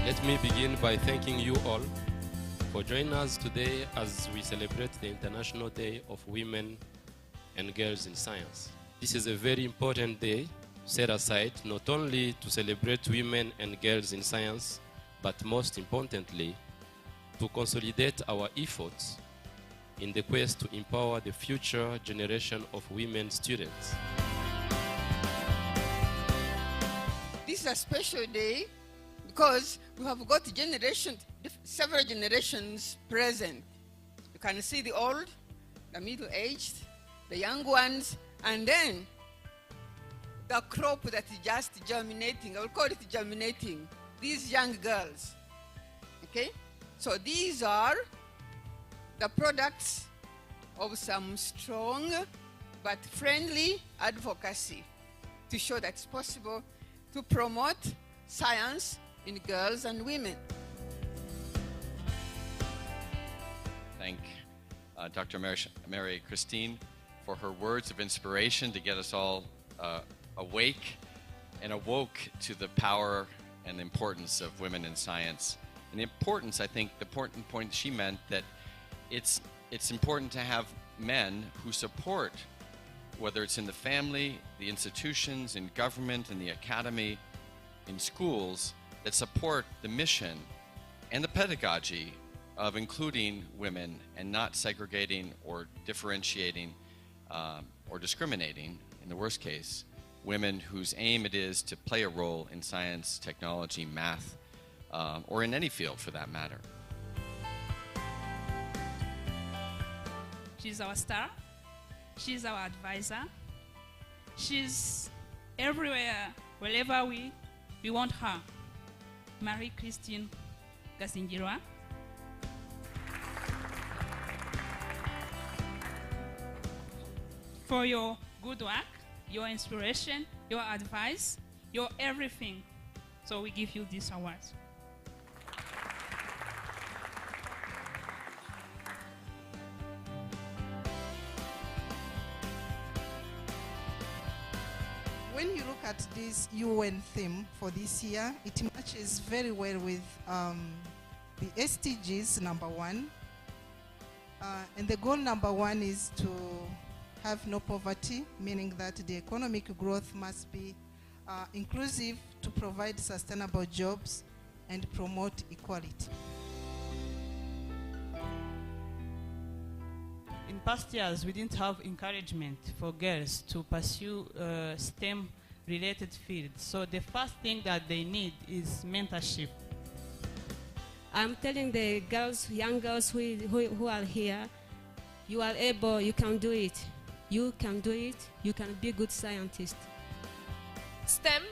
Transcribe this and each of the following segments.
Let me begin by thanking you all for joining us today as we celebrate the International Day of Women and Girls in Science. This is a very important day set aside not only to celebrate women and girls in science, but most importantly, to consolidate our efforts in the quest to empower the future generation of women students. This is a special day because we have got several generations present. You can see the old, the middle-aged, the young ones, and then the crop that is just germinating. I will call it germinating. These young girls. Okay? So these are the products of some strong but friendly advocacy to show that it's possible to promote science in girls and women. Thank Dr. Mary Christine for her words of inspiration to get us all awake and awoke to the power and the importance of women in science. And the importance, I think, the important point she meant that it's important to have men who support, whether it's in the family, the institutions, in government, in the academy, in schools, that support the mission and the pedagogy of including women and not segregating or differentiating or discriminating, in the worst case, women whose aim it is to play a role in science, technology, math, or in any field for that matter. She's our star. She's our advisor. She's everywhere, wherever we want her. Marie Christine Gasingirwa. For your good work, your inspiration, your advice, your everything. So we give you this award. When you look at this UN theme for this year, it matches very well with the SDGs #1. And the goal #1 is to have no poverty, meaning that the economic growth must be inclusive to provide sustainable jobs and promote equality. In past years, we didn't have encouragement for girls to pursue STEM-related fields. So the first thing that they need is mentorship. I'm telling the girls, young girls who are here, you are able, you can do it. You can do it, you can be a good scientist. STEM,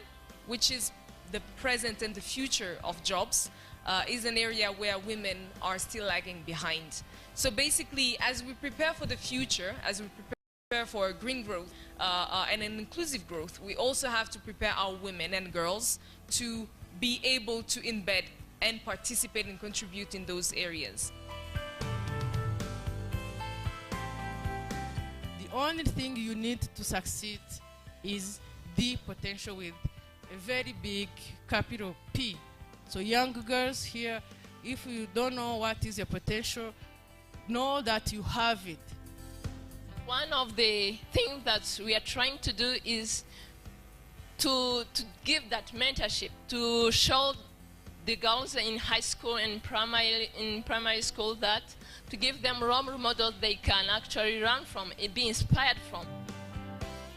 which is the present and the future of jobs, is an area where women are still lagging behind. So basically, as we prepare for the future, as we prepare for green growth and an inclusive growth, we also have to prepare our women and girls to be able to embed and participate and contribute in those areas. The only thing you need to succeed is the potential with a very big capital P. So young girls here, if you don't know what is your potential, know that you have it. One of the things that we are trying to do is to give that mentorship, to show the girls in high school and primary school that to give them role models they can actually learn from and be inspired from.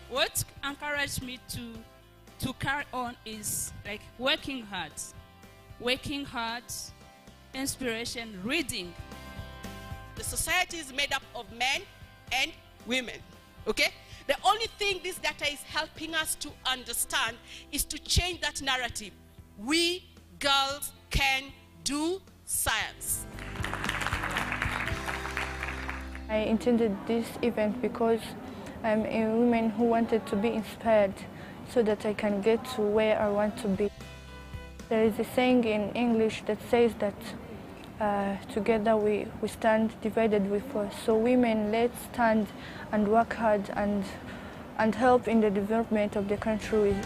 What encouraged me to carry on is like working hard, inspiration, reading. The society is made up of men and women, okay? The only thing this data is helping us to understand is to change that narrative. We girls can do science. I intended this event because I'm a woman who wanted to be inspired so that I can get to where I want to be. There is a saying in English that says that together we stand, divided we fall. So women, let's stand and work hard and help in the development of the country.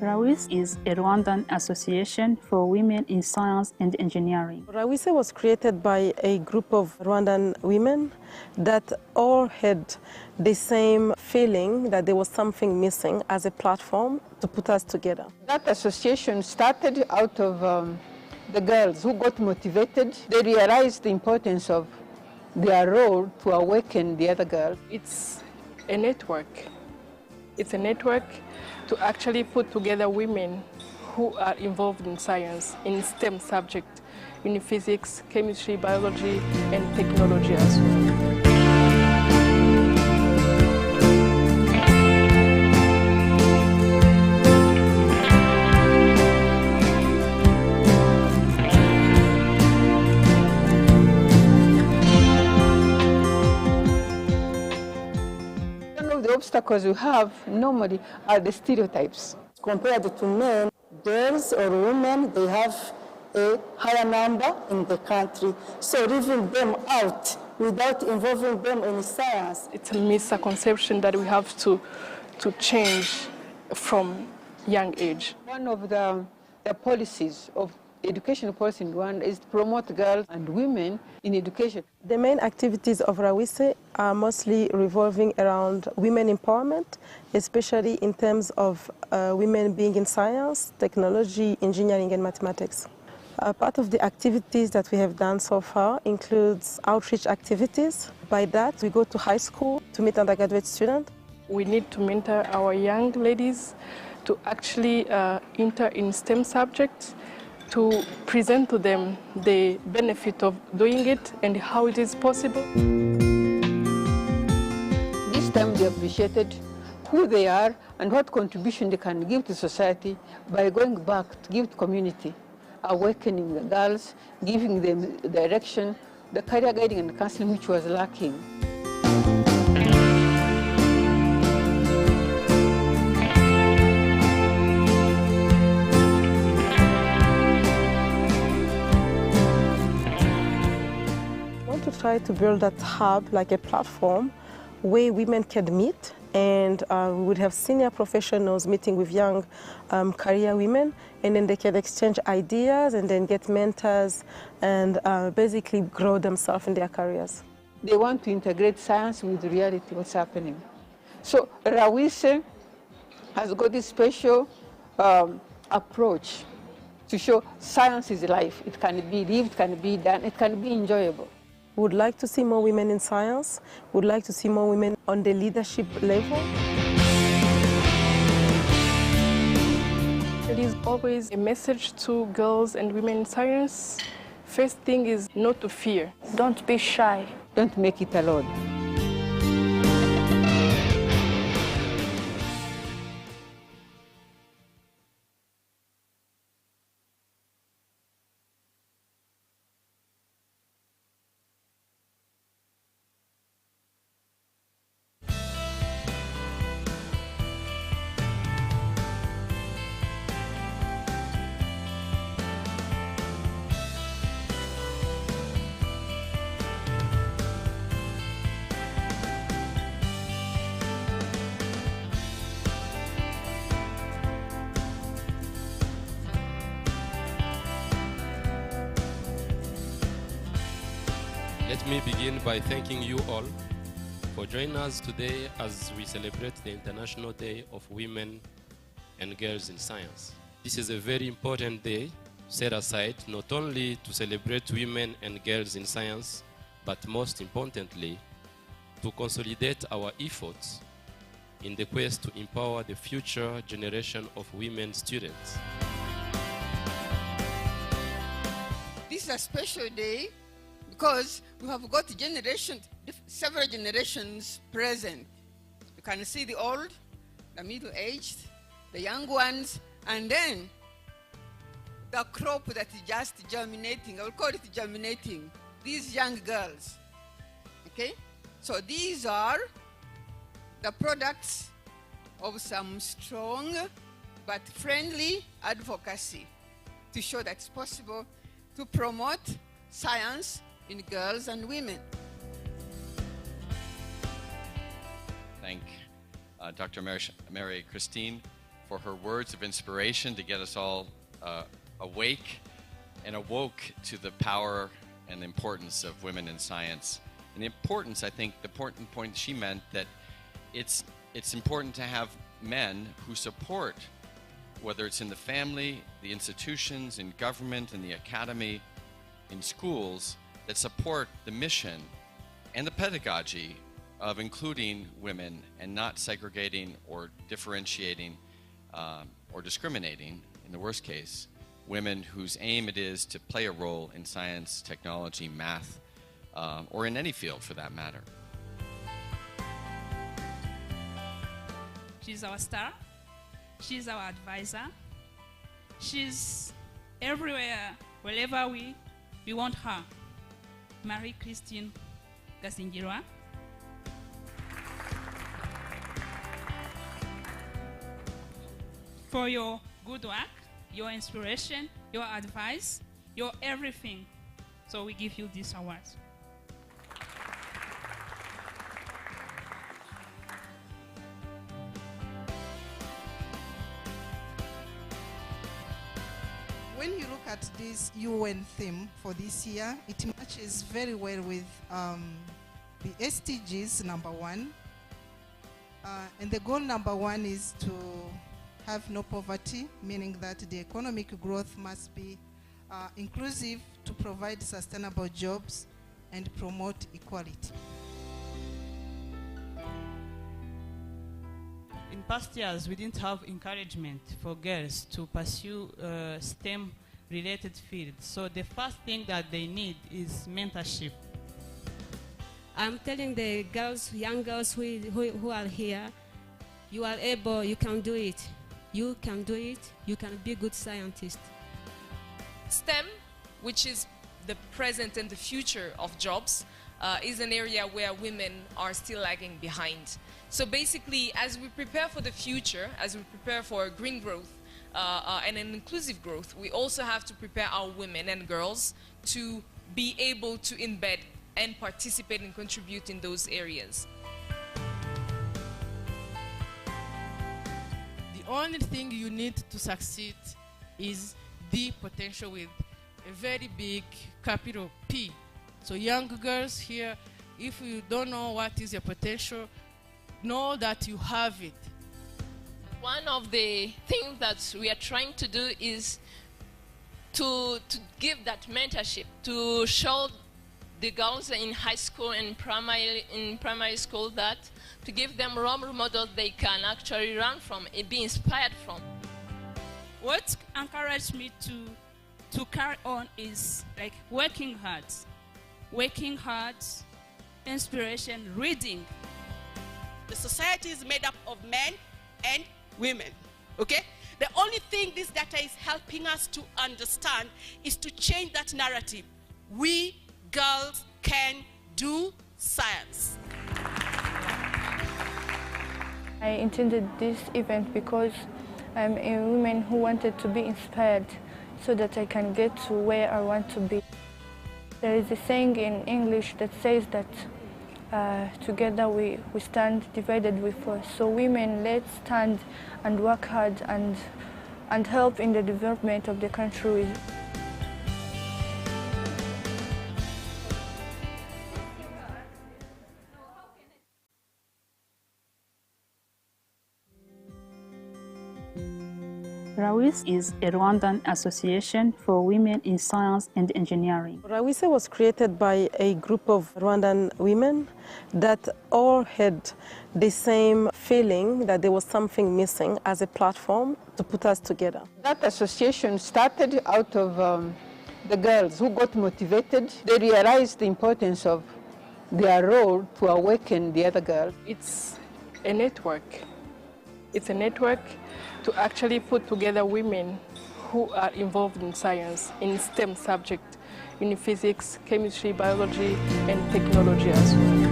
RAWISE is a Rwandan association for women in science and engineering. RAWISE was created by a group of Rwandan women that all had the same feeling that there was something missing as a platform to put us together. That association started out of the girls who got motivated. They realized the importance of their role to awaken the other girls. It's a network. It's a network to actually put together women who are involved in science, in STEM subjects, in physics, chemistry, biology, and technology as well. The obstacles we have normally are the stereotypes. Compared to men, girls or women, they have a higher number in the country. So leaving them out without involving them in science. It's a misconception that we have to change from young age. One of the policies of education policy in Rwanda is to promote girls and women in education. The main activities of RAWISE are mostly revolving around women empowerment, especially in terms of women being in science, technology, engineering, and mathematics. Part of the activities that we have done so far includes outreach activities. By that, we go to high school to meet undergraduate students. We need to mentor our young ladies to actually enter in STEM subjects, to present to them the benefit of doing it and how it is possible. This time they appreciated who they are and what contribution they can give to society by going back to give to community, awakening the girls, giving them direction, the career guiding and counseling which was lacking. Try to build that hub, like a platform, where women can meet, and we would have senior professionals meeting with young career women, and then they can exchange ideas and then get mentors and basically grow themselves in their careers. They want to integrate science with reality, what's happening. So RAWISE has got this special approach to show science is life. It can be lived, it can be done, it can be enjoyable. We would like to see more women in science. We would like to see more women on the leadership level. There is always a message to girls and women in science. First thing is not to fear. Don't be shy. Don't make it alone. Let me begin by thanking you all for joining us today as we celebrate the International Day of Women and Girls in Science. This is a very important day set aside not only to celebrate women and girls in science, but most importantly, to consolidate our efforts in the quest to empower the future generation of women students. This is a special day because we have got several generations present. You can see the old, the middle-aged, the young ones, and then the crop that is just germinating. I will call it germinating. These young girls. Okay? So these are the products of some strong but friendly advocacy to show that it's possible to promote science in girls and women. Thank Dr. Mary Christine for her words of inspiration to get us all awake and awoke to the power and the importance of women in science. And the importance, I think, the important point she meant that it's important to have men who support, whether it's in the family, the institutions, in government, in the academy, in schools, that support the mission and the pedagogy of including women and not segregating or differentiating or discriminating, in the worst case, women whose aim it is to play a role in science, technology, math, or in any field for that matter. She's our star. She's our advisor. She's everywhere, wherever we want her. Marie-Christine Gasingirwa. For your good work, your inspiration, your advice, your everything. So we give you this award. When you look at this UN theme for this year, it matches very well with the SDGs #1. And the goal #1 is to have no poverty, meaning that the economic growth must be inclusive to provide sustainable jobs and promote equality. In past years, we didn't have encouragement for girls to pursue STEM-related fields. So the first thing that they need is mentorship. I'm telling the girls, young girls who are here, you are able, you can do it. You can do it, you can be a good scientist. STEM, which is the present and the future of jobs, is an area where women are still lagging behind. So basically, as we prepare for the future, as we prepare for green growth and an inclusive growth, we also have to prepare our women and girls to be able to embed and participate and contribute in those areas. The only thing you need to succeed is the potential with a very big capital P. So young girls here, if you don't know what is your potential, know that you have it. One of the things that we are trying to do is to give that mentorship, to show the girls in high school and primary school that to give them role models they can actually learn from and be inspired from. What encouraged me to carry on is like working hard, inspiration, reading. The society is made up of men and women, okay? The only thing this data is helping us to understand is to change that narrative. We girls can do science. I intended this event because I'm a woman who wanted to be inspired so that I can get to where I want to be. There is a saying in English that says that together we stand, divided we fall. So women, let's stand and work hard and help in the development of the country. RAWISE is a Rwandan association for women in science and engineering. RAWISE was created by a group of Rwandan women that all had the same feeling that there was something missing as a platform to put us together. That association started out of the girls who got motivated. They realized the importance of their role to awaken the other girls. It's a network. It's a network to actually put together women who are involved in science, in STEM subject, in physics, chemistry, biology, and technology as well.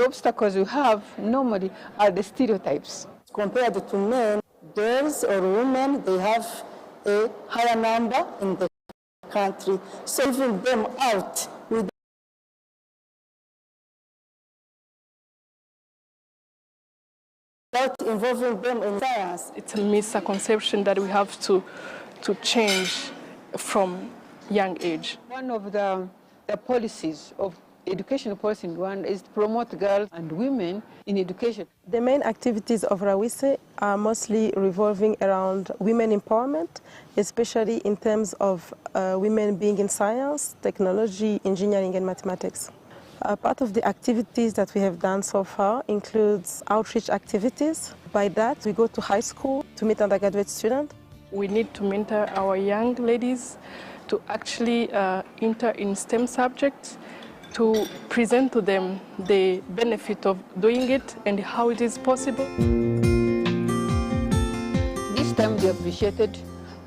obstacles we have normally are the stereotypes. Compared to men, girls or women, they have a higher number in the country. So leaving them out without involving them in science. It's a misconception that we have to change from young age. One of the policies of educational policy in Rwanda is to promote girls and women in education. The main activities of RAWISE are mostly revolving around women empowerment, especially in terms of women being in science, technology, engineering, and mathematics. Part of the activities that we have done so far includes outreach activities. By that, we go to high school to meet undergraduate students. We need to mentor our young ladies to actually enter in STEM subjects, to present to them the benefit of doing it and how it is possible. This time they appreciated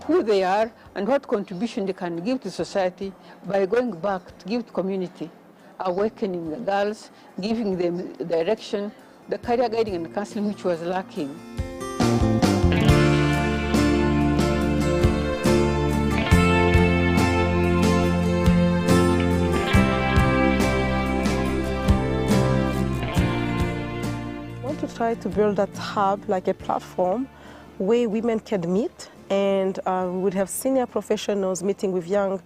who they are and what contribution they can give to society by going back to give to community, awakening the girls, giving them direction, the career guiding and counseling which was lacking. Try to build that hub, like a platform where women can meet, and we would have senior professionals meeting with young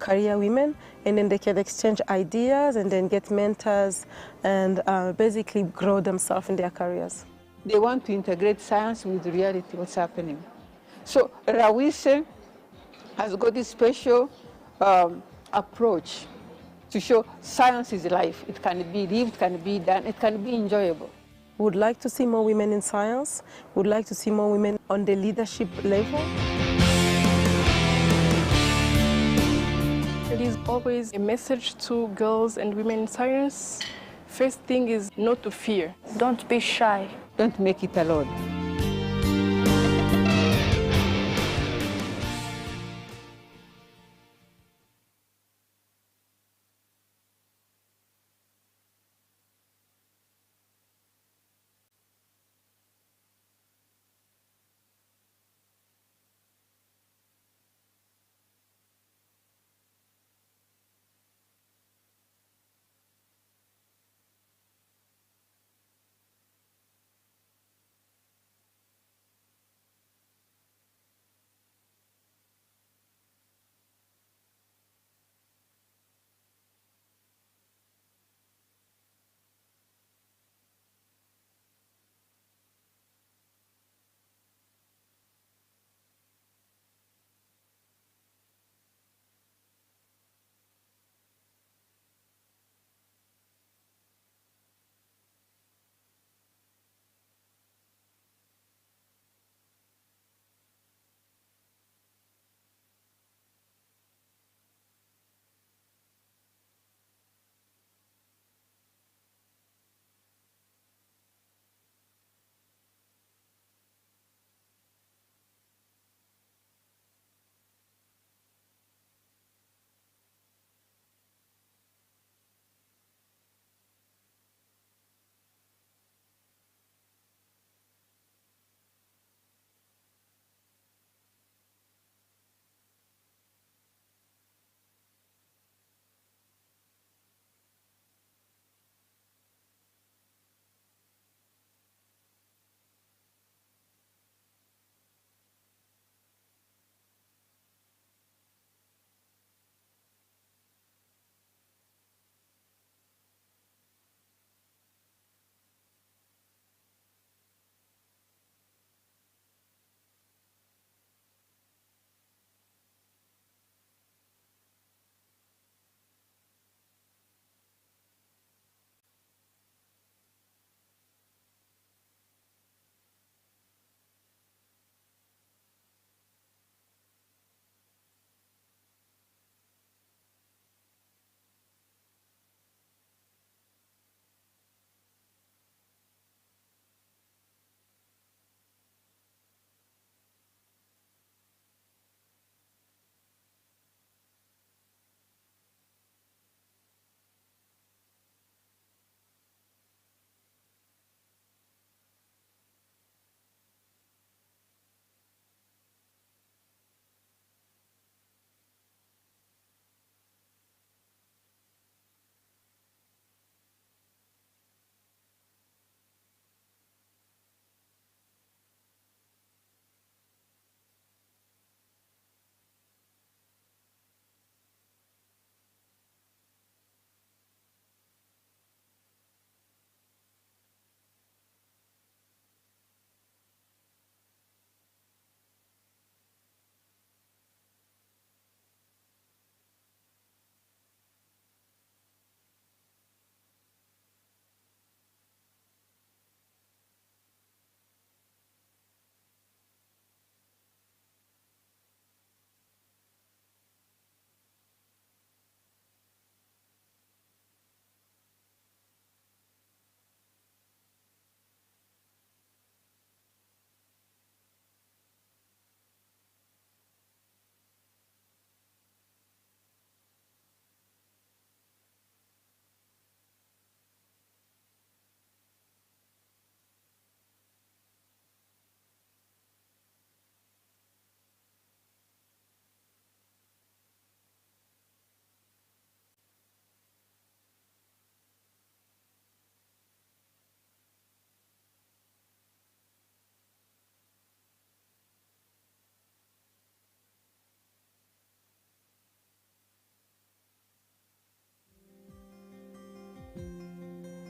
career women, and then they can exchange ideas and then get mentors and basically grow themselves in their careers. They want to integrate science with reality, what's happening. So RAWISE has got this special approach to show science is life. It can be lived, it can be done, it can be enjoyable. We would like to see more women in science. We would like to see more women on the leadership level. It is always a message to girls and women in science. First thing is not to fear. Don't be shy. Don't make it alone.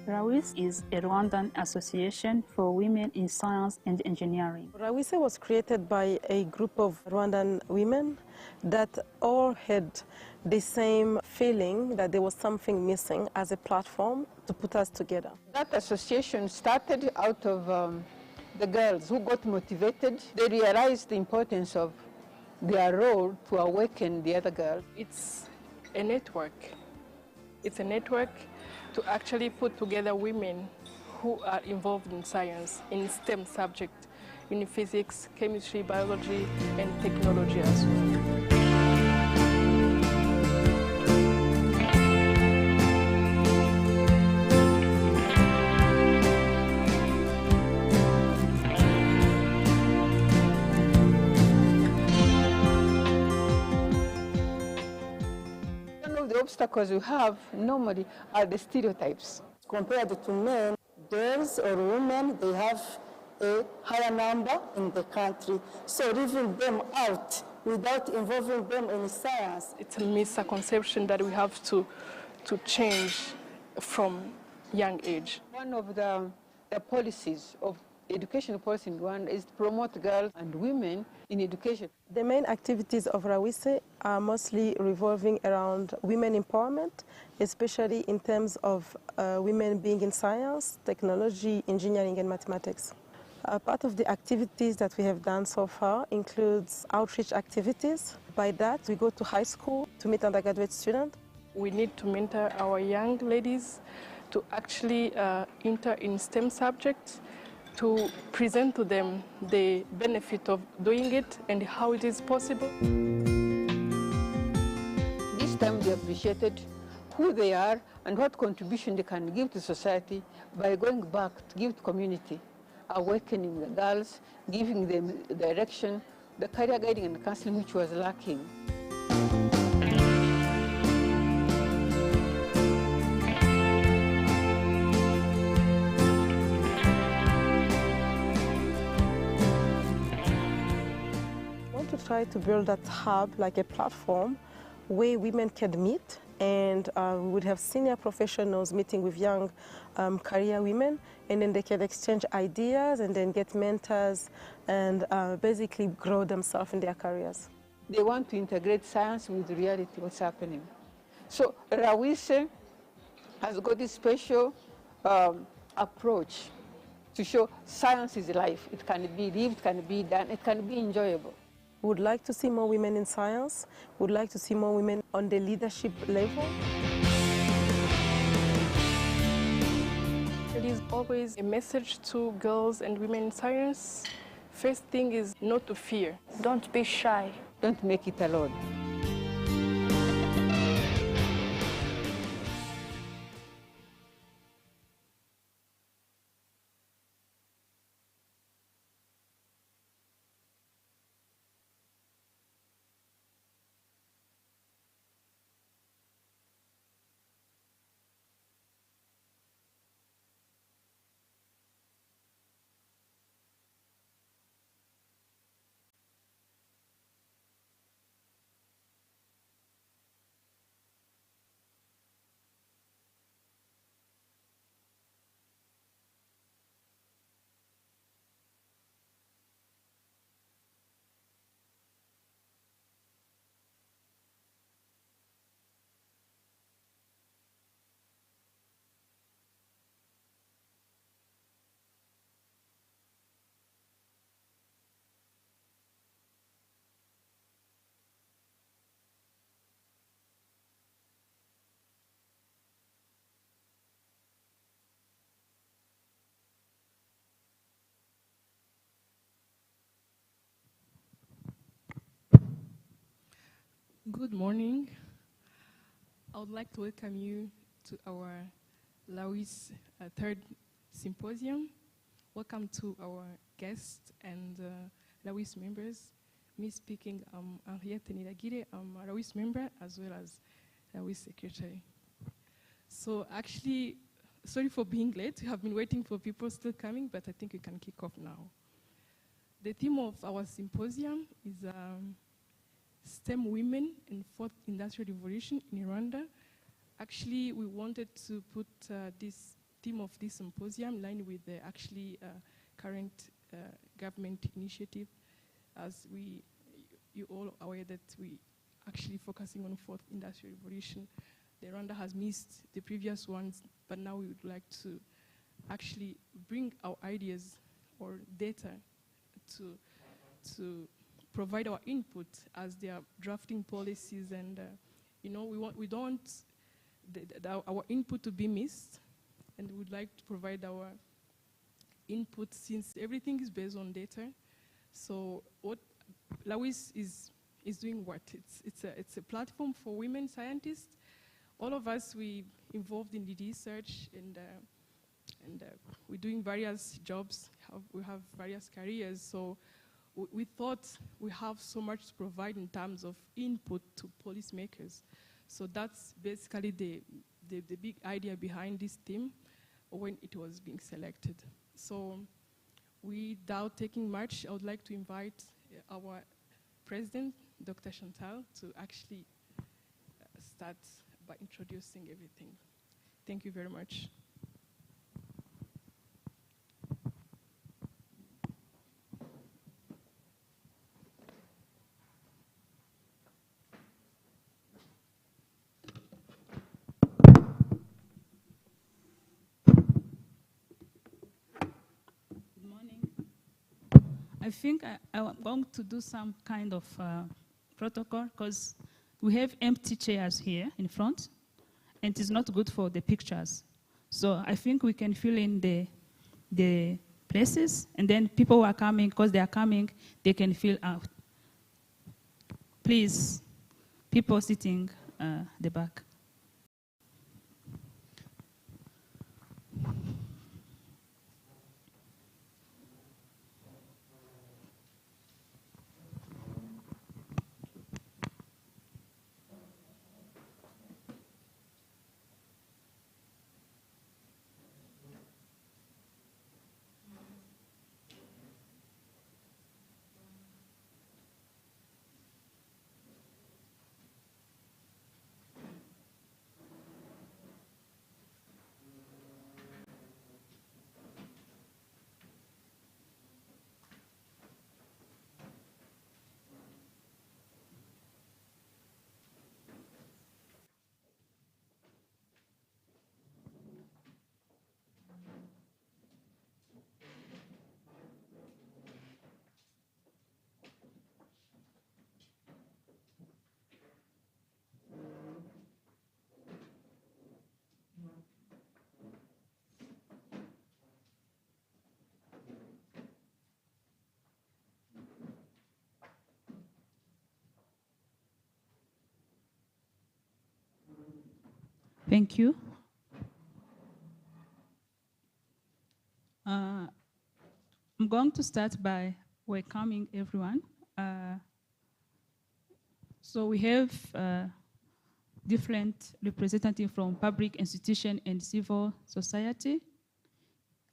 RAWISE is a Rwandan association for women in science and engineering. RAWISE was created by a group of Rwandan women that all had the same feeling that there was something missing as a platform to put us together. That association started out of the girls who got motivated. They realized the importance of their role to awaken the other girls. It's a network. It's a network to actually put together women who are involved in science, in STEM subjects, in physics, chemistry, biology, and technology as well. The obstacles we have normally are the stereotypes. Compared to men, girls or women, they have a higher number in the country. So leaving them out without involving them in science. It's a misconception that we have to change from young age. One of the policies of education policy in Rwanda is to promote girls and women in education. The main activities of RAWISE are mostly revolving around women empowerment, especially in terms of women being in science, technology, engineering, and mathematics. Part of the activities that we have done so far includes outreach activities. By that, we go to high school to meet undergraduate students. We need to mentor our young ladies to actually enter in STEM subjects, to present to them the benefit of doing it and how it is possible. This time they appreciated who they are and what contribution they can give to society by going back to give to community, awakening the girls, giving them direction, the career guiding and counseling which was lacking. Try to build that hub, like a platform, where women can meet, and we would have senior professionals meeting with young career women, and then they can exchange ideas and then get mentors and basically grow themselves in their careers. They want to integrate science with reality, what's happening. So RAWISE has got this special approach to show science is life. It can be lived, it can be done, it can be enjoyable. We would like to see more women in science. We would like to see more women on the leadership level. It is always a message to girls and women in science. First thing is not to fear. Don't be shy. Don't make it alone. Good morning. I would like to welcome you to our RAWISE third symposium. Welcome to our guests and RAWISE members. Me speaking, I'm Henriette Niragire. I'm a RAWISE member as well as RAWISE secretary. So actually, sorry for being late. We have been waiting for people still coming, but I think we can kick off now. The theme of our symposium is STEM Women in Fourth Industrial Revolution in Rwanda. Actually, we wanted to put this theme of this symposium, in line with the current government initiative, as you all are aware that we actually focusing on fourth industrial revolution. The Rwanda has missed the previous ones, but now we would like to actually bring our ideas or data to provide our input as they are drafting policies, and we don't want our input to be missed, and we would like to provide our input since everything is based on data. So what RAWISE is doing what? It's a platform for women scientists. All of us, we involved in the research, and we're doing various jobs. We have various careers. So we thought we have so much to provide in terms of input to policymakers. So that's basically the big idea behind this theme when it was being selected. So without taking much, I would like to invite our president, Dr. Chantal, to actually start by introducing everything. Thank you very much. I think I'm going to do some kind of protocol, because we have empty chairs here in front, and it's not good for the pictures. So I think we can fill in the places, and then people who are coming, because they are coming, they can fill out. Please, people sitting the back. Thank you. I'm going to start by welcoming everyone. So we have different representatives from public institution and civil society.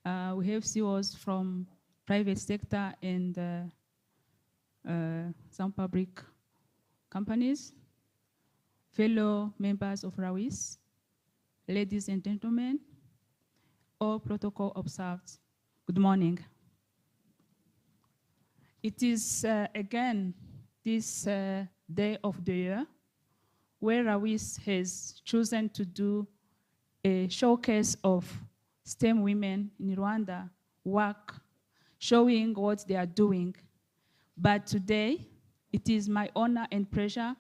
We have CEOs from private sector and some public companies, fellow members of RAWISE, ladies and gentlemen, all protocol observed. Good morning. It is again this day of the year where RAWISE has chosen to do a showcase of STEM women in Rwanda work, showing what they are doing. But today, it is my honor and pleasure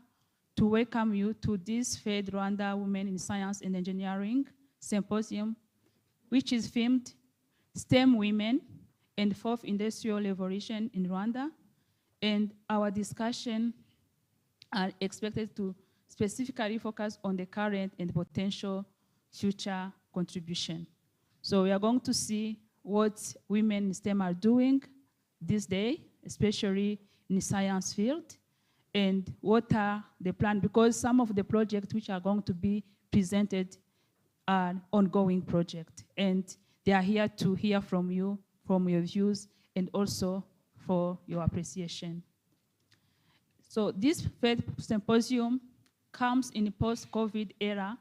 to welcome you to this Fed Rwanda Women in Science and Engineering Symposium, which is themed STEM Women and Fourth Industrial Revolution in Rwanda. And our discussion are expected to specifically focus on the current and potential future contribution. So we are going to see what women in STEM are doing this day, especially in the science field, and what are the plans, because some of the projects which are going to be presented are ongoing projects, and they are here to hear from you, from your views, and also for your appreciation. So this Fed Symposium comes in a post-COVID era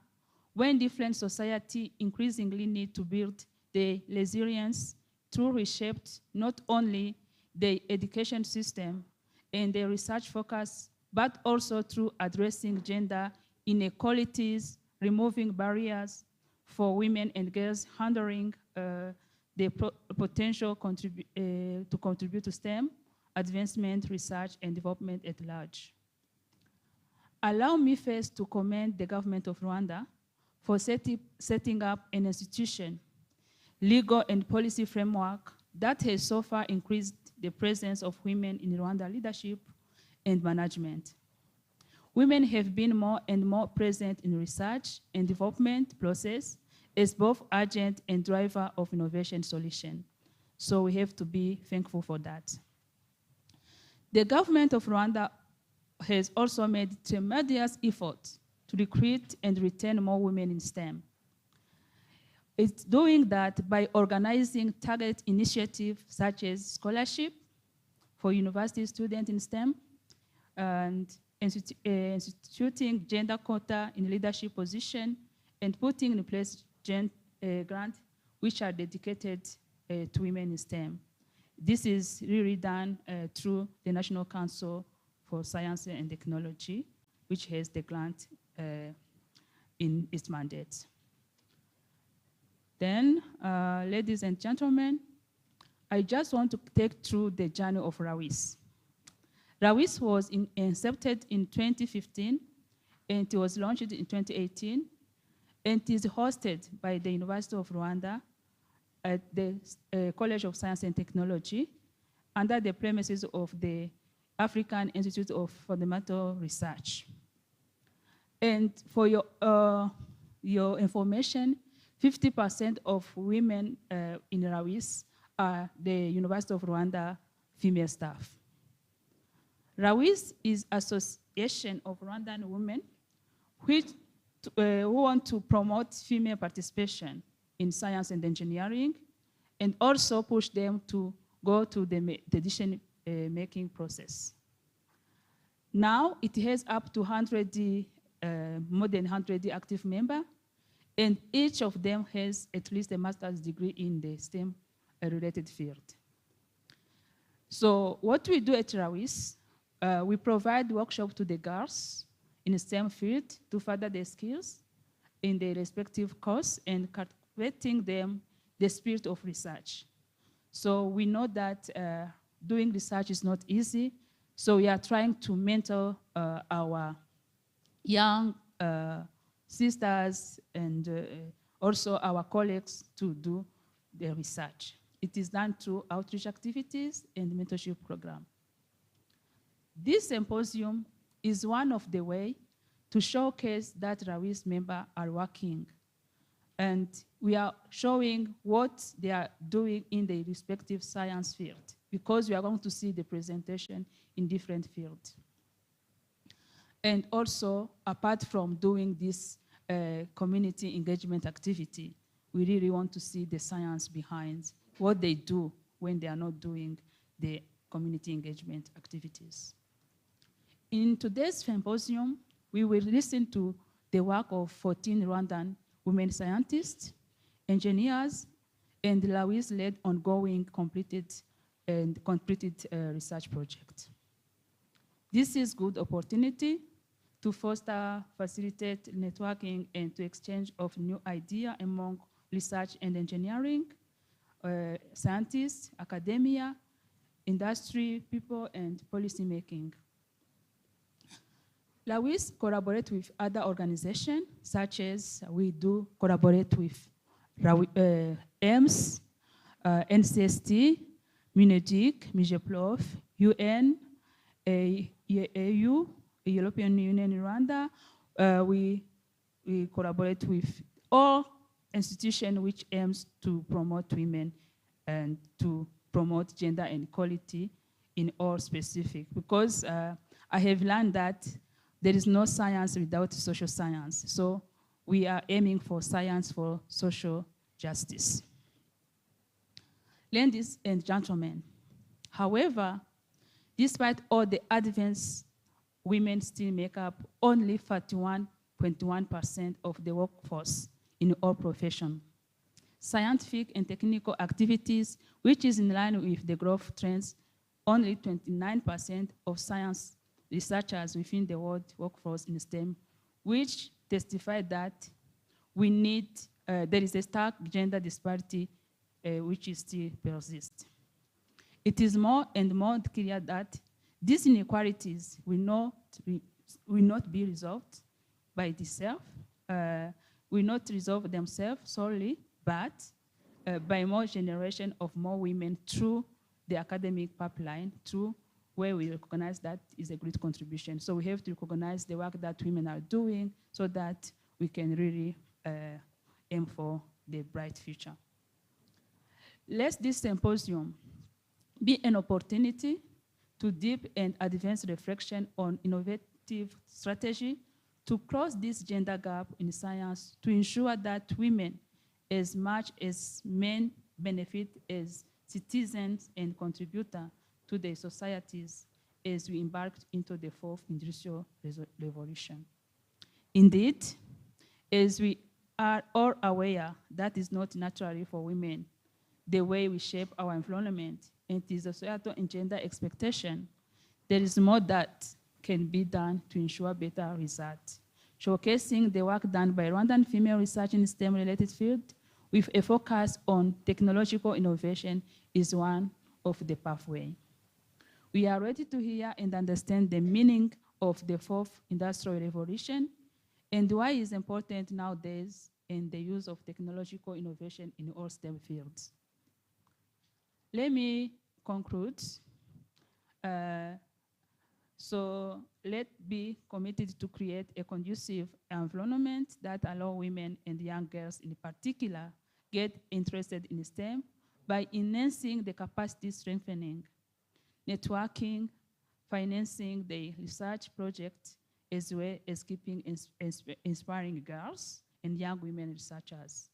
when different societies increasingly need to build their resilience through reshaped not only the education system and the research focus, but also through addressing gender inequalities, removing barriers for women and girls, handling the potential to contribute to STEM, advancement, research, and development at large. Allow me first to commend the government of Rwanda for setting up an institution, legal and policy framework that has so far increased the presence of women in Rwanda leadership and management. Women have been more and more present in research and development process as both agent and driver of innovation solution. So we have to be thankful for that. The government of Rwanda has also made tremendous efforts to recruit and retain more women in STEM. It's doing that by organizing targeted initiatives such as scholarship for university students in STEM and instituting gender quota in leadership position and putting in place grants which are dedicated to women in STEM. This is really done through the National Council for Science and Technology, which has the grant in its mandate. Then, ladies and gentlemen, I just want to take through the journey of RAWISE. RAWISE was incepted in 2015, and it was launched in 2018, and it is hosted by the University of Rwanda at the College of Science and Technology under the premises of the African Institute of Fundamental Research. And for your information, 50% of women in RAWISE are the University of Rwanda female staff. RAWISE is an association of Rwandan women who want to promote female participation in science and engineering and also push them to go to the decision-making process. Now it has up to 100, more than 100 active members, and each of them has at least a master's degree in the STEM-related field. So what we do at RAWISE, we provide workshops to the girls in the STEM field to further their skills in their respective course and cultivating them the spirit of research. So we know that doing research is not easy, so we are trying to mentor our young sisters and also our colleagues to do the research. It is done through outreach activities and mentorship program. This symposium is one of the ways to showcase that RAWISE members are working. And we are showing what they are doing in the respective science field, because we are going to see the presentation in different fields. And also, apart from doing this community engagement activity, we really want to see the science behind what they do when they are not doing the community engagement activities. In today's symposium, we will listen to the work of 14 Rwandan women scientists, engineers, and RAWISE-led ongoing completed research project. This is good opportunity to foster, facilitate networking, and to exchange of new ideas among research and engineering, scientists, academia, industry, people, and policy making. RAWISE collaborate with other organizations, such as we do collaborate with EMS, NCST, MINEDIC, MIGEPLOF, UN, EU, European Union in Rwanda. We collaborate with all institutions which aims to promote women and to promote gender equality in all specific. Because I have learned that there is no science without social science. So we are aiming for science for social justice. Ladies and gentlemen, however, despite all the advances, women still make up only 31% 21% of the workforce in all professions. Scientific and technical activities, which is in line with the growth trends, only 29% of science researchers within the world workforce in STEM, which testify that we need, there is a stark gender disparity which is still persists. It is more and more clear that these inequalities will not be resolved by itself, will not resolve themselves solely, but by more generation of more women through the academic pipeline, through where we recognize that is a great contribution. So we have to recognize the work that women are doing so that we can really aim for the bright future. Let this symposium be an opportunity to deep and advanced reflection on innovative strategy to close this gender gap in science to ensure that women, as much as men, benefit as citizens and contributor to their societies as we embark into the fourth industrial revolution. Indeed, as we are all aware, that is not naturally for women, the way we shape our environment, and it is a societal and gender expectation. There is more that can be done to ensure better results. Showcasing the work done by Rwandan female research in STEM-related fields with a focus on technological innovation is one of the pathways. We are ready to hear and understand the meaning of the fourth industrial revolution and why it is important nowadays in the use of technological innovation in all STEM fields. Let me conclude. So let's be committed to create a conducive environment that allows women and young girls in particular get interested in STEM by enhancing the capacity strengthening, networking, financing the research projects, as well as keeping inspiring girls and young women researchers.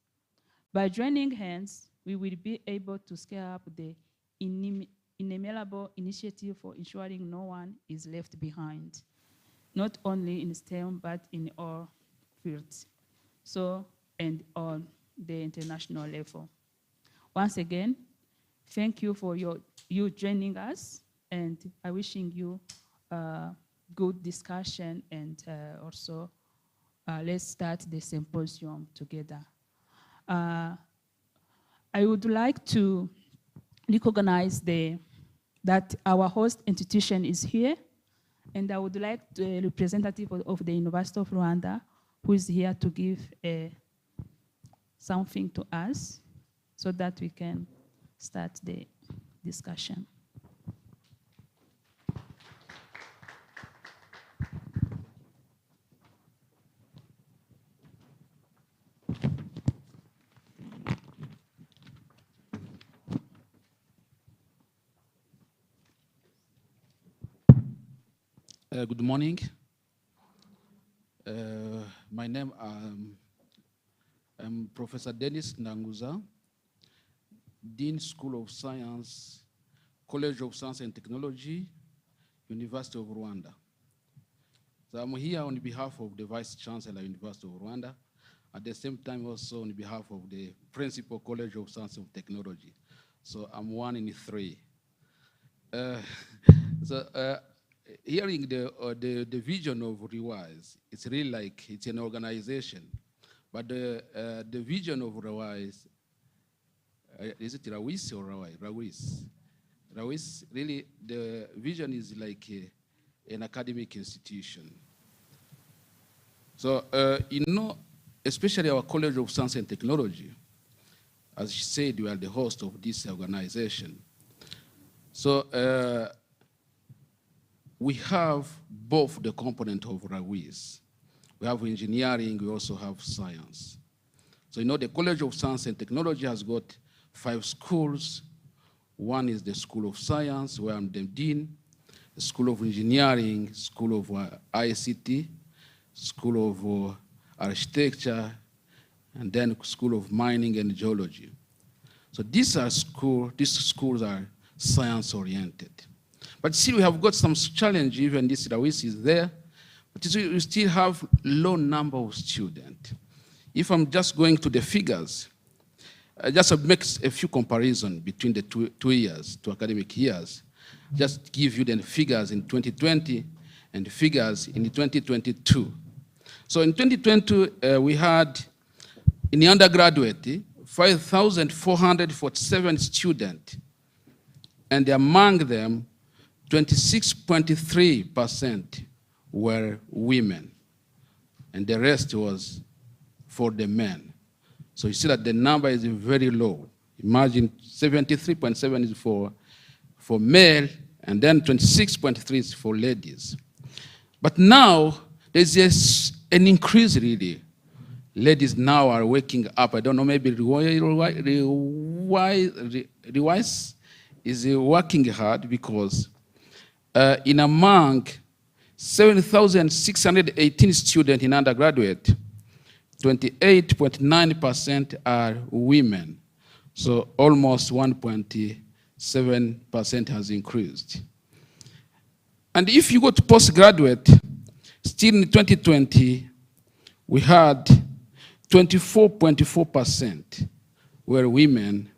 By joining hands, we will be able to scale up the innumerable initiative for ensuring no one is left behind, not only in STEM, but in all fields, so, and on the international level. Once again, thank you for you joining us, and I wishing you good discussion, and also let's start the symposium together. I would like to recognize that our host institution is here, and I would like the representative of the University of Rwanda, who is here to give something to us so that we can start the discussion. Good morning. My name I'm Professor Dennis Nanguza, Dean School of Science, College of Science and Technology, University of Rwanda. So I'm here on behalf of the Vice Chancellor, University of Rwanda, at the same time also on behalf of the Principal College of Science and Technology. So I'm one in three. Hearing the vision of RAWISE, it's really like it's an organization, but the vision of RAWISE, is it RAWISE or RAWISE? RAWISE. RAWISE, really, the vision is like an academic institution. So, you know, especially our College of Science and Technology, as she said, we are the host of this organization. So, we have both the component of RAWISE. We have engineering, we also have science. So you know the College of Science and Technology has got 5 schools. One is the School of Science, where I'm the dean, the School of Engineering, School of ICT, School of Architecture, and then School of Mining and Geology. So these schools are science-oriented. But still, we have got some challenge, even this RAWISE is there. but you still have low number of students. If I'm just going to the figures, just make a few comparisons between the two years, 2 academic years. Just give you the figures in 2020 and the figures in 2022. So in 2020, we had in the undergraduate 5,447 students, and among them, 26.3% were women, and the rest was for the men. So you see that the number is very low. Imagine 73.7 is for male, and then 26.3 is for ladies. But now, there's an increase, really. Ladies now are waking up. I don't know, maybe RAWISE is working hard because in among 7,618 students in undergraduate, 28.9% are women. So almost 1.7% has increased. And if you go to postgraduate, still in 2020, we had 24.4% were women,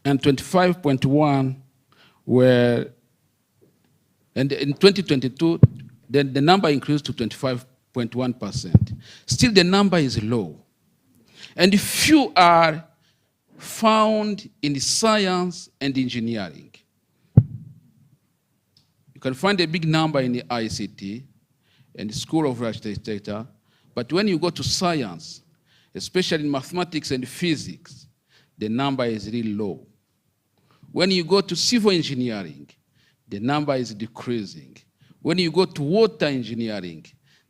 and 25.1 were, and in 2022, then the number increased to 25.1%. Still the number is low. And few are found in science and engineering. You can find a big number in the ICT and the School of Architecture, but when you go to science, especially in mathematics and physics, the number is really low. When you go to civil engineering, the number is decreasing. When you go to water engineering,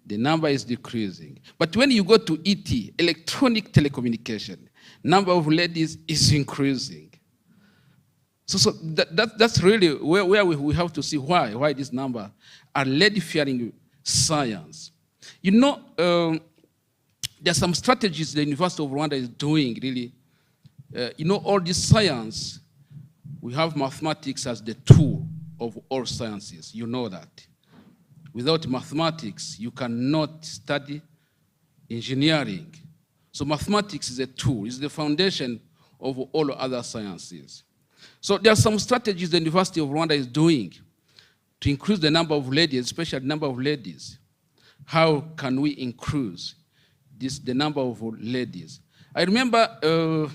the number is decreasing. But when you go to ET, electronic telecommunication, number of ladies is increasing. So that's really where we have to see why this number are lady-fearing science. You know, there are some strategies the University of Rwanda is doing, really. You know, all this science, we have mathematics as the tool of all sciences. You know that. Without mathematics, you cannot study engineering. So mathematics is a tool, it's the foundation of all other sciences. So there are some strategies the University of Rwanda is doing to increase the number of ladies, especially the number of ladies. How can we increase the number of ladies? I remember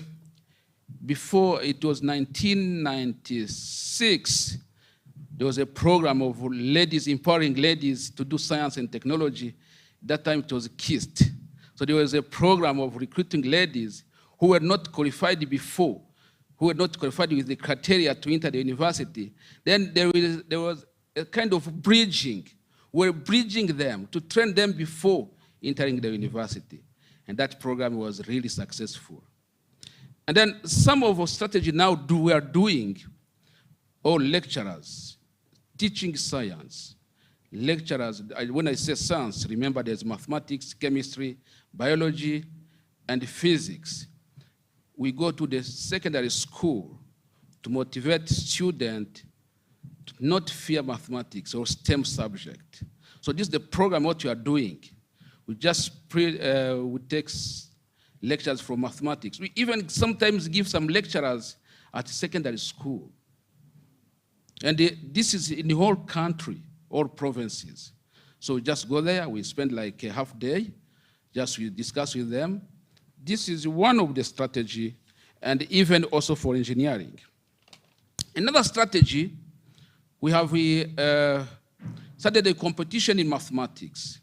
before it was 1996, there was a program of ladies, empowering ladies to do science and technology. That time it was KIST. So there was a program of recruiting ladies who were not qualified before, who were not qualified with the criteria to enter the university. Then there was a kind of bridging. We're bridging them to train them before entering the university. And that program was really successful. And then some of our strategy now we are doing, all lecturers, teaching science. Lecturers, when I say science, remember there's mathematics, chemistry, biology, and physics. We go to the secondary school to motivate students to not fear mathematics or STEM subject. So this is the program what you are doing. We just we take lectures from mathematics. We even sometimes give some lecturers at secondary school. And this is in the whole country, all provinces. So we just go there, we spend like a half day, just we discuss with them. This is one of the strategy, and even also for engineering. Another strategy, we started a competition in mathematics.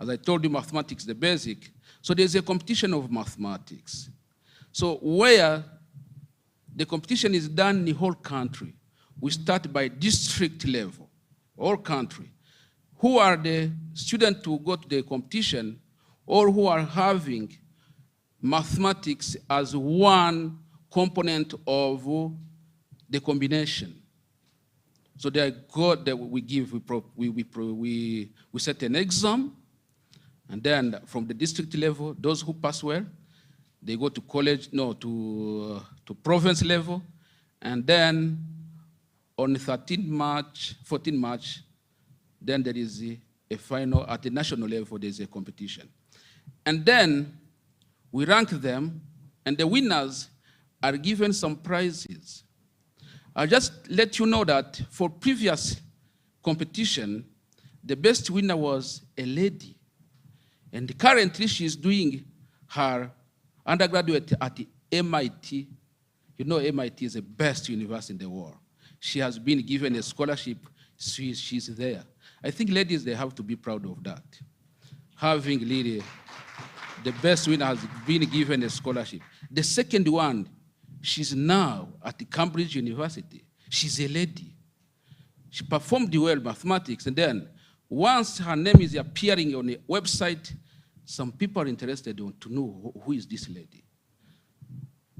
As I told you, mathematics is the basic. So there's a competition of mathematics. So where the competition is done in the whole country, we start by district level, all country. Who are the students who go to the competition or who are having mathematics as one component of the combination? So they go that we set an exam, and then from the district level, those who pass well, they go to college, to province level, and then on 14 March, then there is a a final, at the national level, there's a competition. And then we rank them, and the winners are given some prizes. I'll just let you know that for previous competition, the best winner was a lady. And currently she's doing her undergraduate at the MIT. You know MIT is the best university in the world. She has been given a scholarship, she's there. I think ladies, they have to be proud of that. Having really, the best winner has been given a scholarship. The second one, she's now at the Cambridge University. She's a lady. She performed well mathematics, and then once her name is appearing on a website, some people are interested to know who is this lady.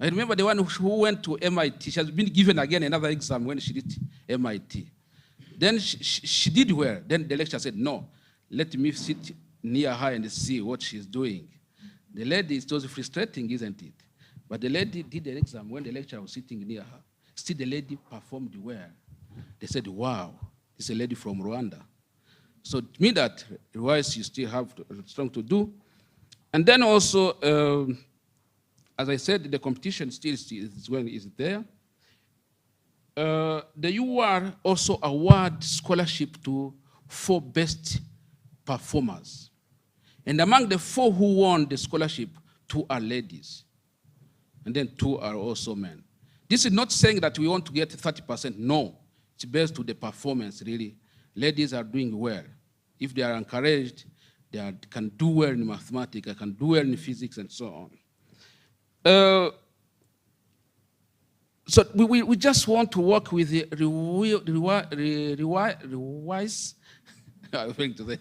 I remember the one who went to MIT. She has been given again another exam when she did MIT. Then she did well. Then the lecturer said, no, let me sit near her and see what she's doing. The lady, it was frustrating, isn't it? But the lady did the exam when the lecturer was sitting near her. Still, the lady performed well. They said, wow, this is a lady from Rwanda. So it means that RAWISE, you still have strong to do. And then also, as I said, the competition still is there. The UR also award scholarship to 4 best performers. And among the 4 who won the scholarship, 2 are ladies. And then 2 are also men. This is not saying that we want to get 30%. No, it's based on the performance, really. Ladies are doing well. If they are encouraged, they can do well in mathematics, they can do well in physics, and so on. So we just want to work with the RAWISE. I'm going to say.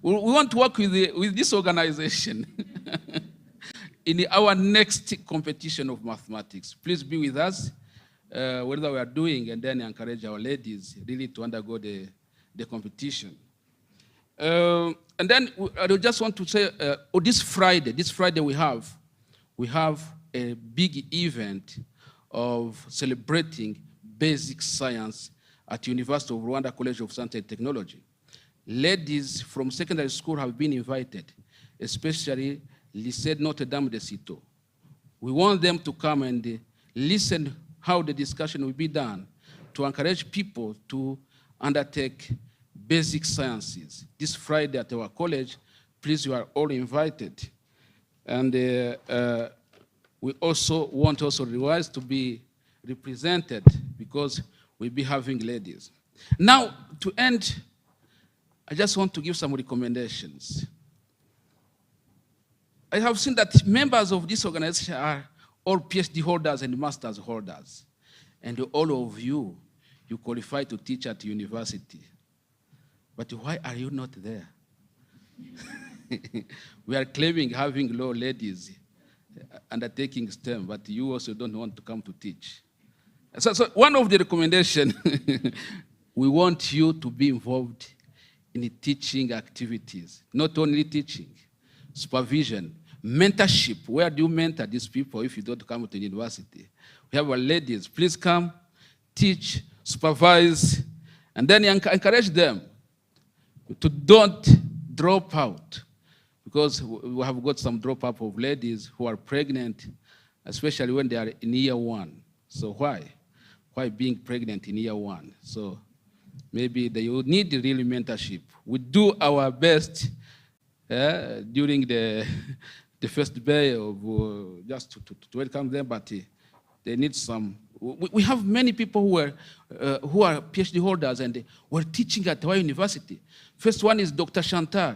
We want to work with this organization in our next competition of mathematics. Please be with us, whatever we are doing, and then encourage our ladies really to undergo the competition. And then I just want to say, this Friday we have a big event of celebrating basic science at University of Rwanda College of Science and Technology. Ladies from secondary school have been invited, especially Lycée Notre Dame de Citeaux. We want them to come and listen how the discussion will be done to encourage people to undertake basic sciences. This Friday at our college, please, you are all invited. And we also want RAWISE to be represented because we'll be having ladies. Now, to end, I just want to give some recommendations. I have seen that members of this organization are all PhD holders and master's holders. And all of you, you qualify to teach at university. But why are you not there? We are claiming having law ladies undertaking STEM, but you also don't want to come to teach. So one of the recommendations, we want you to be involved in the teaching activities, not only teaching, supervision, mentorship. Where do you mentor these people if you don't come to the university? We have our ladies. Please come, teach, supervise, and then encourage them to don't drop out, because we have got some drop out of ladies who are pregnant, especially when they are in year 1. So why? Why being pregnant in year 1? So maybe they will need really mentorship. We do our best during the first day of just to welcome them, but they need some. We have many people who are PhD holders and were teaching at our university. First one is Dr. Chantal.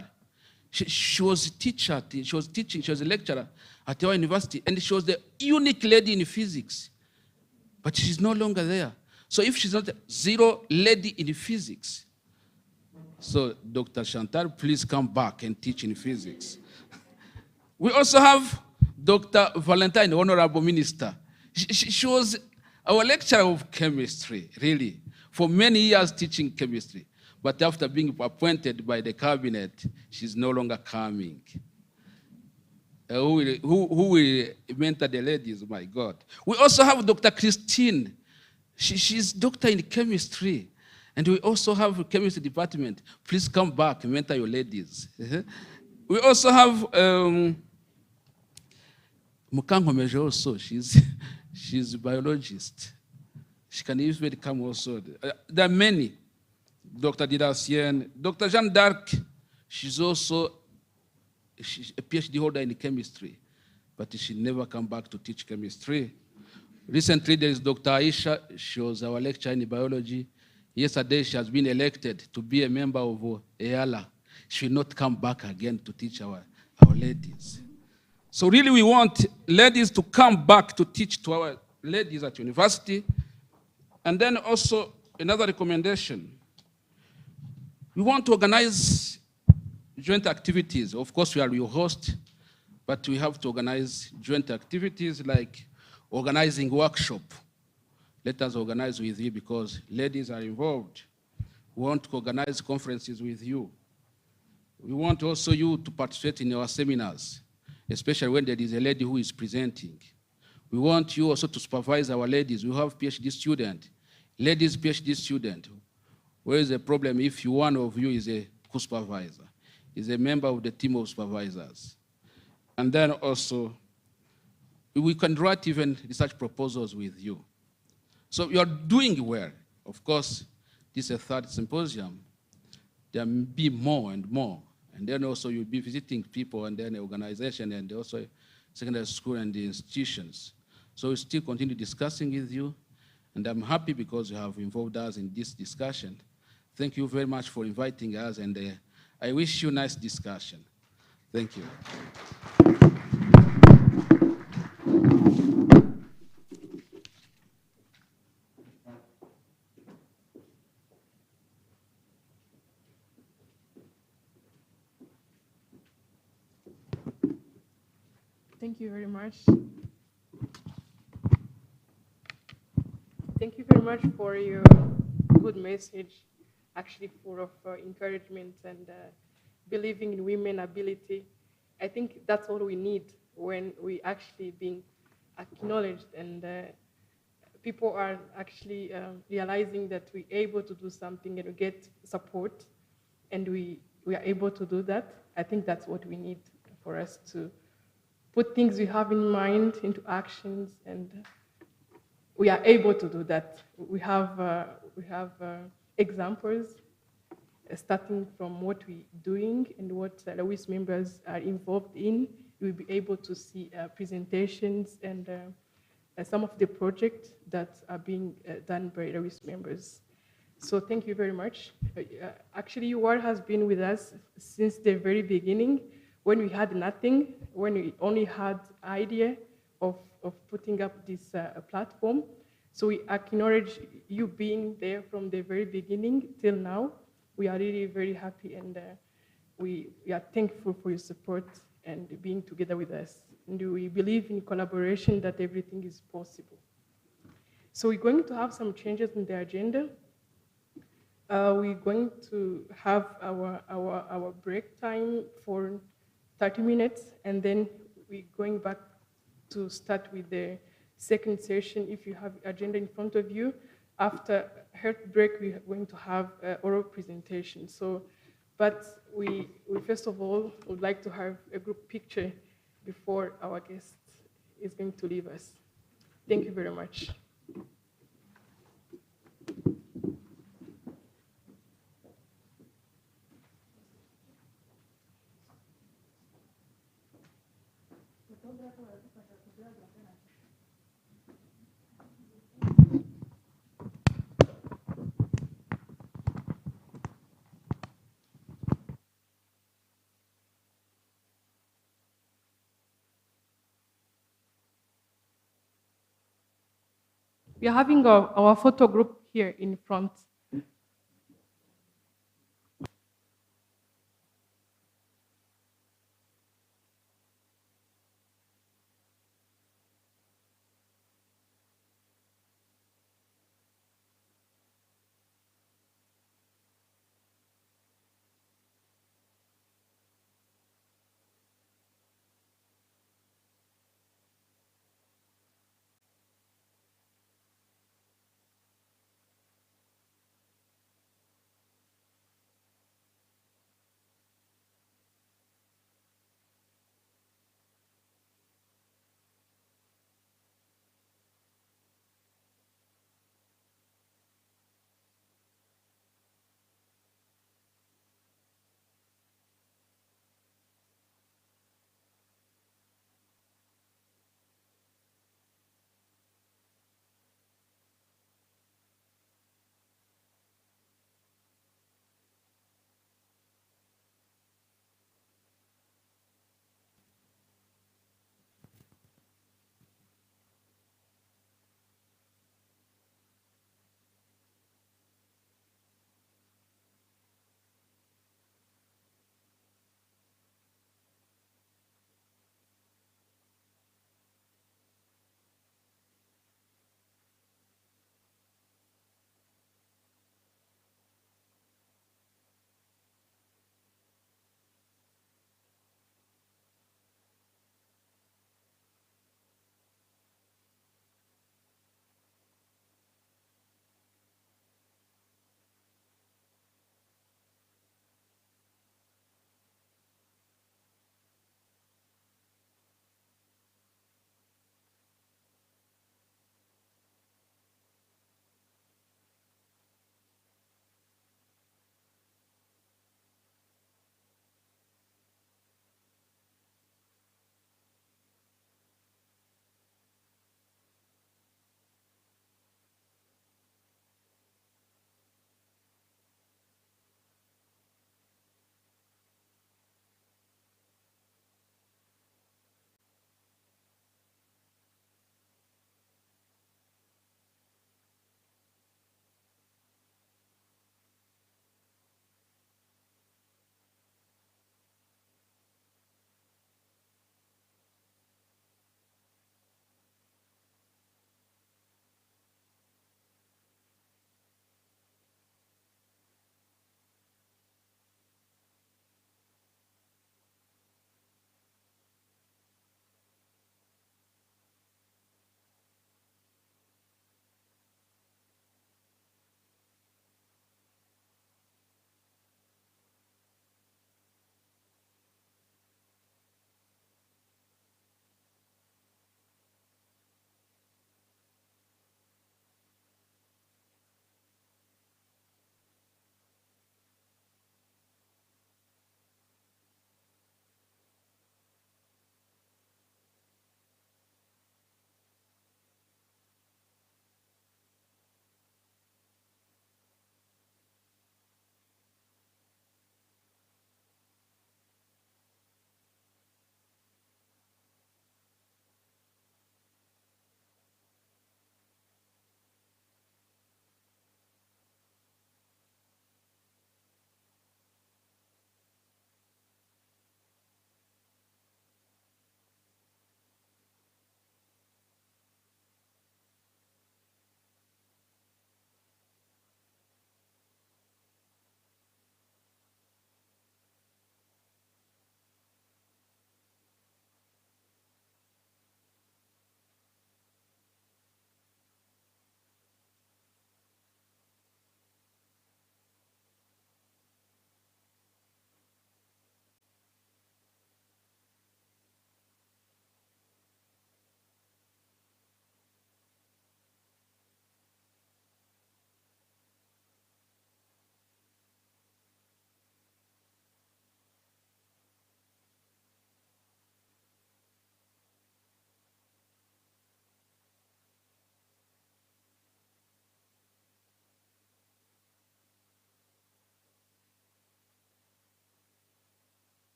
She was a teacher, she was teaching, she was a lecturer at our university, and she was the unique lady in physics. But she's no longer there. So if she's not zero lady in physics, so Dr. Chantal, please come back and teach in physics. We also have Dr. Valentine, Honorable Minister. She was our lecturer of chemistry, really, for many years teaching chemistry. But after being appointed by the cabinet, she's no longer coming. Who will mentor the ladies? My God. We also have Dr. Christine. She's doctor in chemistry. And we also have a chemistry department. Please come back and mentor your ladies. We also have Mukangomeje also. She's a biologist. She can easily come also. There are many. Dr. Didacienne, Dr. Jeanne d'Arc, she's also a PhD holder in chemistry, but she never come back to teach chemistry. Recently, there is Dr. Aisha. She was our lecturer in biology. Yesterday, she has been elected to be a member of EALA. She will not come back again to teach our ladies. So really, we want ladies to come back to teach to our ladies at university. And then also, another recommendation, we want to organize joint activities. Of course, we are your host, but we have to organize joint activities like organizing workshop. Let us organize with you because ladies are involved. We want to organize conferences with you. We want also you to participate in our seminars, especially when there is a lady who is presenting. We want you also to supervise our ladies. We have PhD student, ladies PhD student. Where is the problem if one of you is a co-supervisor, is a member of the team of supervisors? And then also, we can write even research proposals with you. So you are doing well. Of course, this is a third symposium. There will be more and more. And then also you'll be visiting people and then organization and also secondary school and the institutions. So we still continue discussing with you. And I'm happy because you have involved us in this discussion. Thank you very much for inviting us, and I wish you a nice discussion. Thank you. Thank you very much. Thank you very much for your good message, actually full of encouragement and believing in women's ability. I think that's all we need when we actually being acknowledged and people are actually realizing that we're able to do something and we get support and we are able to do that. I think that's what we need for us to put things we have in mind into actions, and we are able to do that. We have examples starting from what we're doing and what RAWISE members are involved in. We'll be able to see presentations and some of the projects that are being done by RAWISE members. So thank you very much. Actually, UR has been with us since the very beginning, when we had nothing, when we only had idea of putting up this platform. So we acknowledge you being there from the very beginning till now. We are really very happy, and we are thankful for your support and being together with us. And we believe in collaboration that everything is possible. So we're going to have some changes in the agenda. We're going to have our break time for 30 minutes, and then we're going back to start with the second session. If you have agenda in front of you, after health break, we are going to have oral presentation. So, but we first of all would like to have a group picture before our guest is going to leave us. Thank you very much. We are having our photo group here in front.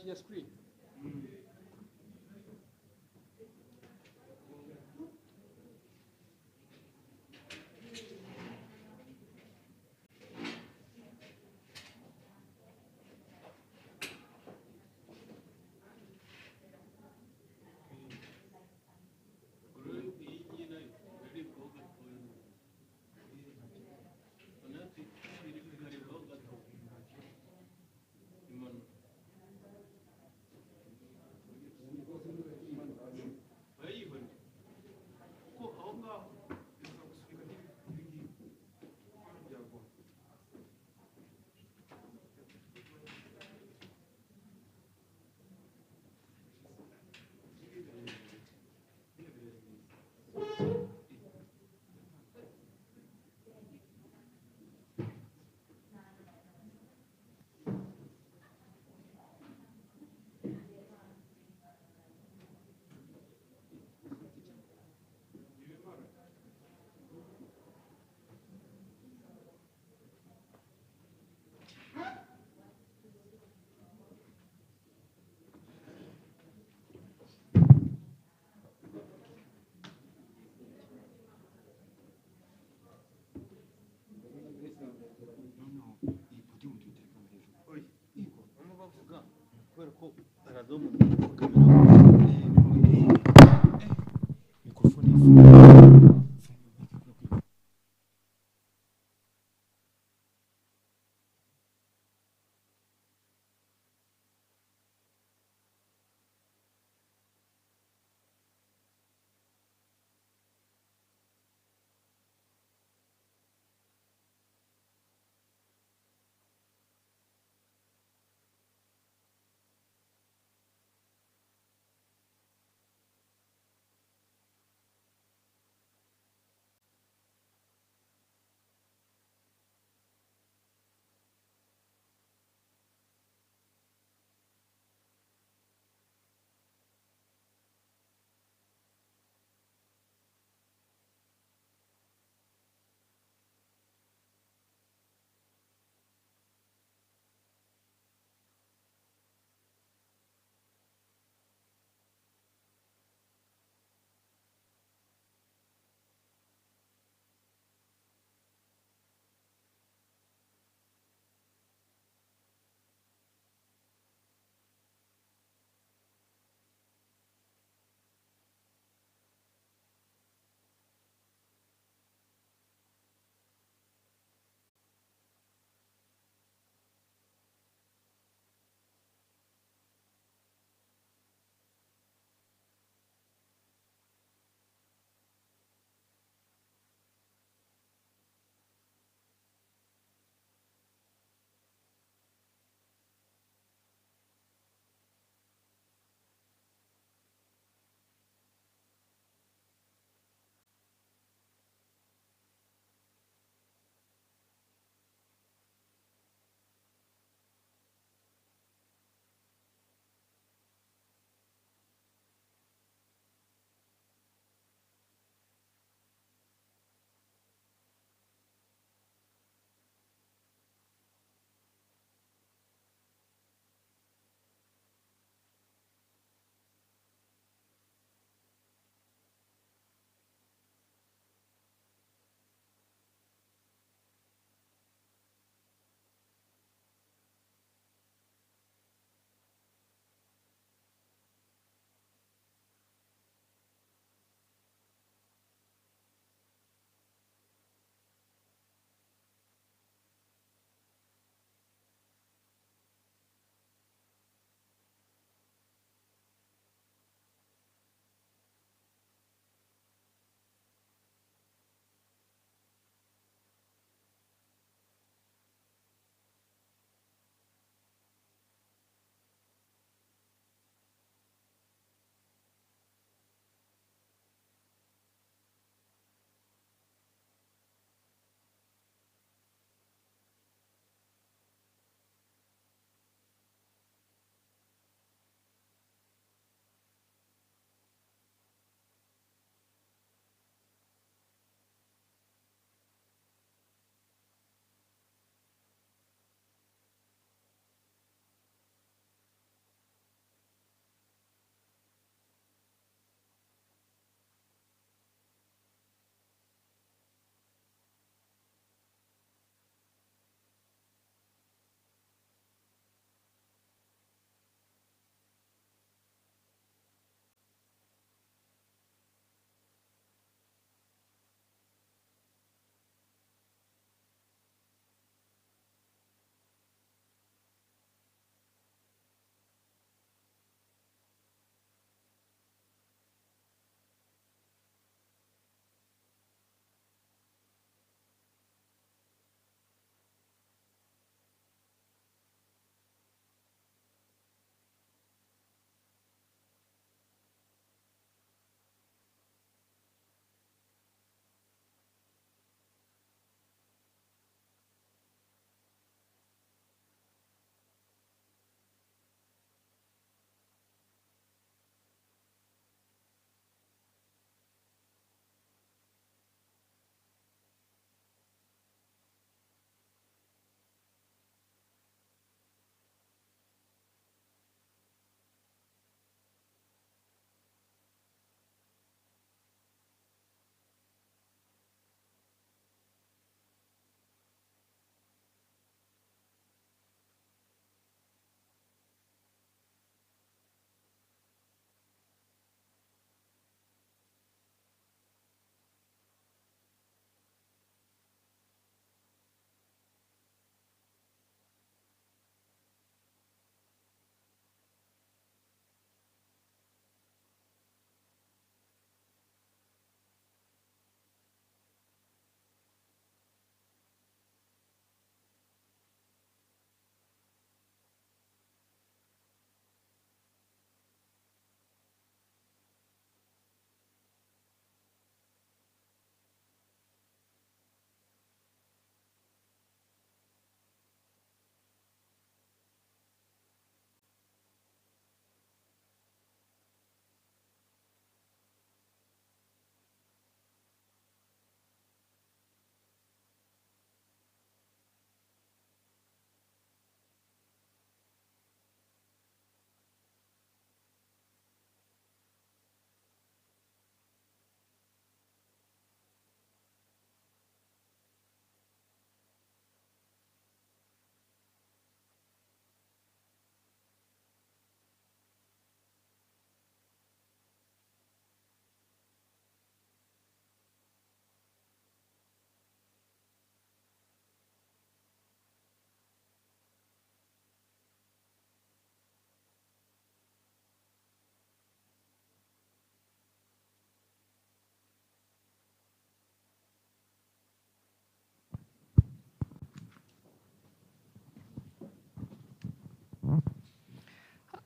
your screen.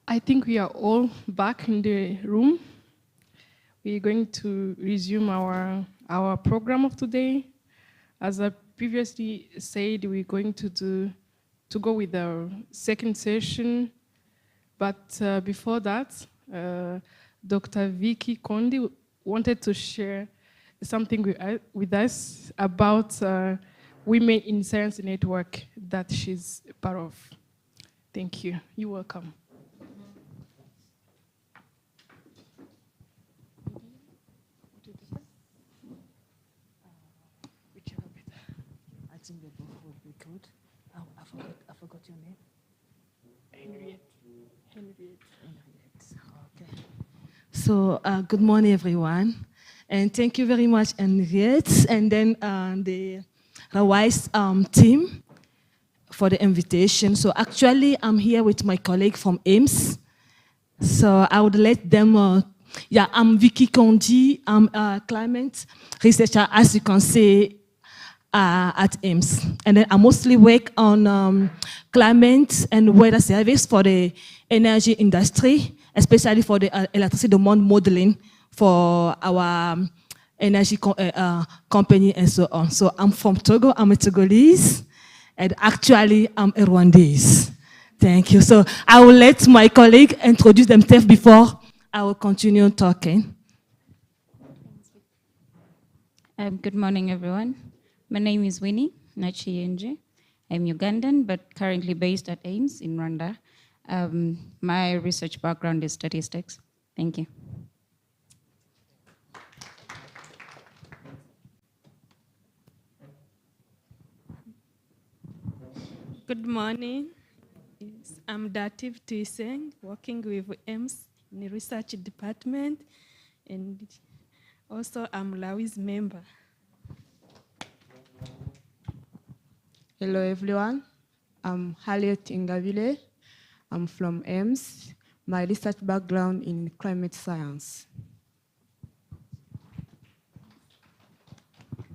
I think we are all back in the room. We're going to resume our program of today. As I previously said, we're going to go with our second session. But before that, Dr. Vicky Kondi wanted to share something with us about Women in Science Network that she's part of. Thank you. You're welcome. I think they both would be good. Oh, I forgot your name. Henriette. Okay. So, good morning, everyone. And thank you very much, Henriette, and then the RAWISE team for the invitation. So actually, I'm here with my colleague from AIMS. So I would let them, I'm Vicky Kondi. I'm a climate researcher, as you can see, at AIMS. And then I mostly work on climate and weather service for the energy industry, especially for the electricity demand modeling for our energy company and so on. So I'm from Togo, I'm a Togolese, and actually I'm a Rwandese. Thank you. So I will let my colleague introduce themselves before I will continue talking. Good morning, everyone. My name is Winnie Nachiyenje. I'm Ugandan, but currently based at AIMS in Rwanda. My research background is statistics. Thank you. Good morning. Yes, I'm Dativ Tuiseng, working with AIMS in the research department, and also I'm RAWISE member. Hello everyone, I'm Harriet Ingabile. I'm from AIMS. My research background in climate science.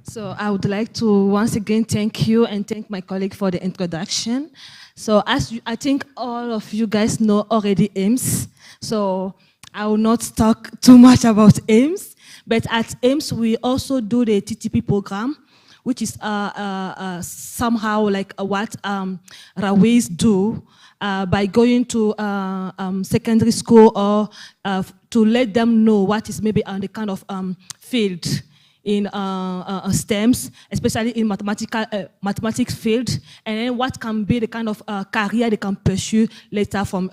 So I would like to once again thank you and thank my colleague for the introduction. So as I think all of you guys know already AIMS, so I will not talk too much about AIMS, but at AIMS we also do the TTP program, which is somehow like what RAWISE do by going to secondary school or to let them know what is maybe on the kind of field in STEMs, especially in mathematics field, and then what can be the kind of career they can pursue later from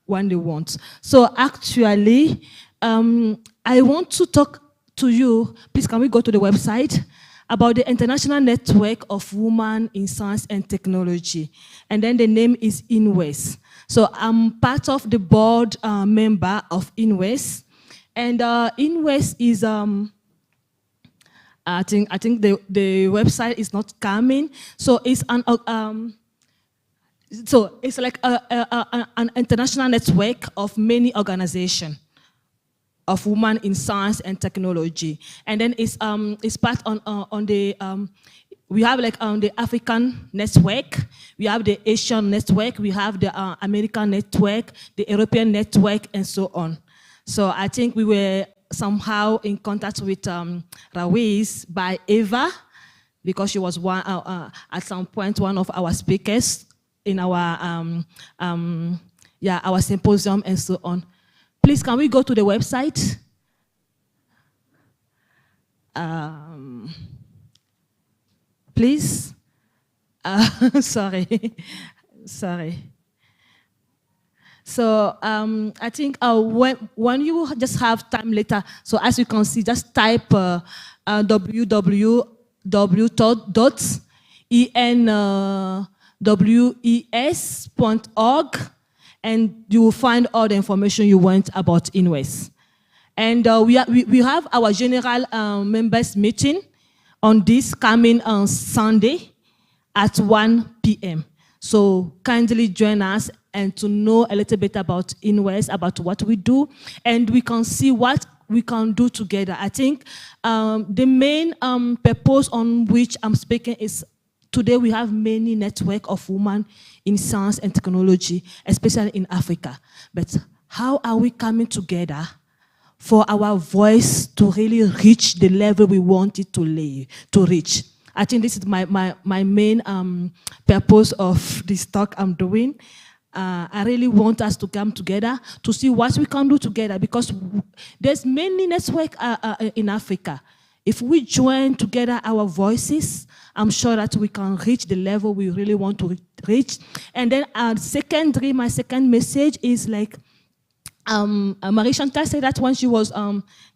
when they want. So actually, I want to talk to you, please can we go to the website, about the International Network of Women in Science and Technology. And then the name is INWES. So I'm part of the board member of INWES. And INWES is, I think the website is not coming. So it's an it's like an international network of many organizations of women in science and technology, and then it's part on the we have like the African network, we have the Asian network, we have the American network, the European network, and so on. So I think we were somehow in contact with RAWISE by Eva, because she was one at some point one of our speakers in our our symposium and so on. Please, can we go to the website? Please? Sorry. So I think when you just have time later, so as you can see, just type www.enwes.org, and you will find all the information you want about INWES. And we have our general members meeting on this coming Sunday at 1 p.m. So kindly join us and to know a little bit about INWES, about what we do, and we can see what we can do together. I think the main purpose on which I'm speaking is today we have many network of women in science and technology, especially in Africa. But how are we coming together for our voice to really reach the level we want it to reach? I think this is my main purpose of this talk I'm doing. I really want us to come together to see what we can do together, because there's many networks in Africa. If we join together our voices, I'm sure that we can reach the level we really want to reach. And then secondly, my second message is like, Marie Chantal said that when she was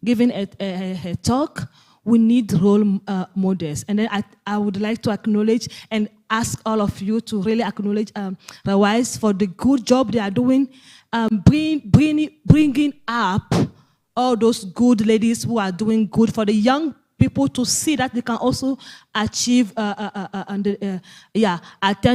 giving a talk, we need role models. And then I would like to acknowledge and ask all of you to really acknowledge RAWISE for the good job they are doing, bringing up all those good ladies who are doing good for the young people to see that they can also achieve attain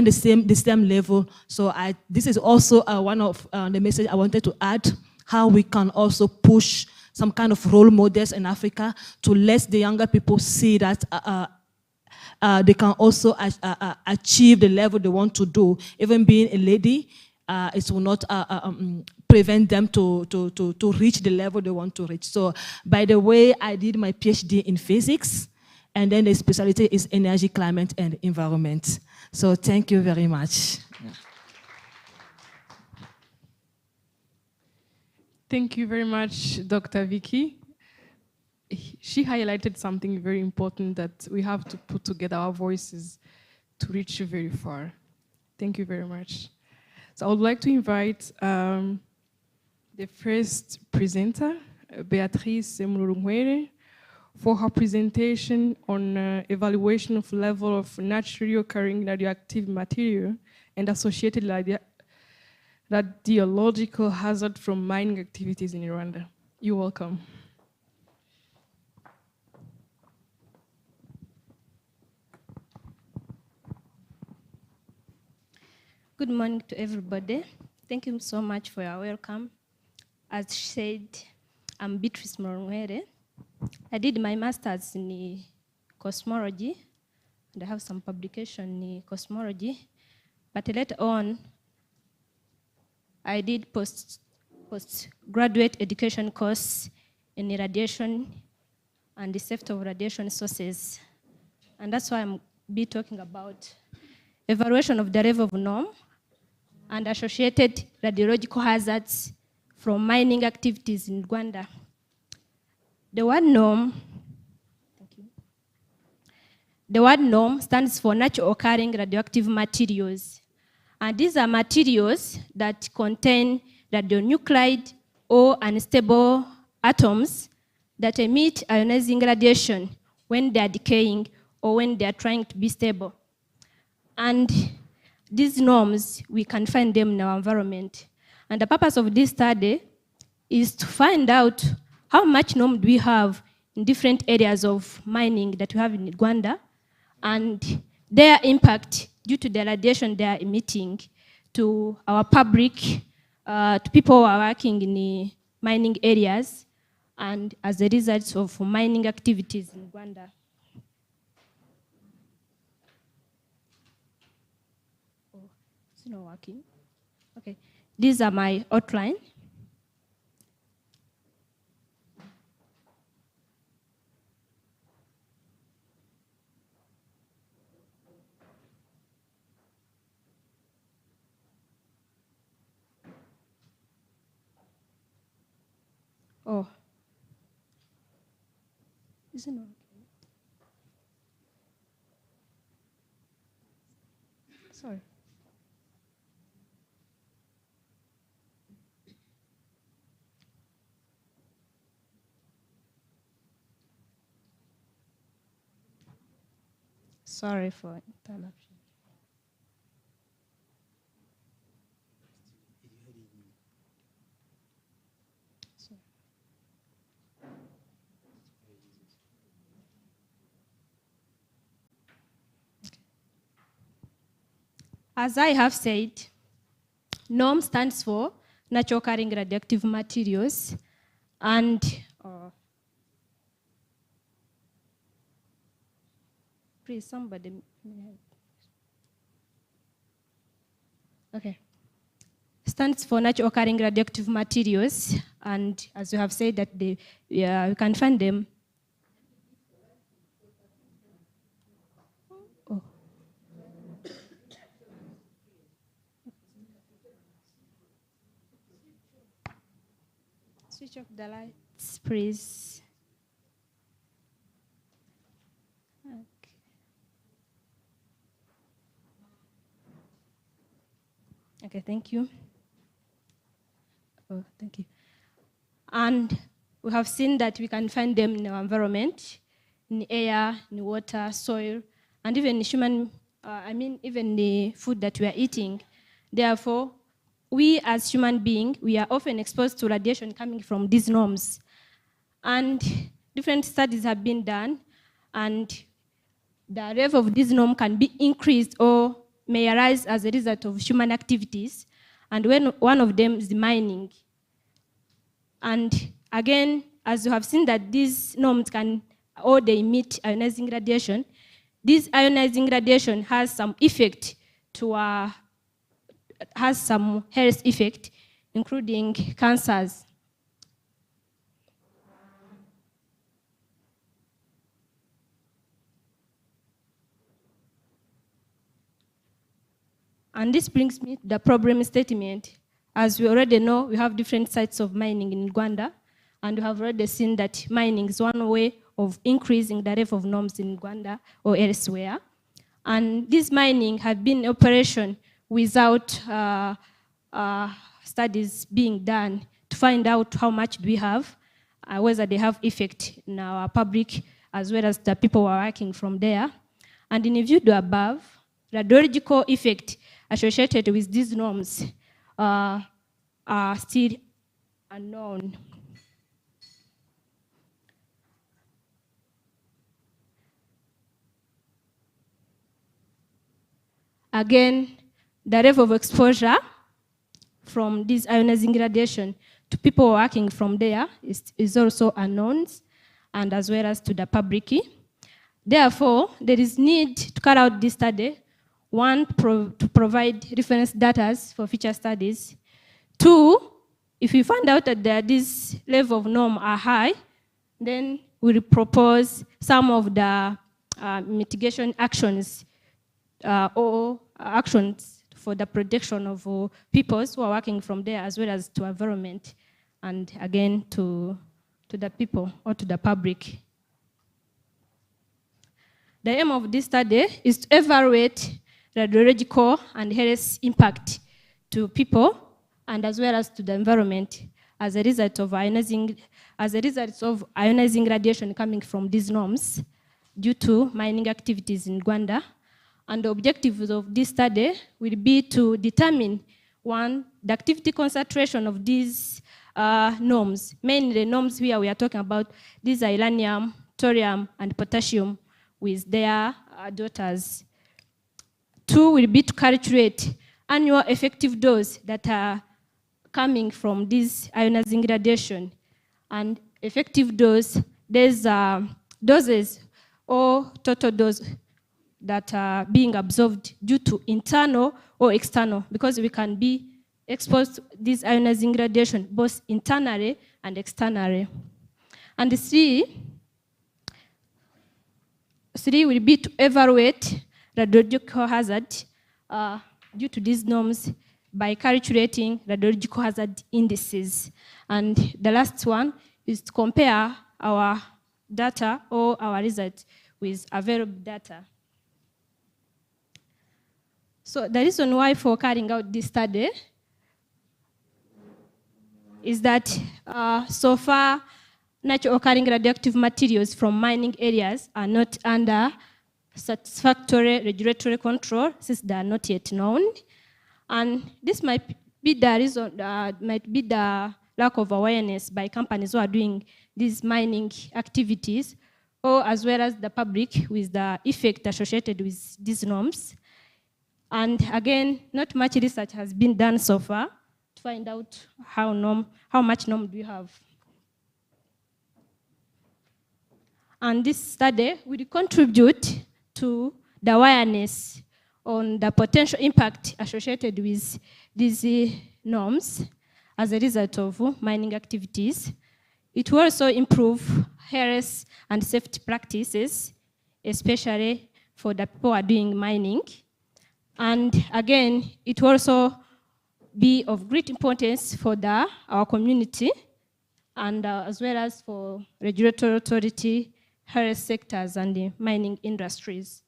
the same level. So this is also one of the message I wanted to add, how we can also push some kind of role models in Africa to let the younger people see that they can also achieve the level they want to do. Even being a lady, it will not prevent them to reach the level they want to reach. So, by the way, I did my PhD in physics, and then the specialty is energy, climate, and environment. So, thank you very much. Yeah. Thank you very much, Dr. Vicky. She highlighted something very important, that we have to put together our voices to reach very far. Thank you very much. So I would like to invite the first presenter, Beatrice Murungwere, for her presentation on evaluation of level of naturally occurring radioactive material and associated radiological hazard from mining activities in Rwanda. You're welcome. Good morning to everybody. Thank you so much for your welcome. As she said, I'm Beatrice Murungwere. I did my master's in cosmology, and I have some publication in cosmology. But later on, I did postgraduate education course in radiation and the safety of radiation sources. And that's why I'm be talking about evaluation of the level of norm and associated radiological hazards from mining activities in Rwanda. The word norm, stands for natural occurring radioactive materials. And these are materials that contain radionuclide or unstable atoms that emit ionizing radiation when they are decaying or when they are trying to be stable. And these norms, we can find them in our environment. And the purpose of this study is to find out how much norm do we have in different areas of mining that we have in Rwanda, and their impact due to the radiation they are emitting to our public, to people who are working in the mining areas, and as a result of mining activities in Rwanda. Oh, it's not working. Okay, these are my outline. Oh, isn't it okay? Sorry. Sorry for interruption. As I have said, NORM stands for natural occurring radioactive materials, and please somebody help. Okay. Stands for natural occurring radioactive materials, and as you have said that you can find them. Oh. Switch off the lights, please. Okay, thank you. Oh, thank you. And we have seen that we can find them in our environment, in air, in water, soil, and even human, even the food that we are eating. Therefore, we as human beings, we are often exposed to radiation coming from these norms. And different studies have been done, and the level of this norm can be increased or may arise as a result of human activities, and one of them is mining. And again, as you have seen that these norms they emit ionizing radiation, this ionizing radiation has some effect has some health effect, including cancers. And this brings me to the problem statement. As we already know, we have different sites of mining in Rwanda, and we have already seen that mining is one way of increasing the level of norms in Rwanda or elsewhere. And this mining has been in operation without studies being done to find out how much do we have, whether they have effect in our public as well as the people who are working from there. And in view of the above, radiological effect associated with these norms are still unknown. Again, the level of exposure from this ionizing radiation to people working from there is also unknown, and as well as to the public. Therefore, there is need to carry out this study. One, to provide reference data for future studies. Two, if we find out that this level of norm are high, then we'll propose some of the mitigation actions or actions for the protection of people who are working from there, as well as to environment, and again to the people or to the public. The aim of this study is to evaluate radiological and health impact to people and as well as to the environment as a result of ionizing radiation coming from these norms due to mining activities in Rwanda. And the objectives of this study will be to determine, one, the activity concentration of these norms. Mainly the norms here we are talking about, these are uranium, thorium, and potassium with their daughters. Two will be to calculate annual effective dose that are coming from this ionizing radiation. And effective dose, there's doses or total dose that are being absorbed due to internal or external, because we can be exposed to this ionizing radiation both internally and externally. And three will be to evaluate radiological hazard due to these norms by calculating radiological hazard indices. And the last one is to compare our data or our results with available data. So the reason why for carrying out this study is that so far, natural occurring radioactive materials from mining areas are not under satisfactory regulatory control since they are not yet known. And this might be the reason, might be the lack of awareness by companies who are doing these mining activities, or as well as the public with the effect associated with these norms. And again, not much research has been done so far to find out how much norm do we have. And this study will contribute to the awareness on the potential impact associated with these norms as a result of mining activities. It will also improve health and safety practices, especially for the people who are doing mining. And again, it will also be of great importance for our community and as well as for regulatory authority, health sectors, and the mining industries.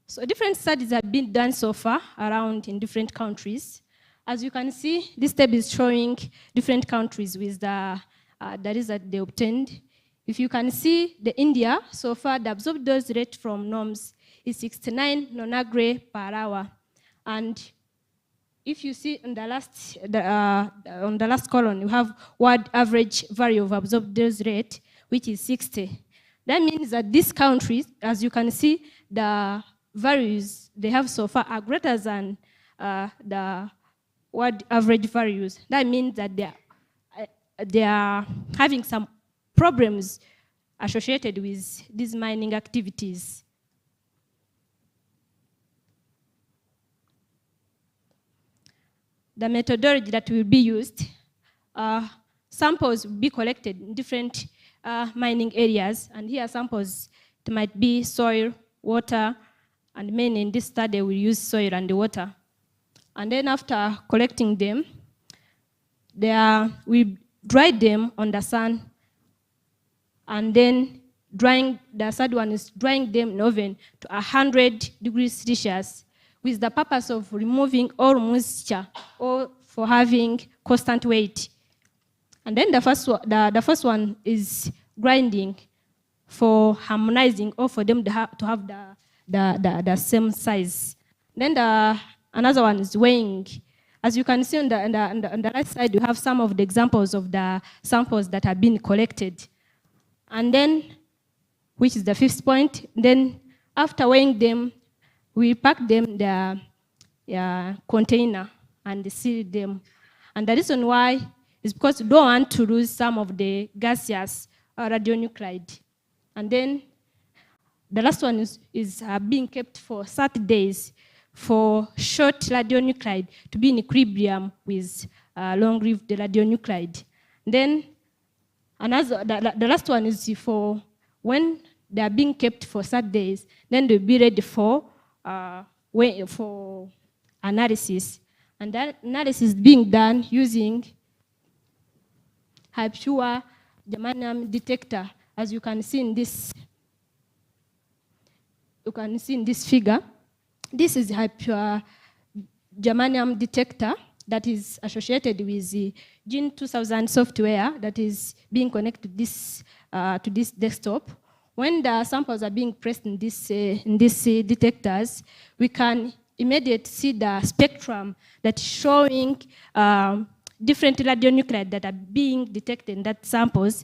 So different studies have been done so far around in different countries. As you can see, this tab is showing different countries with the result they obtained. If you can see the India, so far the absorbed dose rate from norms is 69 nanogray per hour. And if you see on the last column, you have world average value of absorbed dose rate, which is 60. That means that these countries, as you can see, the values they have so far are greater than the world average values. That means that they are having some problems associated with these mining activities. The methodology that will be used, samples will be collected in different mining areas, and here samples, it might be soil, water, and mainly in this study we use soil and water. And then after collecting them, we dry them on the sun, and then the third one is drying them in oven to 100 degrees Celsius with the purpose of removing all moisture or for having constant weight. And then the first one is grinding for harmonizing or for them to have the same size. Then another one is weighing. As you can see on the right side, you have some of the examples of the samples that have been collected. And then, which is the fifth point, then after weighing them, we pack them in the container and seal them. And the reason why is because we don't want to lose some of the gaseous radionuclide. And then the last one is being kept for 30 days for short radionuclide to be in equilibrium with long-lived radionuclide. Then the last one is for when they are being kept for 30 days, then they'll be ready for analysis. And that analysis is being done using high-pure germanium detector, as you can see in this. You can see in this figure. This is high-pure germanium detector that is associated with the Gene 2000 software that is being connected to this desktop. When the samples are being pressed in these detectors, we can immediately see the spectrum that's showing different radionuclides that are being detected in that samples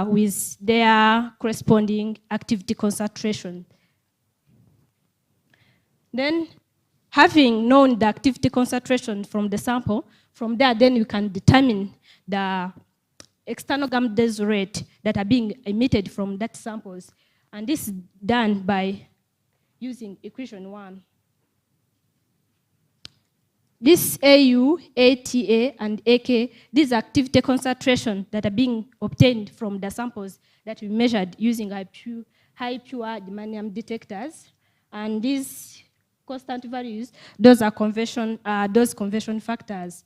with their corresponding activity concentration. Then, having known the activity concentration from the sample, from there then we can determine the external gamma dose rate that are being emitted from that samples. And this is done by using equation 1. This AU, ATA, and AK, these activity concentration that are being obtained from the samples that we measured using high pure germanium detectors. And these constant values, those are conversion factors.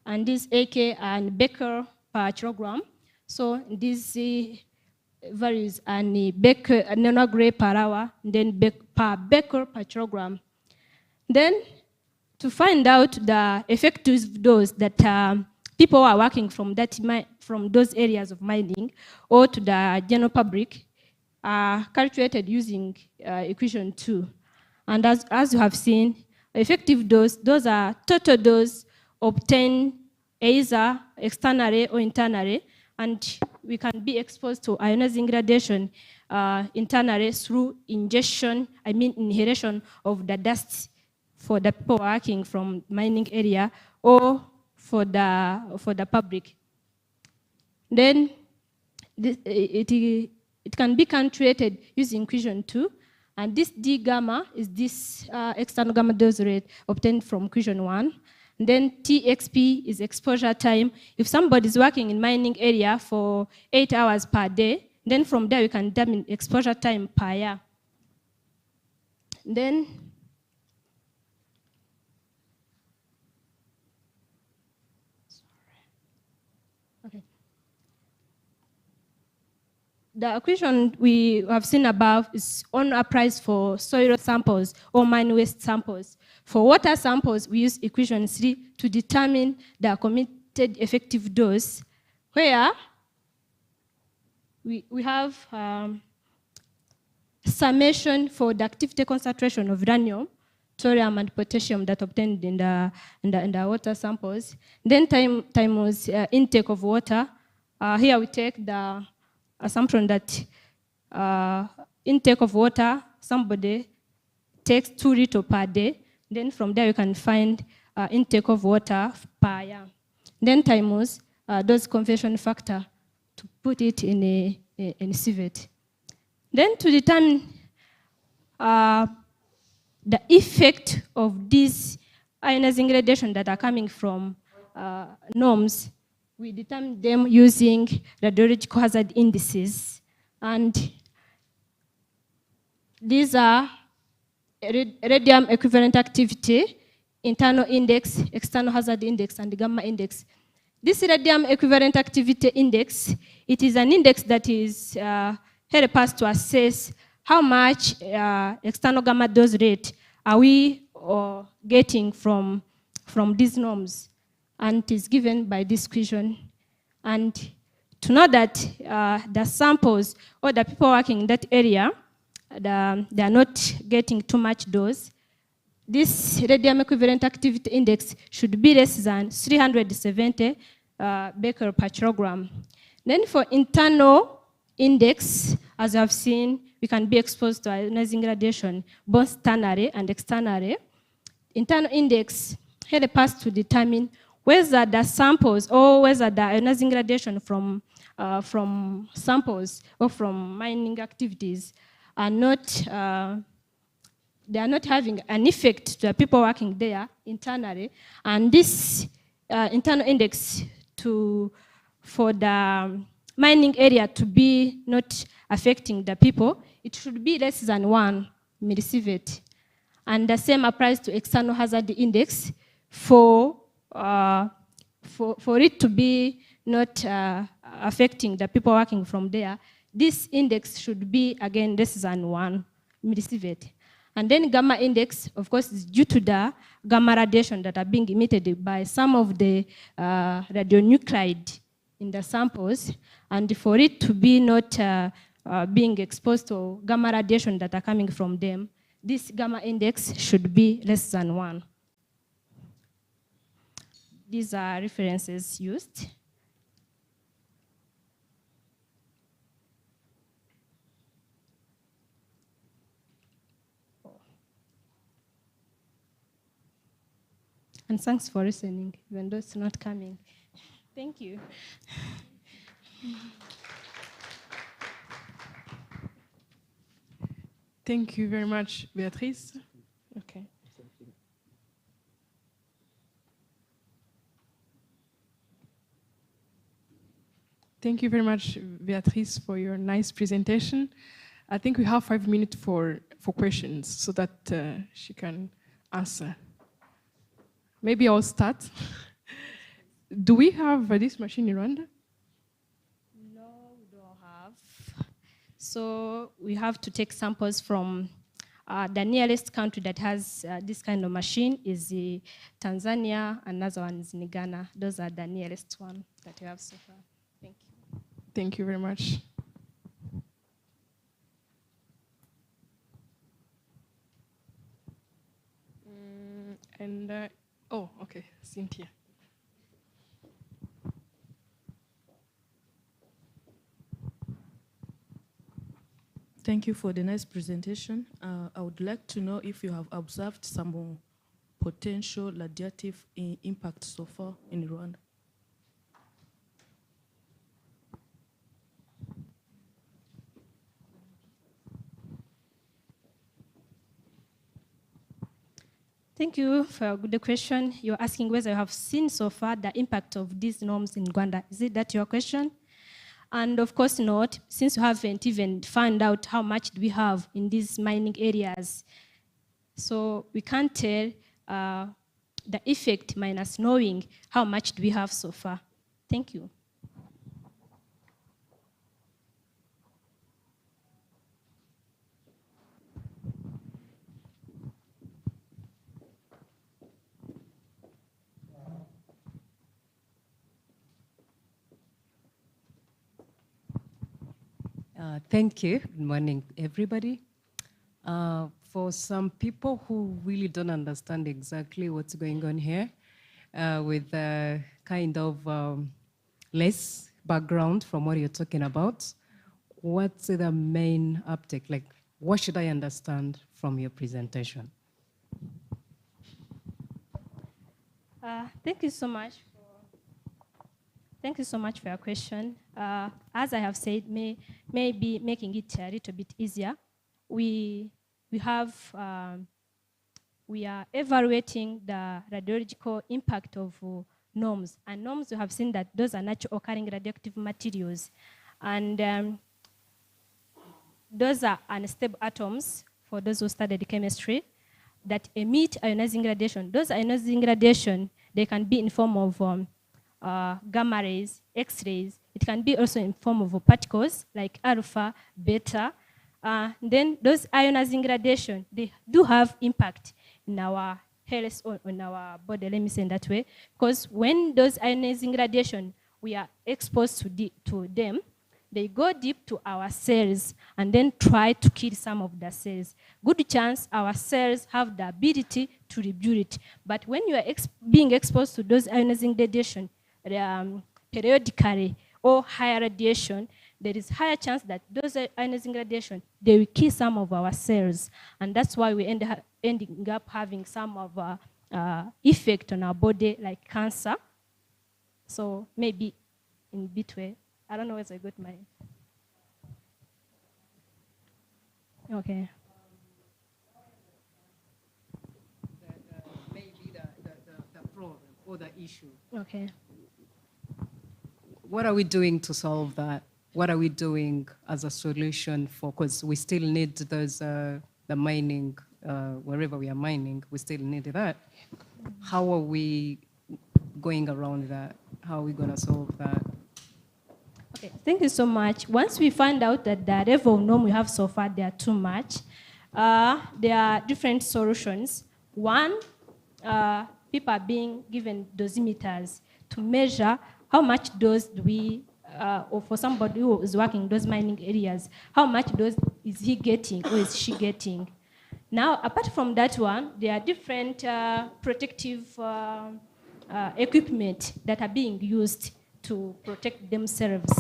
And these AK and Becker per kilogram. So these values are Becker nanogray per hour, then per Becker per kilogram. Then to find out the effective dose that people who are working from those areas of mining or to the general public are calculated using equation 2. And as you have seen, effective dose, those are total dose obtained either externally or internally, and we can be exposed to ionizing radiation internally through inhalation of the dust for the people working from mining area or for the public. Then it can be calculated using equation 2. And this D gamma is this external gamma dose rate obtained from equation 1. And then TXP is exposure time. If somebody is working in mining area for 8 hours per day, then from there we can determine exposure time per year. Then the equation we have seen above is on a price for soil samples or mine waste samples. For water samples, we use equation 3 to determine the committed effective dose, where we have summation for the activity concentration of uranium, thorium, and potassium that obtained in the water samples. Then time was intake of water. Here we take the assumption that intake of water, somebody takes 2 liters per day. Then from there you can find intake of water per year. Then time was dose conversion factor to put it in a civet. Then to determine the effect of these ionizing radiation that are coming from norms, we determine them using radiological hazard indices. And these are radium equivalent activity, internal index, external hazard index, and the gamma index. This radium equivalent activity index, it is an index that is help us to assess how much external gamma dose rate are we getting from these norms. And it is given by this equation. And to know that the samples or the people working in that area, they are not getting too much dose, this radium equivalent activity index should be less than 370 becquerel per kilogram. Then for internal index, as I've seen, we can be exposed to ionizing radiation both internally and externally. Internal index help us to determine whether the samples or whether the ionizing radiation from samples or from mining activities are not, they are not having an effect to the people working there internally. And this internal index for the mining area to be not affecting the people, it should be less than 1 millisievert. And the same applies to external hazard index for it to be not affecting the people working from there. This index should be, again, less than 1 millisievert. And then gamma index, of course, is due to the gamma radiation that are being emitted by some of the radionuclide in the samples. And for it to be not being exposed to gamma radiation that are coming from them, this gamma index should be less than 1. These are references used. And thanks for listening, even though it's not coming. Thank you. Thank you very much, Beatrice. Okay. Thank you very much, Beatrice, for your nice presentation. I think we have 5 minutes for questions so that she can answer. Maybe I'll start. Do we have this machine in Rwanda? No, we don't have. So we have to take samples from the nearest country that has this kind of machine is Tanzania, and another one is Ghana. Those are the nearest one that we have so far. Thank you. Thank you very much. Oh, okay, Cynthia. Thank you for the nice presentation. I would like to know if you have observed some potential radiative impact so far in Rwanda. Thank you for the question. You're asking whether you have seen so far the impact of these norms in Rwanda. Is it that your question? And of course not, since you haven't even found out how much we have in these mining areas. So we can't tell the effect minus knowing how much do we have so far. Thank you. Thank you. Good morning, everybody. For some people who really don't understand exactly what's going on here, with kind of less background from what you're talking about, what's the main uptake? Like, what should I understand from your presentation? Thank you so much. Thank you so much for your question. As I have said, maybe making it a little bit easier, we are evaluating the radiological impact of norms. And norms, we have seen that those are naturally occurring radioactive materials. And those are unstable atoms, for those who studied chemistry, that emit ionizing radiation. Those ionizing radiation, they can be in form of gamma rays, X-rays. It can be also in form of particles like alpha, beta. Then those ionizing radiation, they do have impact in our health or in our body, let me say in that way. Because when those ionizing radiation, we are exposed to them, they go deep to our cells and then try to kill some of the cells. Good chance our cells have the ability to rebuild it. But when you are being exposed to those ionizing radiation, periodically or higher radiation, there is higher chance that those ionizing radiation, they will kill some of our cells. And that's why we ending up having some of effect on our body, like cancer. So maybe in between, I don't know whether I got my... Okay. Maybe the problem or the issue. Okay. What are we doing to solve that? What are we doing as a solution for, because we still need those, the mining, wherever we are mining, we still need that. How are we going around that? How are we going to solve that? Okay, thank you so much. Once we find out that the level of norm we have so far, they are too much, there are different solutions. One, people are being given dosimeters to measure how much dose do we, or for somebody who is working in those mining areas, how much dose is he getting or is she getting? Now, apart from that one, there are different protective equipment that are being used to protect themselves.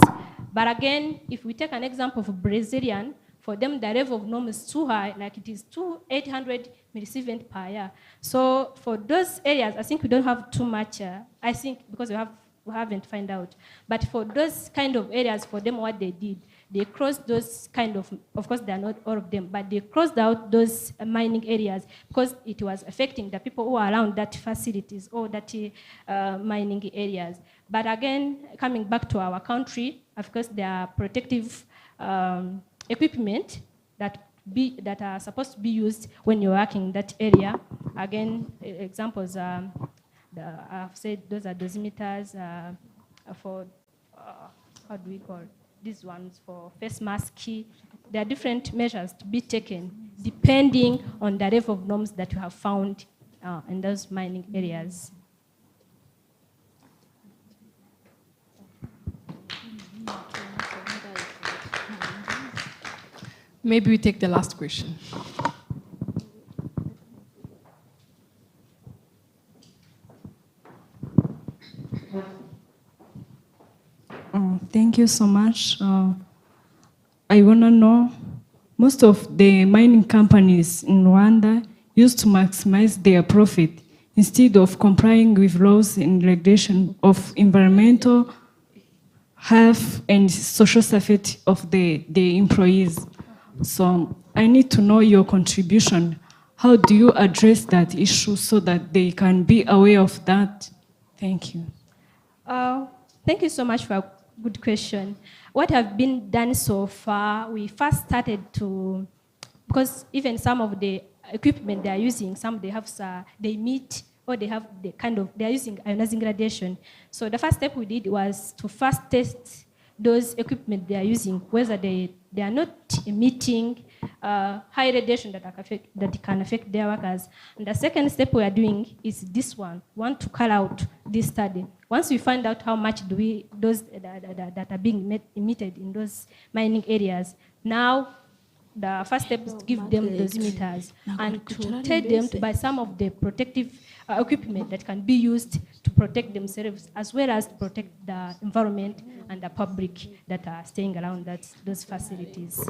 But again, if we take an example of Brazilian, for them the level of norm is too high, like it is 800 millisievert per year. So for those areas, I think we don't have too much, I think because we haven't found out. But for those kind of areas, for them what they did, they crossed those kind of course they are not all of them, but they crossed out those mining areas because it was affecting the people who are around that facilities or that mining areas. But again, coming back to our country, of course there are protective equipment that are supposed to be used when you're working in that area. Again, examples are, I've said those are dosimeters for, how do we call it? These ones for face mask. There are different measures to be taken depending on the level of norms that you have found in those mining areas. Maybe we take the last question. Thank you so much. I want to know, most of the mining companies in Rwanda used to maximize their profit instead of complying with laws and regulation of environmental, health, and social safety of the employees. So I need to know your contribution. how do you address that issue so that they can be aware of that? Thank you. Thank you so much for a good question. What have been done so far, we first started to, because even some of the equipment they are using, some they have, they meet, or they have the kind of, they are using ionizing radiation. So the first step we did was to first test those equipment they are using, whether they are not emitting high radiation that can affect their workers. And the second step we are doing is this one. We want to call out this study. Once we find out how much those that are being emitted in those mining areas, now the first step is to give them dosimeters and to tell them to buy some of the protective equipment that can be used to protect themselves as well as to protect the environment and the public that are staying around those facilities.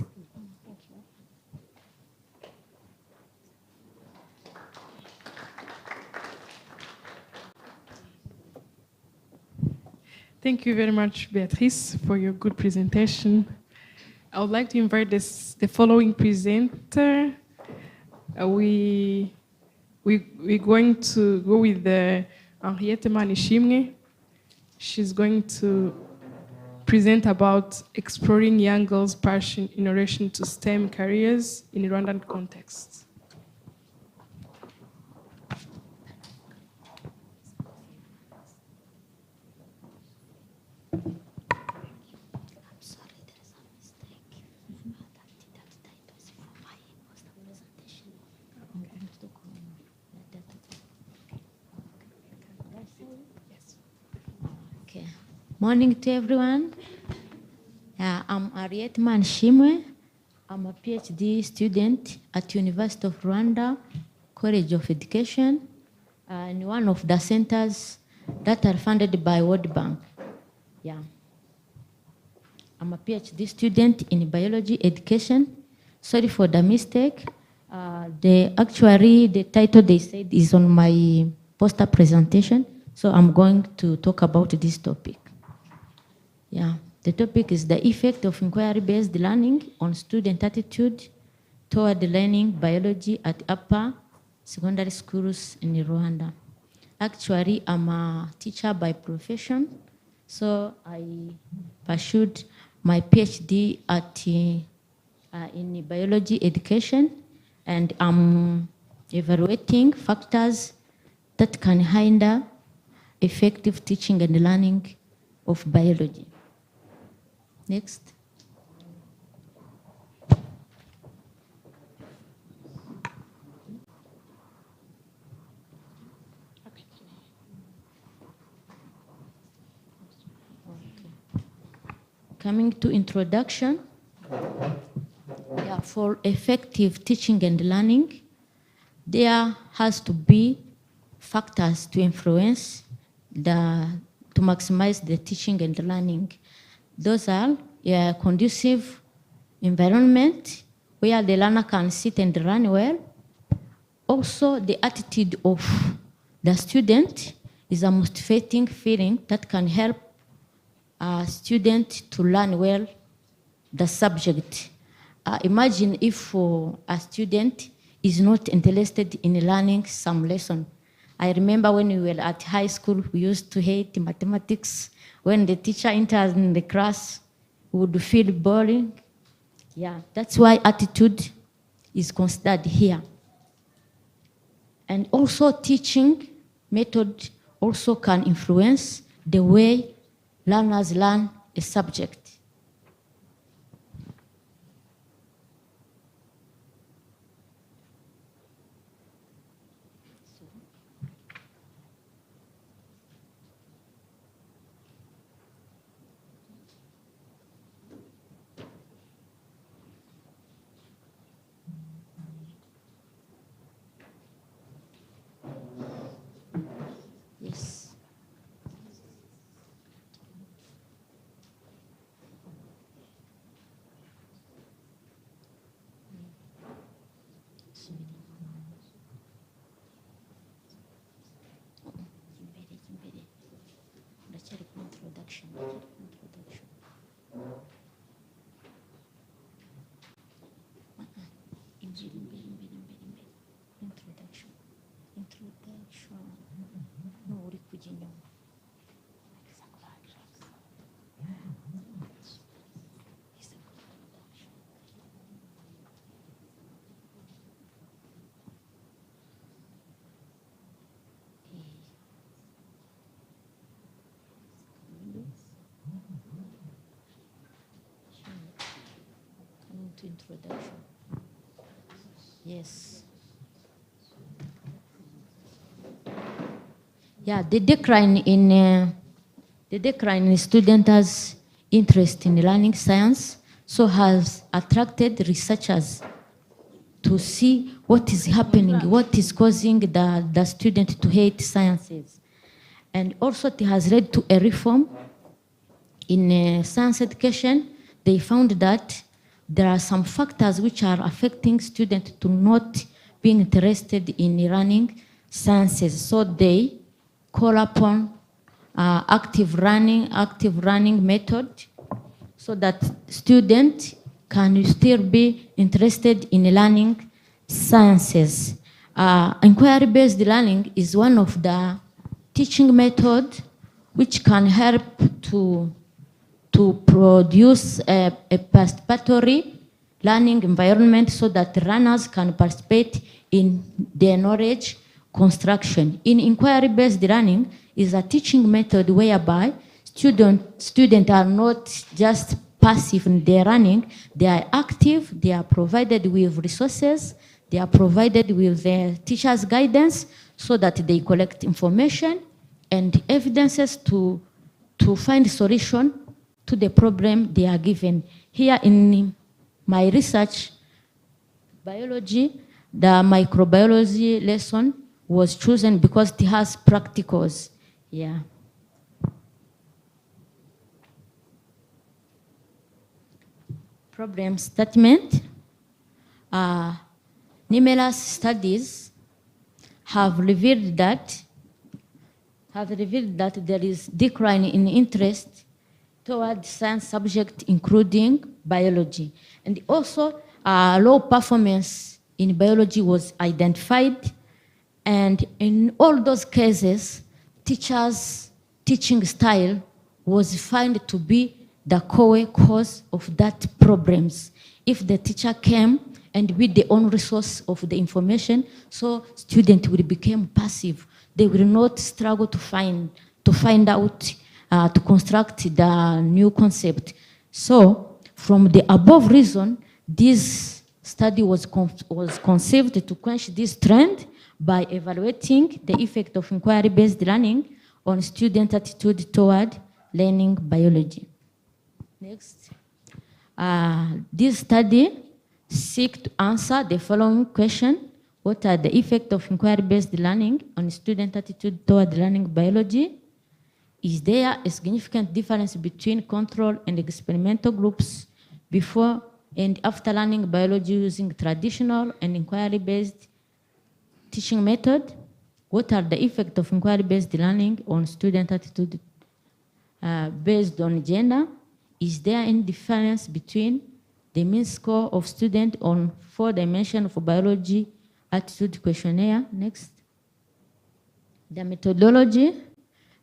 Thank you very much, Beatrice, for your good presentation. I would like to invite the following presenter. We're going to go with Henriette Manishimwe. She's going to present about exploring young girls' passion in relation to STEM careers in a Rwandan context. Morning to everyone. I'm Henriette Manishimwe. I'm a PhD student at University of Rwanda College of Education in one of the centers that are funded by World Bank. Yeah. I'm a PhD student in biology education. Sorry for the mistake. The title they said is on my poster presentation, so I'm going to talk about this topic. Yeah, the topic is the effect of inquiry-based learning on student attitude toward learning biology at upper secondary schools in Rwanda. Actually, I'm a teacher by profession, so I pursued my PhD in biology education, and I'm evaluating factors that can hinder effective teaching and learning of biology. Next. Coming to introduction, for effective teaching and learning, there has to be factors to influence to maximize the teaching and learning. Those are a conducive environment where the learner can sit and learn well. Also, the attitude of the student is a motivating feeling that can help a student to learn well the subject. Imagine if a student is not interested in learning some lesson. I remember when we were at high school, we used to hate mathematics. When the teacher enters in the class, we would feel boring. Yeah, that's why attitude is considered here. And also teaching method also can influence the way learners learn a subject. Yes. to introduction. Yes. Yeah, the decline in students' interest in learning science so has attracted researchers to see what is happening, what is causing the student to hate sciences. And also it has led to a reform in science education. They found that there are some factors which are affecting students to not being interested in learning sciences. So they call upon active running method so that students can still be interested in learning sciences. Inquiry-based learning is one of the teaching methods which can help to produce a participatory learning environment so that learners can participate in their knowledge construction. In inquiry-based learning is a teaching method whereby students are not just passive in their learning, they are active, they are provided with resources, they are provided with their teacher's guidance so that they collect information and evidences to find solution to the problem they are given. Here in my research, biology, the microbiology lesson was chosen because it has practicals. Yeah. Problem statement. Numerous studies have revealed that there is decline in interest toward science subject, including biology. And also, low performance in biology was identified. And in all those cases, teachers' teaching style was found to be the core cause of that problems. If the teacher came and with their own resource of the information, so students will become passive. They will not struggle to find out, to construct the new concept. So from the above reason, this study was conceived to quench this trend by evaluating the effect of inquiry-based learning on student attitude toward learning biology. Next. This study seeks to answer the following question. What are the effects of inquiry-based learning on student attitude toward learning biology? Is there a significant difference between control and experimental groups before and after learning biology using traditional and inquiry-based teaching method? What are the effects of inquiry-based learning on student attitude based on gender? Is there any difference between the mean score of students on 4 dimensions of biology attitude questionnaire? Next. The methodology.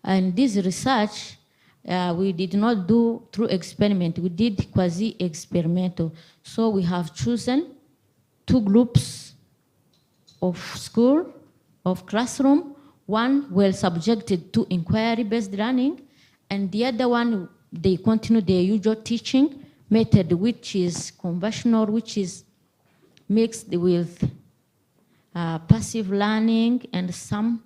And this research, we did not do through experiment. We did quasi-experimental. So we have chosen 2 groups of school, of classroom. One were subjected to inquiry-based learning, and the other one, they continue their usual teaching method, which is conventional, which is mixed with passive learning and some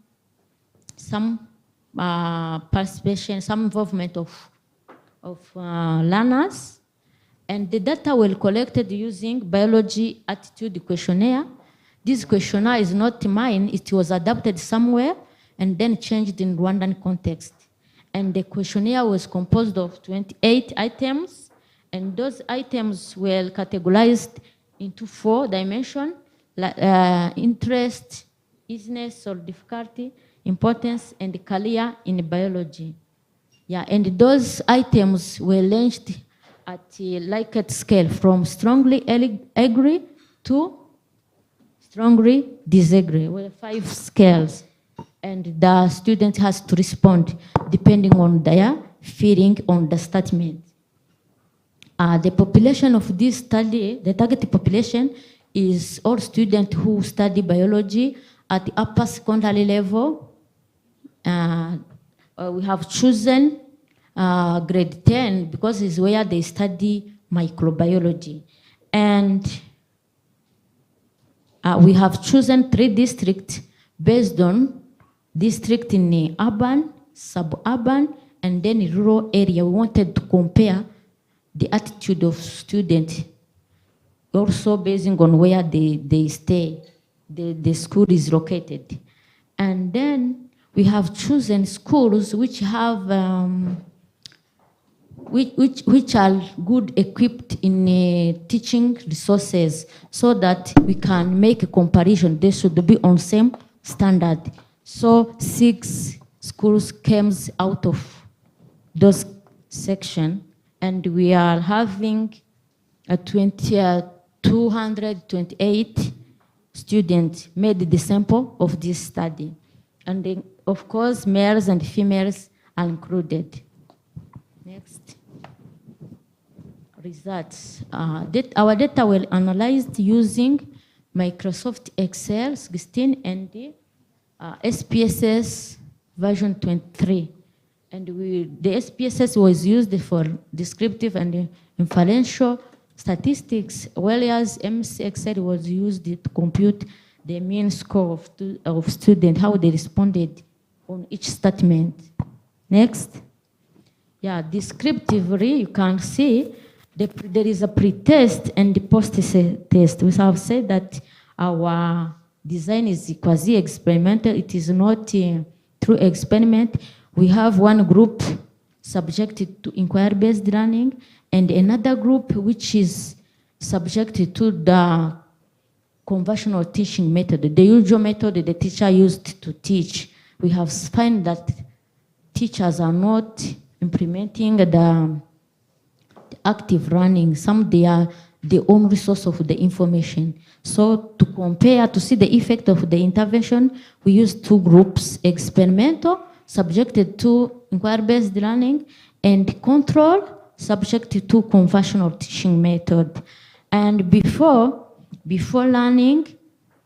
participation, some involvement of learners. And the data were collected using biology attitude questionnaire. This questionnaire is not mine. It was adapted somewhere and then changed in Rwandan context. And the questionnaire was composed of 28 items, and those items were categorized into 4 dimensions: interest, easiness or difficulty, importance, and career in biology. Yeah, and those items were ranged at a Likert scale from strongly agree to strongly disagree. Well, 5 scales. And the student has to respond depending on their feeling on the statement. The population of this study, the target population, is all students who study biology at the upper secondary level. We have chosen grade 10 because it's where they study microbiology. And we have chosen 3 districts based on district in the urban, suburban, and then rural area. We wanted to compare the attitude of students, also basing on where they stay, the school is located. And then we have chosen schools which have which are good equipped in teaching resources, so that we can make a comparison. They should be on same standard. So 6 schools came out of those section, and we are having 228 students made the sample of this study. And then, of course, males and females are included. Next. Results. Our data were analyzed using Microsoft Excel 16 and the SPSS version 23. And the SPSS was used for descriptive and inferential statistics, whereas MC Excel was used to compute the mean score of students, how they responded on each statement. Next. Yeah, descriptively, you can see there is a pre-test and the post-test. We have said that our design is quasi-experimental. It is not through experiment. We have one group subjected to inquiry-based learning and another group which is subjected to the conventional teaching method, the usual method the teacher used to teach. We have found that teachers are not implementing the active learning. Some they are the own resource of the information. So to compare, to see the effect of the intervention, we use 2 groups, experimental, subjected to inquiry-based learning, and control, subjected to conventional teaching method. And before learning,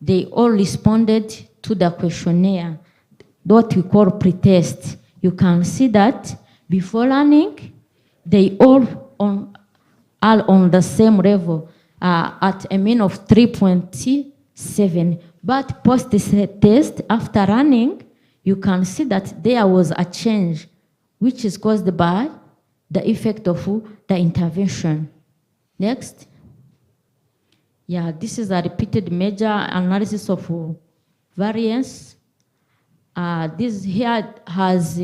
they all responded to the questionnaire, what we call pre-test. You can see that before learning, they all are on the same level at a mean of 3.7. But post-test, after learning, you can see that there was a change, which is caused by the effect of the intervention. Next. Yeah, this is a repeated measure analysis of variance. This here has,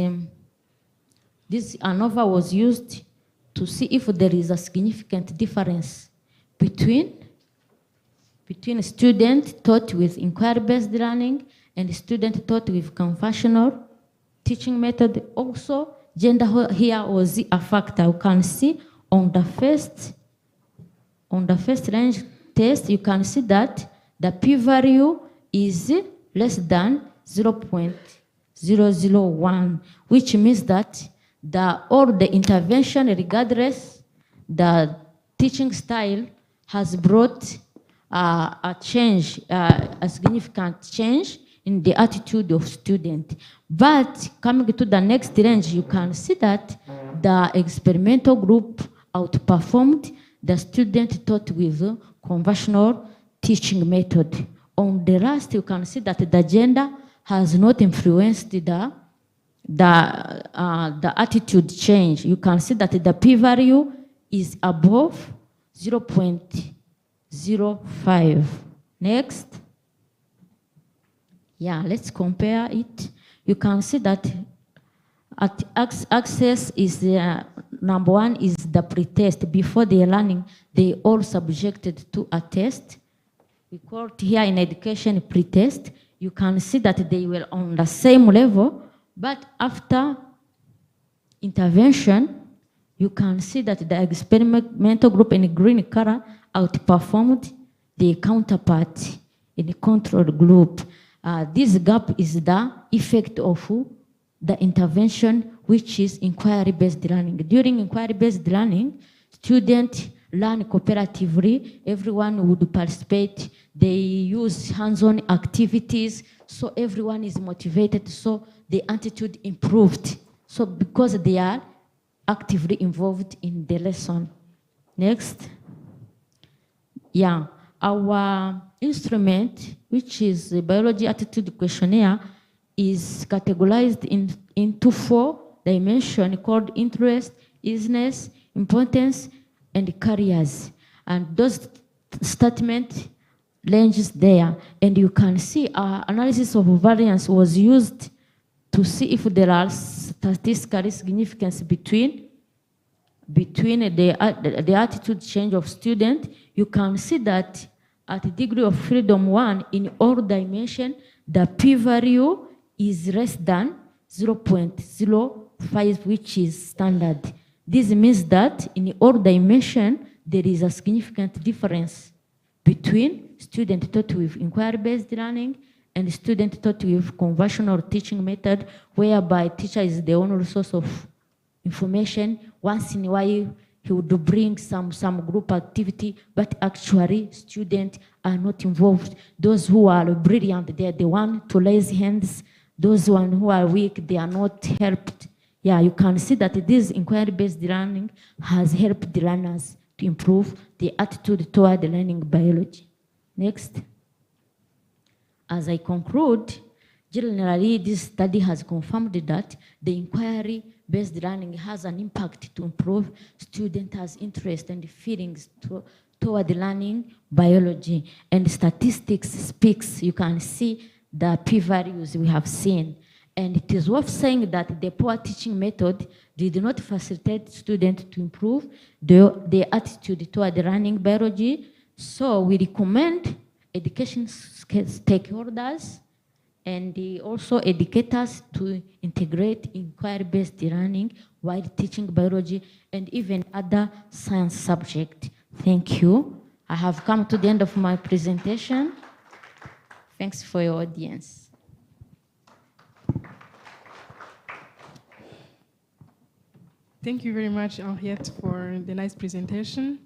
this ANOVA was used to see if there is a significant difference between a student taught with inquiry-based learning and a student taught with conventional teaching method. Also, gender here was a factor. You can see on the first range test, you can see that the p-value is less than 0.001, which means that all the intervention, regardless the teaching style, has brought a change, a significant change in the attitude of student. But coming to the next range, you can see that the experimental group outperformed the student taught with conventional teaching method. On the last, you can see that the gender has not influenced the attitude change. You can see that the p-value is above 0.05. Next. Yeah, let's compare it. You can see that at access is number 1 is the pre-test. Before the learning, they all subjected to a test. We call it here in education pre-test. You can see that they were on the same level, but after intervention, you can see that the experimental group in green color outperformed the counterpart in the control group. This gap is the effect of the intervention, which is inquiry-based learning. During inquiry-based learning, students learn cooperatively. Everyone would participate. They use hands-on activities, so everyone is motivated, so the attitude improved. So because they are actively involved in the lesson. Next. Yeah, our instrument, which is the biology attitude questionnaire, is categorized into 4 dimensions called interest, easiness, importance, and careers. And those statements ranges there. And you can see our analysis of variance was used to see if there are statistical significance between the attitude change of student. You can see that at the degree of freedom 1 in all dimensions, the p-value is less than 0.05, which is standard. This means that in all dimensions, there is a significant difference between student taught with inquiry-based learning and student taught with conventional teaching method, whereby teacher is the only source of information. Once in a while, he would bring some group activity, but actually students are not involved. Those who are brilliant, they are the one to raise hands. Those one who are weak, they are not helped. Yeah, you can see that this inquiry-based learning has helped the learners to improve the attitude toward learning biology. Next. As I conclude, generally, this study has confirmed that the inquiry-based learning has an impact to improve students' interest and feelings toward learning biology. And statistics speaks, you can see the p-values we have seen. And it is worth saying that the poor teaching method did not facilitate students to improve their attitude toward learning biology. So we recommend education stakeholders and also educators to integrate inquiry-based learning while teaching biology and even other science subjects. Thank you. I have come to the end of my presentation. Thanks for your audience. Thank you very much, Henriette, for the nice presentation.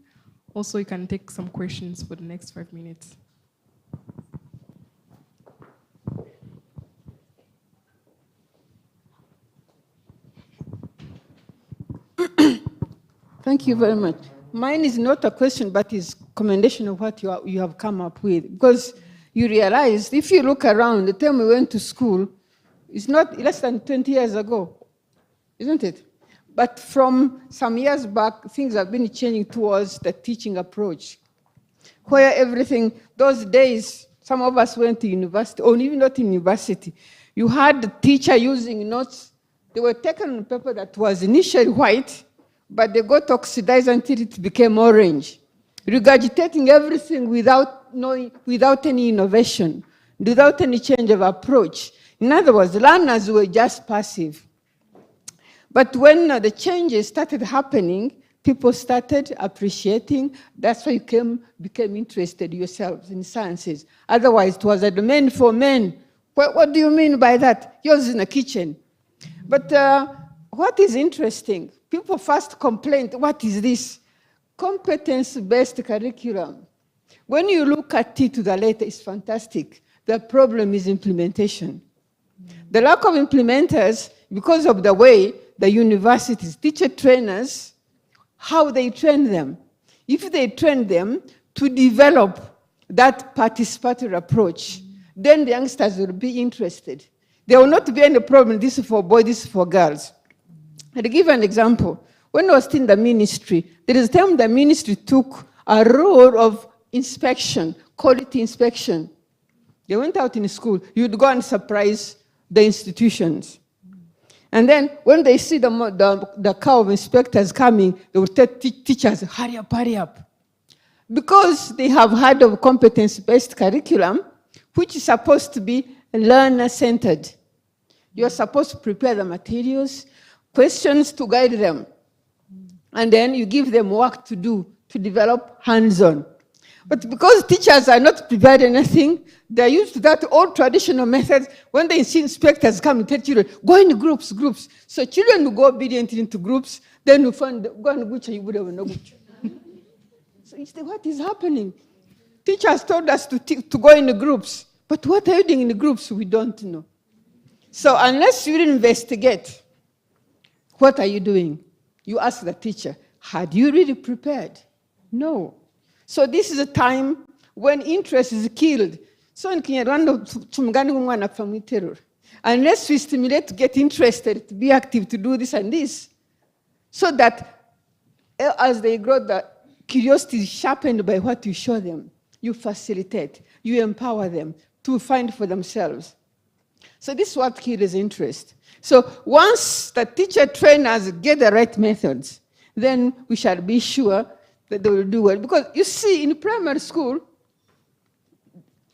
Also, you can take some questions for the next 5 minutes. Thank you very much. Mine is not a question, but is commendation of what you have come up with. Because you realize, if you look around, the time we went to school, it's not less than 20 years ago, isn't it? But from some years back, things have been changing towards the teaching approach, where everything, those days, some of us went to university, or even not in university. You had the teacher using notes. They were taken on paper that was initially white, but they got oxidized until it became orange, regurgitating everything without any innovation, without any change of approach. In other words, learners were just passive. But when the changes started happening, people started appreciating. That's why you became interested yourselves in sciences. Otherwise, it was a domain for men. What do you mean by that? Yours in the kitchen. But what is interesting, people first complained, what is this? Competence-based curriculum. When you look at it to the letter, it's fantastic. The problem is implementation. The lack of implementers, because of the way the universities, teacher trainers, how they train them. If they train them to develop that participatory approach, then the youngsters will be interested. There will not be any problem, this is for boys, this is for girls. I'll give an example. When I was in the ministry, there is a time the ministry took a role of inspection, quality inspection. They went out in school, you'd go and surprise the institutions. And then when they see the car of inspectors coming, they will tell teachers, hurry up, hurry up. Because they have heard of competence-based curriculum, which is supposed to be learner-centered. You're supposed to prepare the materials, questions to guide them. And then you give them work to do, to develop hands-on. But because teachers are not prepared anything, they're used to that old traditional methods. When they see inspectors come and tell children, go in groups. So children will go obediently into groups, then you find, go and go you would have no good. So you say, what is happening? Teachers told us to go in the groups, but what are you doing in the groups? We don't know. So unless you investigate, what are you doing? You ask the teacher, had you really prepared? No. So this is a time when interest is killed. So in Kinyarwanda, tumugani umwana apfa mu iterura. Unless we stimulate to get interested, to be active, to do this and this, so that as they grow, the curiosity is sharpened by what you show them. You facilitate, you empower them to find for themselves. So this is what kills interest. So once the teacher trainers get the right methods, then we shall be sure that they will do well. Because you see, in primary school,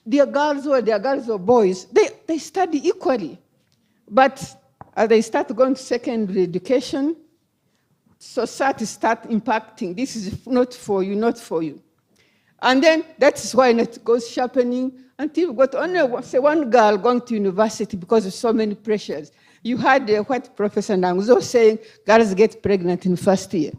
their girls or boys, they study equally. But as they start going to secondary education, society starts impacting. This is not for you, not for you. And then that's why it goes sharpening until we got only say one girl going to university because of so many pressures. You had a white professor Nanguzo saying girls get pregnant in first year.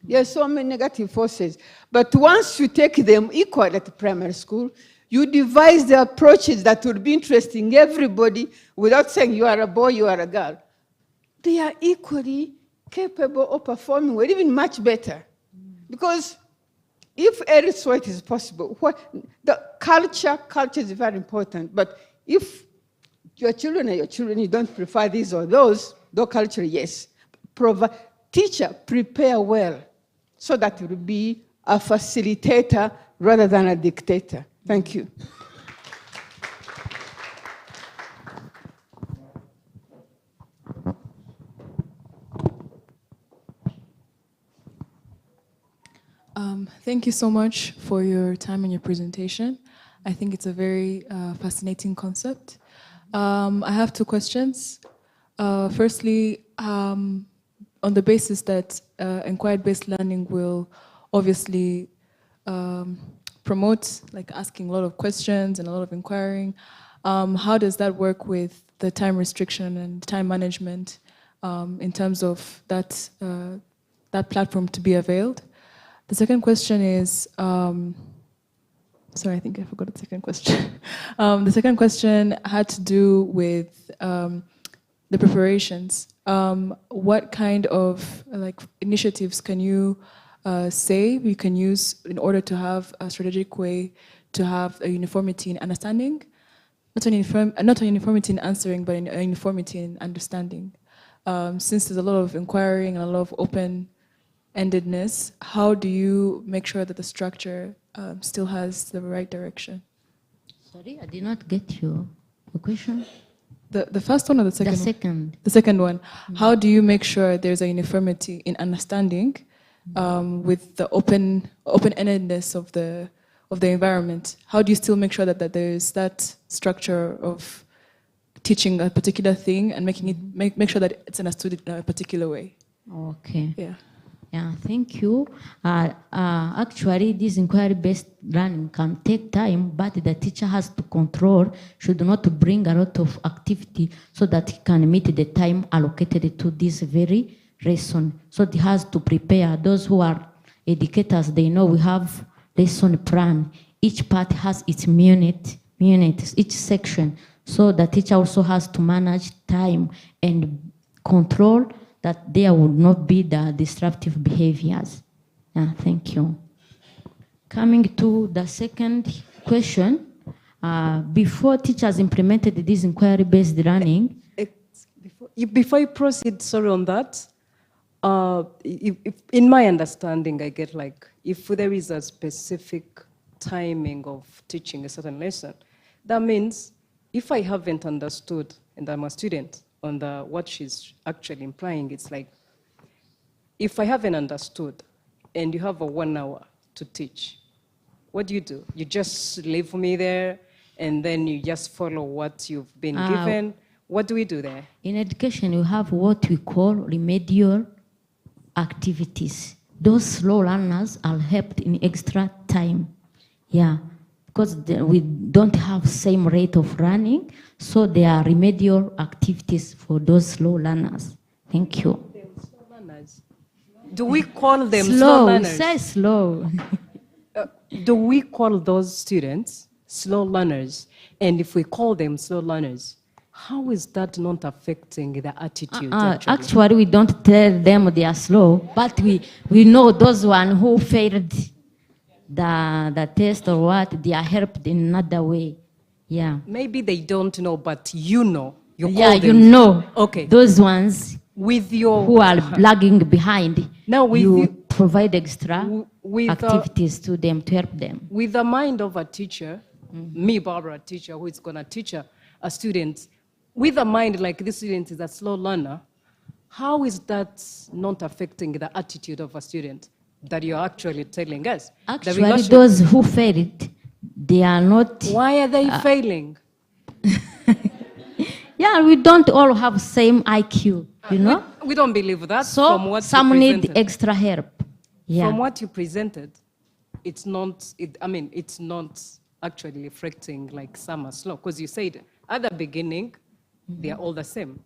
Yes, so many negative forces. But once you take them equal at the primary school, you devise the approaches that would be interesting everybody without saying you are a boy, you are a girl. They are equally capable of performing well, even much better. Because if elsewhere it is possible, the culture is very important. But if your children are your children, you don't prefer these or those, though culture, yes. Teacher, prepare well so that you will be a facilitator rather than a dictator. Thank you. Thank you so much for your time and your presentation. I think it's a very fascinating concept. I have two questions. Firstly, on the basis that inquiry-based learning will obviously promote like asking a lot of questions and a lot of inquiring, how does that work with the time restriction and time management in terms of that, that platform to be availed? The second question is, sorry, I think I forgot the second question. The second question had to do with the preparations. What kind of like initiatives can you say we can use in order to have a strategic way to have a uniformity in understanding? Not a uniformity in answering, but a uniformity in understanding. Since there's a lot of inquiring and a lot of open-endedness, how do you make sure that the structure still has the right direction? Sorry, I did not get your question. The first one or the second? The second. The second one. How do you make sure there's a uniformity in understanding with the open-endedness of the environment? How do you still make sure that there is that structure of teaching a particular thing and making it make sure that it's understood in a particular way? Okay. Yeah. Yeah, thank you. Actually, this inquiry-based learning can take time, but the teacher has to control, should not bring a lot of activity so that he can meet the time allocated to this very lesson. So he has to prepare. Those who are educators, they know we have lesson plan. Each part has its units, each section. So the teacher also has to manage time and control that there would not be the disruptive behaviors. Yeah, thank you. Coming to the second question, before teachers implemented this inquiry-based learning. Before you proceed, sorry on that, in my understanding, I get like, if there is a specific timing of teaching a certain lesson, that means if I haven't understood and I'm a student, on what she's actually implying, it's like, if I haven't understood and you have a 1 hour to teach, what do? You just leave me there and then you just follow what you've been given? What do we do there? In education, you have what we call remedial activities. Those slow learners are helped in extra time. Yeah. Because we don't have same rate of running, so there are remedial activities for those slow learners. Thank you. Slow learners. Do we call them slow learners? Say slow. Do we call those students slow learners? And if we call them slow learners, how is that not affecting the attitude? Actually, we don't tell them they are slow, but we know those one who failed the test or what, they are helped in another way. Yeah. Maybe they don't know, but you know. You Yeah, call you them. know. Okay. Those ones with your who are lagging behind. Now with you you, provide extra with activities to them to help them. With the mind of a teacher, me, Barbara, a teacher who is going to teach a student, with a mind like this student is a slow learner, how is that not affecting the attitude of a student that you're actually telling us? Actually, those who failed, they are not... Why are they failing? Yeah, we don't all have same IQ, you know? We don't believe that. So from what some you need presented. extra help. Yeah. From what you presented, it's not, it's not actually reflecting like some are slow. Because you said at the beginning, they are all the same.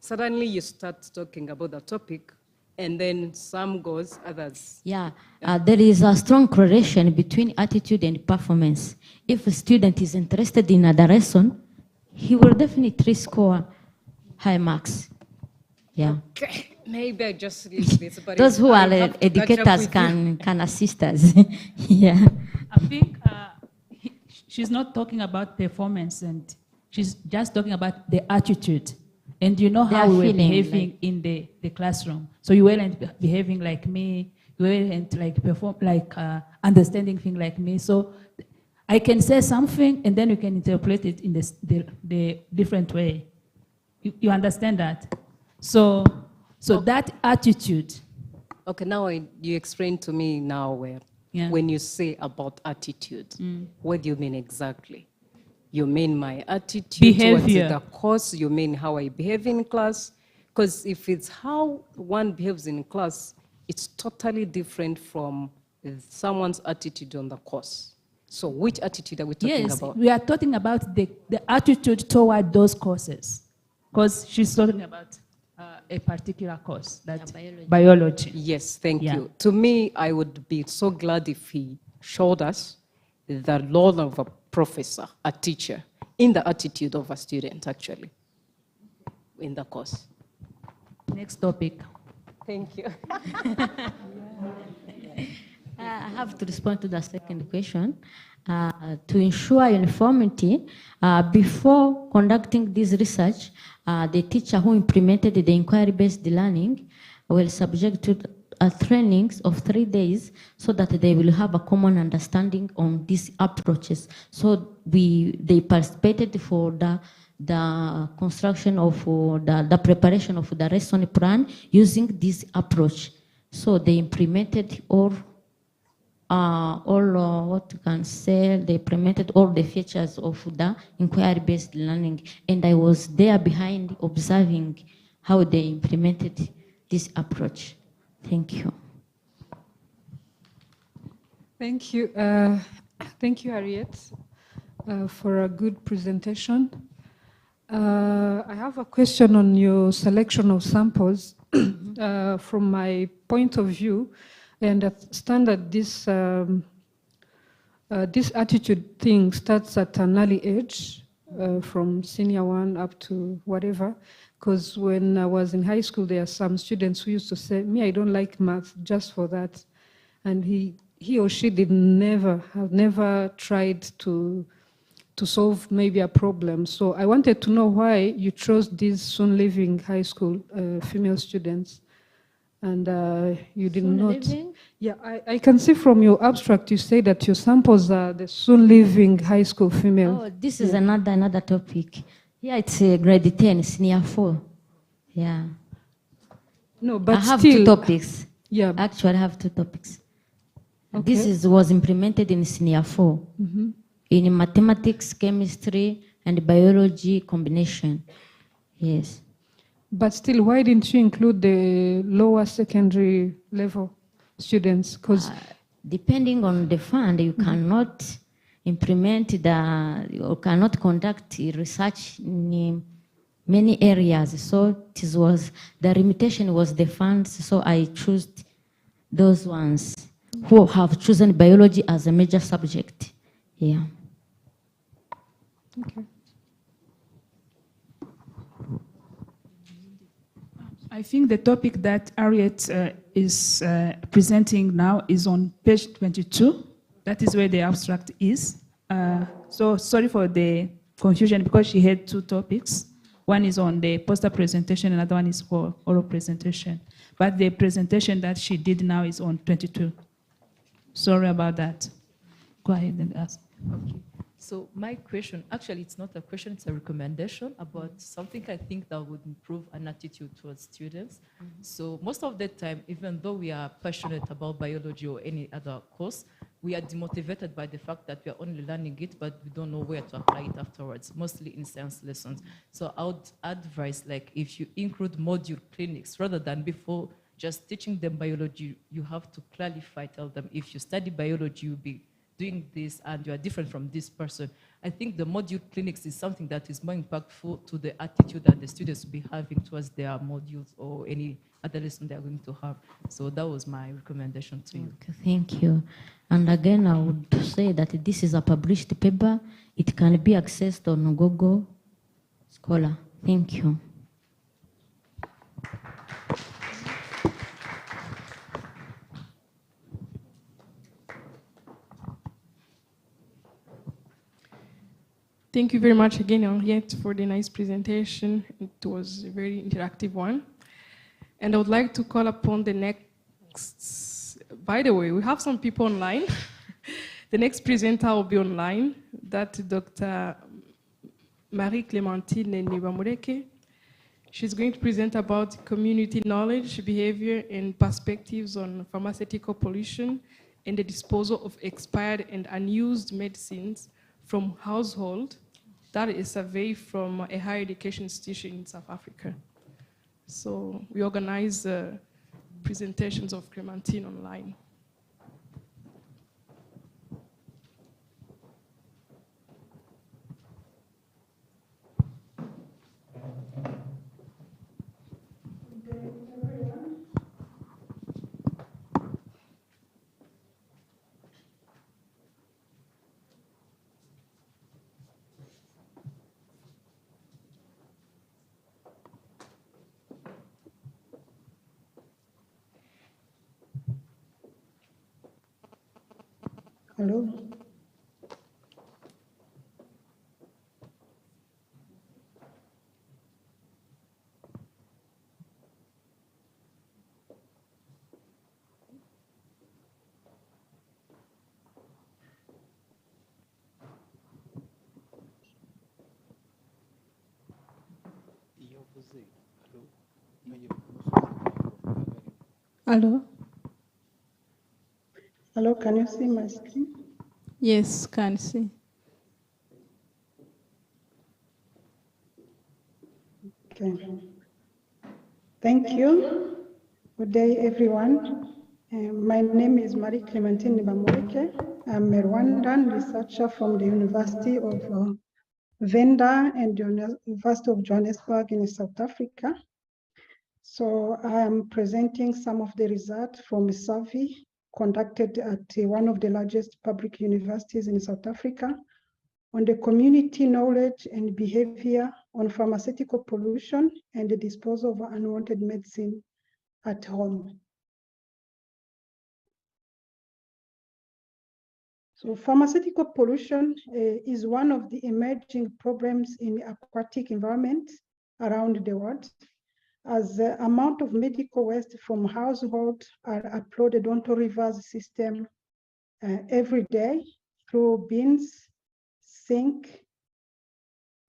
Suddenly you start talking about the topic, and then some goes, others. Yeah, there is a strong correlation between attitude and performance. If a student is interested in a lesson, he will definitely score high marks. Yeah. Okay, maybe I just leave this. But Those who I are have to educators catch up with you. can assist us. Yeah. I think she's not talking about performance, and she's just talking about the attitude. And you know how we were behaving in the classroom. So you weren't behaving like me. You weren't understanding things like me. So I can say something, and then you can interpret it in the different way. You understand that? So that attitude. Okay, now you explain to me now when you say about attitude, what do you mean exactly? You mean my attitude towards the course? You mean how I behave in class? Because if it's how one behaves in class, it's totally different from someone's attitude on the course. So which attitude are we talking about? Yes, we are talking about the attitude toward those courses. Because she's talking about a particular course, that's biology. Yes, thank you. To me, I would be so glad if he showed us the role of a professor, a teacher, in the attitude of a student, actually, in the course. Next topic. Thank you. I have to respond to the second question. To ensure uniformity, before conducting this research, the teacher who implemented the inquiry-based learning will subject to trainings of 3 days so that they will have a common understanding on these approaches. So they participated for the construction of the preparation of the lesson plan using this approach. So they implemented what you can say, they implemented all the features of the inquiry-based learning, and I was there behind observing how they implemented this approach. Thank you. Thank you. Thank you, Harriet, for a good presentation. I have a question on your selection of samples. From my point of view, I understand that this attitude thing starts at an early age, from senior 1 up to whatever. Because when I was in high school, there are some students who used to say, "Me, I don't like math just for that," and he or she have never tried to solve maybe a problem. So I wanted to know why you chose these soon leaving high school female students, and you did not. Yeah, I can see from your abstract you say that your samples are the soon leaving high school female. Oh, this is another topic. Yeah, it's grade 10, senior 4. Yeah. No, but I have still, 2 topics. Yeah. Actually, I have 2 topics. Okay. This was implemented in senior 4. Mm-hmm. In mathematics, chemistry, and biology combination. Yes. But still, why didn't you include the lower secondary level students? Because depending on the fund, you cannot implement you cannot conduct research in many areas. So the limitation was the funds. So I chose those ones who have chosen biology as a major subject. Yeah. Okay. I think the topic that Harriet is presenting now is on page 22. That is where the abstract is. So sorry for the confusion because she had two topics. One is on the poster presentation, another one is for oral presentation. But the presentation that she did now is on 22. Sorry about that. Go ahead and ask. Okay. So my question, actually, it's not a question, it's a recommendation about something I think that would improve an attitude towards students. So most of the time, even though we are passionate about biology or any other course, we are demotivated by the fact that we are only learning it, but we don't know where to apply it afterwards, mostly in science lessons. So I would advise, like, if you include module clinics, rather than before just teaching them biology, you have to clarify, tell them, if you study biology, you'll be doing this and you are different from this person. I think the module clinics is something that is more impactful to the attitude that the students will be having towards their modules or any other lesson they are going to have. So that was my recommendation to you. Okay, thank you. And again, I would say that this is a published paper. It can be accessed on Google Scholar. Thank you. Thank you very much again, Henriette, for the nice presentation. It was a very interactive one. And I would like to call upon the next, by the way, we have some people online. The next presenter will be online. That's Dr. Marie-Clémentine Nibamureke. She's going to present about community knowledge, behavior, and perspectives on pharmaceutical pollution and the disposal of expired and unused medicines from household. That is a survey from a higher education institution in South Africa. So we organize presentations of Clementine online. Hello. Hello. Hello, can you see my screen? Yes, can see. Okay. Thank you. Good day, everyone. My name is Marie-Clémentine Nibamureke. I'm a Rwandan researcher from the University of Venda and the University of Johannesburg in South Africa. So I am presenting some of the results from a survey conducted at one of the largest public universities in South Africa on the community knowledge and behavior on pharmaceutical pollution and the disposal of unwanted medicine at home. So pharmaceutical pollution is one of the emerging problems in aquatic environment around the world, as the amount of medical waste from households are uploaded onto rivers system every day through bins, sink,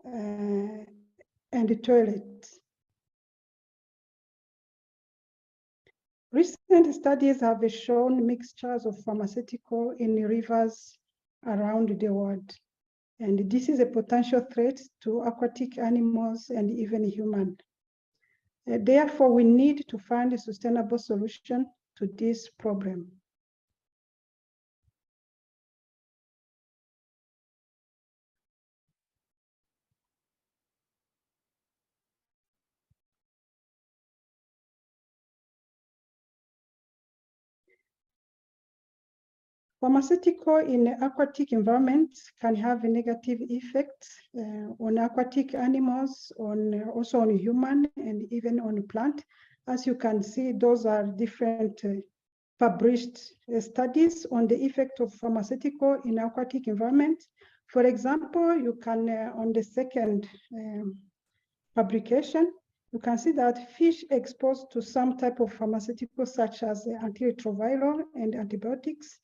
and the toilet. Recent studies have shown mixtures of pharmaceutical in rivers around the world. And this is a potential threat to aquatic animals and even human. Therefore, we need to find a sustainable solution to this problem. Pharmaceutical in aquatic environments can have a negative effect on aquatic animals, also on human, and even on plant. As you can see, those are different published studies on the effect of pharmaceutical in aquatic environment. For example, you can, on the second publication, you can see that fish exposed to some type of pharmaceutical such as antiretroviral and antibiotics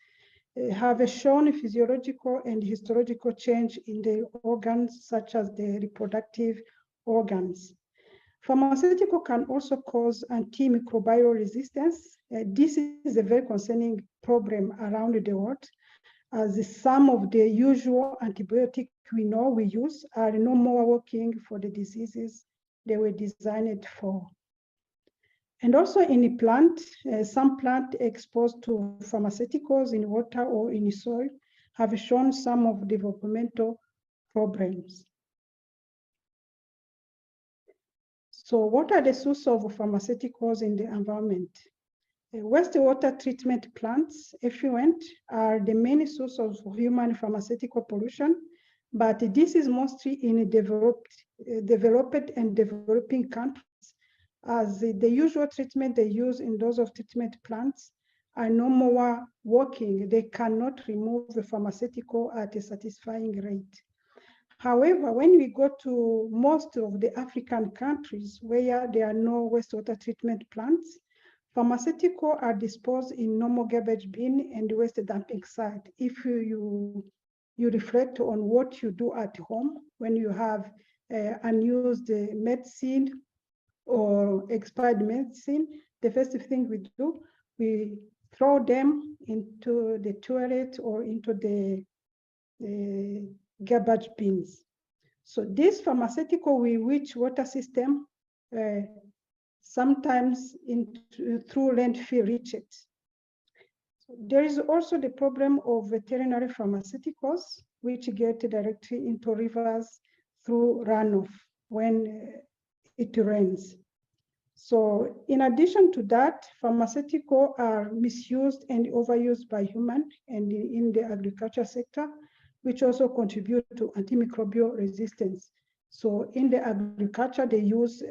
have shown physiological and histological change in the organs such as the reproductive organs. Pharmaceutical can also cause antimicrobial resistance. This is a very concerning problem around the world, as some of the usual antibiotics we know we use are no more working for the diseases they were designed for. And also in a plant, some plant exposed to pharmaceuticals in water or in soil have shown some of developmental problems. So what are the sources of pharmaceuticals in the environment? Wastewater treatment plants, effluent, are the main source of human pharmaceutical pollution, but this is mostly in developed and developing countries, as the usual treatment they use in those of treatment plants are no more working. They cannot remove the pharmaceutical at a satisfying rate. However, when we go to most of the African countries where there are no wastewater treatment plants, pharmaceuticals are disposed in normal garbage bin and waste dumping site. If you reflect on what you do at home when you have unused medicine or expired medicine, the first thing we do, we throw them into the toilet or into the garbage bins. So this pharmaceutical will reach water system sometimes through landfill reach it. There is also the problem of veterinary pharmaceuticals, which get directly into rivers through runoff when it rains. So in addition to that, pharmaceuticals are misused and overused by humans and in the agriculture sector, which also contribute to antimicrobial resistance. So in the agriculture, they use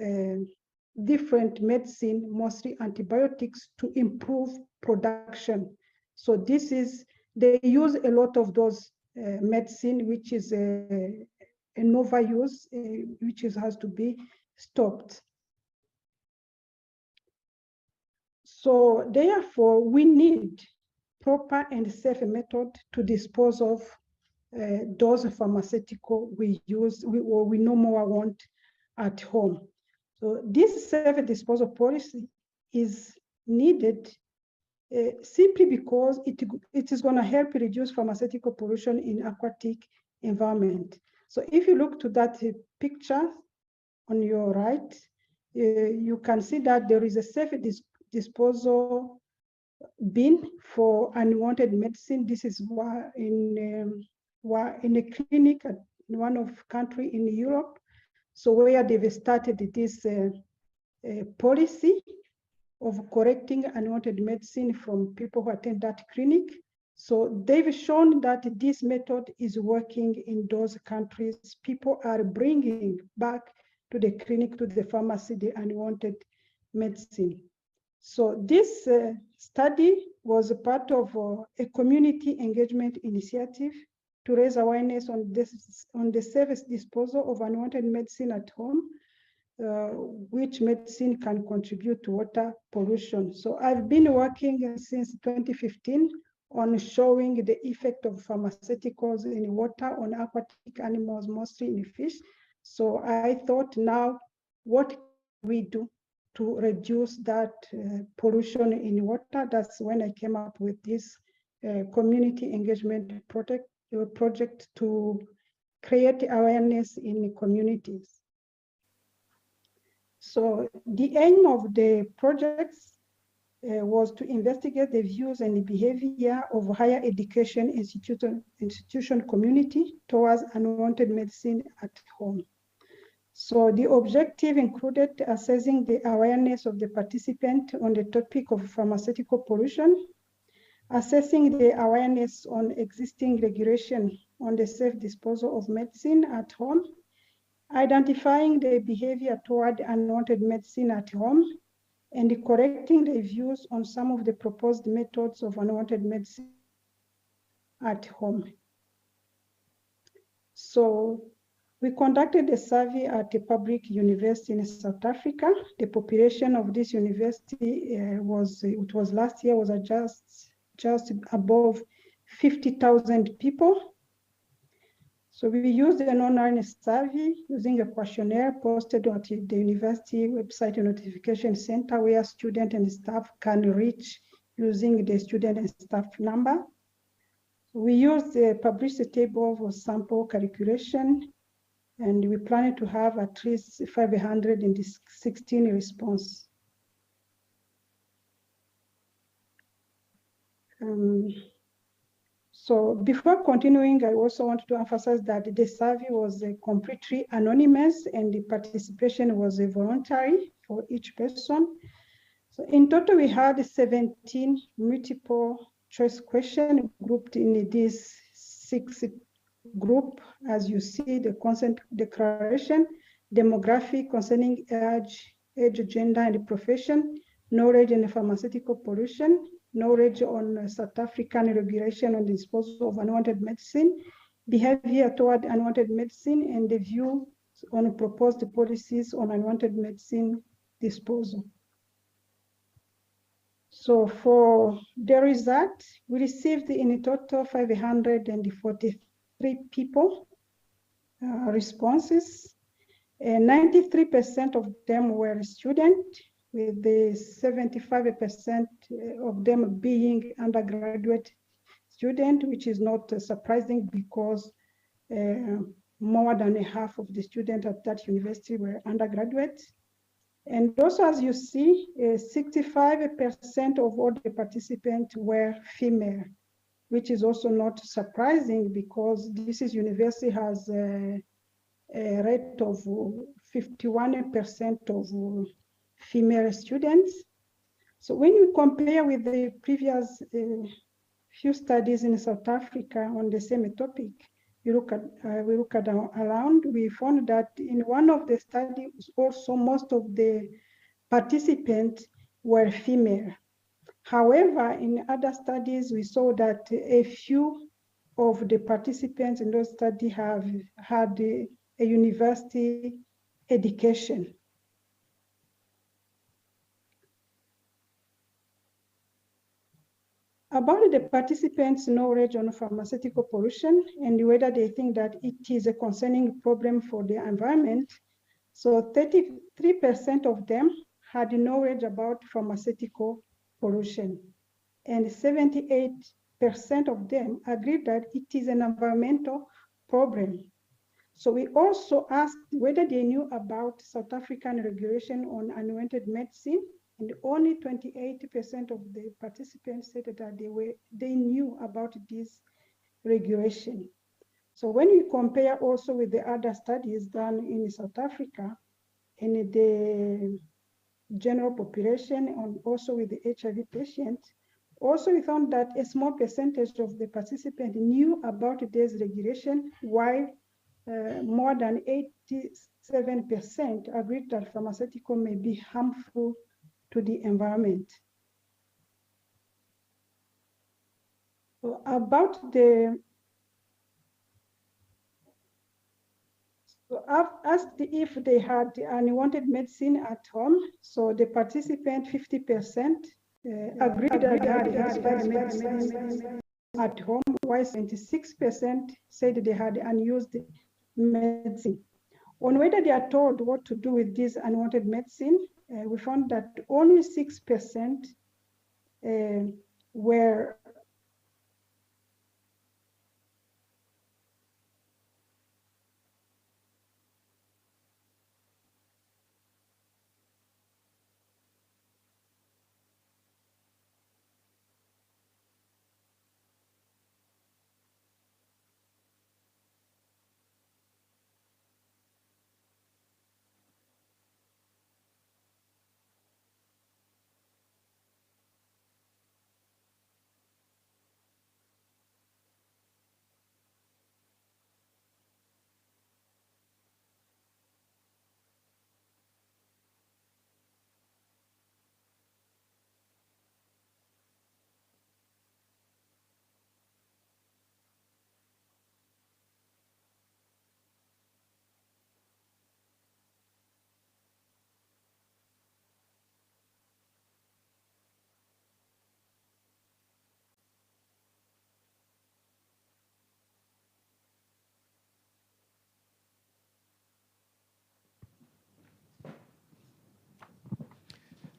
different medicine, mostly antibiotics, to improve production. So they use a lot of those medicine, which is an overuse, which has to be stopped. So therefore, we need proper and safe method to dispose of those pharmaceutical we use or we no more want at home. So this safe disposal policy is needed simply because it is going to help reduce pharmaceutical pollution in aquatic environment. So if you look to that picture on your right, you can see that there is a safe disposal bin for unwanted medicine. This is in a clinic in one of country in Europe. So where they've started this policy of correcting unwanted medicine from people who attend that clinic. So they've shown that this method is working in those countries. People are bringing back to the clinic, to the pharmacy, the unwanted medicine. So this study was a part of a community engagement initiative to raise awareness on the safe disposal of unwanted medicine at home, which medicine can contribute to water pollution. So I've been working since 2015 on showing the effect of pharmaceuticals in water on aquatic animals, mostly in fish. So I thought now, what can we do to reduce that pollution in water? That's when I came up with this community engagement project to create awareness in communities. So the aim of the projects was to investigate the views and the behavior of higher education institution community towards unwanted medicine at home. So the objective included assessing the awareness of the participant on the topic of pharmaceutical pollution, assessing the awareness on existing regulation on the safe disposal of medicine at home, identifying the behavior toward unwanted medicine at home, and correcting the views on some of the proposed methods of unwanted medicine at home. So we conducted a survey at a public university in South Africa. The population of this university it was last year was just above 50,000 people. So we used an online survey using a questionnaire posted at the university website and notification center where students and staff can reach using the student and staff number. We used the published table for sample calculation, and we plan to have at least 516 response. So before continuing, I also want to emphasize that the survey was completely anonymous and the participation was voluntary for each person. So in total, we had 17 multiple choice questions grouped in these 6 group. As you see, the consent declaration, demographic concerning age, gender, and profession, knowledge in pharmaceutical pollution, knowledge on South African regulation on the disposal of unwanted medicine, behavior toward unwanted medicine, and the view on proposed policies on unwanted medicine disposal. So for the result, we received in total 543 people responses, and 93% of them were students, with the 75% of them being undergraduate student, which is not surprising because more than half of the students at that university were undergraduates. And also, as you see, 65% of all the participants were female, which is also not surprising because this university has a rate of 51% of female students. So when you compare with the previous few studies in South Africa on the same topic, we look at around, we found that in one of the studies also most of the participants were female. However, in other studies, we saw that a few of the participants in those studies have had a university education. About the participants' knowledge on pharmaceutical pollution and whether they think that it is a concerning problem for the environment, so 33% of them had knowledge about pharmaceutical pollution, and 78% of them agreed that it is an environmental problem. So we also asked whether they knew about South African regulation on unwanted medicine, and only 28% of the participants said that they knew about this regulation. So when we compare also with the other studies done in South Africa, in the general population and also with the HIV patients, also we found that a small percentage of the participants knew about this regulation, while more than 87% agreed that pharmaceutical may be harmful to the environment. So about the, so I've asked if they had unwanted medicine at home. So the participant 50% agreed that they had expired medicine at home, while 26% said they had unused medicine. On whether they are told what to do with this unwanted medicine, we found that only 6% were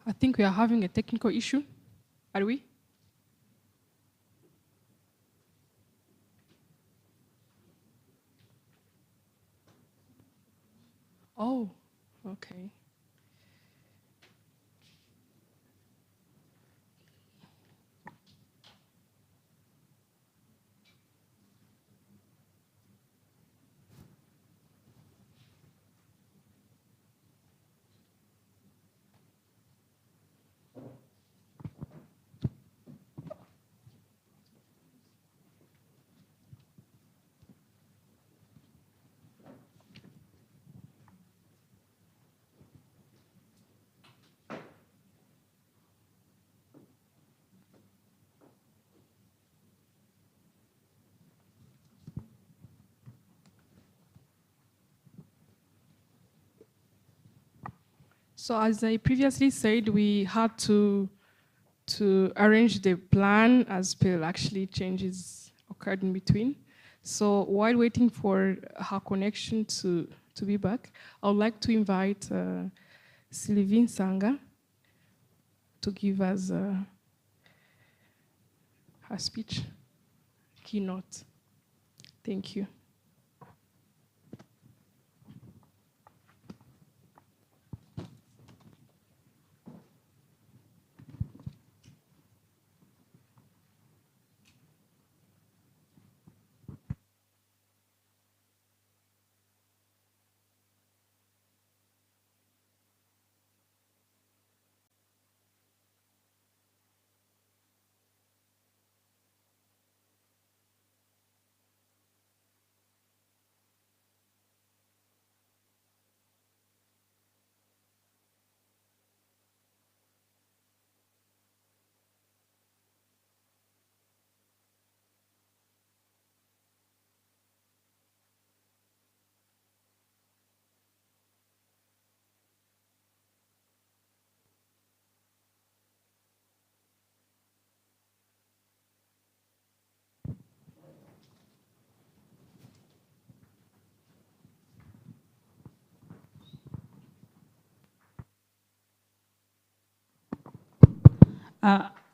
I think we are having a technical issue. Are we? Oh, okay. So as I previously said, we had to arrange the plan as per actually changes occurred in between. So while waiting for her connection to be back, I would like to invite Sylvie Sanga to give us her speech, keynote. Thank you.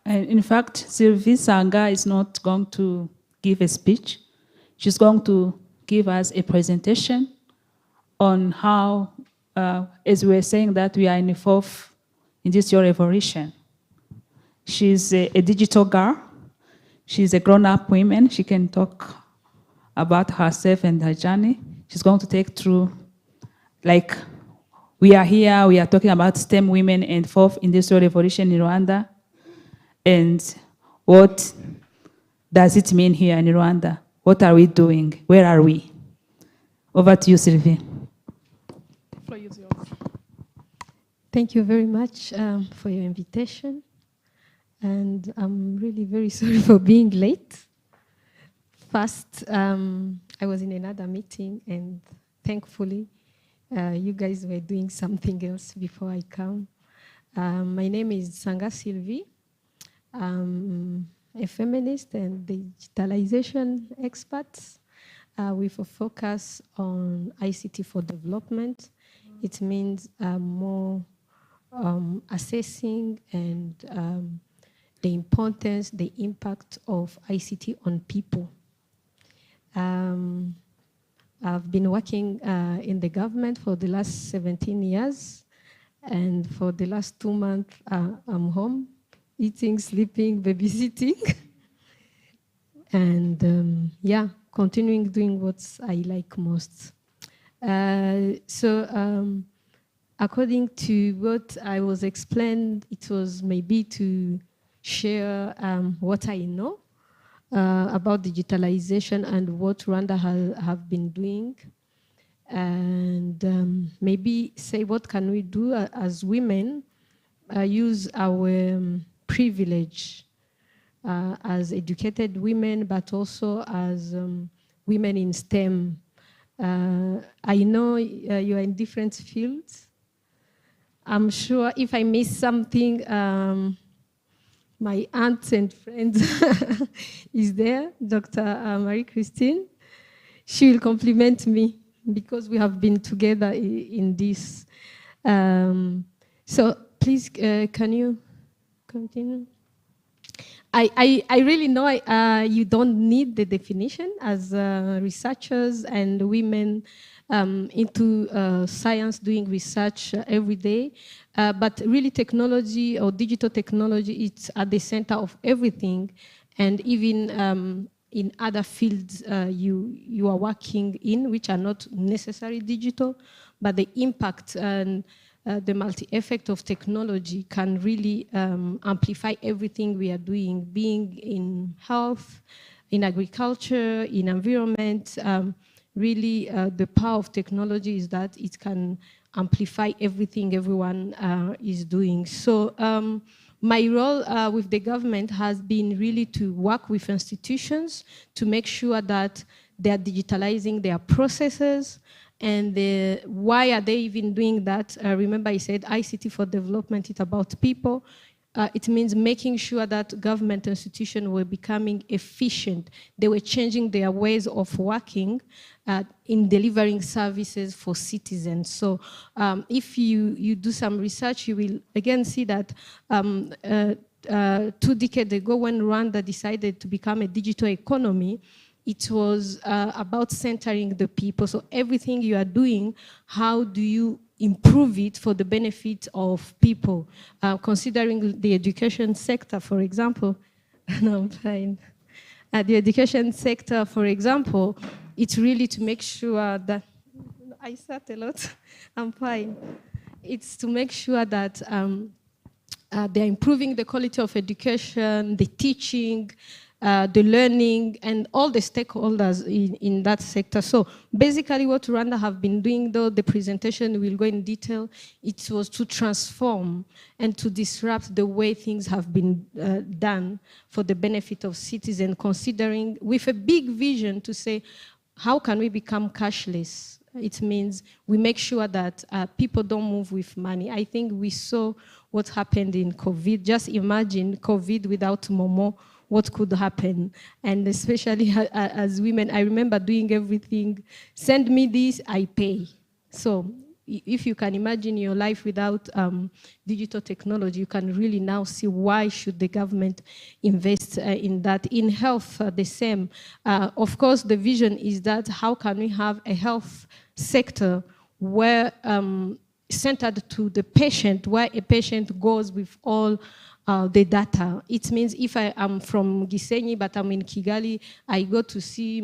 And in fact, Sylvie Sanga is not going to give a speech. She's going to give us a presentation on how, as we were saying, that we are involved in this your revolution. She's a digital girl. She's a grown-up woman. She can talk about herself and her journey. She's going to take through, like, we are here, we are talking about STEM women and fourth industrial revolution in Rwanda. And what does it mean here in Rwanda? What are we doing? Where are we? Over to you, Sylvie. Thank you very much for your invitation. And I'm really very sorry for being late. First, I was in another meeting, and thankfully, you guys were doing something else before I come. My name is Sanga Sylvie. I'm a feminist and digitalization expert with a focus on ICT for development. It means more assessing and the importance, the impact of ICT on people. I've been working in the government for the last 17 years, and for the last 2 months, I'm home, eating, sleeping, babysitting, and yeah, continuing doing what I like most. According to what I was explained, it was maybe to share what I know about digitalization and what Rwanda have been doing, and maybe say what can we do as women, use our privilege as educated women, but also as women in STEM. I know you are in different fields. I'm sure if I miss something, my aunt and friend is there, Dr. Marie-Christine. She will compliment me because we have been together in this. So Please, can you continue? I really know you don't need the definition as researchers and women into science doing research every day. But really technology or digital technology, it's at the center of everything. And even in other fields you are working in, which are not necessarily digital, but the impact and the multi-effect of technology can really amplify everything we are doing, being in health, in agriculture, in environment. Really, the power of technology is that it can amplify everything everyone is doing. So my role with the government has been really to work with institutions to make sure that they are digitalizing their processes. And why are they even doing that? Remember I said ICT for development, it's about people. It means making sure that government institutions were becoming efficient. They were changing their ways of working in delivering services for citizens. So if you do some research, you will again see that 2 decades ago when Rwanda decided to become a digital economy, it was about centering the people. So everything you are doing, how do you improve it for the benefit of people? Considering the education sector, for example, no, I'm fine. The education sector, for example, it's really to make sure that, I sat a lot, I'm fine. It's to make sure that they're improving the quality of education, the teaching, the learning, and all the stakeholders in that sector. So basically what Rwanda have been doing, though the presentation will go in detail, it was to transform and to disrupt the way things have been done for the benefit of citizens, considering with a big vision to say, how can we become cashless? It means we make sure that people don't move with money. I think we saw what happened in COVID. Just imagine COVID without Momo, what could happen. And especially as women, I remember doing everything, send me this, I pay. So if you can imagine your life without digital technology, you can really now see why should the government invest in that. In health, the same. Of course, the vision is that how can we have a health sector where centered to the patient, where a patient goes with all the data. It means if I am from Gisenyi, but I'm in Kigali, I go to see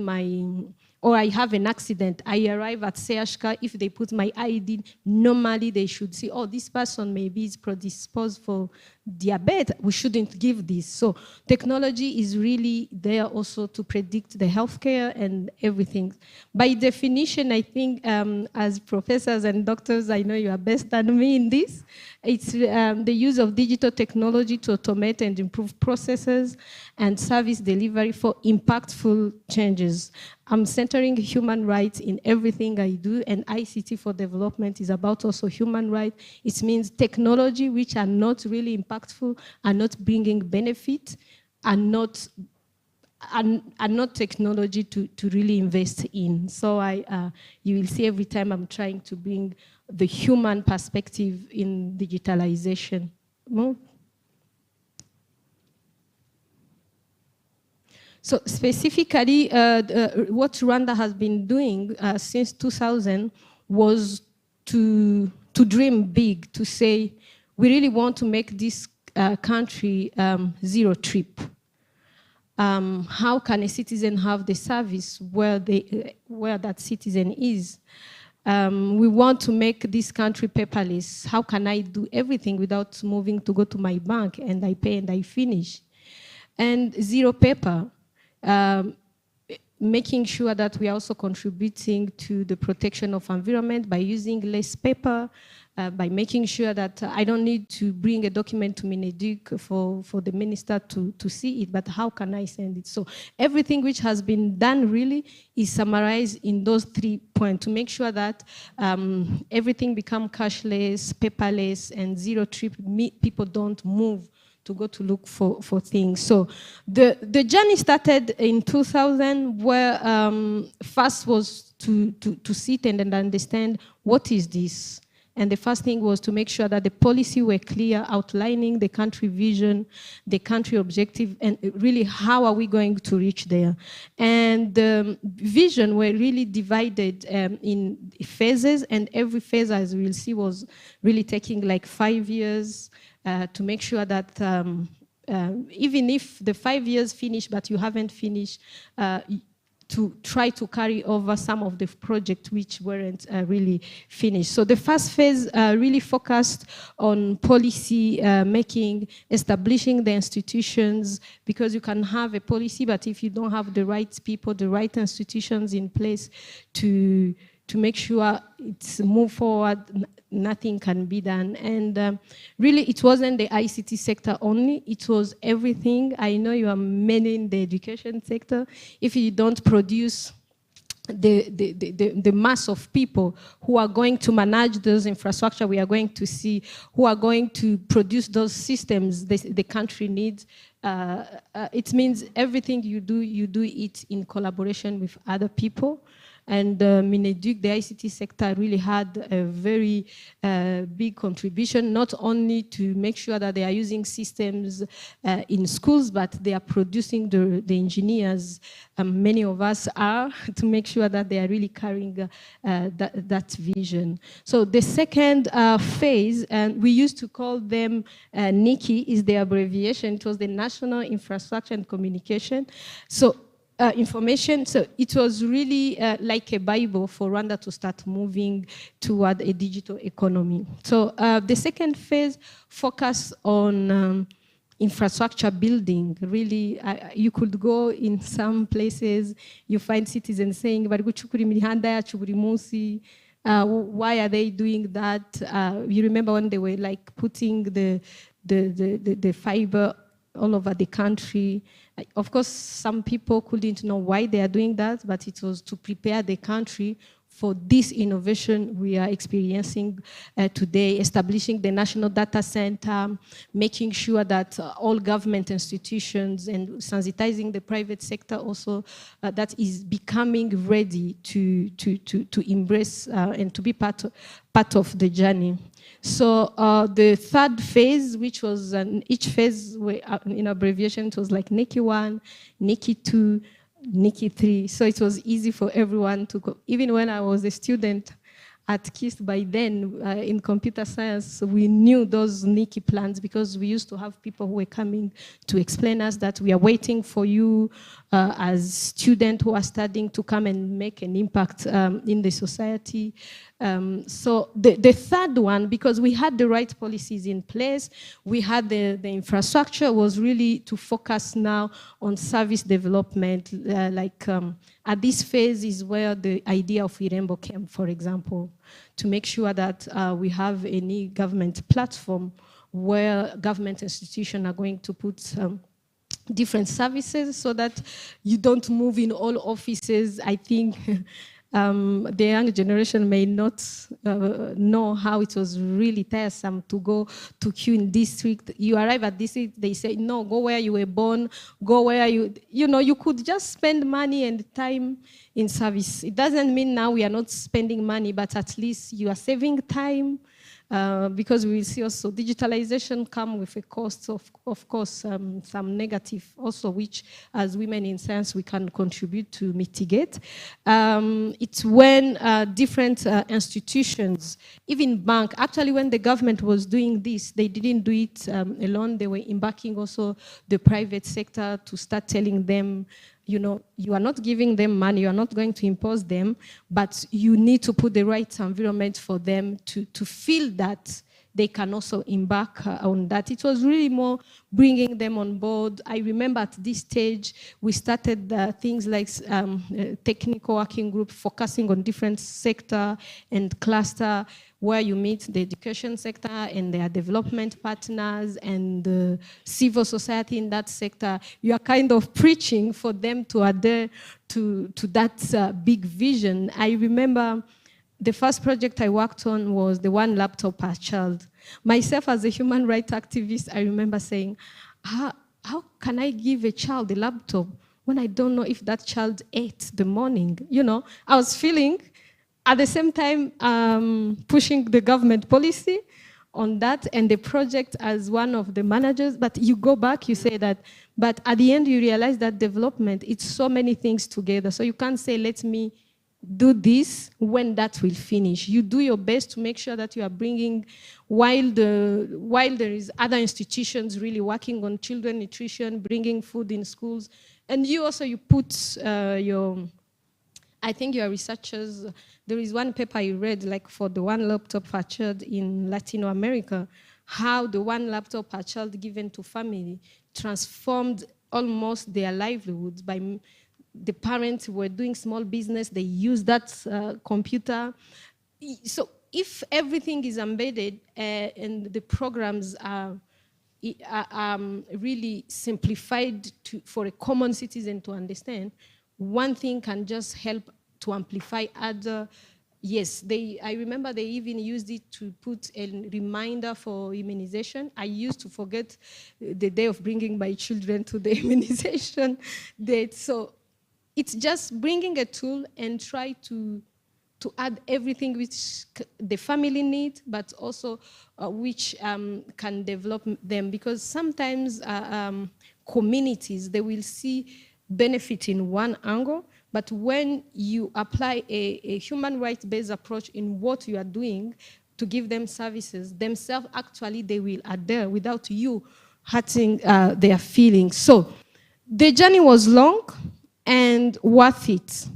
or I have an accident, I arrive at CHK, if they put my ID, normally they should see, oh, this person maybe is predisposed for diabetes, we shouldn't give this. So technology is really there also to predict the healthcare and everything. By definition, I think as professors and doctors, I know you are best than me in this. It's the use of digital technology to automate and improve processes and service delivery for impactful changes. I'm centering human rights in everything I do, and ICT for development is about also human rights. It means technology which are not really impactful, are not bringing benefit, are not technology to really invest in. So you will see every time I'm trying to bring the human perspective in digitalization. No? So specifically, what Rwanda has been doing since 2000 was to dream big, to say, we really want to make this country zero trip. How can a citizen have the service where that citizen is? We want to make this country paperless. How can I do everything without moving to go to my bank and I pay and I finish? And zero paper. Making sure that we are also contributing to the protection of environment by using less paper, by making sure that I don't need to bring a document to Mineduc for the minister to see it, but how can I send it? So everything which has been done really is summarized in those 3 points to make sure that everything become cashless, paperless, and zero trip. People don't move to go to look for things. So the journey started in 2000, where first was to sit and understand what is this, And the first thing was to make sure that the policy were clear, outlining the country vision, the country objective, and really how are we going to reach there. And the vision were really divided in phases, and every phase, as we'll see, was really taking like 5 years to make sure that even if the 5 years finish, but you haven't finished, to try to carry over some of the projects which weren't really finished. So the first phase really focused on policy making, establishing the institutions, because you can have a policy, but if you don't have the right people, the right institutions in place to make sure it's move forward, nothing can be done. And really, it wasn't the ICT sector only, it was everything. I know you are many in the education sector. If you don't produce the mass of people who are going to manage those infrastructure, we are going to see, who are going to produce those systems the country needs. It means everything you do it in collaboration with other people. And Mineduc, the ICT sector, really had a very big contribution, not only to make sure that they are using systems in schools, but they are producing the engineers, many of us are, to make sure that they are really carrying that vision. So the second phase, and we used to call them NICI, is the abbreviation. It was the National Infrastructure and Communication. So information, so it was really like a Bible for Rwanda to start moving toward a digital economy. So the second phase focused on infrastructure building. Really, you could go in some places, you find citizens saying, why are they doing that? You remember when they were like putting the fiber all over the country. Of course, some people couldn't know why they are doing that, but it was to prepare the country for this innovation we are experiencing today, establishing the national data center, making sure that all government institutions, and sensitizing the private sector also, that is becoming ready to embrace and to be part of the journey. So the third phase, which was each phase in abbreviation, it was like NICI 1, NICI 2, NICI 3. So it was easy for everyone to go. Even when I was a student at KIST by then in computer science, we knew those NICI plans because we used to have people who were coming to explain us that we are waiting for you as students who are studying to come and make an impact in the society. So the third one, because we had the right policies in place, we had the infrastructure, was really to focus now on service development. At this phase is where the idea of Irembo came, for example, to make sure that we have any government platform where government institutions are going to put different services so that you don't move in all offices. I think the young generation may not know how it was really tiresome to go to queue in district. You arrive at district, they say, no, go where you were born, go where you could just spend money and time in service. It doesn't mean now we are not spending money, but at least you are saving time. Because we will see also digitalization come with a cost, of course, some negative also, which as women in science we can contribute to mitigate. It's when different institutions, even bank, actually when the government was doing this, they didn't do it alone, they were embarking also the private sector to start telling them, you are not giving them money, you are not going to impose them, but you need to put the right environment for them to feel that they can also embark on that. It was really more bringing them on board. I remember at this stage, we started things like technical working group focusing on different sector and cluster where you meet the education sector and their development partners and the civil society in that sector. You are kind of preaching for them to adhere to that big vision. I remember the first project I worked on was the 1 laptop per child. Myself as a human rights activist, I remember saying, how can I give a child a laptop when I don't know if that child ate the morning? I was feeling at the same time pushing the government policy on that and the project as one of the managers, but you go back, you say that, but at the end you realize that development, it's so many things together. So you can't say, let me do this when that will finish. You do your best to make sure that you are bringing, while there is other institutions really working on children nutrition, bringing food in schools, and you also, you put I think your researchers, there is one paper I read, like for the one laptop per child in Latin America, how the one laptop per child given to family transformed almost their livelihoods by the parents who were doing small business, they used that computer. So if everything is embedded and the programs are really simplified for a common citizen to understand, one thing can just help to amplify other. Yes, I remember they even used it to put a reminder for immunization. I used to forget the day of bringing my children to the immunization date. So it's just bringing a tool and try to add everything which the family need, but also which can develop them. Because sometimes communities, they will see benefit in one angle, but when you apply a human rights-based approach in what you are doing to give them services, themselves actually they will adhere without you hurting their feelings. So the journey was long and worth it.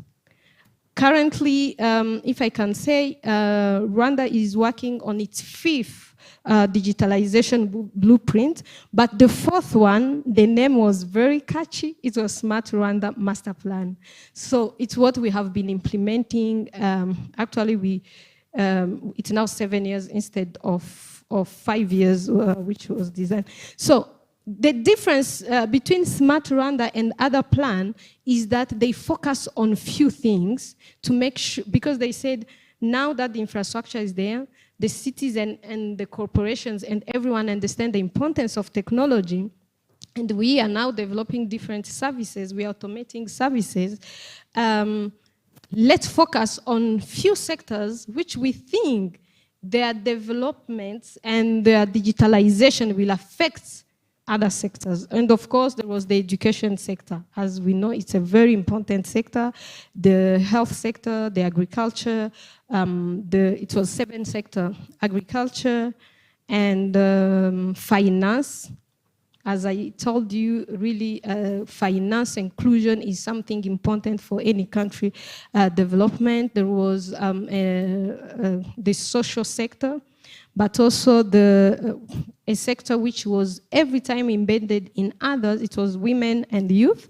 Currently, if I can say, Rwanda is working on its 5th digitalization blueprint, but the 4th one, the name was very catchy. It was Smart Rwanda Master Plan. So it's what we have been implementing. Actually, it's now 7 years instead of 5 years, which was designed. So the difference between Smart Rwanda and other plan is that they focus on few things to make sure, because they said now that the infrastructure is there, the cities and the corporations and everyone understand the importance of technology, and we are now developing different services, we are automating services. Let's focus on few sectors which we think their developments and their digitalization will affect other sectors. And of course, there was the education sector. As we know, it's a very important sector. The health sector, the agriculture, it was 7 sectors: agriculture and finance. As I told you, really, finance inclusion is something important for any country development. There was the social sector, but also a sector which was every time embedded in others. It was women and youth,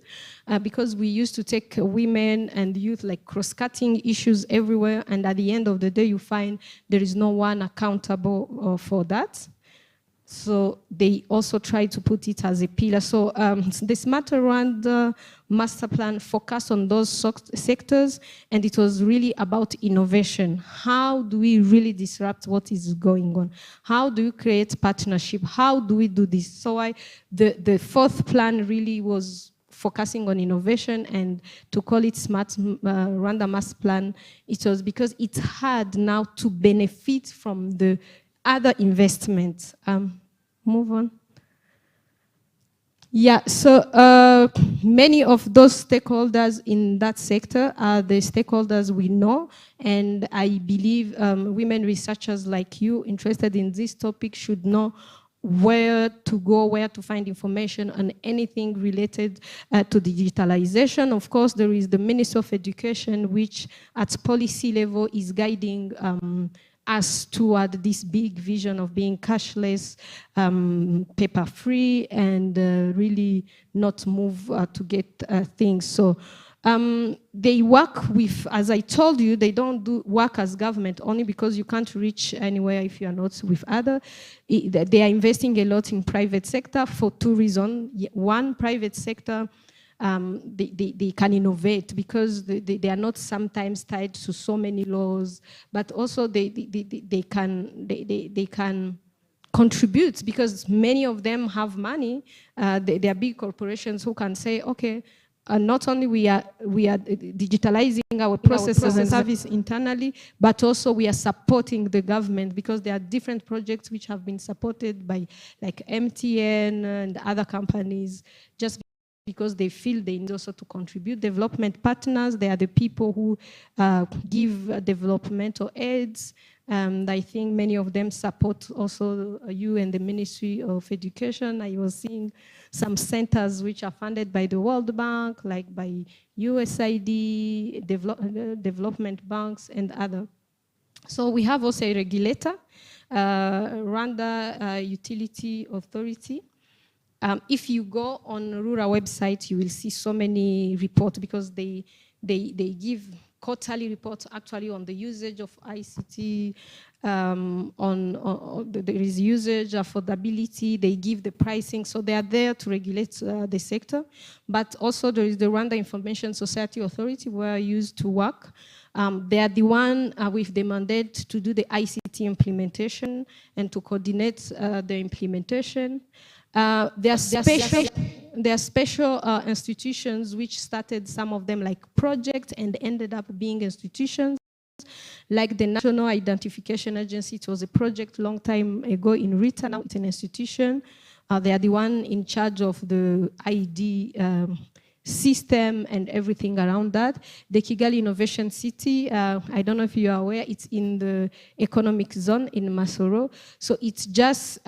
because we used to take women and youth like cross-cutting issues everywhere, and at the end of the day you find there is no one accountable for that. So they also try to put it as a pillar. So the Smart Rwanda Master Plan focused on those sectors, and it was really about innovation. How do we really disrupt what is going on? How do we create partnership? How do we do this? So the 4th plan really was focusing on innovation, and to call it Smart Rwanda Master Plan, it was because it had now to benefit from the other investments. Move on. Yeah, so many of those stakeholders in that sector are the stakeholders we know, and I believe women researchers like you interested in this topic should know where to go, where to find information on anything related to digitalization. Of course, there is the Ministry of Education, which at policy level is guiding us toward this big vision of being cashless, paper-free, and really not move to get things. So they work with, as I told you, they don't do work as government only because you can't reach anywhere if you are not with other. They are investing a lot in private sector for 2 reasons. One, private sector, they can innovate because they are not sometimes tied to so many laws, but also they can contribute because many of them have money. They are big corporations who can say, okay, not only we are digitalizing our processes and service internally, but also we are supporting the government, because there are different projects which have been supported by like MTN and other companies, just because they feel they need also to contribute. Development partners, they are the people who give developmental aids. And I think many of them support also you and the Ministry of Education. I was seeing some centers which are funded by the World Bank, like by USAID, development banks, and other. So we have also a regulator, Rwanda Utility Authority. If you go on Rura website, you will see so many reports, because they give quarterly reports actually on the usage of ICT, there is usage, affordability, they give the pricing, so they are there to regulate the sector. But also there is the Rwanda Information Society Authority, where I used to work. They are the one with the mandate to do the ICT implementation and to coordinate the implementation. There are special institutions which started, some of them like projects, and ended up being institutions, like the National Identification Agency. It was a project long time ago in Rita, now it's an institution. They are the one in charge of the ID system and everything around that. The Kigali Innovation City, I don't know if you are aware, it's in the economic zone in Masoro. So it's just,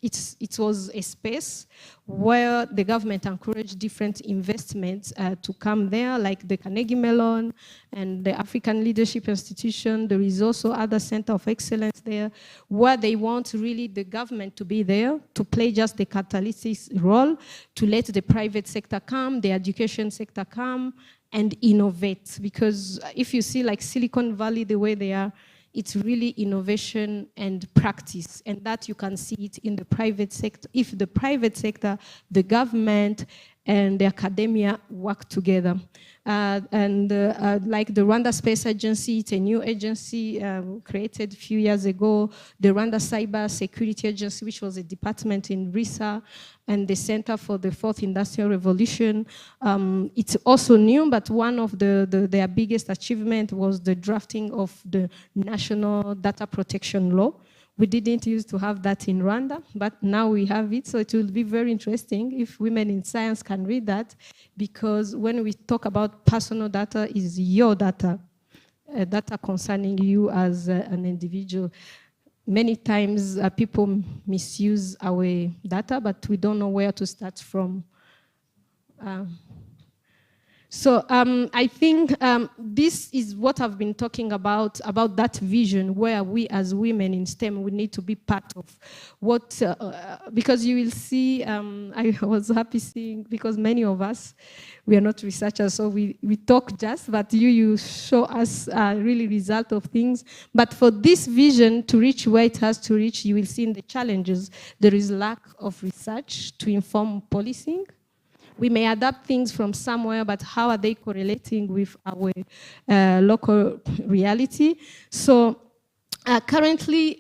it was a space where the government encouraged different investments to come there, like the Carnegie Mellon and the African Leadership Institution. There is also other center of excellence there, where they want really the government to be there to play just the catalytic role, to let the private sector come, the education sector come, and innovate. Because if you see like Silicon Valley, the way they are, it's really innovation and practice, and that you can see it in the private sector. If the private sector, the government, and the academia work together. Like the Rwanda Space Agency, it's a new agency created a few years ago. The Rwanda Cyber Security Agency, which was a department in RISA, and the Center for the Fourth Industrial Revolution. It's also new, but one of their biggest achievement was the drafting of the National Data Protection Law. We didn't used to have that in Rwanda, but now we have it, so it will be very interesting if women in science can read that, because when we talk about personal data, is your data, data concerning you as an individual. Many times people misuse our data, but we don't know where to start from. So I think this is what I've been talking about that vision, where we as women in STEM, we need to be part of what, because you will see, I was happy seeing, because many of us, we are not researchers, so we talk just, but you show us really result of things. But for this vision to reach where it has to reach, you will see in the challenges, there is lack of research to inform policing. We may adapt things from somewhere, but how are they correlating with our local reality? So currently,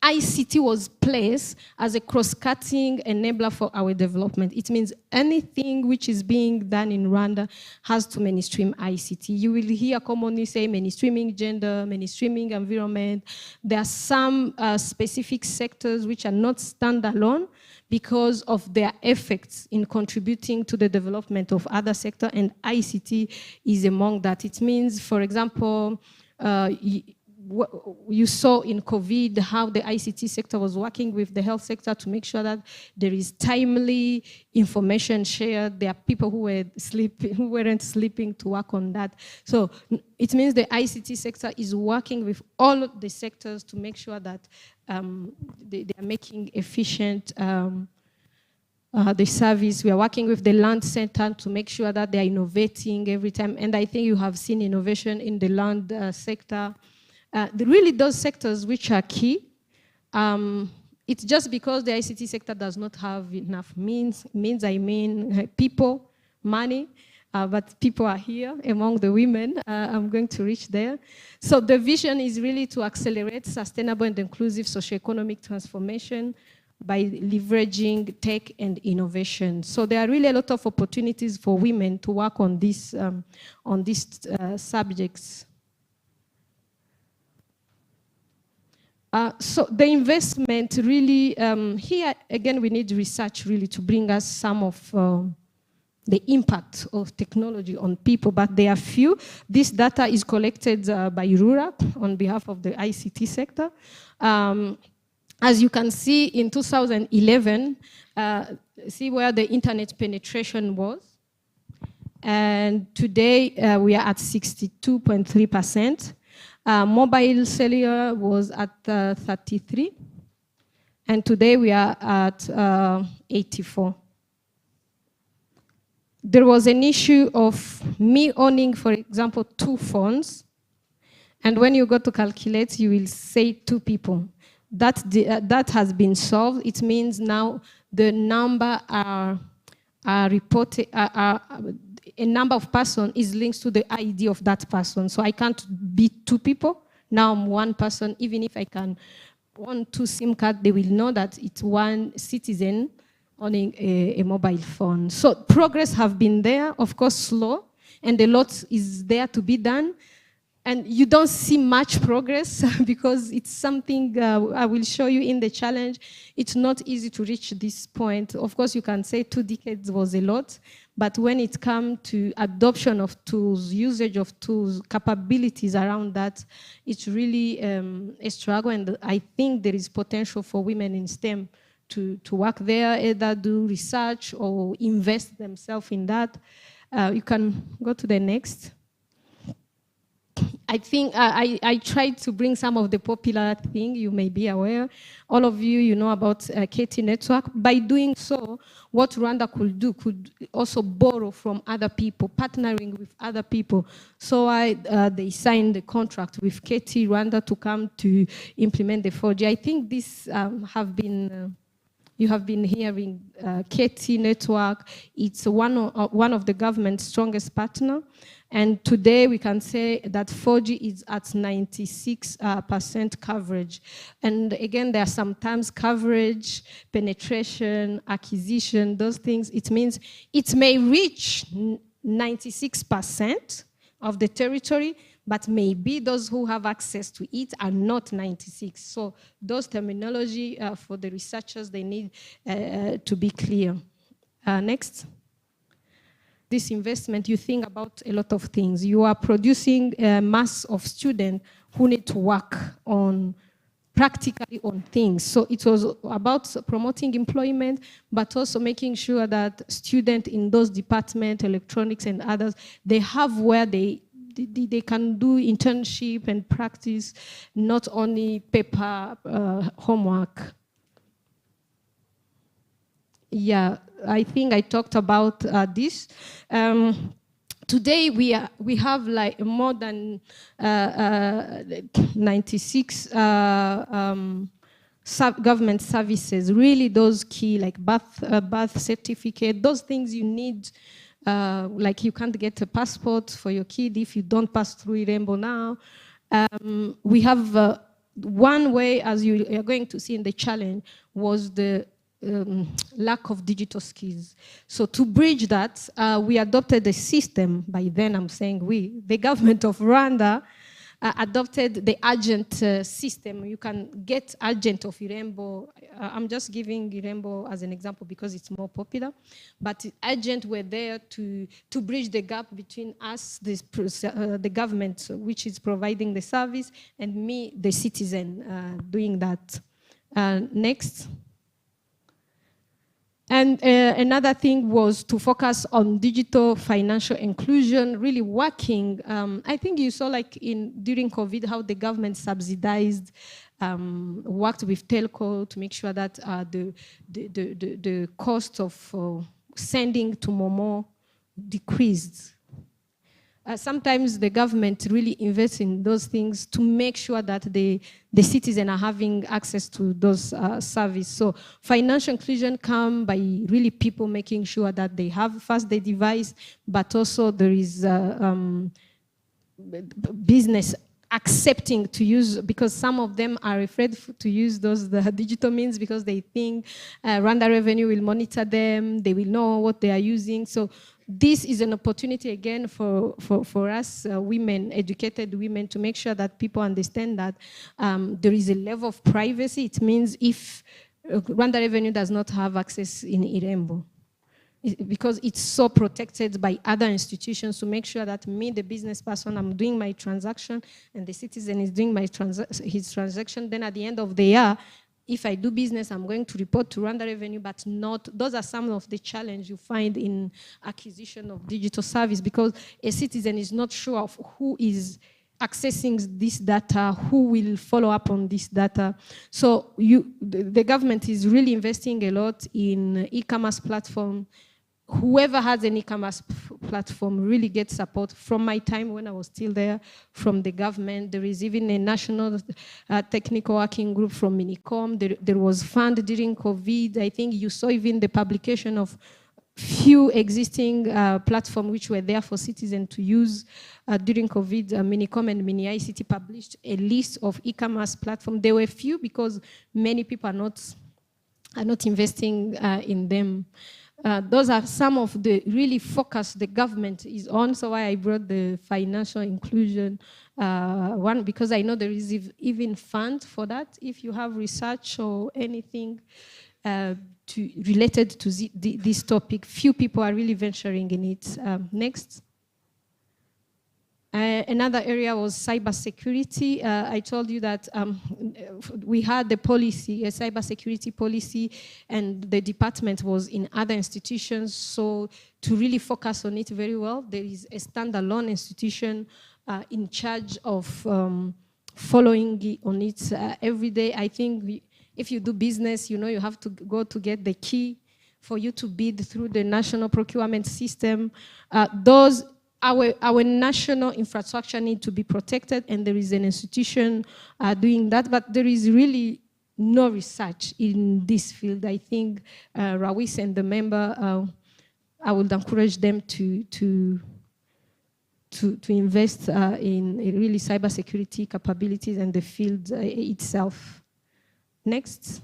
ICT was placed as a cross-cutting enabler for our development. It means anything which is being done in Rwanda has to mainstream ICT. You will hear commonly say mainstreaming gender, mainstreaming environment. There are some specific sectors which are not standalone because of their effects in contributing to the development of other sectors, and ICT is among that. It means, for example, you saw in COVID how the ICT sector was working with the health sector to make sure that there is timely information shared. There are people who weren't sleeping to work on that. So it means the ICT sector is working with all of the sectors to make sure that they are making efficient the service. We are working with the land center to make sure that they are innovating every time. And I think you have seen innovation in the land sector. Really those sectors which are key, it's just because the ICT sector does not have enough means I mean people, money, but people are here among the women. I'm going to reach there. So the vision is really to accelerate sustainable and inclusive socioeconomic transformation by leveraging tech and innovation. So there are really a lot of opportunities for women to work on these subjects. So the investment really, here again we need research really to bring us some of the impact of technology on people, but there are few. This data is collected by RURAP on behalf of the ICT sector. As you can see in 2011, see where the internet penetration was. And today we are at 62.3%. Mobile cellular was at 33. And today we are at 84. There was an issue of me owning, for example, 2 phones. And when you go to calculate, you will say 2 people. That has been solved. It means now the number are reported, a number of person is linked to the ID of that person. So I can't be 2 people. Now I'm 1 person. Even if I can own 2 SIM cards, they will know that it's 1 citizen owning a mobile phone. So progress have been there, of course slow, and a lot is there to be done. And you don't see much progress because it's something I will show you in the challenge. It's not easy to reach this point. Of course, you can say 2 decades was a lot, but when it comes to adoption of tools, usage of tools, capabilities around that, it's really a struggle. And I think there is potential for women in STEM to work there, either do research or invest themselves in that. You can go to the next. I think I tried to bring some of the popular things you may be aware. All of you, you know about KT network. By doing so, what Rwanda could do could also borrow from other people, partnering with other people. So they signed the contract with KT Rwanda to come to implement the 4G. I think this you have been hearing KT network. It's one of the government's strongest partner. And today we can say that 4G is at 96% coverage. And again, there are sometimes coverage, penetration, acquisition, those things. It means it may reach 96% of the territory, but maybe those who have access to it are not 96. So those terminology for the researchers, they need to be clear. Next. This investment, you think about a lot of things. You are producing a mass of students who need to work on practically on things. So it was about promoting employment, but also making sure that students in those departments, electronics and others, they have where they can do internship and practice, not only paper homework. Yeah, I think I talked about this. Today we have like more than 96 government services. Really, those key like birth certificate, those things you need. Like you can't get a passport for your kid if you don't pass through Irembo now. We have one way, as you are going to see in the challenge, was the lack of digital skills. So to bridge that, we adopted a system. By then, I'm saying the government of Rwanda adopted the agent system. You can get agent of Irembo. I'm just giving Irembo as an example because it's more popular. But agents were there to bridge the gap between us, the government, which is providing the service, and me, the citizen, doing that. Next. And another thing was to focus on digital financial inclusion, really working. I think you saw like during COVID how the government subsidized, worked with telco to make sure that the cost of sending to Momo decreased. Sometimes the government really invests in those things to make sure that the citizens are having access to those services. So financial inclusion comes by really people making sure that they have first the device, but also there is business accepting to use, because some of them are afraid to use the digital means because they think Rwanda Revenue will monitor them, they will know what they are using. So this is an opportunity again for us women, educated women, to make sure that people understand that there is a level of privacy. It means if Rwanda Revenue does not have access in Irembo, because it's so protected by other institutions, to make sure that me, the business person, I'm doing my transaction and the citizen is doing his transaction. Then at the end of the year, if I do business, I'm going to report to Rwanda Revenue, but not, those are some of the challenges you find in acquisition of digital service, because a citizen is not sure of who is accessing this data, who will follow up on this data. So the government is really investing a lot in e-commerce platform. Whoever has an e-commerce platform really gets support. From my time when I was still there, from the government, there is even a national technical working group from Minicom. There was fund during COVID. I think you saw even the publication of few existing platforms which were there for citizens to use during COVID. Minicom and Mini-ICT published a list of e-commerce platforms. There were few because many people are not investing in them. Those are some of the really focus the government is on. So why I brought the financial inclusion one, because I know there is even fund for that. If you have research or anything related to this topic, few people are really venturing in it. Next. Another area was cybersecurity. I told you that we had the policy, a cybersecurity policy, and the department was in other institutions. So to really focus on it very well, there is a standalone institution in charge of following on it every day. I think if you do business, you know you have to go to get the key for you to bid through the national procurement system. Our national infrastructure need to be protected, and there is an institution doing that, but there is really no research in this field. I think RAWISE and the member, I would encourage them to invest in really cybersecurity capabilities and the field itself. Next.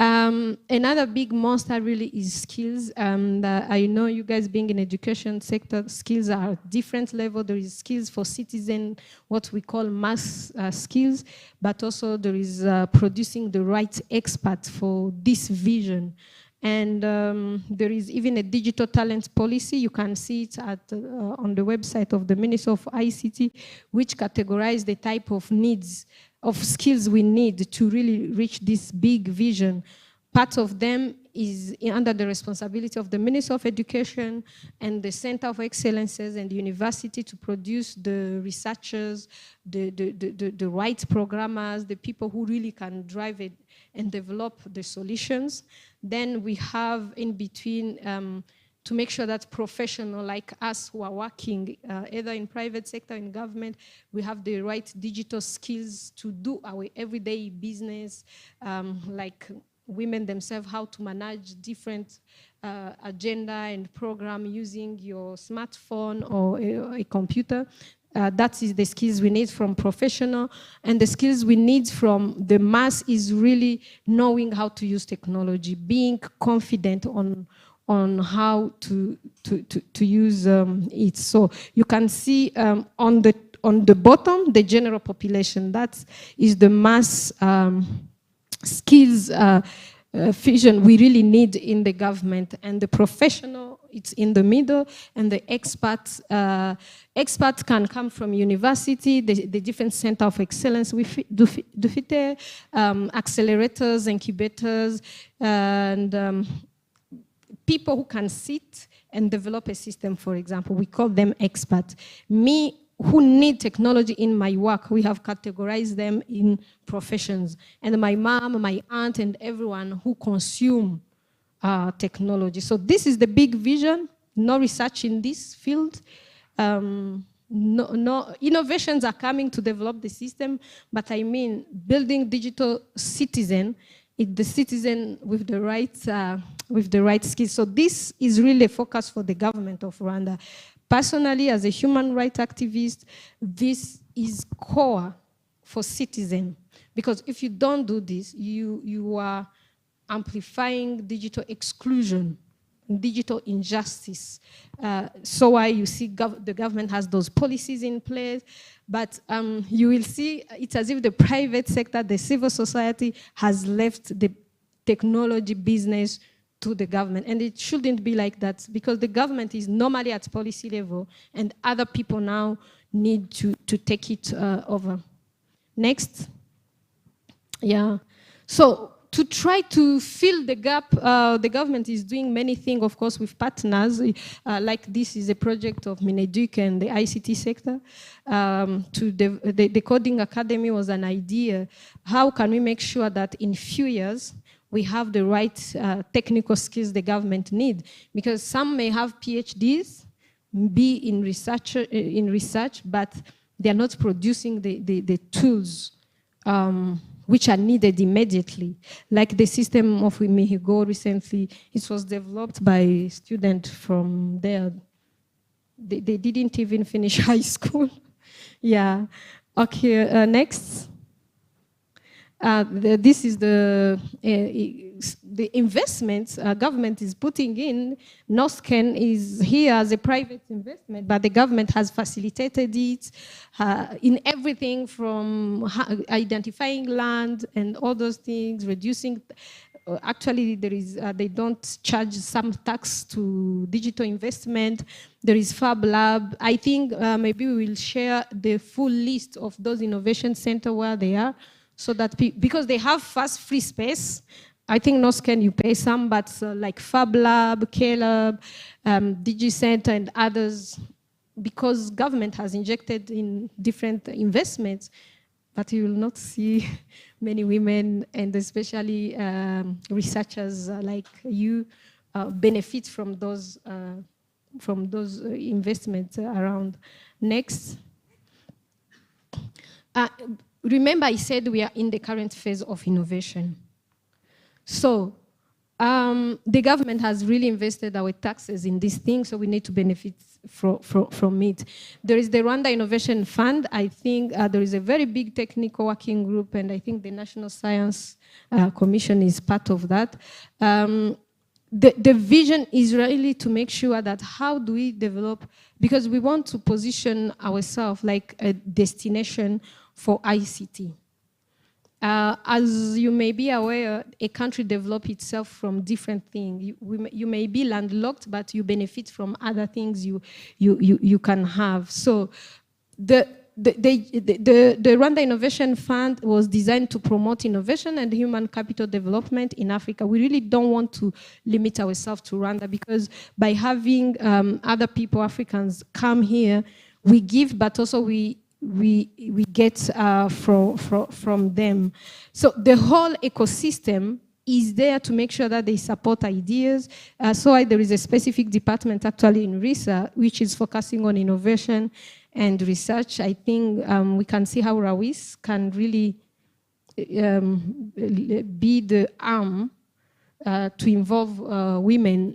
Another big monster really is skills. I know you guys being in education sector, skills are at different level. There is skills for citizen, what we call mass skills, but also there is producing the right expert for this vision. And there is even a digital talent policy. You can see it on the website of the Ministry of ICT, which categorize the type of needs, of skills we need to really reach this big vision. Part of them is under the responsibility of the Ministry of Education and the Center of Excellences and the university to produce the researchers, the right programmers, the people who really can drive it and develop the solutions. Then we have in between to make sure that professionals like us who are working either in private sector, in government, we have the right digital skills to do our everyday business, like women themselves, how to manage different agenda and program using your smartphone or a computer. That is the skills we need from professional, and the skills we need from the mass is really knowing how to use technology, being confident on how to use it. So you can see on the bottom, the general population, that is the mass skills vision we really need in the government, and the professional, it's in the middle, and the experts can come from university, the different center of excellence we do fit there, accelerators, incubators, and people who can sit and develop a system, for example. We call them experts. Me, who need technology in my work, we have categorized them in professions. And my mom, my aunt, and everyone who consume technology. So this is the big vision. No research in this field. No innovations are coming to develop the system, but I mean building digital citizen, the citizen with the right skills. So this is really a focus for the government of Rwanda. Personally, as a human rights activist, this is core for citizens. Because if you don't do this, you are amplifying digital exclusion, digital injustice. So why you see the government has those policies in place, but you will see it's as if the private sector, the civil society has left the technology business to the government. And it shouldn't be like that, because the government is normally at policy level and other people now need to take it over. Next. Yeah. So to try to fill the gap, the government is doing many things, of course, with partners. Like this is a project of Mineduc and the ICT sector. The Coding Academy was an idea. How can we make sure that in few years, we have the right technical skills the government need? Because some may have PhDs, be in research, but they are not producing the tools which are needed immediately. Like the system of Mexico recently, it was developed by a student from there. They didn't even finish high school. Yeah. Okay, next. This is the investments government is putting in. NOSCAN is here as a private investment, but the government has facilitated it in everything from identifying land and all those things, reducing. Actually, there is they don't charge some tax to digital investment. There is Fab Lab. I think maybe we will share the full list of those innovation centers where they are. So that because they have fast free space, I think NOSCAN you pay some, but like Fab Lab, K-Lab, DigiCenter and others, because government has injected in different investments, but you will not see many women and especially researchers like you benefit from those investments around. Next. Remember, I said we are in the current phase of innovation. So the government has really invested our taxes in this thing, so we need to benefit from it. There is the Rwanda Innovation Fund. I think there is a very big technical working group, and I think the National Science Commission is part of that. The vision is really to make sure that how do we develop, because we want to position ourselves like a destination for ICT. As you may be aware, a country develops itself from different things. You may be landlocked, but you benefit from other things you can have. So the Rwanda Innovation Fund was designed to promote innovation and human capital development in Africa. We really don't want to limit ourselves to Rwanda, because by having other people, Africans, come here, we give, but also we get from them. So the whole ecosystem is there to make sure that they support ideas. So there is a specific department actually in RISA, which is focusing on innovation and research. I think we can see how RAWISE can really be the arm to involve women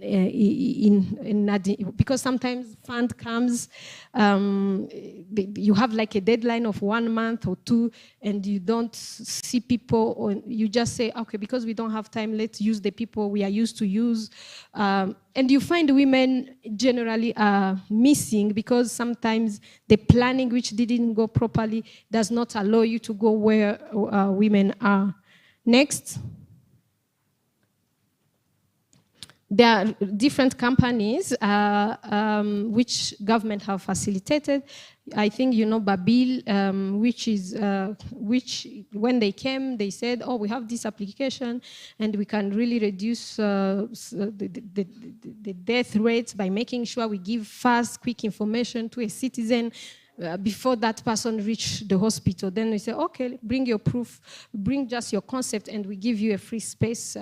because sometimes fund comes, you have like a deadline of 1 month or 2, and you don't see people, or you just say, okay, because we don't have time, let's use the people we are used to use. And you find women generally are missing, because sometimes the planning which didn't go properly does not allow you to go where women are. Next. There are different companies which government have facilitated. I think you know Babil, which when they came, they said, oh, we have this application and we can really reduce the death rates by making sure we give fast, quick information to a citizen before that person reach the hospital. Then we say, okay, bring your proof, bring just your concept, and we give you a free space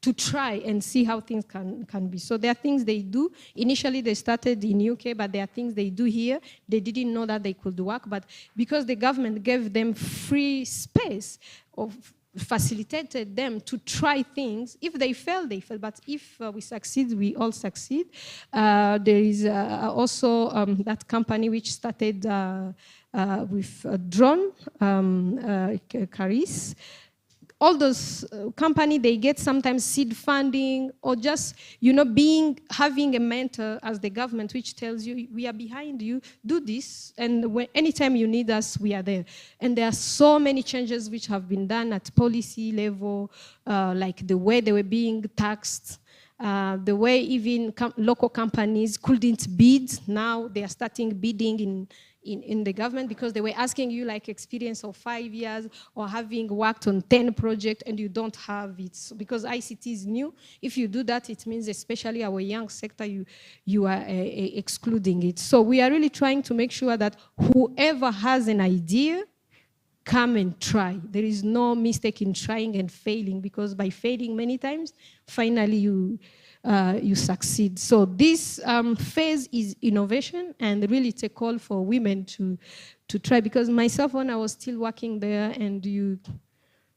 to try and see how things can be. So there are things they do. Initially, they started in UK, but there are things they do here. They didn't know that they could work, but because the government gave them free space of facilitated them to try things. If they fail, they fail. But if we succeed, we all succeed. There is also that company which started with a drone, Caris. All those companies, they get sometimes seed funding or just, having a mentor as the government which tells you, we are behind you, do this, and anytime you need us, we are there. And there are so many changes which have been done at policy level, like the way they were being taxed, the way even local companies couldn't bid. Now they are starting bidding in the government because they were asking you like experience of 5 years or having worked on 10 projects and you don't have it. So because ICT is new, if you do that, it means especially our young sector, you are excluding it. So we are really trying to make sure that whoever has an idea, come and try. There is no mistake in trying and failing, because by failing many times, finally you succeed. So this phase is innovation, and really it's a call for women to try, because myself, when I was still working there, and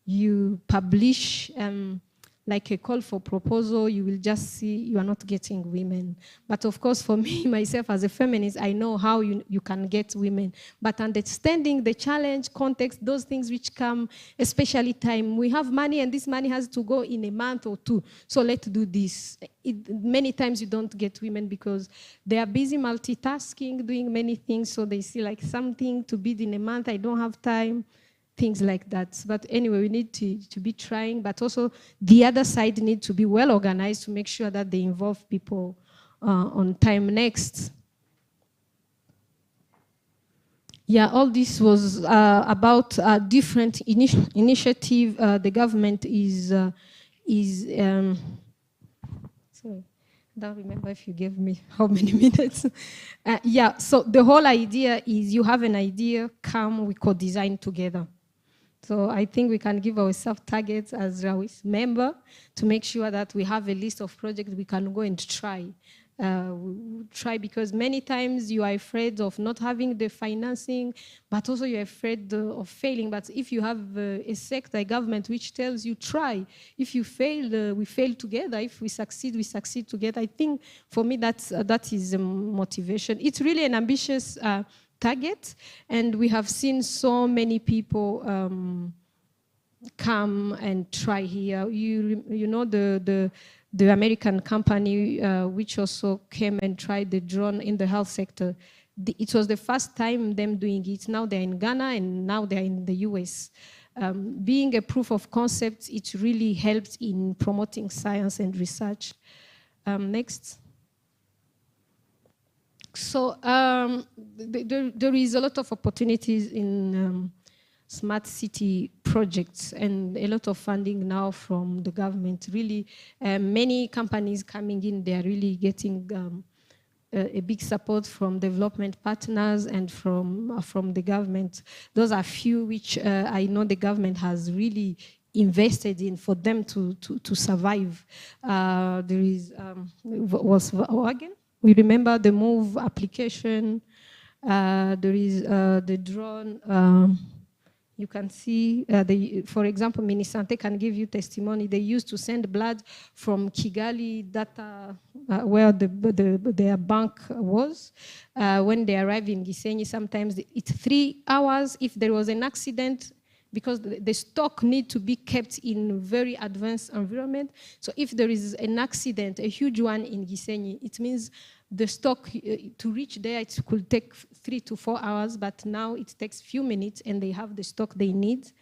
you publish like a call for proposal, you will just see you are not getting women. But of course, for me, myself as a feminist, I know how you can get women. But understanding the challenge, context, those things which come, especially time. We have money, and this money has to go in a month or two. So let's do this. Many times you don't get women because they are busy multitasking, doing many things. So they see like something to bid in a month, I don't have time. Things like that. But anyway, we need to be trying, but also the other side need to be well organized to make sure that they involve people on time. Next. Yeah, all this was about different initiative the government is sorry, I don't remember if you gave me how many minutes. Yeah, so the whole idea is you have an idea, come, we co-design together. So I think we can give ourselves targets as RAWISE member to make sure that we have a list of projects we can go and try. Try, because many times you are afraid of not having the financing, but also you're afraid of failing. But if you have a sector, a government which tells you try, if you fail, we fail together. If we succeed, we succeed together. I think for me that is a motivation. It's really an ambitious target, and we have seen so many people come and try here. You know the American company which also came and tried the drone in the health sector. It was the first time them doing it. Now they're in Ghana, and now they're in the US. Being a proof of concept, it really helps in promoting science and research. Next. So there is a lot of opportunities in smart city projects, and a lot of funding now from the government. Really, many companies coming in, they are really getting a big support from development partners and from the government. Those are few which I know the government has really invested in for them to survive. There is was again. We remember the MOVE application. There is the drone. You can see, for example, Minisante can give you testimony. They used to send blood from Kigali, data where their bank was. When they arrive in Gisenyi, sometimes it's 3 hours. If there was an accident, because the stock need to be kept in very advanced environment. So if there is an accident, a huge one in Gisenyi, it means the stock to reach there, it could take 3 to 4 hours, but now it takes few minutes and they have the stock they need.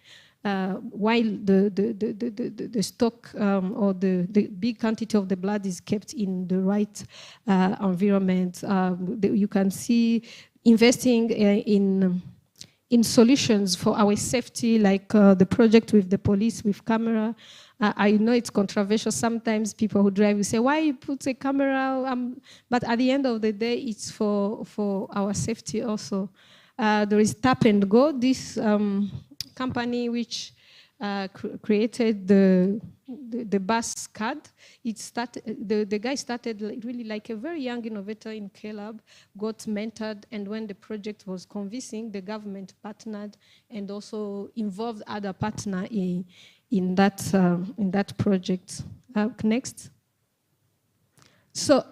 While the stock or the big quantity of the blood is kept in the right environment. You can see investing in solutions for our safety, like the project with the police with camera. I know it's controversial. Sometimes people who drive will say, why you put a camera? But at the end of the day, it's for our safety also. There is Tap and Go, this company which created the bus card. It started, the guy started really like a very young innovator in Calab, got mentored, and when the project was convincing, the government partnered and also involved other partners in in that project. Next. So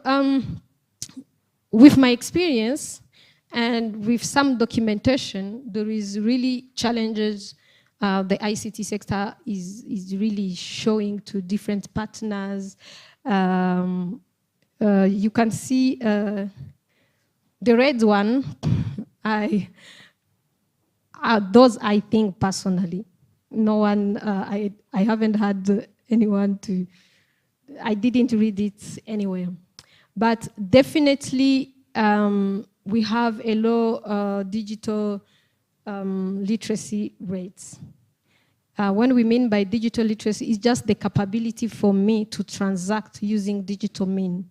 with my experience and with some documentation, there is really challenges the ICT sector is really showing to different partners. You can see the red one, those I think personally. No one, I haven't had anyone to, I didn't read it anywhere. But definitely we have a low digital literacy rates. When we mean by digital literacy, it's just the capability for me to transact using digital mean.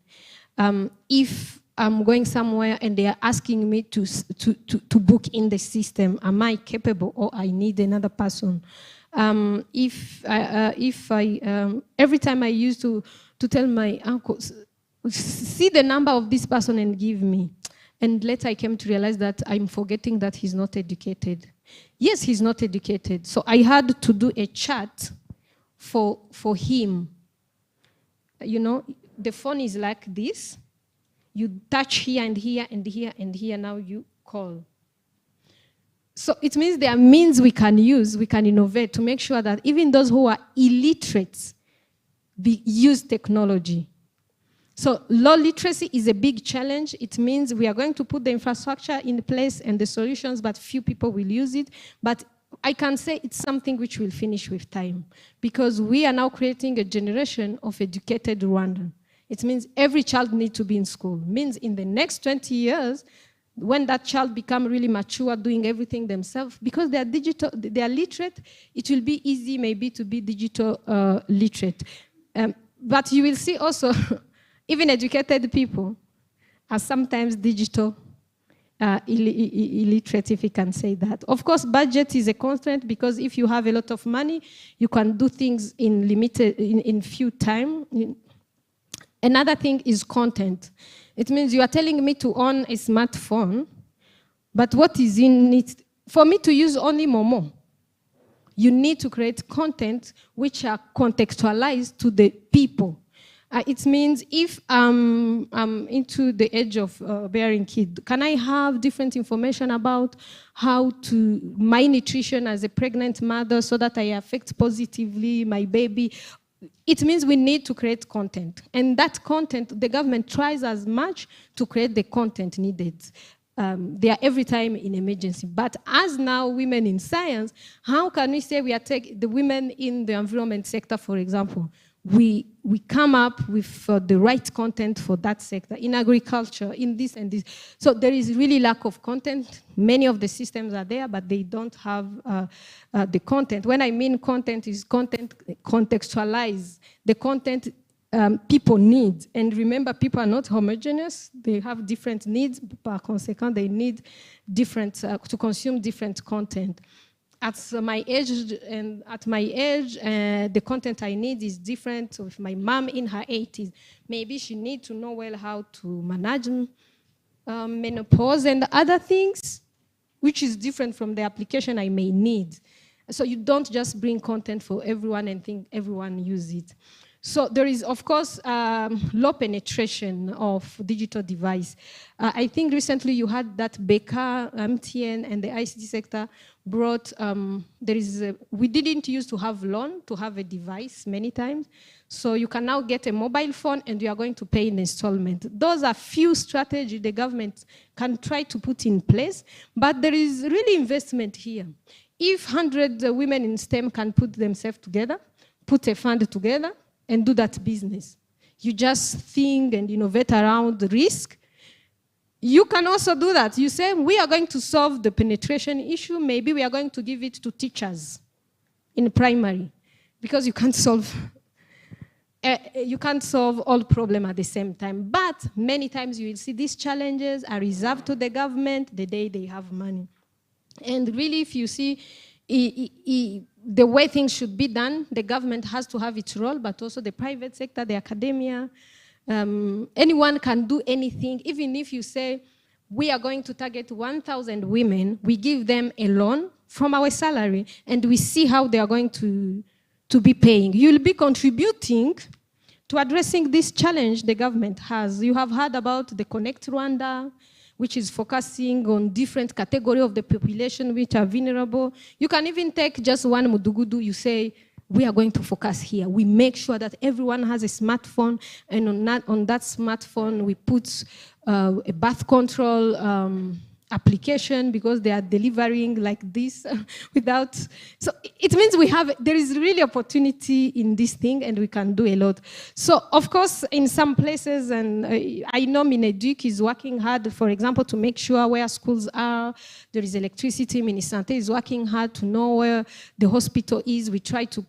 If I'm going somewhere and they are asking me to book in the system, am I capable or I need another person? Every time I used to tell my uncles, see the number of this person and give me. And later I came to realize that I'm forgetting that he's not educated. Yes, he's not educated. So I had to do a chat for him. You know, the phone is like this. You touch here and here and here and here, now you call. So it means there are means we can use, we can innovate to make sure that even those who are illiterate use technology. So low literacy is a big challenge. It means we are going to put the infrastructure in place and the solutions, but few people will use it. But I can say it's something which will finish with time, because we are now creating a generation of educated Rwandan. It means every child needs to be in school. It means in the next 20 years, when that child becomes really mature, doing everything themselves, because they are digital, they are literate, it will be easy maybe to be digital literate. But you will see also, even educated people are sometimes digital illiterate, if you can say that. Of course, budget is a constraint, because if you have a lot of money, you can do things in limited, in few time. Another thing is content. It means you are telling me to own a smartphone, but what is in it? For me to use only Momo, you need to create content which are contextualized to the people. It means if I'm into the age of bearing kid, can I have different information about how to, my nutrition as a pregnant mother, so that I affect positively my baby? It means we need to create content. And that content, the government tries as much to create the content needed. They are every time in emergency. But as now women in science, how can we say we are taking the women in the environment sector, for example? We come up with the right content for that sector, in agriculture, in this and this. So there is really lack of content. Many of the systems are there, but they don't have the content. When I mean content, is content contextualized. The content people need. And remember, people are not homogeneous. They have different needs. Per consequent, they need different, to consume different content. At my age, the content I need is different. So if my mom in her 80s, maybe she needs to know well how to manage menopause and other things, which is different from the application I may need. So you don't just bring content for everyone and think everyone use it. So there is, of course, low penetration of digital device. I think recently you had that Beka, MTN, and the ICT sector brought, we didn't used to have loan to have a device many times. So you can now get a mobile phone and you are going to pay in installment. Those are few strategies the government can try to put in place, but there is really investment here. If 100 women in STEM can put themselves together, put a fund together, and do that business. You just think and innovate around the risk. You can also do that. You say, we are going to solve the penetration issue. Maybe we are going to give it to teachers in primary, because you can't solve all problems at the same time. But many times you will see these challenges are reserved to the government the day they have money. And really, if you see the way things should be done, the government has to have its role, but also the private sector, the academia. Anyone can do anything. Even if you say, we are going to target 1,000 women, we give them a loan from our salary, and we see how they are going to to be paying. You'll be contributing to addressing this challenge the government has. You have heard about the Connect Rwanda, which is focusing on different categories of the population which are vulnerable. You can even take just one mudugudu, you say, we are going to focus here. We make sure that everyone has a smartphone, and on that smartphone we put a birth control application, because they are delivering like this without. So it means there is really opportunity in this thing, and we can do a lot. So of course, in some places, and I know Mineduc is working hard, for example, to make sure where schools are, there is electricity. Minisante is working hard to know where the hospital is. We try to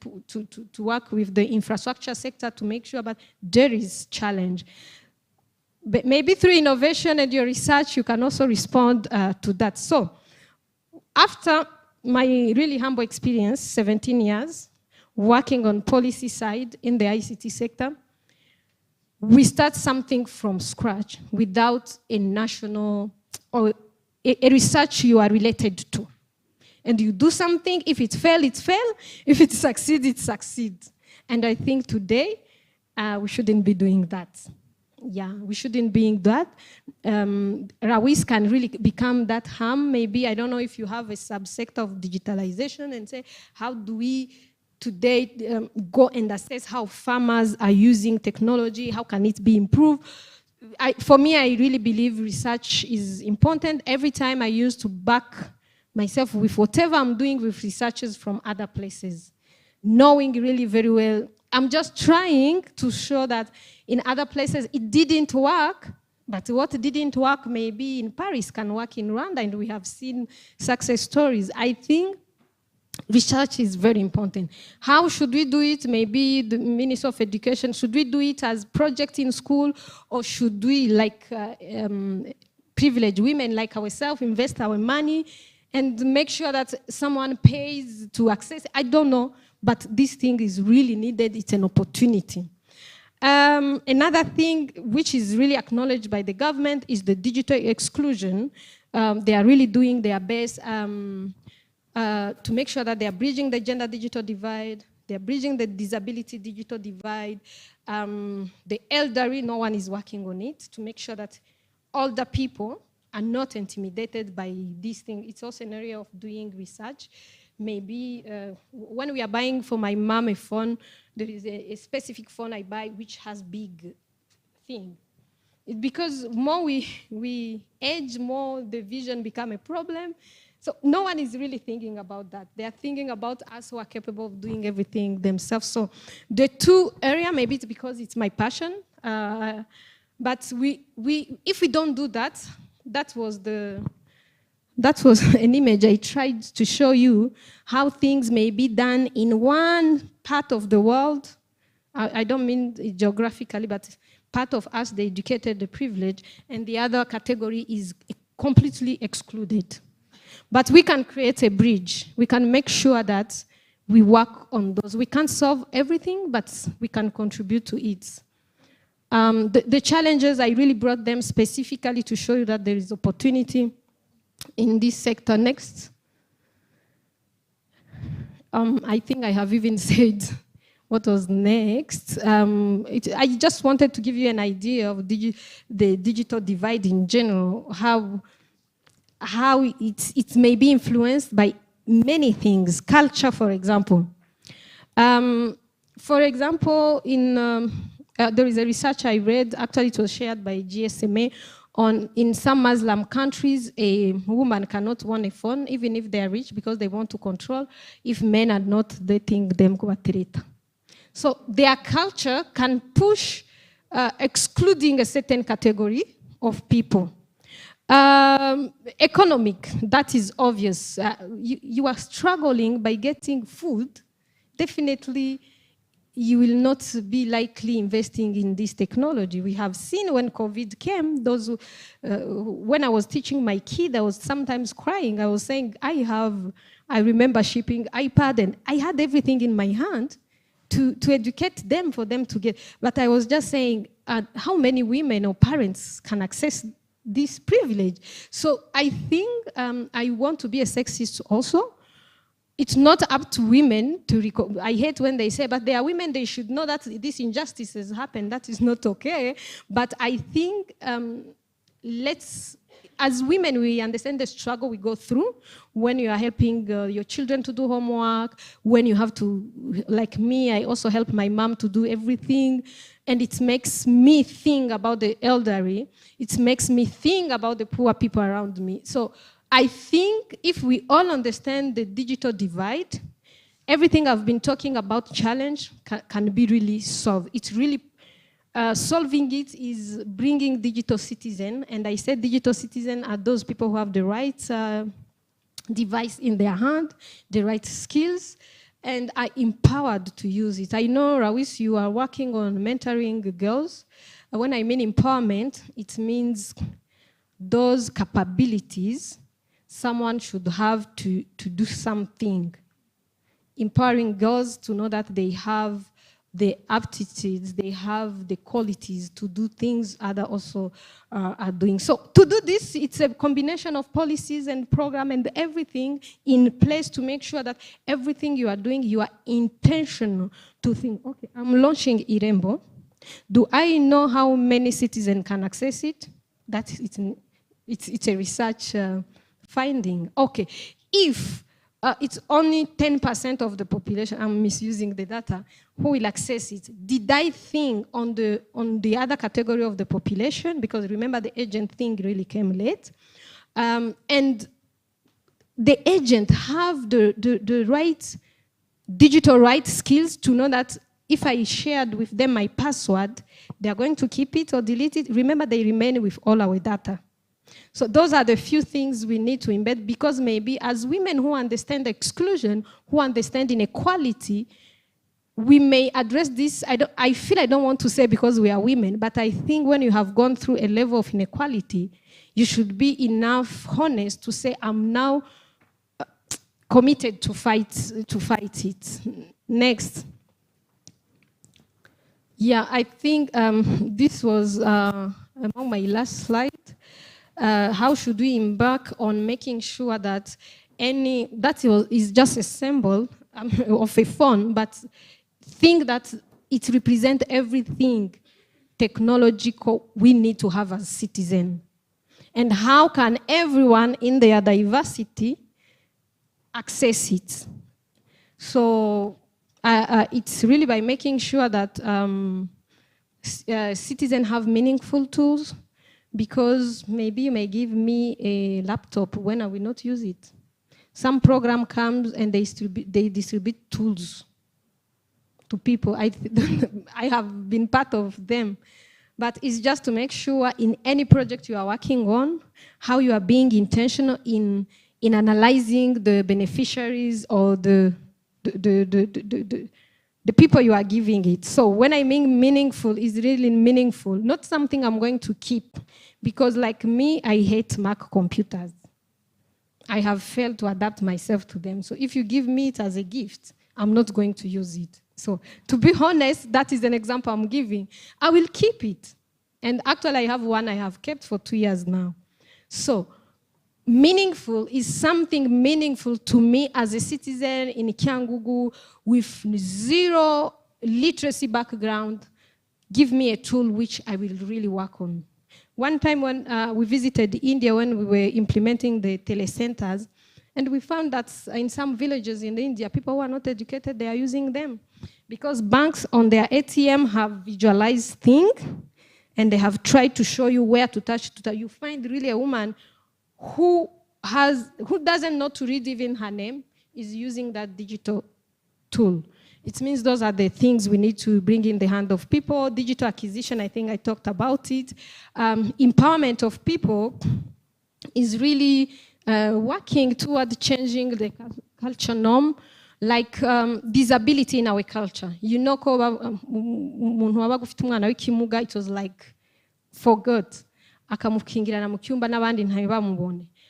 work with the infrastructure sector to make sure, but there is challenge. But maybe through innovation and your research, you can also respond to that. So after my really humble experience, 17 years, working on policy side in the ICT sector, we start something from scratch without a national or a research you are related to. And you do something, if it fails, it fails. If it succeeds, it succeeds. And I think today, we shouldn't be doing that. Yeah, we shouldn't be doing that. RAWISE can really become that harm. Maybe, I don't know if you have a subsector of digitalization and say, how do we today go and assess how farmers are using technology? How can it be improved? For me, I really believe research is important. Every time I used to back myself with whatever I'm doing with researchers from other places, knowing really very well, I'm just trying to show that in other places it didn't work, but what didn't work maybe in Paris can work in Rwanda, and we have seen success stories. I think research is very important. How should we do it? Maybe the Minister of Education, should we do it as project in school, or should we, like privileged women like ourselves, invest our money and make sure that someone pays to access? I don't know. But this thing is really needed. It's an opportunity. Another thing which is really acknowledged by the government is the digital exclusion. They are really doing their best to make sure that they are bridging the gender digital divide. They are bridging the disability digital divide. The elderly, no one is working on it to make sure that older people are not intimidated by this thing. It's also an area of doing research. Maybe when we are buying for my mom a phone, there is a specific phone I buy which has big thing. Because more we age, more the vision become a problem. So no one is really thinking about that. They are thinking about us who are capable of doing everything themselves. So the two area, maybe it's because it's my passion, but if we don't do that, that was an image I tried to show you how things may be done in one part of the world. I don't mean geographically, but part of us, the educated, the privileged, and the other category is completely excluded. But we can create a bridge. We can make sure that we work on those. We can't solve everything, but we can contribute to it. The challenges, I really brought them specifically to show you that there is opportunity in this sector. Next. I think I have even said what was next. I just wanted to give you an idea of the digital divide in general, how it may be influenced by many things. Culture, for example. For example, there is a research I read, actually it was shared by GSMA, in some Muslim countries, a woman cannot own a phone, even if they are rich, because they want to control if men are not dating them. So their culture can push excluding a certain category of people. Economic, that is obvious. You are struggling by getting food, definitely you will not be likely investing in this technology. We have seen when COVID came, when I was teaching my kid, I was sometimes crying. I was saying, I remember shipping iPad and I had everything in my hand to educate them, for them to get, but I was just saying, how many women or parents can access this privilege? So I think I want to be a sexist also. it's not up to women to I hate when they say, but they are women, they should know that this injustice has happened. That is not okay. But I think as women, we understand the struggle we go through when you are helping your children to do homework, when you have to, like me, I also help my mom to do everything. And it makes me think about the elderly. It makes me think about the poor people around me. So I think if we all understand the digital divide, everything I've been talking about challenge can be really solved. It's really solving it is bringing digital citizen, and I said digital citizen are those people who have the right device in their hand, the right skills, and are empowered to use it. I know, RAWISE, you are working on mentoring girls. When I mean empowerment, it means those capabilities someone should have to do something. Empowering girls to know that they have the aptitudes, they have the qualities to do things others also are doing. So to do this, it's a combination of policies and program and everything in place to make sure that everything you are doing, you are intentional to think, okay, I'm launching Irembo. Do I know how many citizens can access it? It's a research finding. Okay, if it's only 10% of the population, I'm misusing the data, who will access it. Did I think on the other category of the population? Because remember, the agent thing really came late. And the agent have the right, digital right skills to know that if I shared with them my password, they're going to keep it or delete it. Remember, they remain with all our data. So those are the few things we need to embed, because maybe as women who understand exclusion, who understand inequality, we may address this. I feel I don't want to say because we are women, but I think when you have gone through a level of inequality, you should be enough honest to say, I'm now committed to fight it. Next. Yeah, I think this was among my last slide. How should we embark on making sure that is just a symbol of a phone, but think that it represents everything technological we need to have as citizens. And how can everyone in their diversity access it? So it's really by making sure that citizens have meaningful tools, because maybe you may give me a laptop, when I will not use it. Some program comes and they distribute tools to people. I have been part of them. But it's just to make sure in any project you are working on, how you are being intentional in analyzing the beneficiaries or the people you are giving it. So when I mean meaningful, is really meaningful, not something I'm going to keep. Because like me, I hate Mac computers. I have failed to adapt myself to them. So if you give me it as a gift, I'm not going to use it. So to be honest, that is an example I'm giving. I will keep it. And actually I have one I have kept for 2 years now. So meaningful is something meaningful to me as a citizen in Kyangugu with zero literacy background. Give me a tool which I will really work on. One time when we visited India, when we were implementing the telecenters, and we found that in some villages in India, people who are not educated, they are using them. Because banks on their ATM have visualized things, and they have tried to show you where to touch. You find really a woman who doesn't know to read even her name, is using that digital tool. It means those are the things we need to bring in the hand of people. Digital acquisition, I think I talked about it. Empowerment of people is really working toward changing the culture norm, like disability in our culture. You know, it was like forgot.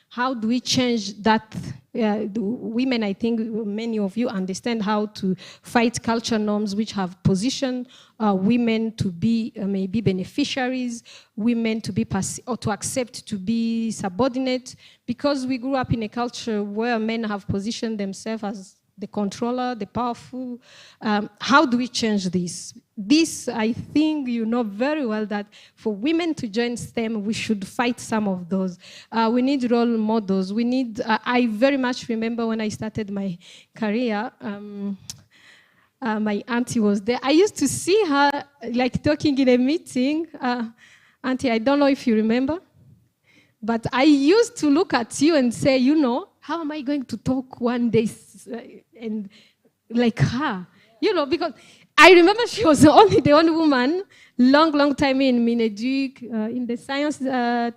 How do we change that? Women, I think many of you understand how to fight culture norms which have positioned women to be maybe beneficiaries, women to be or to accept to be subordinate, because we grew up in a culture where men have positioned themselves as the controller, the powerful. How do we change this? This, I think you know very well that for women to join STEM, we should fight some of those. We need role models. We need, I very much remember when I started my career, my auntie was there. I used to see her like talking in a meeting. Auntie, I don't know if you remember, but I used to look at you and say, you know, how am I going to talk one day and like her? You know, because I remember she was the only woman, long time in Mineduc, in the science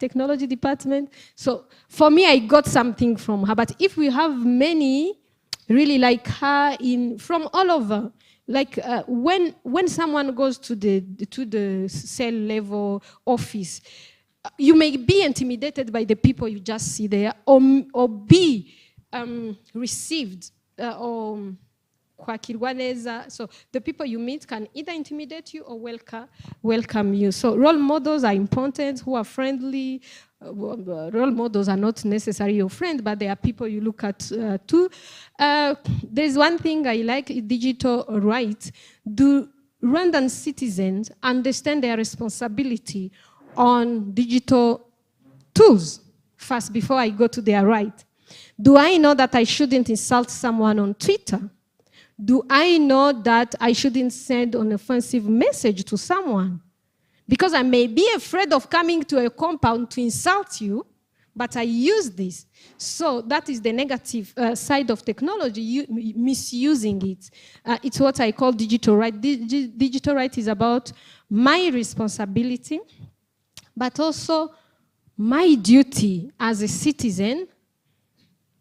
technology department. So for me, I got something from her. But if we have many really like her from all over, like when someone goes to the cell level office, you may be intimidated by the people you just see there, or be received or kwakirwa neza. So the people you meet can either intimidate you or welcome you. So role models are important, who are friendly. Role models are not necessarily your friend, but they are people you look at too. There's one thing I like, digital rights. Do Rwandan citizens understand their responsibility on digital tools first before I go to their right? Do I know that I shouldn't insult someone on Twitter? Do I know that I shouldn't send an offensive message to someone? Because I may be afraid of coming to a compound to insult you, but I use this. So that is the negative side of technology, misusing it. It's what I call digital right. Digital right is about my responsibility, but also my duty as a citizen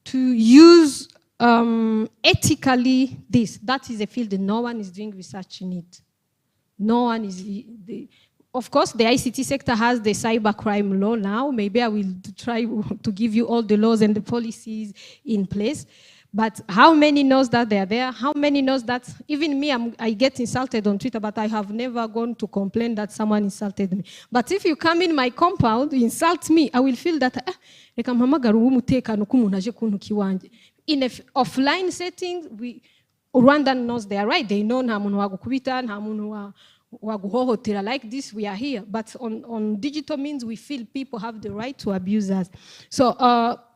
to use ethically this. That is a field that no one is doing research in it. No one is... Of course, the ICT sector has the cybercrime law now. Maybe I will try to give you all the laws and the policies in place. But how many knows that they are there? How many knows that even me, I get insulted on Twitter, but I have never gone to complain that someone insulted me. But if you come in my compound, you insult me, I will feel that, in an offline setting, Rwandan knows they are right. They know nta muntu wagukubita, nta muntu waguhohotera, like this, we are here. But on digital means, we feel people have the right to abuse us. So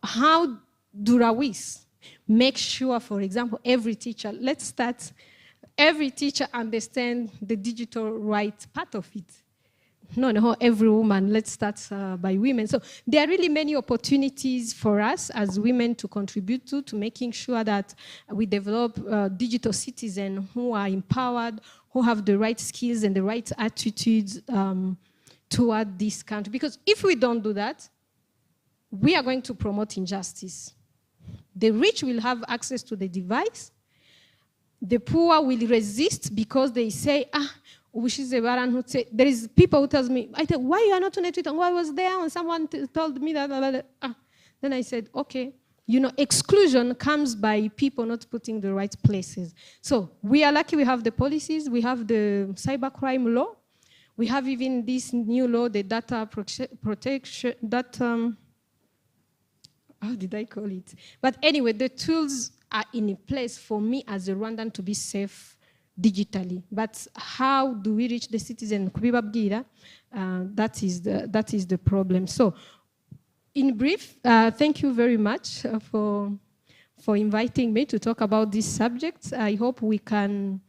how do RAWISE make sure, for example, every teacher, let's start, every teacher understand the digital right part of it? No, every woman, let's start by women. So there are really many opportunities for us as women to contribute to making sure that we develop digital citizens who are empowered, who have the right skills and the right attitudes toward this country. Because if we don't do that, we are going to promote injustice. The rich will have access to the device. The poor will resist because they say, there is people who tells me, I tell, why you are not on Twitter? Oh, I was there and someone told me that. Then I said, okay, you know, exclusion comes by people not putting the right places. So we are lucky we have the policies, we have the cybercrime law, we have even this new law, the data protection, how did I call it? But anyway, the tools are in place for me as a Rwandan to be safe digitally. But how do we reach the citizen? That is the problem. So, in brief, thank you very much for inviting me to talk about this subject. I hope we can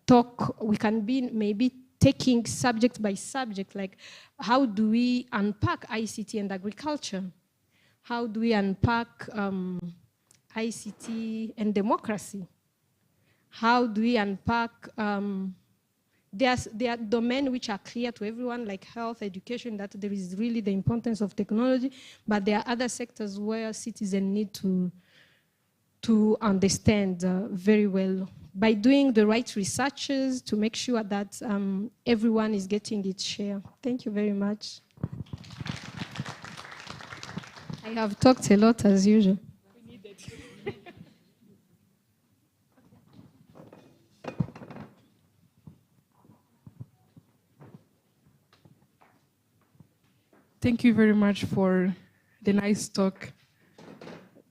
talk, we can be maybe taking subject by subject, like how do we unpack ICT and agriculture? How do we unpack ICT and democracy? How do we unpack, there are domains which are clear to everyone, like health, education, that there is really the importance of technology, but there are other sectors where citizens need to understand very well by doing the right researches to make sure that everyone is getting its share. Thank you very much. I have talked a lot as usual. Thank you very much for the nice talk.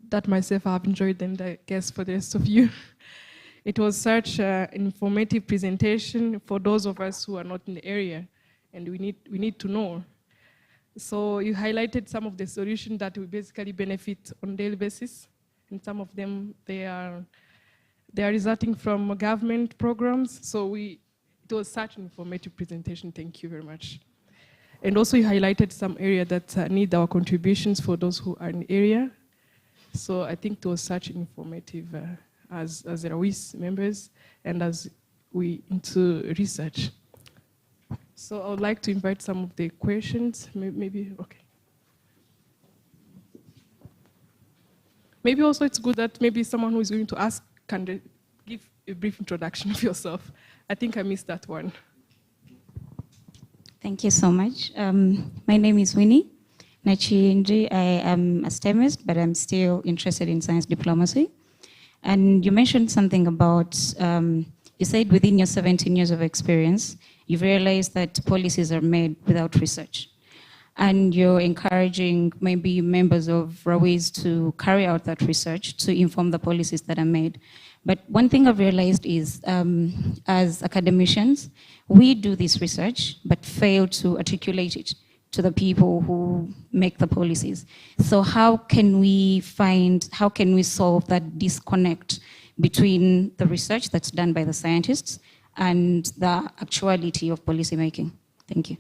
that myself I've enjoyed, and I guess for the rest of you. It was such an informative presentation for those of us who are not in the area, and we need to know. So you highlighted some of the solutions that we basically benefit on a daily basis, and some of them they are resulting from government programs. So it was such an informative presentation. Thank you very much. And also you highlighted some area that need our contributions for those who are in the area. So I think it was such informative as RAWISE members and as we into research. So I would like to invite some of the questions, maybe, okay. Maybe also it's good that maybe someone who is going to ask can give a brief introduction of yourself. I think I missed that one. Thank you so much. My name is Winnie Nachienji. I am a STEMist, but I'm still interested in science diplomacy. And you mentioned something about, you said within your 17 years of experience, you've realized that policies are made without research. And you're encouraging maybe members of RAWISE to carry out that research to inform the policies that are made. But one thing I've realized is, as academicians, we do this research, but fail to articulate it to the people who make the policies. So how can we solve that disconnect between the research that's done by the scientists and the actuality of policy making? Thank you.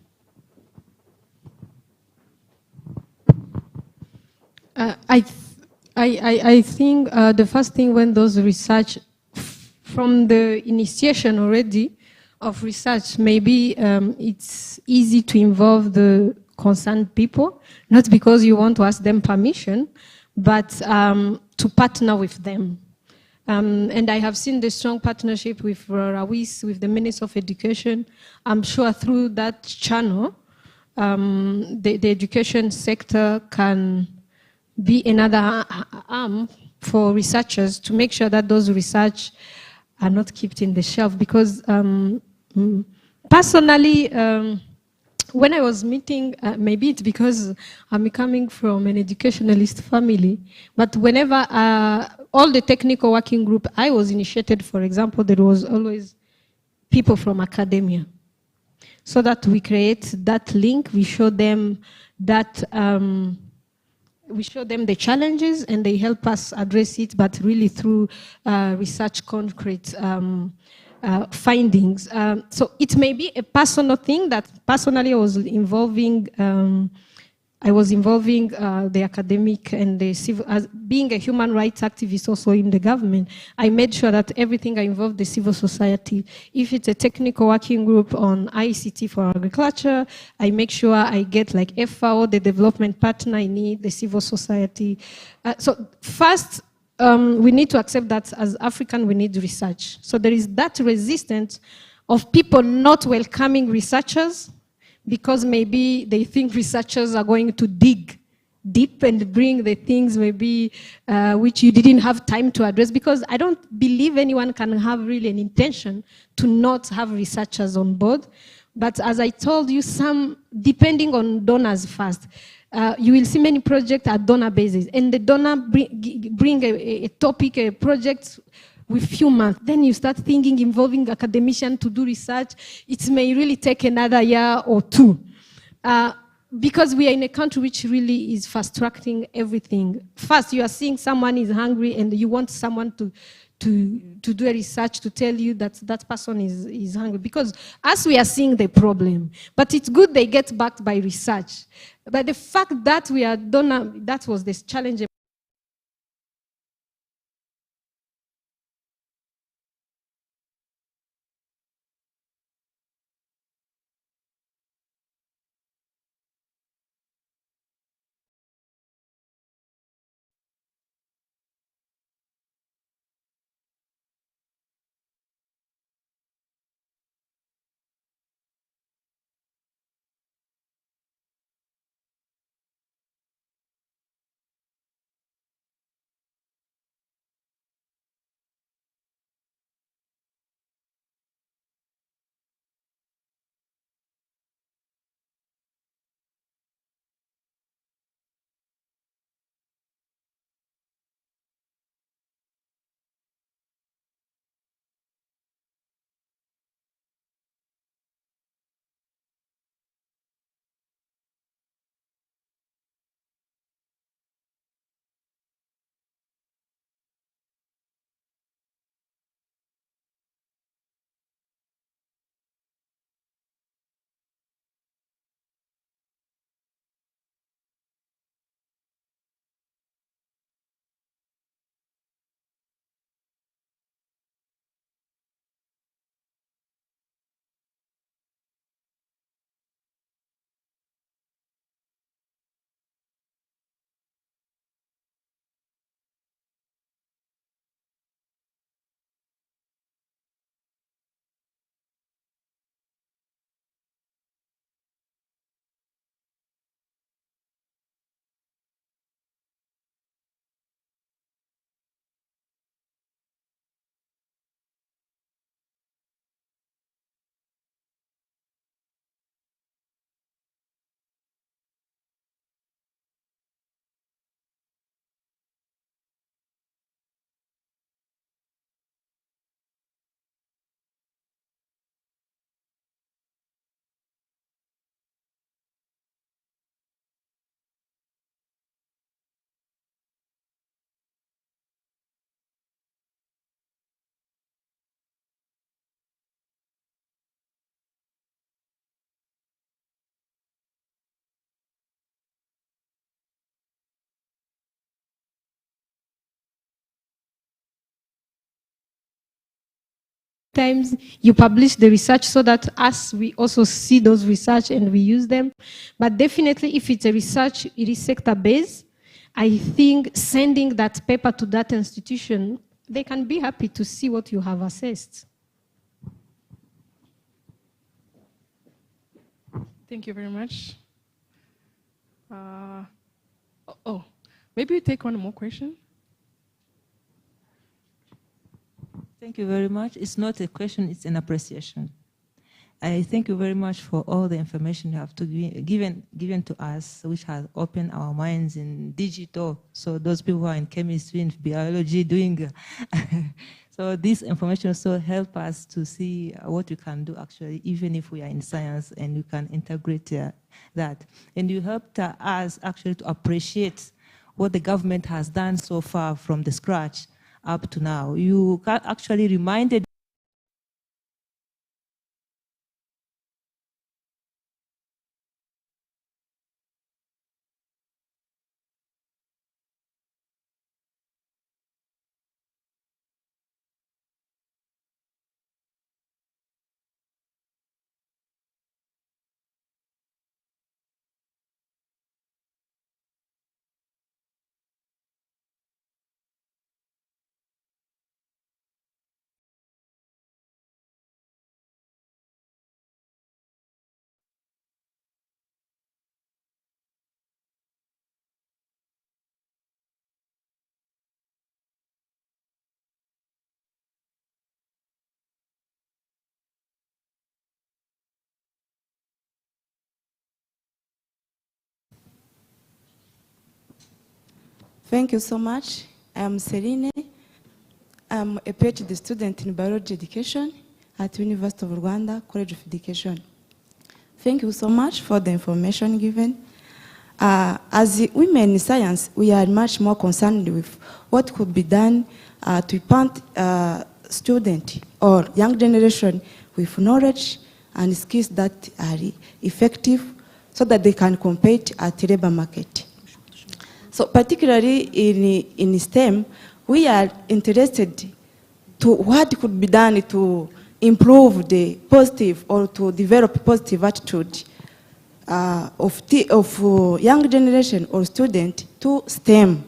I think the first thing when those research, from the initiation already of research, maybe it's easy to involve the concerned people, not because you want to ask them permission, but to partner with them. And I have seen the strong partnership with RAWISE, with the Ministry of Education. I'm sure through that channel, the education sector can be another arm for researchers to make sure that those research are not kept in the shelf. Because personally, when I was meeting, maybe it's because I'm coming from an educationalist family, but whenever all the technical working group I was initiated, for example, there was always people from academia. So that we create that link, we show them that we show them the challenges and they help us address it, but really through research concrete findings. So it may be a personal thing that personally I was involving the academic and the civil, as being a human rights activist also in the government, I made sure that everything I involved the civil society. If it's a technical working group on ICT for agriculture, I make sure I get like FAO, the development partner I need, the civil society. So first, we need to accept that as African, we need research. So there is that resistance of people not welcoming researchers, because maybe they think researchers are going to dig deep and bring the things maybe which you didn't have time to address, because I don't believe anyone can have really an intention to not have researchers on board. But as I told you, some, depending on donors first, you will see many projects at donor basis, and the donor bring a topic, a project with few months. Then you start thinking involving academicians to do research. It may really take another year or two. Because we are in a country which really is fast-tracking everything. First, you are seeing someone is hungry and you want someone to do a research to tell you that that person is hungry. Because as we are seeing the problem, but it's good they get backed by research. But the fact that we are donor, that was this challenge. times you publish the research so that we also see those research and we use them. But definitely if it's a research, it is sector-based, I think sending that paper to that institution, they can be happy to see what you have assessed. Thank you very much. Maybe we take one more question. Thank you very much. It's not a question, it's an appreciation. I thank you very much for all the information you have given to us, which has opened our minds in digital. So those people who are in chemistry and biology doing, so this information also help us to see what we can do actually, even if we are in science, and we can integrate that. And you helped us actually to appreciate what the government has done so far from the scratch up to now. You actually reminded Thank you so much. I am Celine. I'm a PhD student in biology education at University of Rwanda College of Education. Thank you so much for the information given. As women in science, we are much more concerned with what could be done to impart student or young generation with knowledge and skills that are effective so that they can compete at the labor market. So particularly in STEM, we are interested to what could be done to improve the positive or to develop positive attitude of young generation or student to STEM,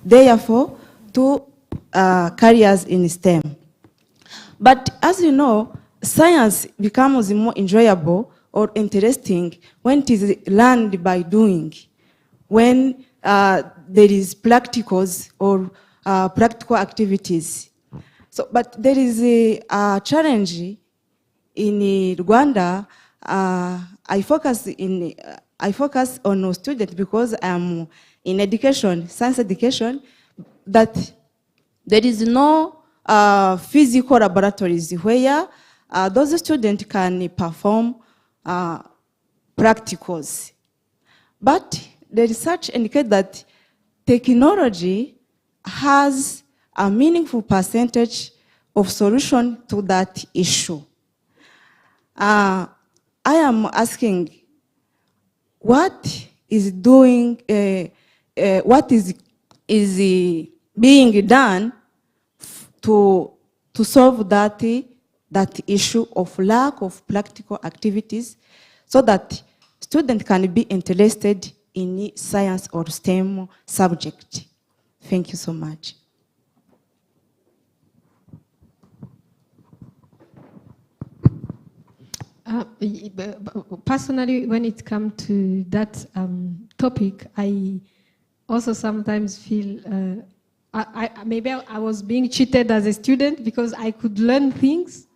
therefore to careers in STEM. But as you know, science becomes more enjoyable or interesting when it is learned by doing, when there is practicals or practical activities. So, but there is a challenge in Rwanda. I focus on students because I'm in education, science education, that there is no physical laboratories where those students can perform practicals. But the research indicates that technology has a meaningful percentage of solution to that issue. I am asking, what is being done to solve that issue of lack of practical activities so that students can be interested in science or STEM subject? Thank you so much. Personally, when it comes to that topic, I also sometimes feel maybe I was being cheated as a student because I could learn things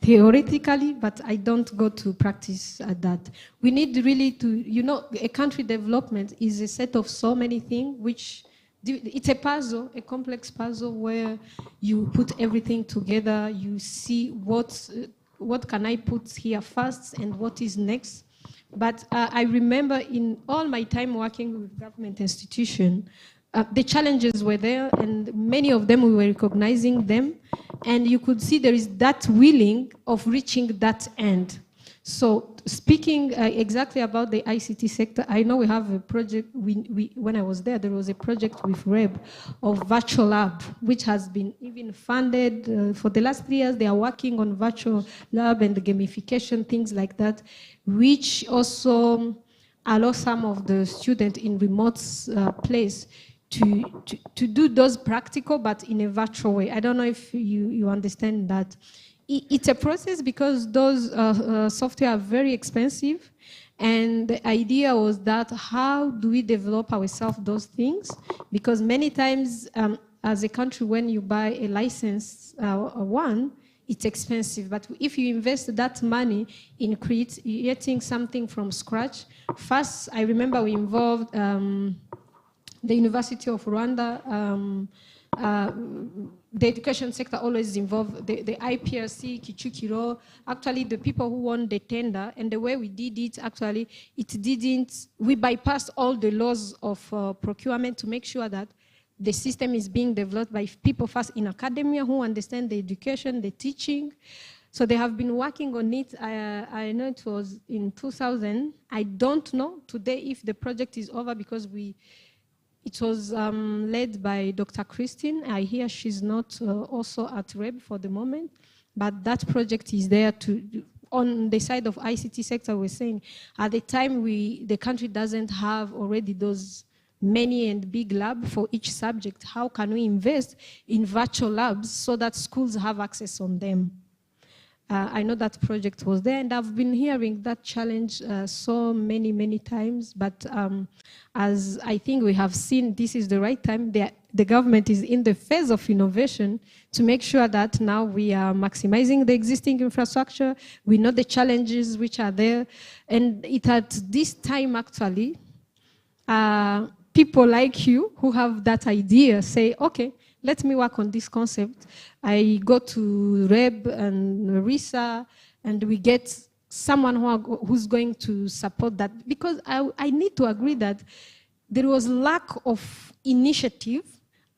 theoretically, but I don't go to practice at that. We need really to, you know, a country development is a set of so many things, which it's a puzzle, a complex puzzle where you put everything together, you see what can I put here first and what is next. But I remember in all my time working with government institutions, the challenges were there, and many of them we were recognizing them, and you could see there is that willing of reaching that end. So speaking exactly about the ICT sector, I know we have a project, when I was there was a project with REB of virtual lab, which has been even funded for the last 3 years. They are working on virtual lab and gamification, things like that, which also allow some of the students in remote place to do those practical, but in a virtual way. I don't know if you understand that. It's a process because those software are very expensive. And the idea was that how do we develop ourselves those things? Because many times as a country, when you buy a license one, it's expensive. But if you invest that money in creating something from scratch, first, I remember we involved the University of Rwanda, the education sector always involved the IPRC, Kichukiro, actually the people who won the tender, and the way we did it, actually, we bypassed all the laws of procurement to make sure that the system is being developed by people first in academia who understand the education, the teaching. So they have been working on it. I know it was in 2000. I don't know today if the project is over because it was led by Dr. Christine. I hear she's not also at REB for the moment, but that project is there on the side of ICT sector. We're saying at the time the country doesn't have already those many and big labs for each subject. How can we invest in virtual labs so that schools have access on them? I know that project was there, and I've been hearing that challenge so many times, but as I think we have seen, this is the right time. The government is in the phase of innovation to make sure that now we are maximizing the existing infrastructure. We know the challenges which are there, and at this time, actually, people like you who have that idea say, okay, let me work on this concept. I go to REB and RISA, and we get someone who's going to support that. Because I need to agree that there was lack of initiative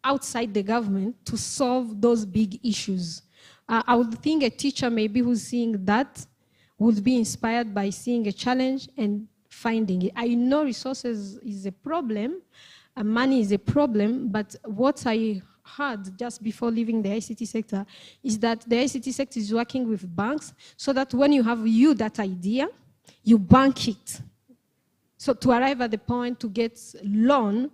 outside the government to solve those big issues. I would think a teacher maybe who's seeing that would be inspired by seeing a challenge and finding it. I know resources is a problem, money is a problem, but what I heard just before leaving the ICT sector is that the ICT sector is working with banks so that when you have that idea, you bank it. So to arrive at the point to get loan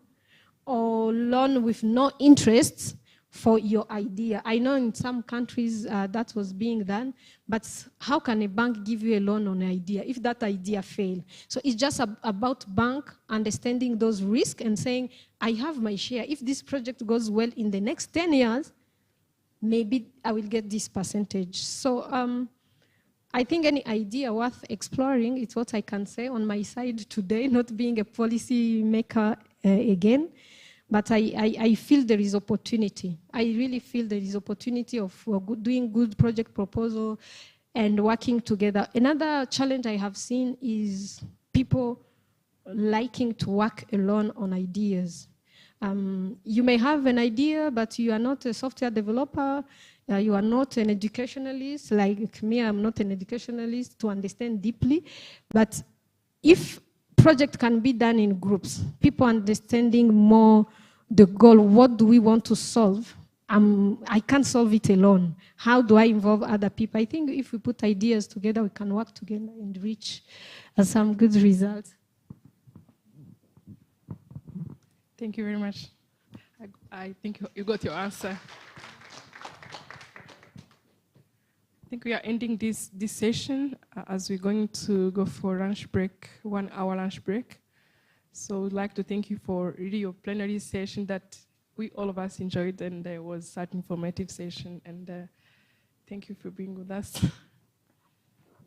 or loan with no interest for your idea. I know in some countries that was being done, but how can a bank give you a loan on an idea if that idea fails? So it's just about bank understanding those risks and saying, I have my share. If this project goes well in the next 10 years, maybe I will get this percentage. So I think any idea worth exploring, it's what I can say on my side today, not being a policy maker again. But I feel there is opportunity. I really feel there is opportunity of doing good project proposal and working together. Another challenge I have seen is people liking to work alone on ideas. You may have an idea, but you are not a software developer. You are not an educationalist. Like me, I'm not an educationalist to understand deeply. But if project can be done in groups, people understanding more the goal, what do we want to solve? I can't solve it alone. How do I involve other people? I think if we put ideas together, we can work together and reach some good results. Thank you very much. I think you got your answer. I think we are ending this session as we're going to go for lunch break, 1 hour lunch break. So we'd like to thank you for really your plenary session that all of us enjoyed, and it was such an informative session, and thank you for being with us.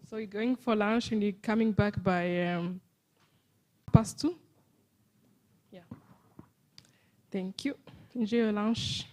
So we're going for lunch and you're coming back by 2:30. Yeah. Thank you. Enjoy your lunch.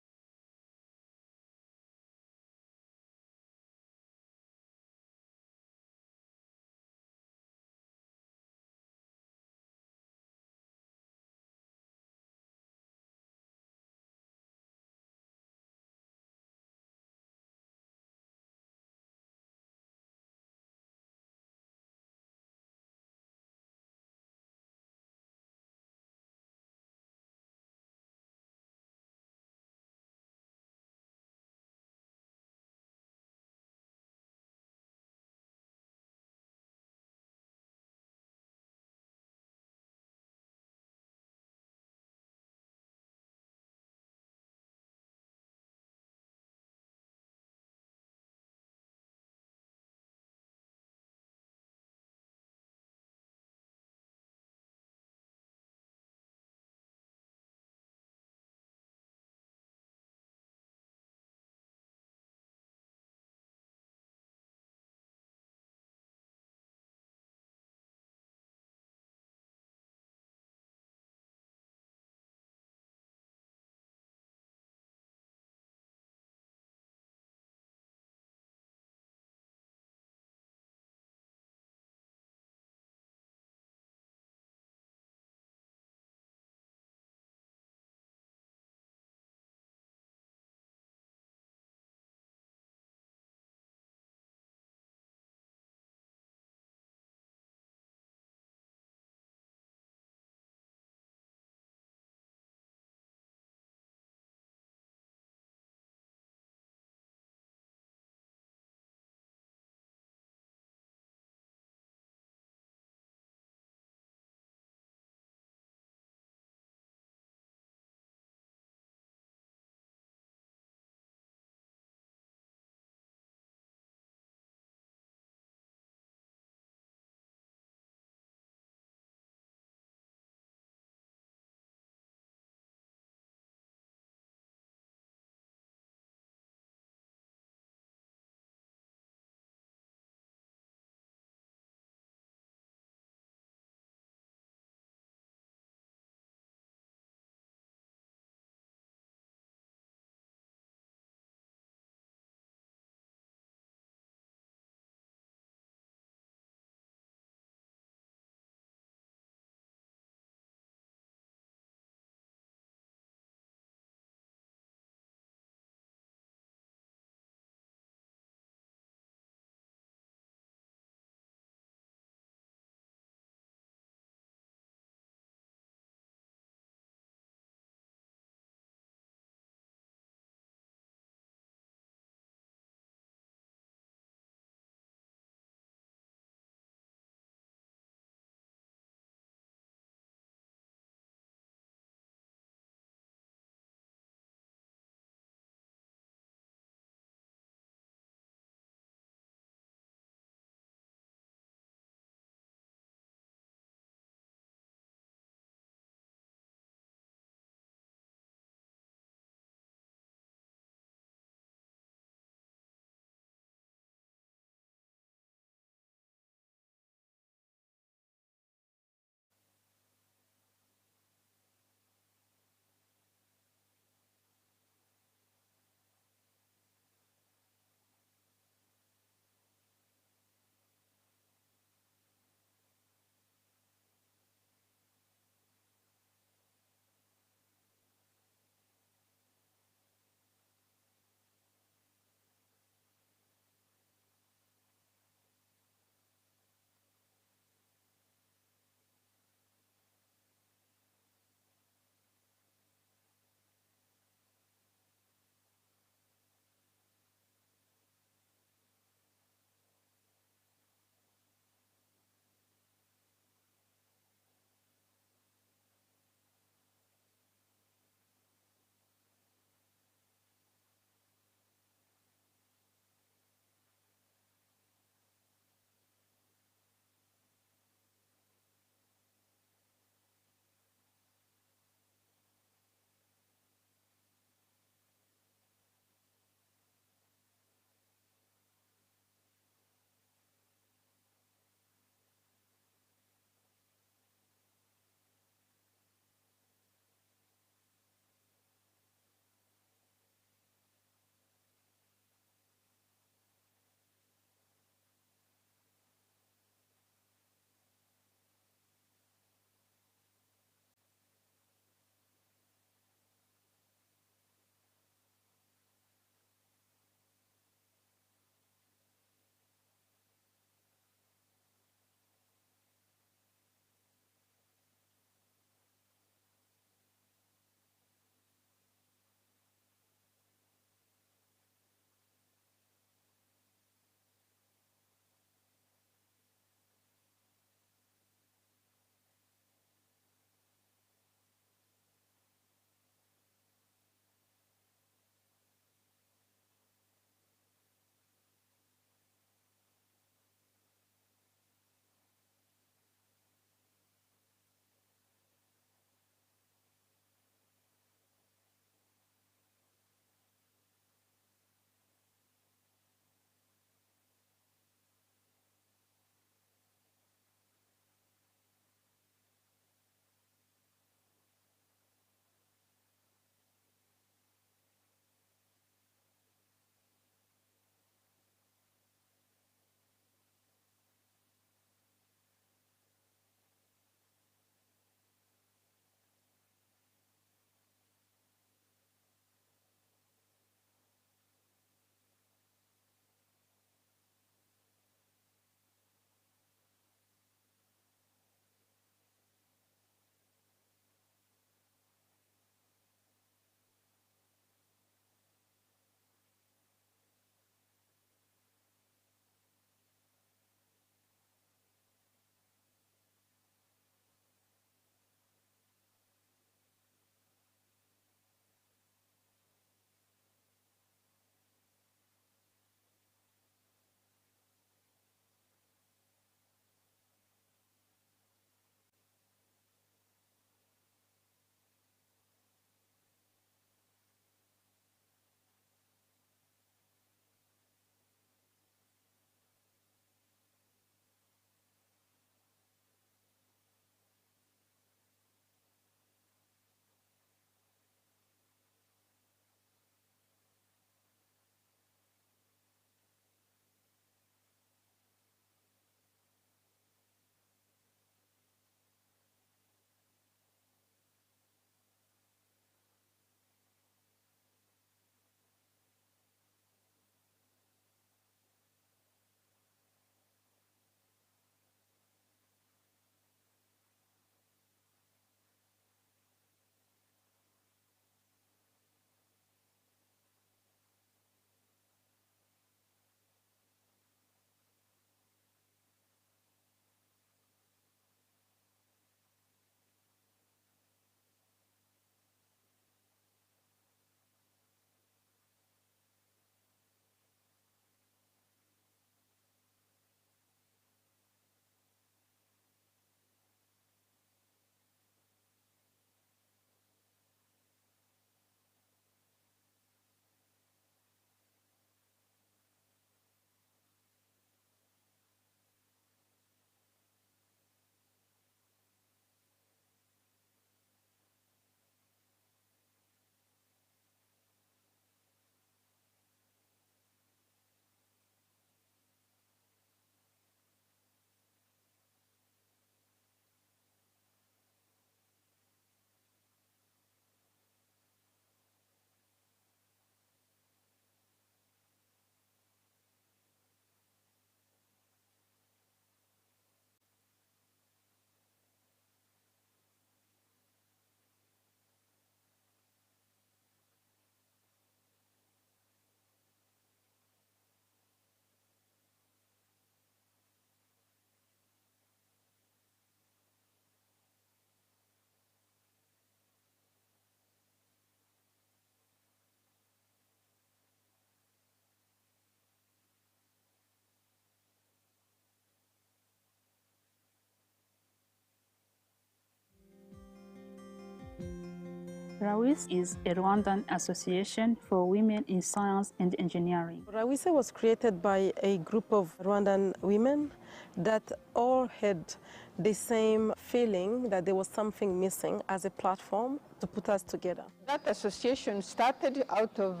RAWISE is a Rwandan association for women in science and engineering. RAWISE was created by a group of Rwandan women that all had the same feeling that there was something missing as a platform to put us together. That association started out of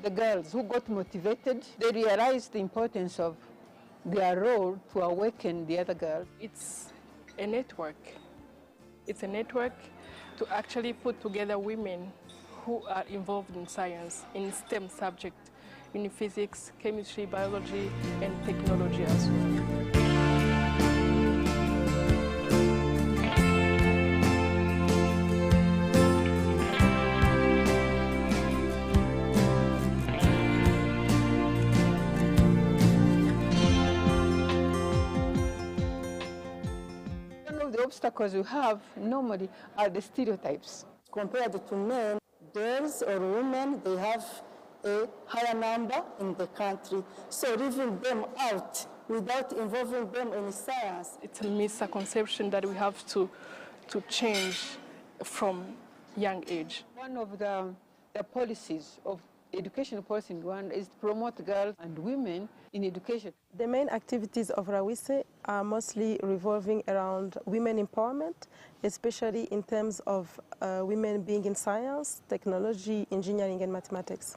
the girls who got motivated. They realized the importance of their role to awaken the other girls. It's a network. It's a network to actually put together women who are involved in science, in STEM subjects, in physics, chemistry, biology, and technology as well. One of the obstacles we have normally are the stereotypes. Compared to men, girls or women, they have a higher number in the country. So leaving them out without involving them in science. It's a misconception that we have to change from young age. One of the policies of education policy in Rwanda is to promote girls and women in education. The main activities of RAWISE are mostly revolving around women empowerment, especially in terms of women being in science, technology, engineering, and mathematics.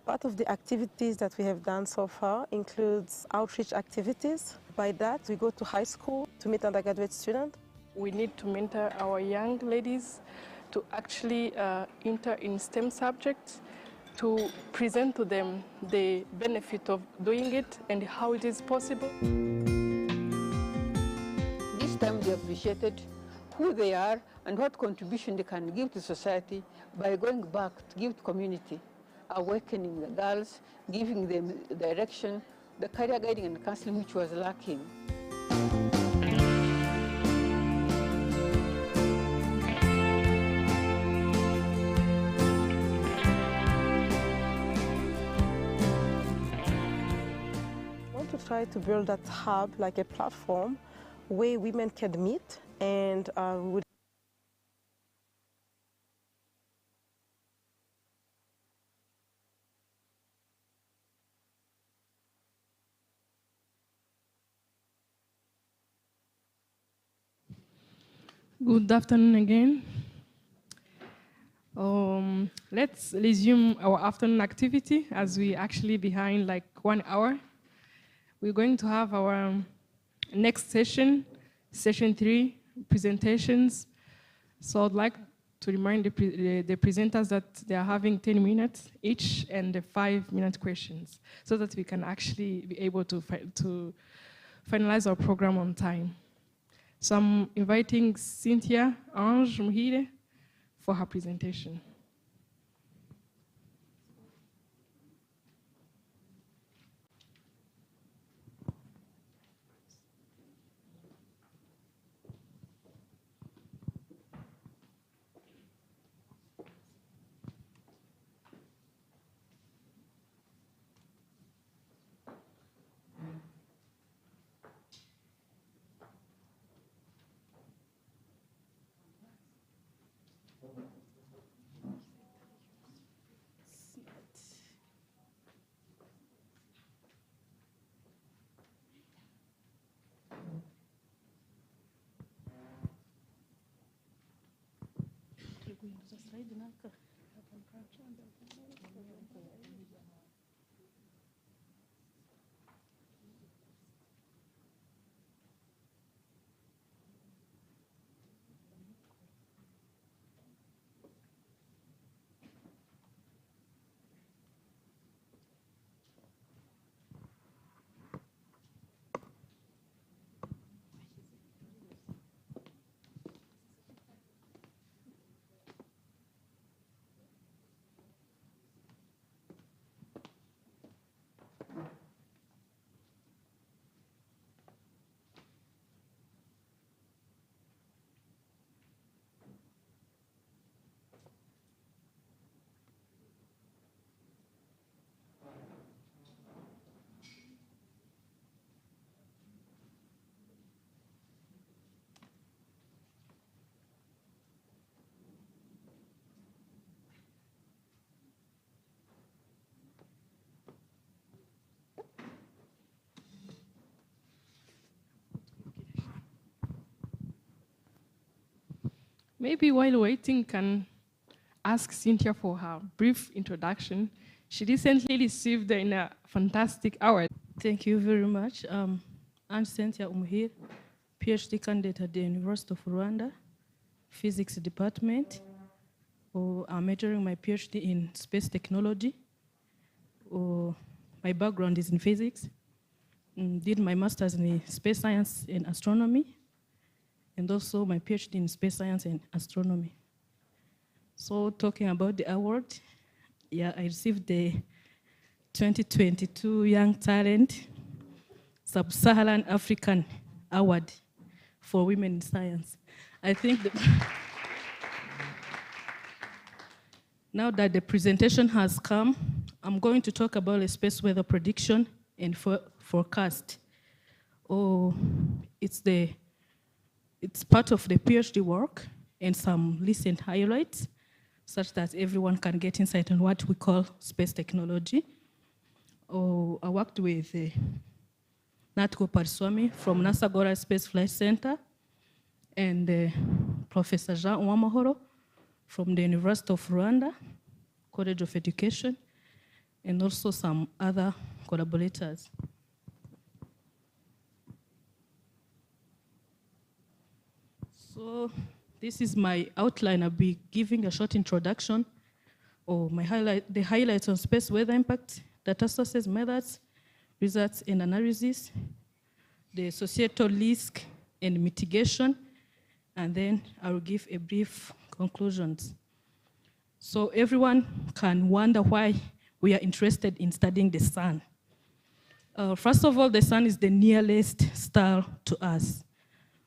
Part of the activities that we have done so far includes outreach activities. By that, we go to high school to meet undergraduate students. We need to mentor our young ladies to actually enter in STEM subjects, to present to them the benefit of doing it and how it is possible. This time they appreciated who they are and what contribution they can give to society by going back to give to community, awakening the girls, giving them direction, the career guiding and counseling which was lacking. Try to build that hub, like a platform, where women can meet and would. Good afternoon again. Let's resume our afternoon activity as we actually behind like 1 hour. We're going to have our next session, session 3, presentations. So I'd like to remind the presenters that they are having 10 minutes each and the 5-minute questions so that we can actually be able to finalize our program on time. So I'm inviting Cynthia Ange Muhire for her presentation. Maybe while waiting, can ask Cynthia for her brief introduction. She recently received a fantastic award. Thank you very much. I'm Cynthia Umuhir, PhD candidate at the University of Rwanda, Physics Department. I'm majoring my PhD in space technology. My background is in physics. Did my master's in space science and astronomy, and also my PhD in space science and astronomy. So talking about the award, yeah, I received the 2022 Young Talent Sub-Saharan African Award for Women in Science. I think now that the presentation has come, I'm going to talk about the space weather prediction and forecast. It's part of the PhD work and some recent highlights, such that everyone can get insight on what we call space technology. I worked with Natko Pariswami from NASA Goddard Space Flight Center and Professor Jean Uwamahoro from the University of Rwanda, College of Education, and also some other collaborators. So this is my outline. I'll be giving a short introduction or the highlights on space weather impact, data sources, methods, results and analysis, the societal risk and mitigation, and then I will give a brief conclusions. So everyone can wonder why we are interested in studying the sun. First of all, the sun is the nearest star to us.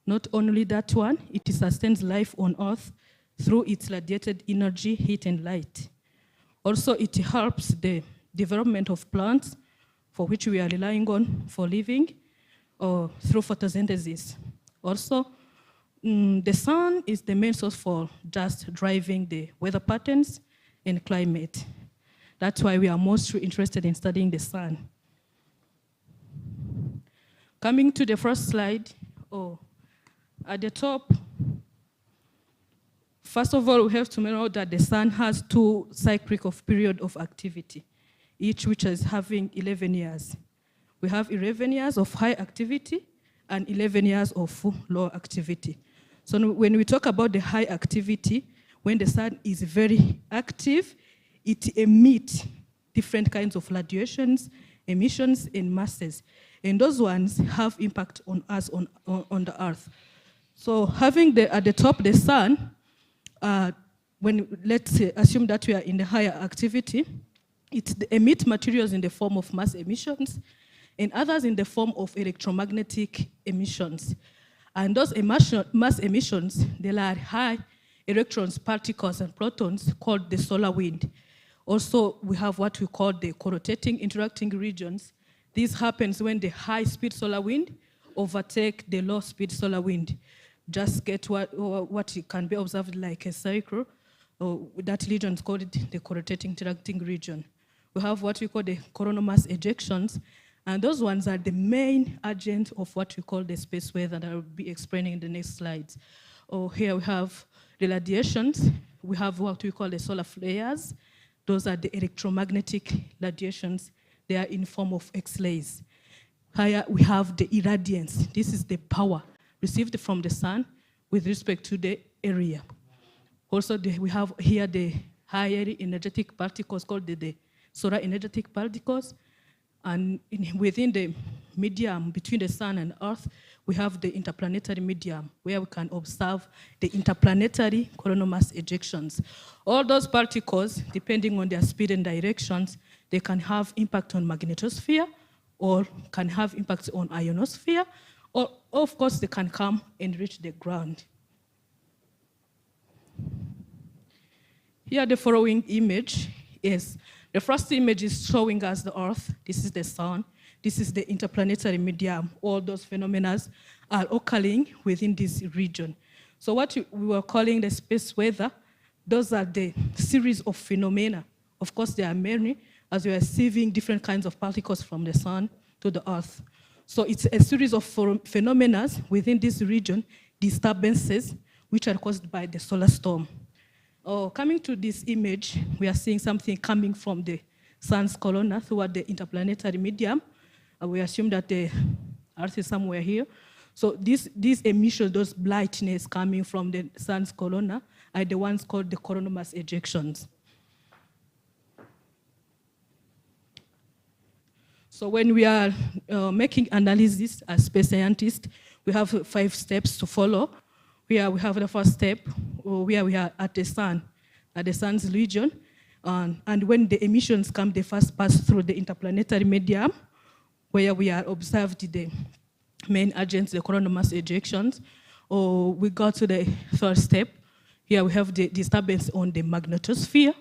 Not only that one, it sustains life on Earth through its radiated energy, heat, and light. Also, it helps the development of plants, for which we are relying on for living, or through photosynthesis. Also, the sun is the main source for just driving the weather patterns and climate. That's why we are mostly interested in studying the sun. Coming to the first slide, at the top, first of all, we have to know that the sun has two cyclic of period of activity, each which is having 11 years. We have 11 years of high activity and 11 years of low activity. So when we talk about the high activity, when the sun is very active, it emits different kinds of radiations, emissions, and masses. And those ones have impact on us, on the Earth. So having at the top the sun, let's assume that we are in the higher activity, it emits materials in the form of mass emissions and others in the form of electromagnetic emissions. And those mass emissions, they are high electrons, particles, and protons called the solar wind. Also, we have what we call the co-rotating interacting regions. This happens when the high-speed solar wind overtake the low-speed solar wind. Just get what can be observed like a cycle. That region is called the co-rotating interacting region. We have what we call the coronal mass ejections, and those ones are the main agent of what we call the space weather that I will be explaining in the next slides. Here we have the radiations. We have what we call the solar flares. Those are the electromagnetic radiations. They are in form of X-rays. Here we have the irradiance. This is the power received from the sun with respect to the area. Also, we have here the higher energetic particles called the solar energetic particles. And within the medium between the sun and Earth, we have the interplanetary medium, where we can observe the interplanetary coronal mass ejections. All those particles, depending on their speed and directions, they can have impact on magnetosphere, or can have impact on ionosphere, or of course they can come and reach the ground. Here the following image is, the first image is showing us the Earth. This is the sun. This is the interplanetary medium. All those phenomena are occurring within this region. So what we were calling the space weather, those are the series of phenomena. Of course, there are many, as we are receiving different kinds of particles from the sun to the Earth. So it's a series of phenomena within this region, disturbances, which are caused by the solar storm. Coming to this image, we are seeing something coming from the sun's corona toward the interplanetary medium. We assume that the Earth is somewhere here. So these emissions, those brightness coming from the sun's corona, are the ones called the coronal mass ejections. So when we are making analysis as space scientists, we have 5 steps to follow. Here we have the first step, where we are at the sun's region. And when the emissions come, they first pass through the interplanetary medium, where we are observed the main agents, the coronal mass ejections. We go to the third step. Here we have the disturbance on the magnetosphere.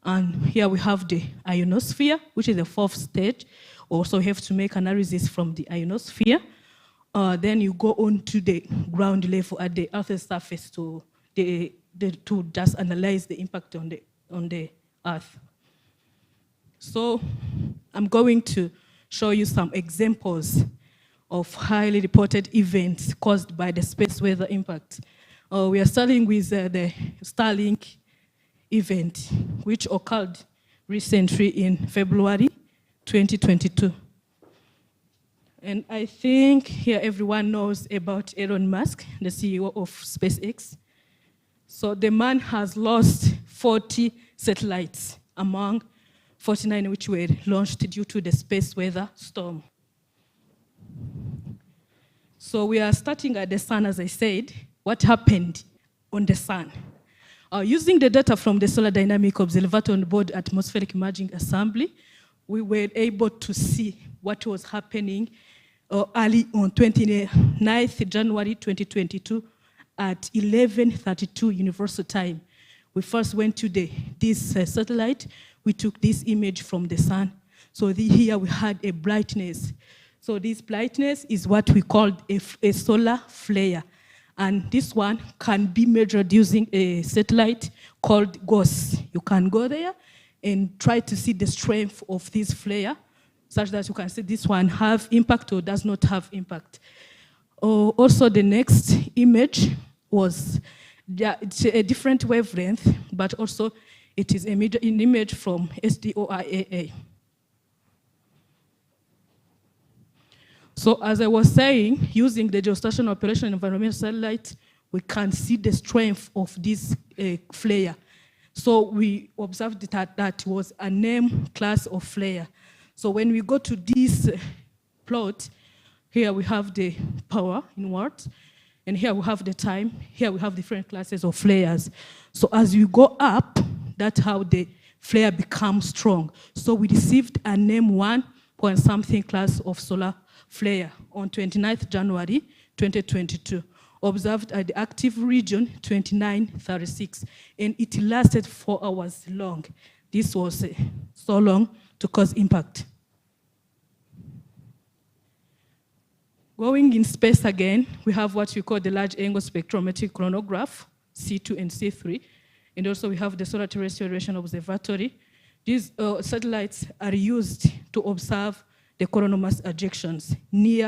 And here we have the ionosphere, which is the 4th stage. Also, you have to make analysis from the ionosphere. Then you go on to the ground level at the Earth's surface to just analyze the impact on the Earth. So I'm going to show you some examples of highly reported events caused by the space weather impact. We are starting with the Starlink event, which occurred recently in February 2022. And I think here everyone knows about Elon Musk, the CEO of SpaceX. So the man has lost 40 satellites among 49 which were launched due to the space weather storm. So we are starting at the sun, as I said. What happened on the sun? Using the data from the Solar Dynamic Observatory on board Atmospheric Imaging Assembly, we were able to see what was happening early on 29th January 2022 at 11:32 Universal Time. We first went to this satellite. We took this image from the sun. So here we had a brightness. So this brightness is what we call a solar flare. And this one can be measured using a satellite called GOES. You can go there and try to see the strength of this flare, such that you can see this one have impact or does not have impact. Also, the next image was, it's a different wavelength, but also it is an image from SDOIAA. So as I was saying, using the geostationary operation environmental satellite, we can see the strength of this flare. So we observed that was a name class of flare. So when we go to this plot, here we have the power in watts, and here we have the time. Here we have different classes of flares. So as you go up, that's how the flare becomes strong. So we received a name 1.something class of solar flare on 29th January 2022, observed at the active region 2936, and it lasted 4 hours long. This was so long to cause impact. Going in space again, we have what we call the large angle spectrometric chronograph, C2 and C3, and also we have the Solar Terrestrial Radiation Observatory. These satellites are used to observe the coronal mass ejections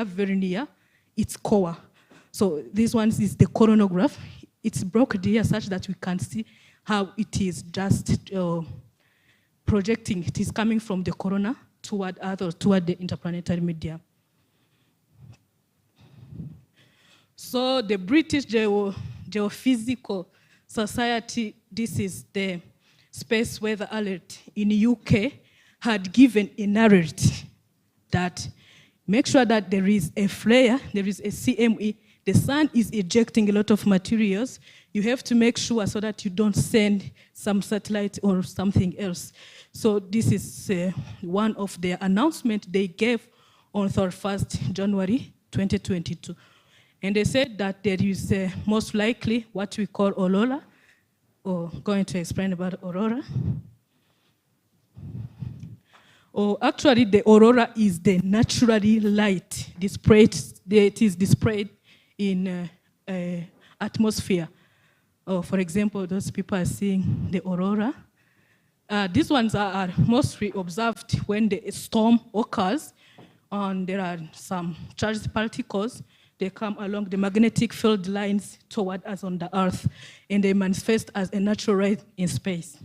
very near its core. So this one is the coronagraph. It's broken here such that we can see how it is just projecting. It is coming from the corona toward Earth or toward the interplanetary medium. So the British Geophysical Society, this is the space weather alert in the UK, had given an alert that make sure that there is a flare, there is a CME, the sun is ejecting a lot of materials. You have to make sure so that you don't send some satellite or something else. So this is one of the announcements they gave on 1st January 2022. And they said that there is most likely what we call aurora, or going to explain about aurora. Actually, the aurora is the naturally light displayed. It is displayed in atmosphere. For example, those people are seeing the aurora. These ones are mostly observed when the storm occurs, and there are some charged particles they come along the magnetic field lines toward us on the Earth, and they manifest as a natural ray in space.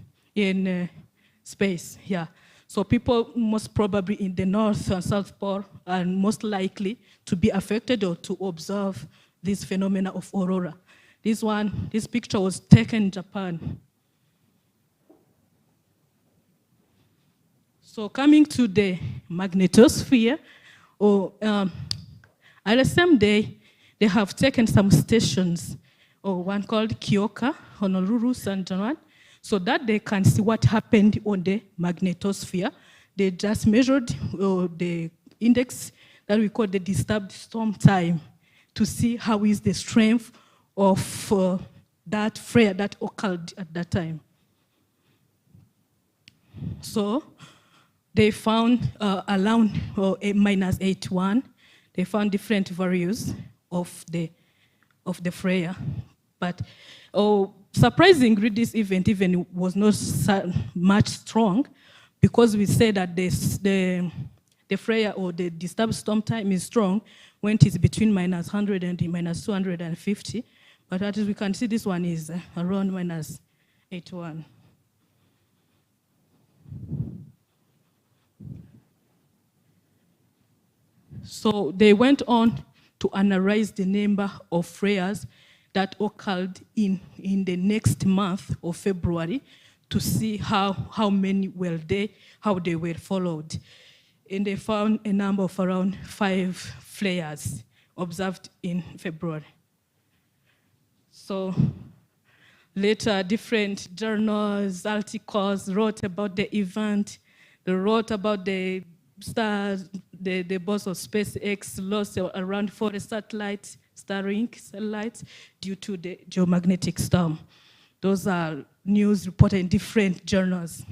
Yeah. So people most probably in the North and South Pole are most likely to be affected or to observe this phenomena of aurora. This picture was taken in Japan. So coming to the magnetosphere, at the same day, they have taken some stations, one called Kyoka, Honolulu, San Juan, so that they can see what happened on the magnetosphere. They just measured the index that we call the disturbed storm time to see how is the strength of that flare that occurred at that time. So they found around a minus 81. They found different values of the flare, but surprisingly, this event even was not much strong, because we say that the flare or the disturbed storm time is strong when it is between minus 100 and minus 250. But as we can see, this one is around minus 81. So they went on to analyze the number of flares that occurred in the next month of February to see how many were there, how they were followed. And they found a number of around 5 flares observed in February. So later, different journals, articles wrote about the event. They wrote about the stars, the boss of SpaceX lost around 40 satellites, Starlink satellites, due to the geomagnetic storm. Those are news reported in different journals.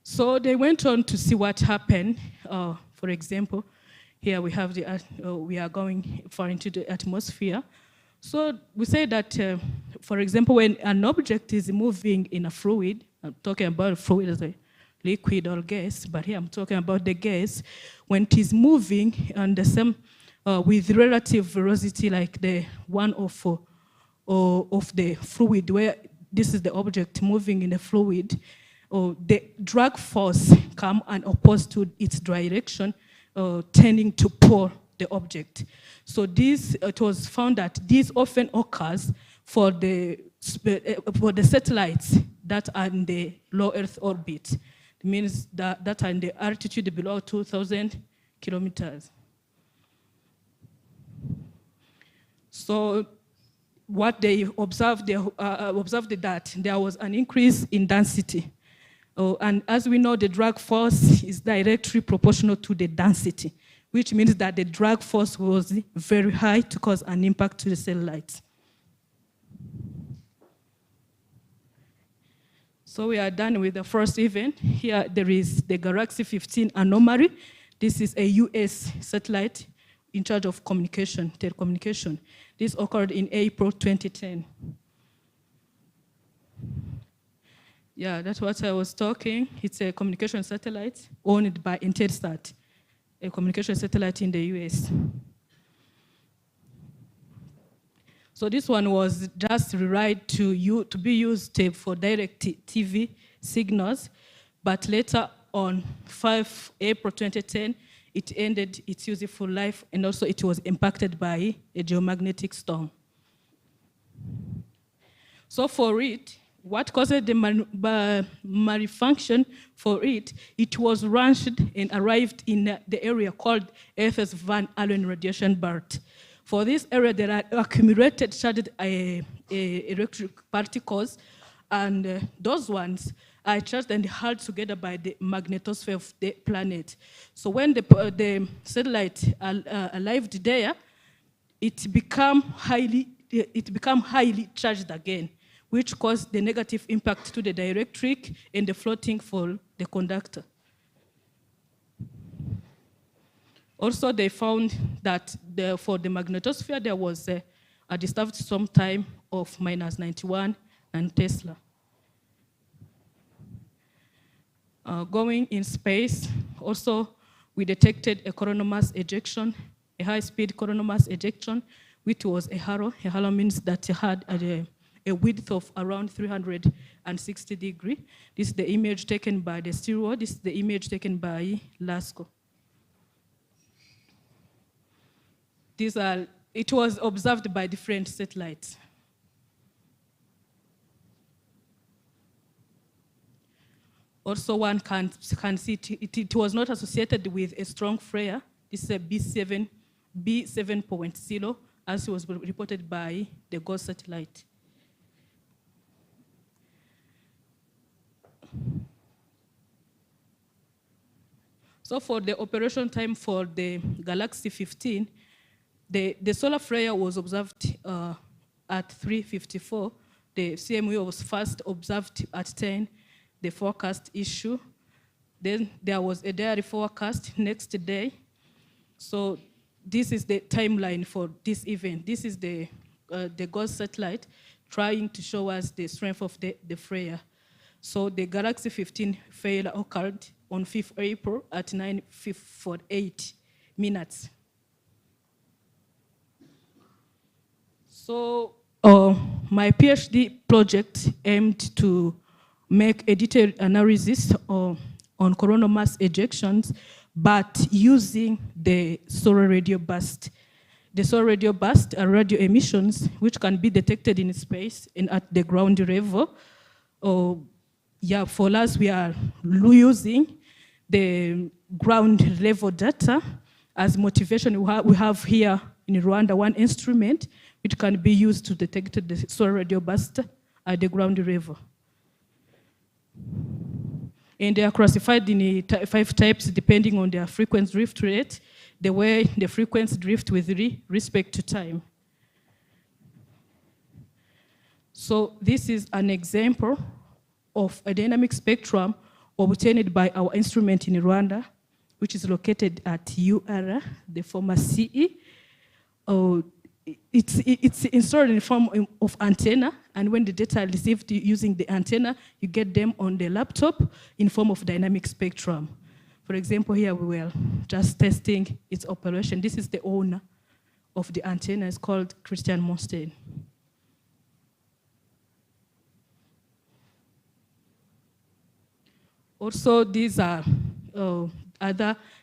So they went on to see what happened. For example, here we have we are going far into the atmosphere. So we say that, for example, when an object is moving in a fluid, I'm talking about fluid as a liquid or gas, but here I'm talking about the gas. When it is moving and the same with relative velocity, like the one of the fluid, where this is the object moving in the fluid, the drag force come and oppose to its direction, tending to pull the object. So it was found that this often occurs for the satellites that are in the low Earth orbit. It means that are in the altitude below 2,000 kilometers. So what they observed that there was an increase in density. And as we know, the drag force is directly proportional to the density, which means that the drag force was very high to cause an impact to the satellites. So we are done with the first event. Here there is the Galaxy 15 anomaly. This is a US satellite in charge of telecommunication. This occurred in April 2010. Yeah, that's what I was talking. It's a communication satellite owned by Intelsat, a communication satellite in the US. So this one was just rewrite to be used for direct TV signals, but later on 5 April 2010, it ended its useful life, and also it was impacted by a geomagnetic storm. So for it, what caused the malfunction for it? It was launched and arrived in the area called FS Van Allen radiation belt. For this area, there are accumulated charged electric particles, and those ones are charged and held together by the magnetosphere of the planet. So when the satellite arrived there, it became highly charged again, which caused the negative impact to the dielectric and the floating for the conductor. Also, they found that for the magnetosphere, there was a disturbed storm time of minus 91 and Tesla. Going in space, also we detected a coronal mass ejection, a high-speed coronal mass ejection, which was a halo. A halo means that it had a width of around 360 degrees. This is the image taken by the STIRO. This is the image taken by LASCO. It was observed by different satellites. Also, one can see it was not associated with a strong flare. This is a B7.0, as was reported by the GOES satellite. So for the operation time for the Galaxy 15, the solar flare was observed at 3:54. The CME was first observed at 10. The forecast issue. Then there was a diary forecast next day. So this is the timeline for this event. This is the GOES satellite trying to show us the strength of the flare. So the Galaxy 15 failure occurred on 5th April at 9:48 minutes. So my PhD project aimed to make a detailed analysis on coronal mass ejections, but using the solar radio burst. The solar radio burst are radio emissions which can be detected in space and at the ground level. For us, we are using the ground level data as motivation. We have here in Rwanda one instrument which can be used to detect the solar radio burst at the ground level. And they are classified in 5 types depending on their frequency drift rate, the way the frequency drift with respect to time. So this is an example of a dynamic spectrum obtained by our instrument in Rwanda, which is located at UR, the former CE. It's installed in the form of antenna, and when the data are received using the antenna, you get them on the laptop in form of dynamic spectrum. For example, here we were just testing its operation. This is the owner of the antenna. It's called Christian Monstein. Also, these are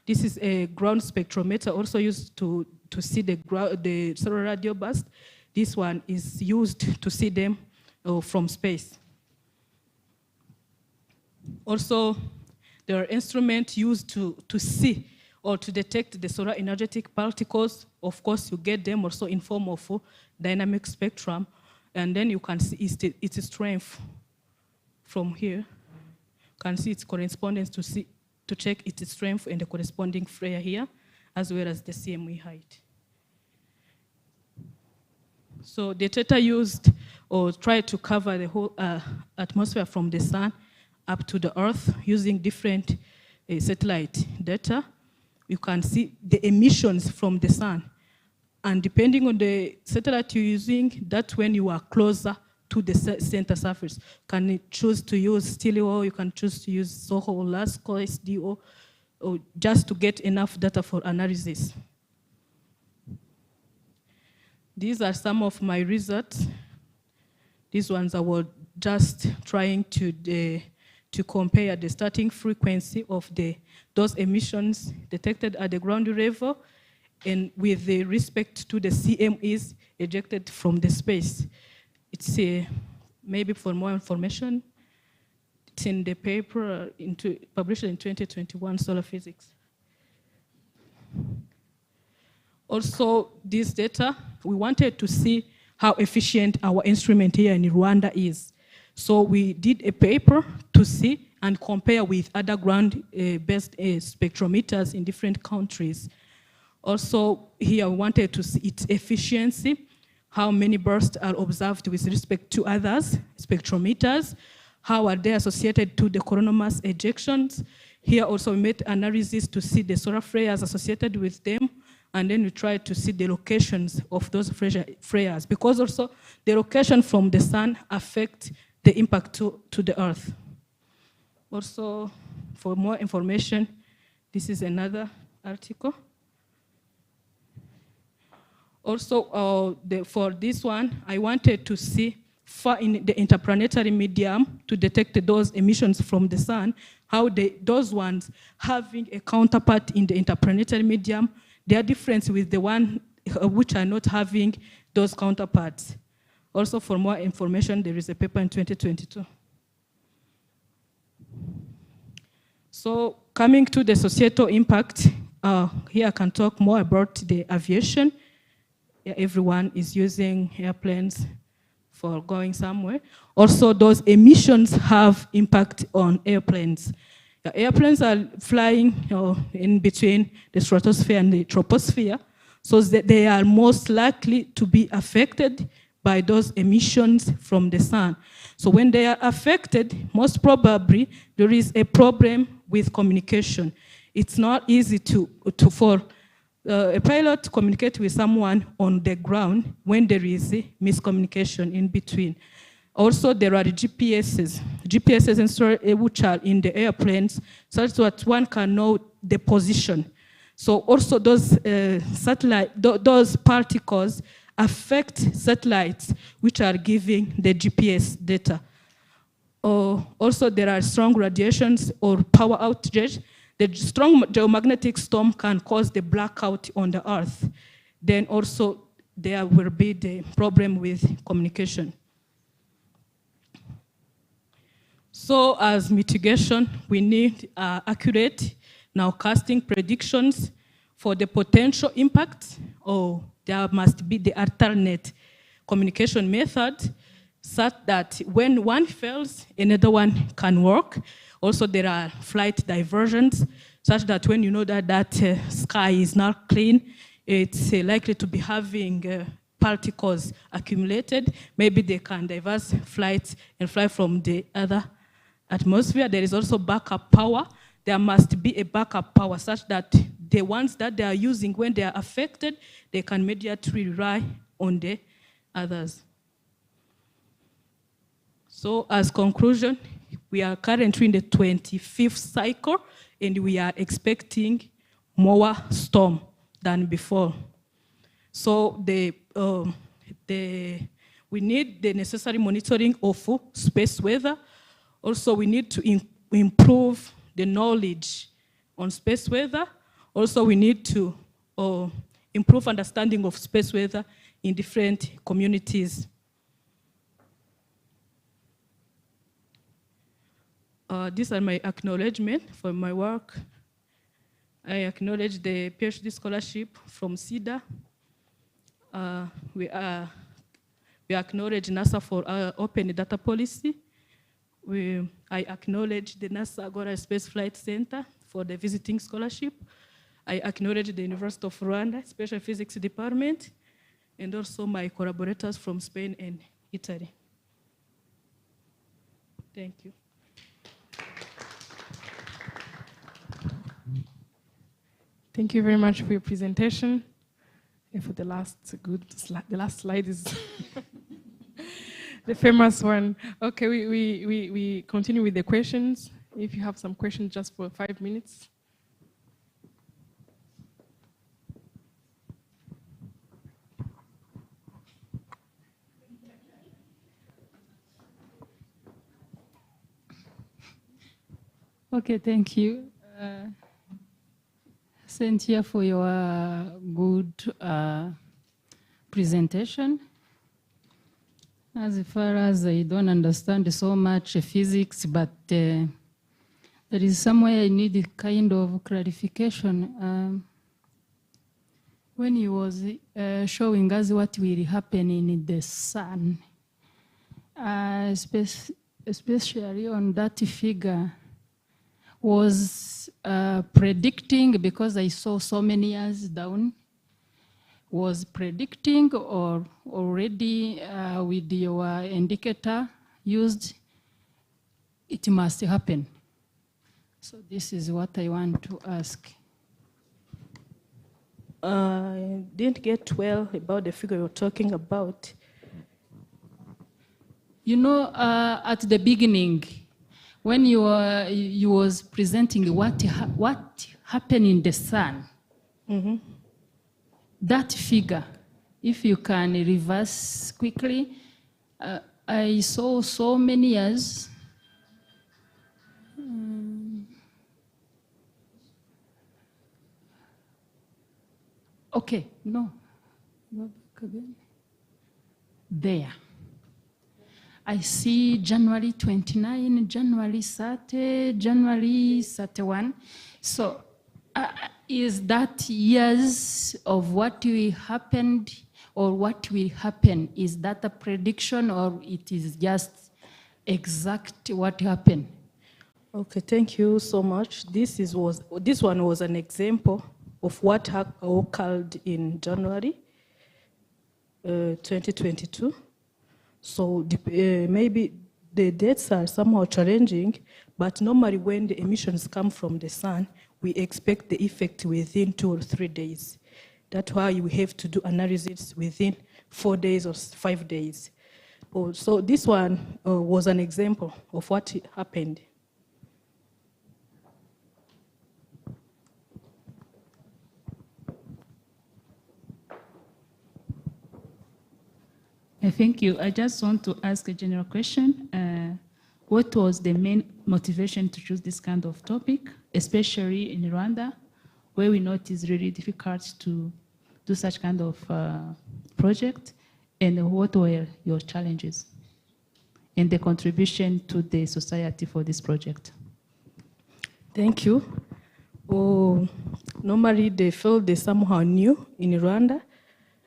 this is a ground spectrometer also used to see the solar radio burst. This one is used to see them from space. Also, there are instruments used to see or to detect the solar energetic particles. Of course, you get them also in form of dynamic spectrum, and then you can see its strength from here. You can see its correspondence to check its strength and the corresponding flare here, as well as the CME height. So the data used or tried to cover the whole atmosphere from the sun up to the Earth using different satellite data. You can see the emissions from the sun. And depending on the satellite you're using, that's when you are closer to the center surface. Can you choose to use STILO, you can choose to use SOHO, LASCO, SDO, or just to get enough data for analysis. These are some of my results. These ones I was just trying to compare the starting frequency of those emissions detected at the ground level and with the respect to the CMEs ejected from the space. It's maybe for more information, it's in the paper published in 2021, Solar Physics. Also, this data, we wanted to see how efficient our instrument here in Rwanda is. So we did a paper to see and compare with other ground-based spectrometers in different countries. Also, here we wanted to see its efficiency, how many bursts are observed with respect to others, spectrometers, how are they associated to the coronal mass ejections. Here also we made analysis to see the solar flares associated with them, and then we tried to see the locations of those flares, because also the location from the sun affect the impact to the Earth. Also, for more information, this is another article. Also, for this one, I wanted to see in the interplanetary medium to detect those emissions from the sun, how those ones having a counterpart in the interplanetary medium, their difference with the one which are not having those counterparts. Also, for more information, there is a paper in 2022. So coming to the societal impact, here I can talk more about the aviation. Yeah, everyone is using airplanes for going somewhere. Also, those emissions have impact on airplanes. The airplanes are flying in between the stratosphere and the troposphere, so that they are most likely to be affected by those emissions from the sun. So when they are affected, most probably there is a problem with communication. It's not easy for a pilot to communicate with someone on the ground when there is a miscommunication in between. Also, there are GPSs which are in the airplanes, such that one can know the position. So also those those particles affect satellites which are giving the GPS data. Also, there are strong radiations or power outages. The strong geomagnetic storm can cause the blackout on the Earth. Then also there will be the problem with communication. So as mitigation, we need accurate nowcasting predictions for the potential impact, or there must be the alternate communication method such that when one fails, another one can work. Also, there are flight diversions such that when you know that sky is not clean, it's likely to be having particles accumulated. Maybe they can diverse flights and fly from the other atmosphere. There is also backup power. There must be a backup power such that the ones that they are using when they are affected, they can immediately rely on the others. So as conclusion, we are currently in the 25th cycle, and we are expecting more storm than before. So we need the necessary monitoring of space weather. Also, we need to improve the knowledge on space weather. Also, we need to improve understanding of space weather in different communities. These are my acknowledgements for my work. I acknowledge the PhD scholarship from CEDA. We acknowledge NASA for open data policy. I acknowledge the NASA Agora Space Flight Center for the visiting scholarship. I acknowledge the University of Rwanda Special Physics Department, and also my collaborators from Spain and Italy. Thank you. Thank you very much for your presentation. And for the last the last slide is the famous one. Okay, we continue with the questions. If you have some questions, just for 5 minutes. Okay, thank you. Cynthia, for your good presentation. As far as I don't understand so much physics, but there is somewhere I need a kind of clarification. When he was showing us what will happen in the sun, especially on that figure, was predicting, because I saw so many years down, was predicting or already with your indicator used, it must happen. So this is what I want to ask. I didn't get well about the figure you're talking about. You know, at the beginning, when you was presenting what happen in the sun. That figure, if you can reverse quickly, I saw so many years. Okay, no. Go back again. There. I see January 29, January 30, January 31. So is that years of what will happen or what will happen? Is that a prediction or it is just exact what happened? Okay, thank you so much. This one was an example of what occurred in January 2022. So maybe the dates are somehow challenging, but normally when the emissions come from the sun, we expect the effect within 2 or 3 days. That's why we have to do analysis within 4 days or 5 days. So this one was an example of what happened. Thank you. I just want to ask a general question. What was the main motivation to choose this kind of topic, especially in Rwanda, where we know it is really difficult to do such kind of project? And what were your challenges and the contribution to the society for this project? Thank you. Normally the field is somehow new in Rwanda.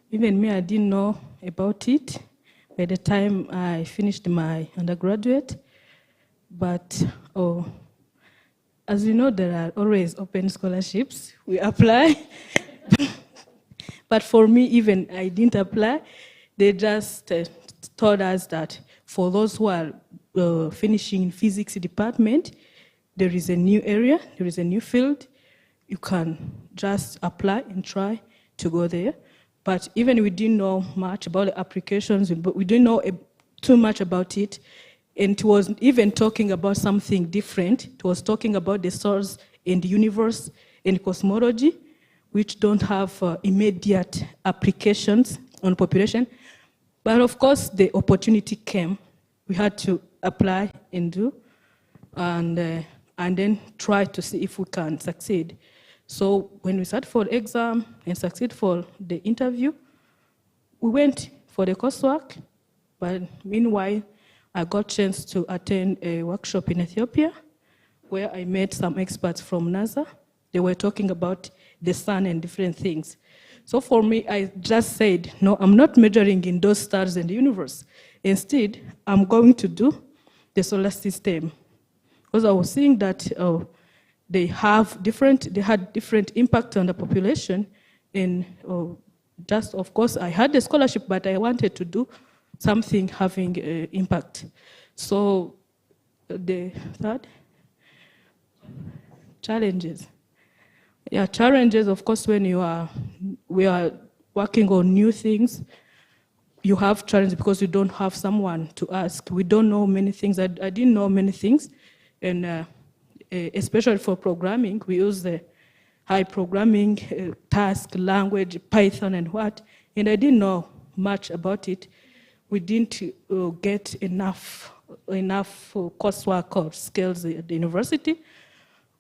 Even me, I didn't know about it by the time I finished my undergraduate. But as you know, there are always open scholarships. We apply. But for me, even I didn't apply. They just told us that for those who are finishing physics department, there is a new area, there is a new field. You can just apply and try to go there. But even we didn't know much about the applications, but we didn't know too much about it. And it was even talking about something different. It was talking about the source and the universe and cosmology, which don't have immediate applications on population. But of course, the opportunity came. We had to apply and do, and then try to see if we can succeed. So when we sat for the exam and succeed for the interview, we went for the coursework. But meanwhile, I got a chance to attend a workshop in Ethiopia where I met some experts from NASA. They were talking about the sun and different things. So for me, I just said, no, I'm not majoring in those stars in the universe. Instead, I'm going to do the solar system. Because I was seeing that they had different impact on the population. And just, of course, I had the scholarship, but I wanted to do something having impact. So the third, challenges. Yeah, challenges, of course, when we are working on new things, you have challenges because you don't have someone to ask. We don't know many things. I didn't know many things. And especially for programming, we use the high programming task, language, Python and what. And I didn't know much about it. We didn't get enough coursework or skills at the university.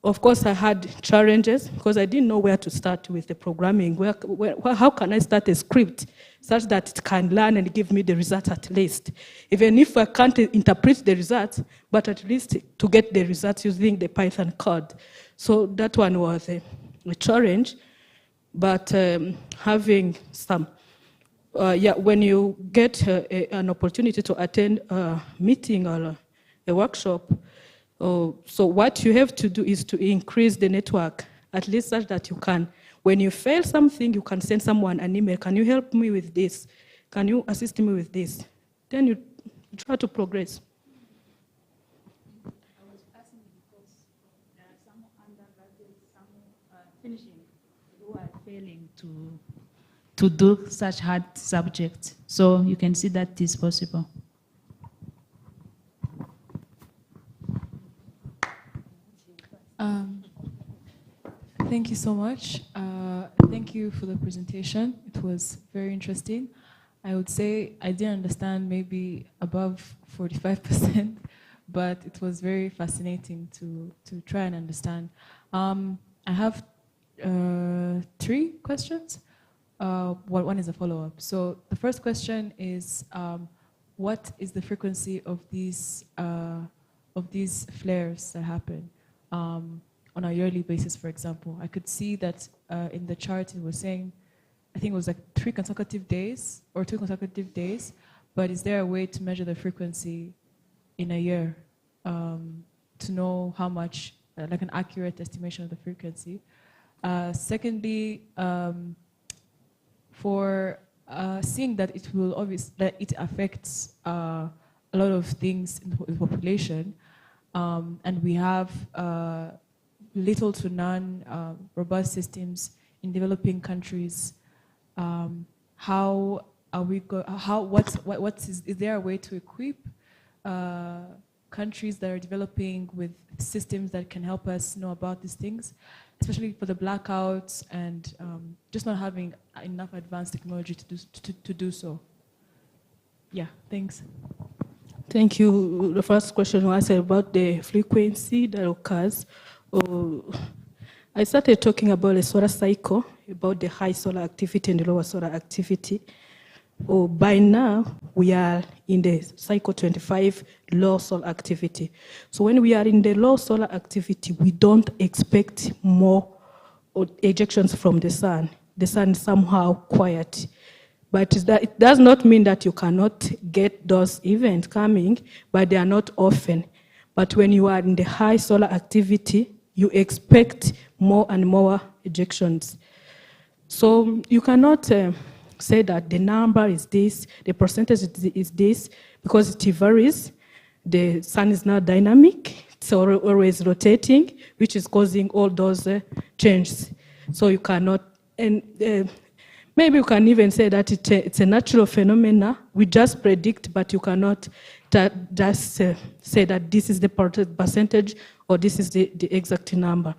Of course, I had challenges because I didn't know where to start with the programming. How can I start a script such that it can learn and give me the result at least? Even if I can't interpret the results, but at least to get the results using the Python code. So that one was a challenge. But having some, when you get an opportunity to attend a meeting or a workshop, so what you have to do is to increase the network, at least such that you can, when you fail something, you can send someone an email. Can you help me with this? Can you assist me with this? Then you try to progress. I was asking because there are some undergraduates, some finishing, who are failing to do such hard subjects. So you can see that it is possible. Thank you so much. Thank you for the presentation. It was very interesting. I would say I didn't understand maybe above 45%, but it was very fascinating to try and understand. I have 3 questions. One is a follow-up. So the first question is, what is the frequency of these flares that happen on a yearly basis, for example? I could see that in the chart it was saying, I think it was like 3 consecutive days or 2 consecutive days, but is there a way to measure the frequency in a year to know how much, like an accurate estimation of the frequency? Secondly, for seeing that it will that it affects a lot of things in the population, and we have little to none robust systems in developing countries. How are we is there a way to equip countries that are developing with systems that can help us know about these things, especially for the blackouts and just not having enough advanced technology to do so? Yeah, thanks. Thank you. The first question was about the frequency that occurs. I started talking about the solar cycle, about the high solar activity and the lower solar activity. By now, we are in the cycle 25, low solar activity. So when we are in the low solar activity, we don't expect more ejections from the sun. The sun is somehow quiet. But it does not mean that you cannot get those events coming, but they are not often. But when you are in the high solar activity, you expect more and more ejections. So you cannot say that the number is this, the percentage is this, because it varies. The sun is not dynamic, it's always rotating, which is causing all those changes. So you cannot, and maybe you can even say that it's a natural phenomena. We just predict, but you cannot just say that this is the percentage or this is the exact number.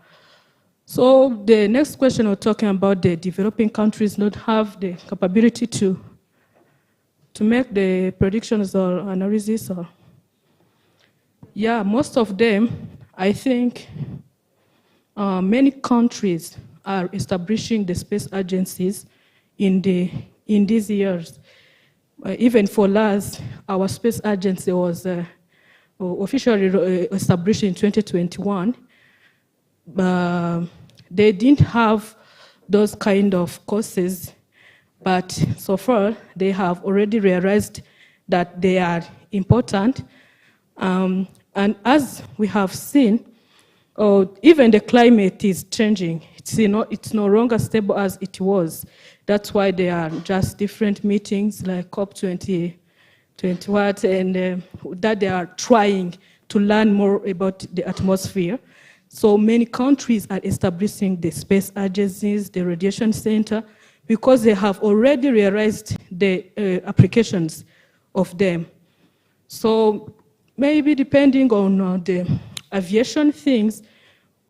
So the next question, we're talking about the developing countries not have the capability to make the predictions or analysis. Yeah, most of them, I think many countries are establishing the space agencies in these years. Even for us, our space agency was officially established in 2021. They didn't have those kind of courses, but so far they have already realized that they are important. And as we have seen, even the climate is changing. It's no longer stable as it was. That's why there are just different meetings like COP20, and that they are trying to learn more about the atmosphere. So many countries are establishing the space agencies, the radiation center, because they have already realized the applications of them. So maybe depending on the aviation things,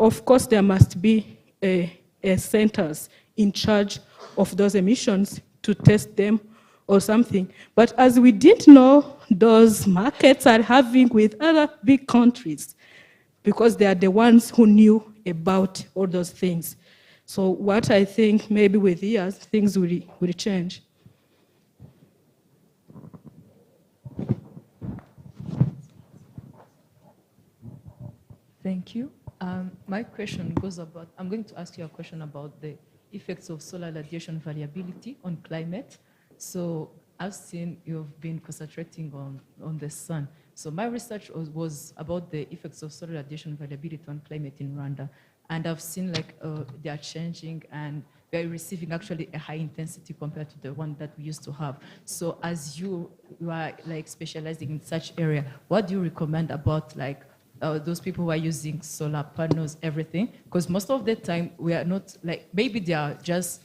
of course there must be centers in charge of those emissions to test them or something. But as we didn't know, those markets are having with other big countries, because they are the ones who knew about all those things. So what I think, maybe with years, things will change. Thank you. My question goes about, I'm going to ask you a question about the effects of solar radiation variability on climate. So I've seen you've been concentrating on the sun. So my research was about the effects of solar radiation variability on climate in Rwanda. And I've seen like they are changing and we're receiving actually a high intensity compared to the one that we used to have. So as you are like specializing in such area, what do you recommend about like those people who are using solar panels, everything? Because most of the time we are not like, maybe they are just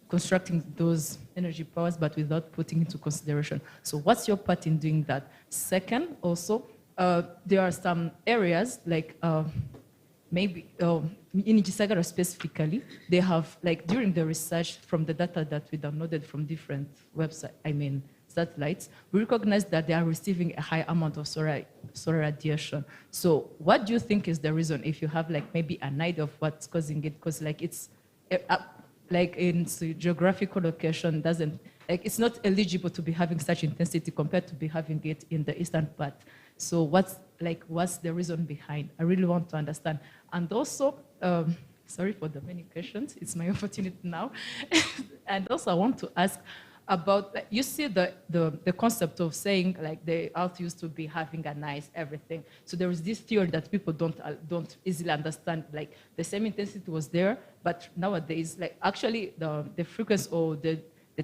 constructing those energy powers, but without putting into consideration. So what's your part in doing that? Second, also, there are some areas like maybe in Gisagara specifically, they have, like during the research from the data that we downloaded from different websites, satellites, we recognize that they are receiving a high amount of solar radiation. So what do you think is the reason, if you have like maybe an idea of what's causing it? Because like it's, like in geographical location doesn't, like it's not eligible to be having such intensity compared to be having it in the eastern part. So what's the reason behind? I really want to understand. And also, sorry for the many questions, it's my opportunity now. And also I want to ask about, you see the concept of saying like the earth used to be having a nice everything. So there is this theory that people don't easily understand, like the same intensity was there, but nowadays, like actually the frequency or the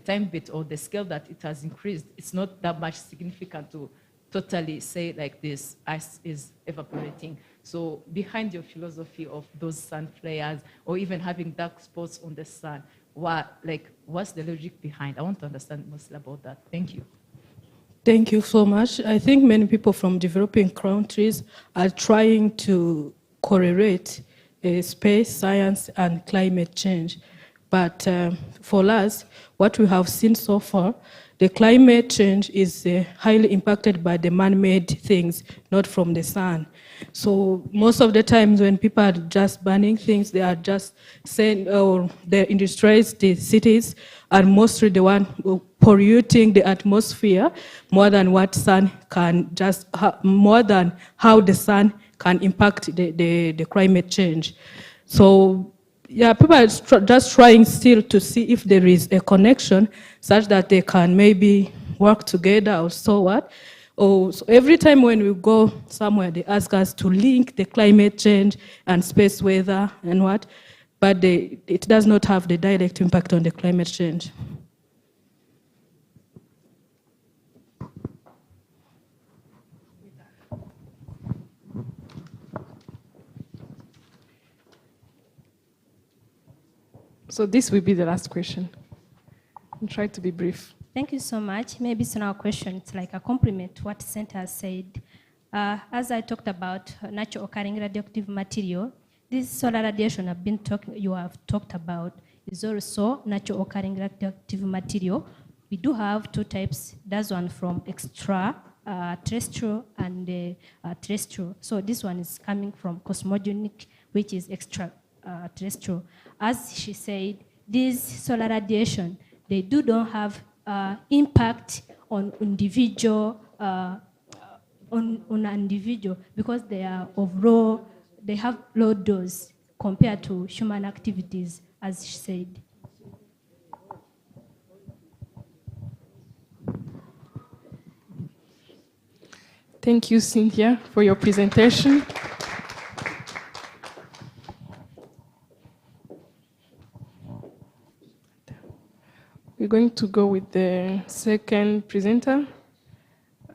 time bit or the scale that it has increased, it's not that much significant to totally say like this ice is evaporating. So behind your philosophy of those sun flares or even having dark spots on the sun, what's the logic behind? I want to understand mostly about that. Thank you. Thank you so much. I think many people from developing countries are trying to correlate space, science, and climate change. But for us, what we have seen so far, the climate change is highly impacted by the man-made things, not from the sun. So most of the times when people are just burning things, they are just saying, oh, the industrialized cities are mostly the one polluting the atmosphere more than what sun can more than how the sun can impact the climate change. So yeah, people are just trying still to see if there is a connection such that they can maybe work together or so what. So every time when we go somewhere, they ask us to link the climate change and space weather and what, but it does not have the direct impact on the climate change. So this will be the last question. I'll try to be brief. Thank you so much. Maybe it's not a question, it's like a compliment to what Center has said. As I talked about natural occurring radioactive material, this solar radiation you have talked about is also natural occurring radioactive material. We do have two types. That's one from extra terrestrial and terrestrial. So this one is coming from cosmogenic, which is extra terrestrial. As she said, this solar radiation, they don't have impact on individual on an individual because they are they have low dose compared to human activities, as she said. Thank you, Cynthia, for your presentation. We're going to go with the second presenter,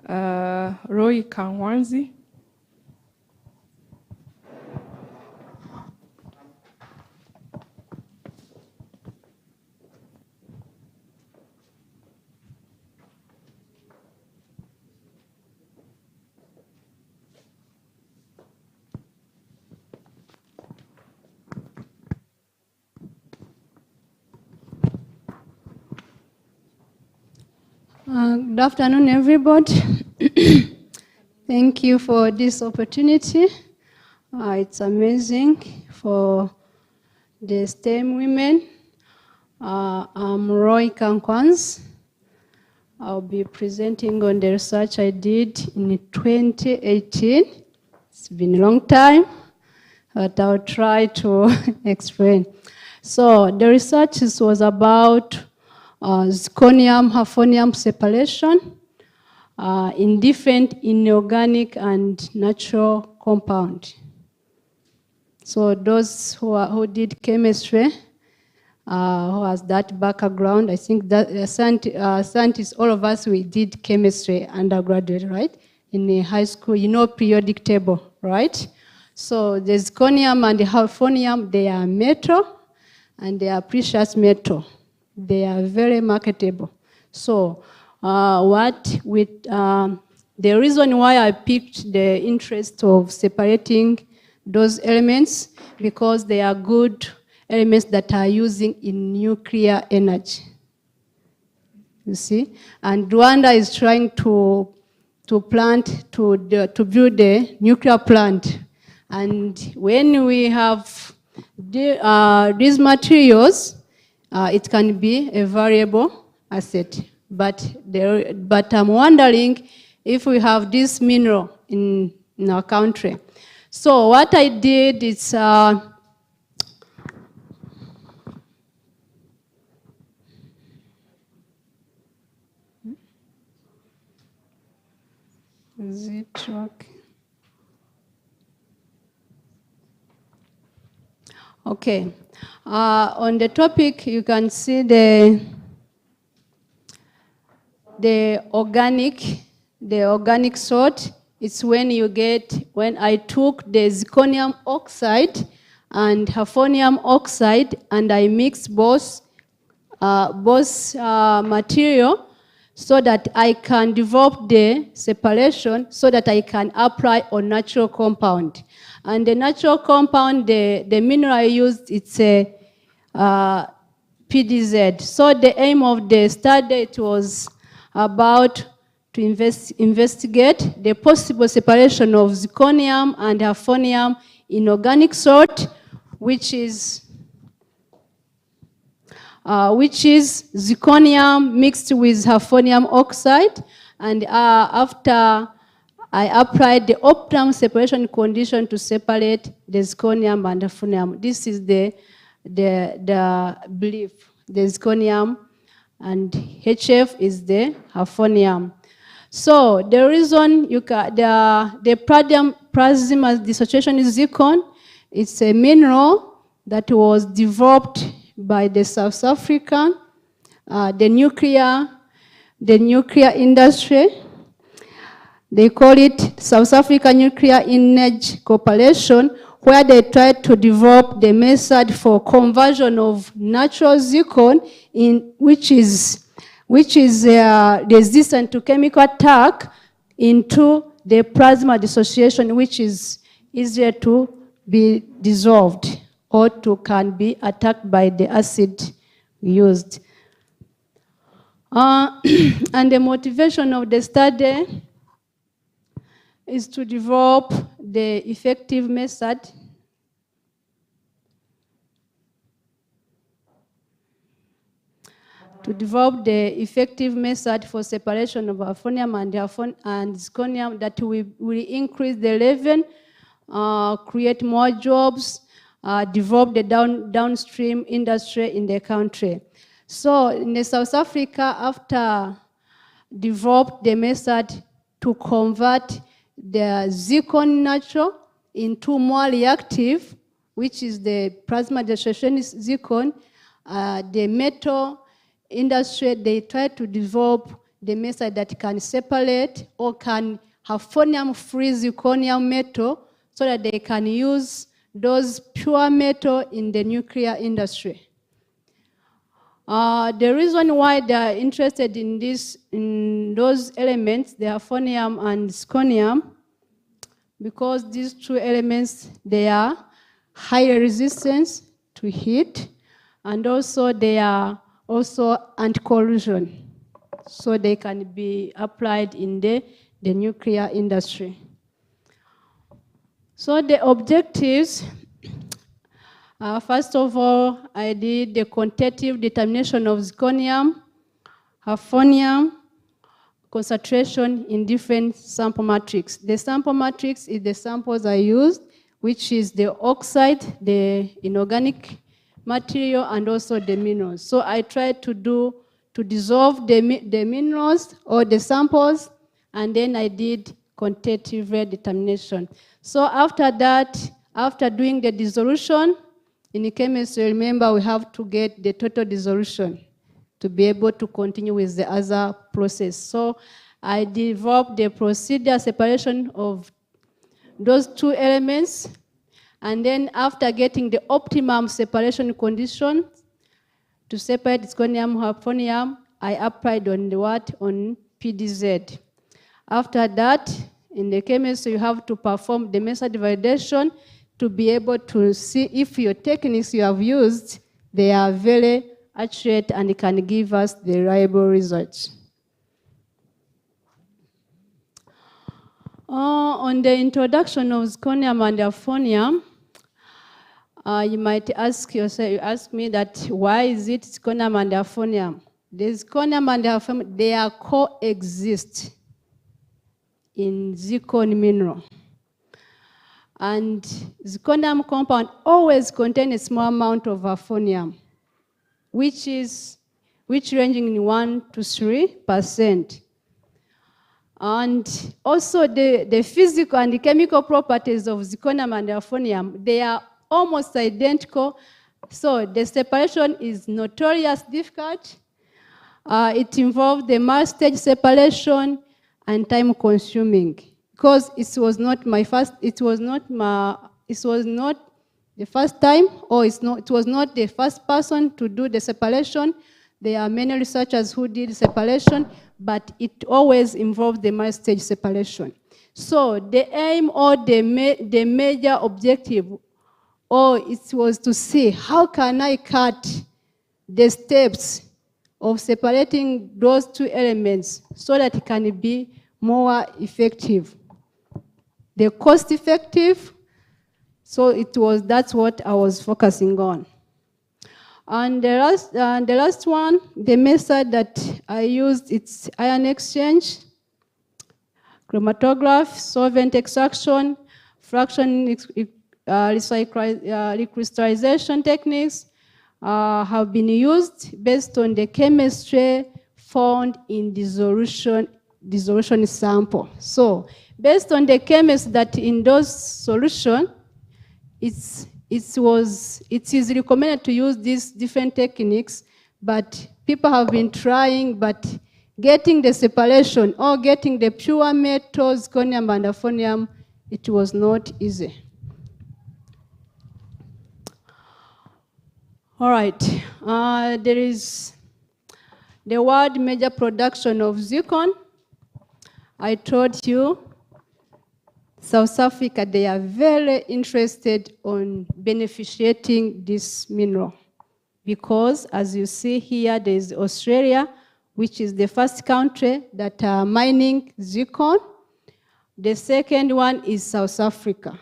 Roy Kanwanzi. Good afternoon, everybody. Thank you for this opportunity. It's amazing for the STEM women. I'm Roy Kankwans. I'll be presenting on the research I did in 2018. It's been a long time, but I'll try to explain. So the research was about zirconium, hafnium separation in different inorganic and natural compound. So those who did chemistry, who has that background, I think that scientists, all of us, we did chemistry undergraduate, right? In the high school, you know periodic table, right? So the zirconium and the hafnium, they are metal and they are precious metal. They are very marketable. So the reason why I picked the interest of separating those elements because they are good elements that are using in nuclear energy. You see? And Rwanda is trying to build a nuclear plant. And when we have these materials, it can be a variable asset. But I'm wondering if we have this mineral in our country. So what I did is is it working? Okay. On the topic, you can see the organic salt. It's when I took the zirconium oxide and hafnium oxide and I mixed both material so that I can develop the separation so that I can apply on natural compound. And the natural compound, the mineral I used, it's a PDZ. So the aim of the study, it was about to investigate the possible separation of zirconium and hafnium in organic salt, which is zirconium mixed with hafnium oxide. And after I applied the optimum separation condition to separate the zirconium and hafnium. This is the belief. The zirconium and HF is the hafnium. So the reason the plasma dissociation is zircon. It's a mineral that was developed by the South African, the nuclear industry. They call it South African Nuclear Energy Corporation, where they tried to develop the method for conversion of natural zircon, which is resistant to chemical attack, into the plasma dissociation, which is easier to be dissolved or can be attacked by the acid used. And the motivation of the study is to develop the effective method for separation of hafnium and zirconium that will increase the level, create more jobs, develop the downstream industry in the country. So in South Africa, after developed the method to convert the zircon natural into more reactive, which is the plasma dissociation zircon, the metal industry, they try to develop the method that can separate or can have hafnium-free zirconium metal so that they can use those pure metal in the nuclear industry. The reason why they are interested in those elements, the hafnium and zirconium, because these two elements, they are high resistance to heat, and also they are also anti-corrosion, so they can be applied in the nuclear industry. So the objectives, first of all, I did the quantitative determination of zirconium, hafnium, concentration in different sample matrix. The sample matrix is the samples I used, which is the oxide, the inorganic material, and also the minerals. So I tried to dissolve the minerals or the samples, and then I did quantitative determination. So after that, after doing the dissolution, in chemistry, remember we have to get the total dissolution to be able to continue with the other process. So I developed the procedure separation of those two elements, and then after getting the optimum separation condition to separate zirconium and hafnium, I applied on on PDZ. After that, in the chemistry, you have to perform the method validation to be able to see if your techniques you have used, they are very accurate and can give us the reliable results. On the introduction of zirconium and euphonium, you might ask yourself, you ask me that why is it zirconium and euphonium? The zirconium and euphonium, they are coexist in zircon mineral. And zirconium compound always contain a small amount of euphonium, which ranging in 1 to 3%. And also the physical and the chemical properties of zirconium and euphonium, they are almost identical. So the separation is notoriously difficult. It involved the multi-stage separation and time consuming. Because it was not the first time, or it was not the first person to do the separation. There are many researchers who did separation, but it always involved the multi-stage separation. So the aim or the major objective, it was to see how can I cut the steps of separating those two elements so that it can be more effective. The cost effective, so that's what I was focusing on. And the last one, the method that I used, it's ion exchange, chromatograph, solvent extraction, fraction recrystallization techniques have been used based on the chemistry found in dissolution sample. So based on the chemistry that in those solution, it is recommended to use these different techniques, but people have been trying, but getting the separation or getting the pure metals, zirconium and euphonium, it was not easy. All right, there is the world major production of zircon. I told you South Africa, they are very interested on beneficiating this mineral because, as you see here, there is Australia, which is the first country that are mining zircon. The second one is South Africa.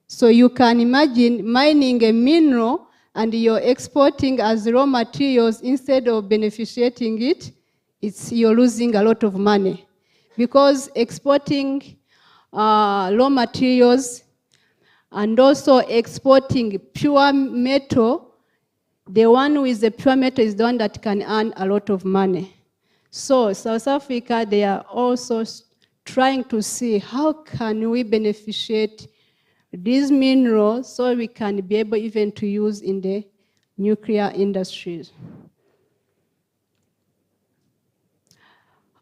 So you can imagine mining a mineral and you're exporting as raw materials instead of beneficiating it, you're losing a lot of money. Because exporting raw materials and also exporting pure metal, the one with the pure metal is the one that can earn a lot of money. So South Africa, they are also trying to see how can we beneficiate these minerals so we can be able even to use in the nuclear industries.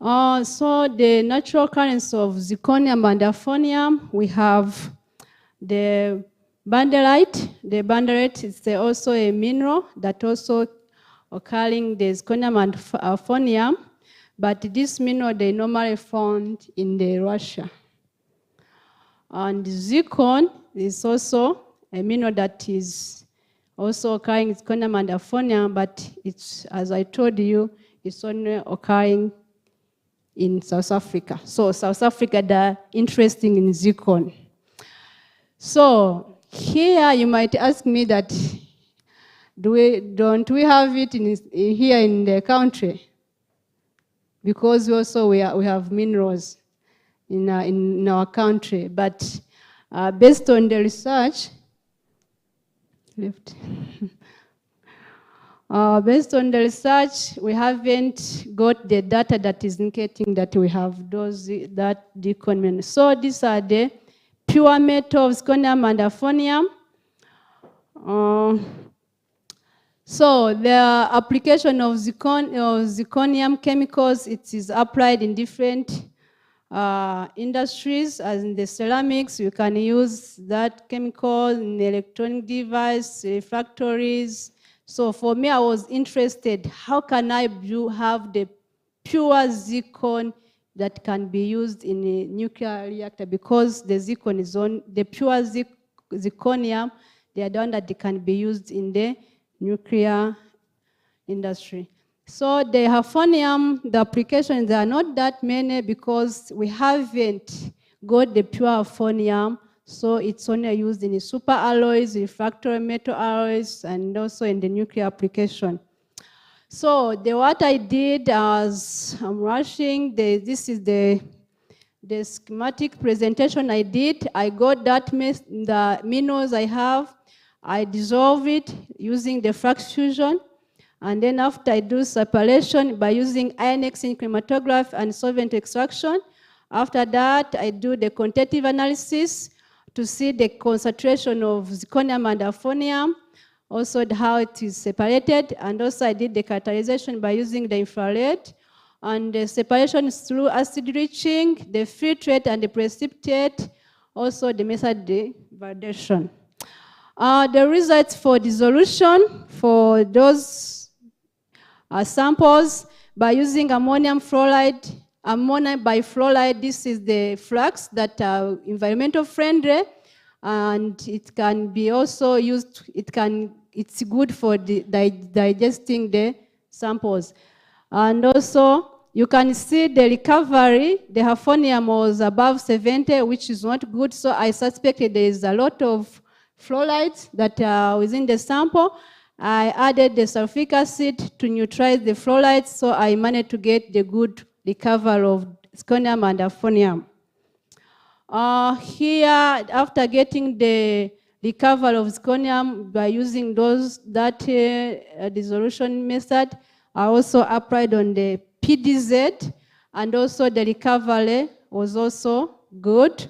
So the natural currents of zirconium and euphonium, we have the bandelite. The bandelite is also a mineral that also occurring the zirconium and euphonium, but this mineral they normally found in the Russia. And zircon is also a mineral that is also occurring zirconium and euphonium, but it's, as I told you, it's only occurring in South Africa. So South Africa, they're interested in zircon. So here you might ask me that, don't we have it here in the country? Because also we have minerals in our country, but based on the research, based on the research, we haven't got the data that is indicating that we have that zircon mineral. So these are the pure metals, zirconium and euphonium. So the application of zirconium chemicals, it is applied in different industries, as in the ceramics, you can use that chemical in electronic device, refractories. So for me, I was interested, how can I have the pure zircon that can be used in a nuclear reactor? Because the zircon is the pure zirconium, they are the one that they can be used in the nuclear industry. So the hafnium, the applications are not that many because we haven't got the pure hafnium, so it's only used in the super alloys, refractory metal alloys, and also in the nuclear application. So what I did as I'm rushing, this is the schematic presentation I did. I got the minerals I have, I dissolve it using the flux fusion, and then after I do separation by using ion exchange chromatograph and solvent extraction. After that, I do the quantitative analysis to see the concentration of zirconium and hafnium, also how it is separated, and also I did the characterization by using the infrared, and the separation is through acid leaching, the filtrate and the precipitate, also the method de validation. The results for dissolution for those samples by using ammonium fluoride, ammonium bifluoride. This is the flux that are environmental friendly, and it can be also used. It's good for digesting the samples, and also you can see the recovery. The hafnium was above 70, which is not good. So I suspected there is a lot of fluorides that are within the sample. I added the sulfuric acid to neutralize the fluorides, so I managed to get the good recovery of zirconium and hafnium. Here, after getting the recovery of zirconium by using that dissolution method, I also applied on the PDZ, and also the recovery was also good.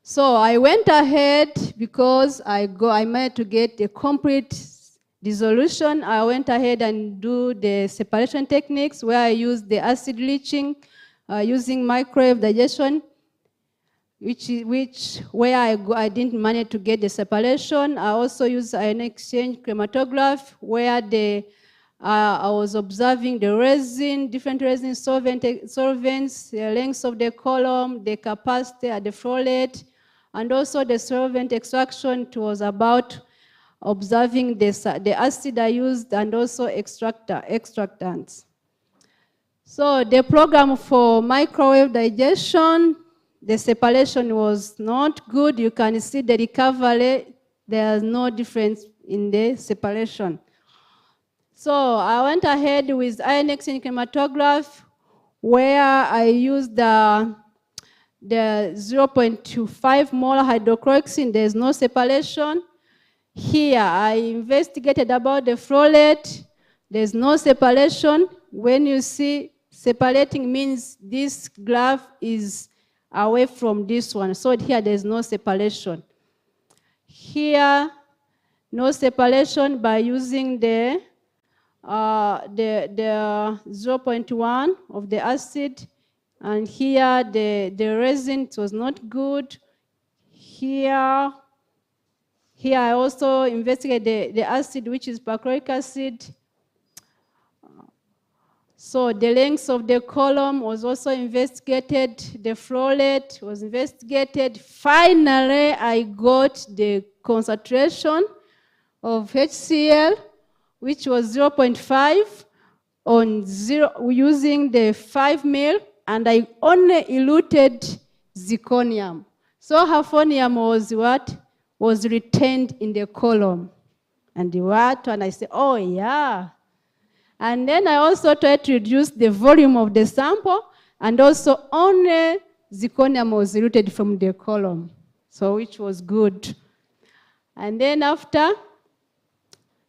So I went ahead because I managed to get a complete dissolution. I went ahead and do the separation techniques where I used the acid leaching using microwave digestion, where I didn't manage to get the separation. I also used ion exchange chromatograph where I was observing the resin, different resin solvents, the length of the column, the capacity at the flow rate, and also the solvent extraction. It was about observing the acid I used and also extractants. So the program for microwave digestion, the separation was not good. You can see the recovery. There's no difference in the separation. So I went ahead with ion exchange chromatograph where I used the 0.25 molar hydrochloroxine. There's no separation. Here I investigated about the flow rate. There's no separation. When you see separating means this graph is away from this one. So here there's no separation. Here, no separation by using the 0.1 of the acid, and here the resin was not good. Here I also investigated the acid, which is perchloric acid. So the length of the column was also investigated. The flow rate was investigated. Finally, I got the concentration of HCl, which was 0.5 on using the 5 mil, and I only eluted zirconium. So hafnium was what? Was retained in the column. And and I said, oh yeah. And then I also tried to reduce the volume of the sample, and also only zirconium was eluted from the column, so which was good. And then after,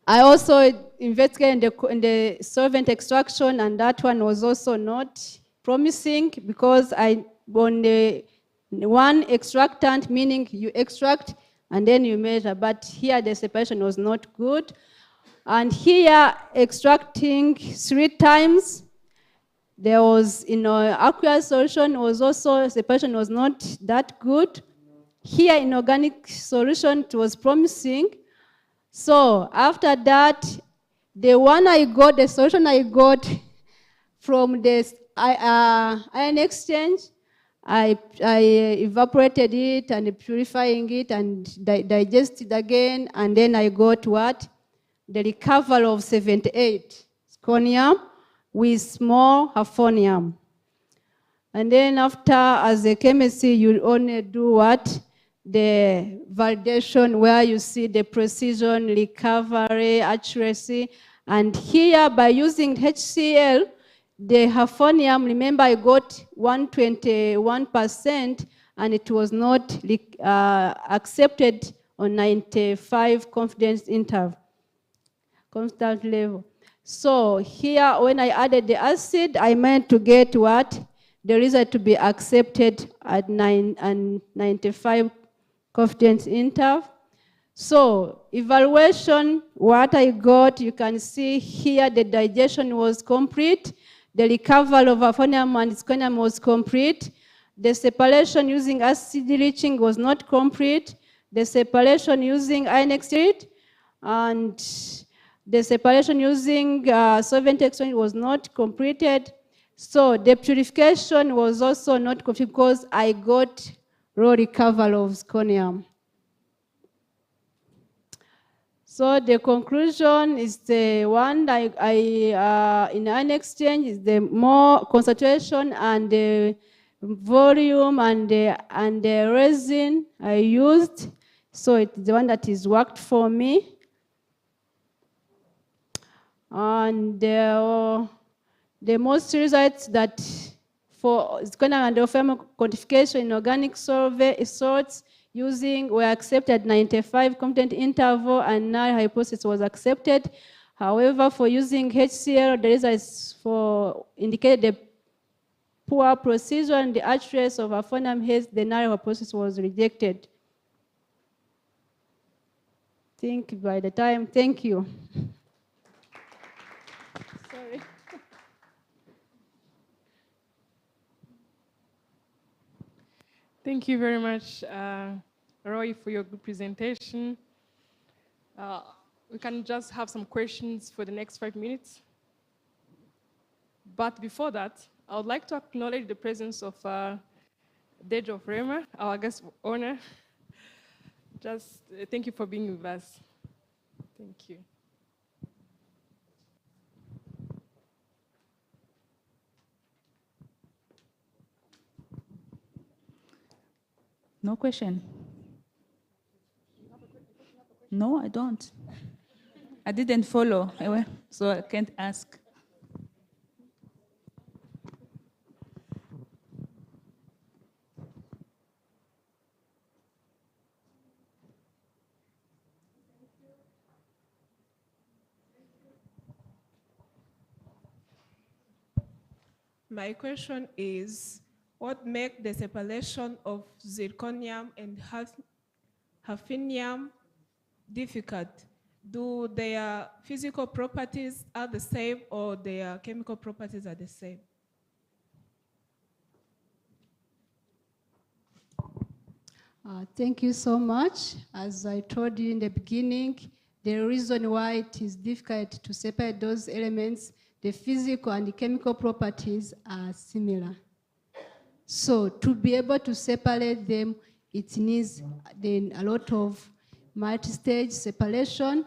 I also investigated in the solvent extraction, and that one was also not promising because on the one extractant, meaning you extract and then you measure, but here the separation was not good. And here, extracting 3 times, there was, aqueous solution was also, separation was not that good. Here in organic solution, it was promising. So after that, the solution I got from the ion exchange, I evaporated it and purifying it and digested again, and then I got what? The recovery of 78 sconium with small hafnium. And then after, as a chemist, you only do what? The validation where you see the precision, recovery, accuracy. And here, by using HCl, the hafnium, remember I got 121%, and it was not accepted on 95 confidence interval, constant level. So here, when I added the acid, I meant to get what? The result to be accepted at 95 confidence interval. So evaluation, what I got, you can see here the digestion was complete. The recovery of hafnium and sconium was complete. The separation using acid leaching was not complete. The separation using ion exchange and the separation using solvent exchange was not completed. So the purification was also not complete because I got raw recovery of sconium. So the conclusion is the one in ion exchange is the more concentration and the volume and the resin I used. So it's the one that is worked for me. And the most results that for sconium and hafnium quantification in organic salts using were accepted 95 confidence interval, and null hypothesis was accepted. However, for using HCl, the results for indicate the poor precision and the accuracy of hafnium haze, the null hypothesis was rejected. I think by the time, thank you. Sorry. Thank you very much, Roy, for your good presentation. We can just have some questions for the next 5 minutes. But before that, I would like to acknowledge the presence of Dejo of Rema, our guest owner. Just thank you for being with us. Thank you. No question? No, I don't. I didn't follow, so I can't ask. My question is, what makes the separation of zirconium and hafnium difficult? Do their physical properties are the same or their chemical properties are the same? Thank you so much. As I told you in the beginning, the reason why it is difficult to separate those elements, the physical and the chemical properties are similar. So to be able to separate them, it needs then a lot of multi-stage separation.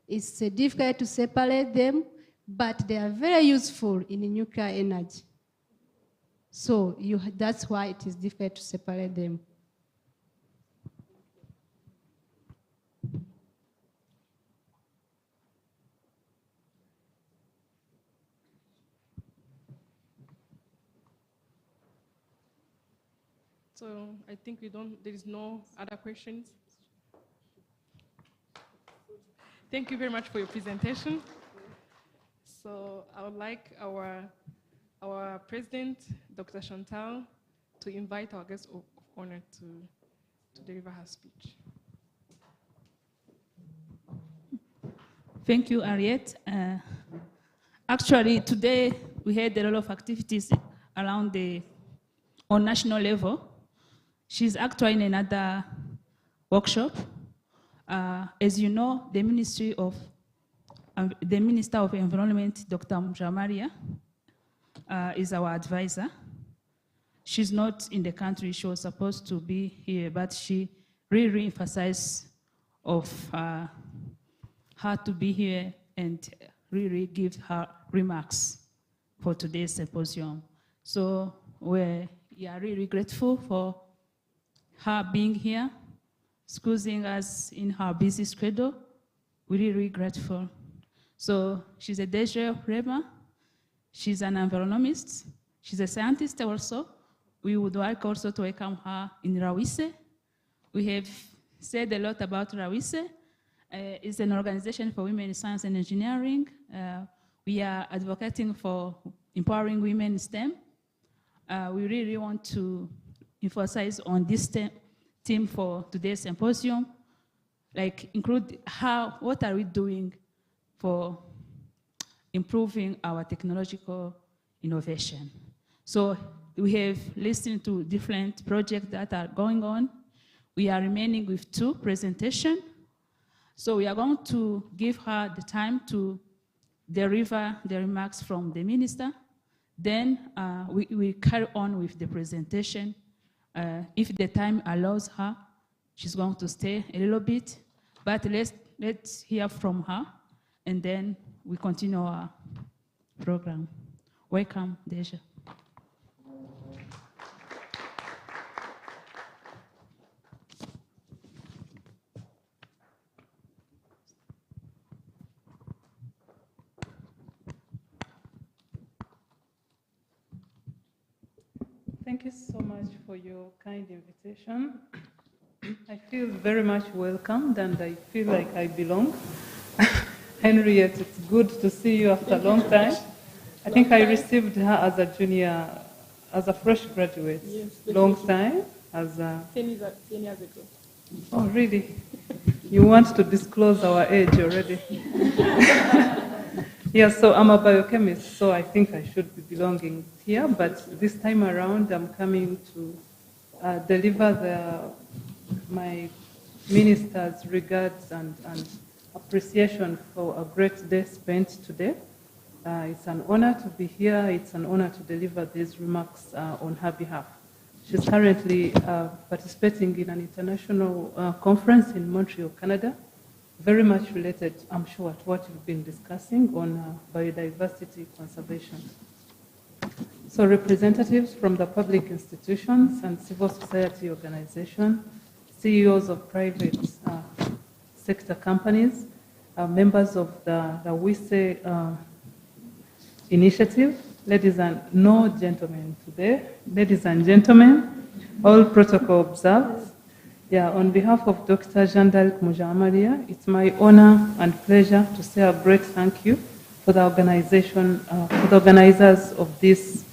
It's difficult to separate them, but they are very useful in nuclear energy. So that's why it is difficult to separate them. So I think there is no other questions. Thank you very much for your presentation. So I would like our president, Dr. Chantal, to invite our guest of honor to deliver her speech. Thank you, Harriet. Actually, today we had a lot of activities around on national level. She's actually in another workshop. As you know, the Minister of Environment, Dr. Mujamaria, is our advisor. she's not in the country. She was supposed to be here, but she really emphasized of her to be here and really give her remarks for today's symposium. So we are really grateful for her being here, excusing us in her busy schedule. We're really grateful. So she's a DG Rema. She's an environmentalist. She's a scientist also. We would like also to welcome her in RAWISE. We have said a lot about RAWISE. It's an organization for women in science and engineering. We are advocating for empowering women in STEM. We really want to emphasize on this theme for today's symposium, like include what are we doing for improving our technological innovation. So we have listened to different projects that are going on. We are remaining with 2 presentations. So we are going to give her the time to deliver the remarks from the minister. Then we carry on with the presentation. If the time allows her, she's going to stay a little bit. But let's hear from her, and then we continue our program. Welcome, Deja. Thank you so much for your kind invitation. I feel very much welcomed and I feel like I belong. Henriette, it's good to see you after a long time. I think I received her as a junior, as a fresh graduate. Yes, long time. As a 10 years ago. Oh, really? You want to disclose our age already? Yes, so I'm a biochemist, so I think I should be belonging here, but this time around I'm coming to deliver my minister's regards and appreciation for a great day spent today. It's an honor to be here. It's an honor to deliver these remarks on her behalf. She's currently participating in an international conference in Montreal, Canada, very much related, I'm sure, to what you've been discussing on biodiversity conservation. So representatives from the public institutions and civil society organizations, CEOs of private sector companies, members of the RAWISE initiative, ladies and gentlemen today, ladies and gentlemen, all protocol observed. Yeah, on behalf of Dr. Jean-D'Arc Mujamaria, it's my honor and pleasure to say a great thank you for the organization, for the organizers of this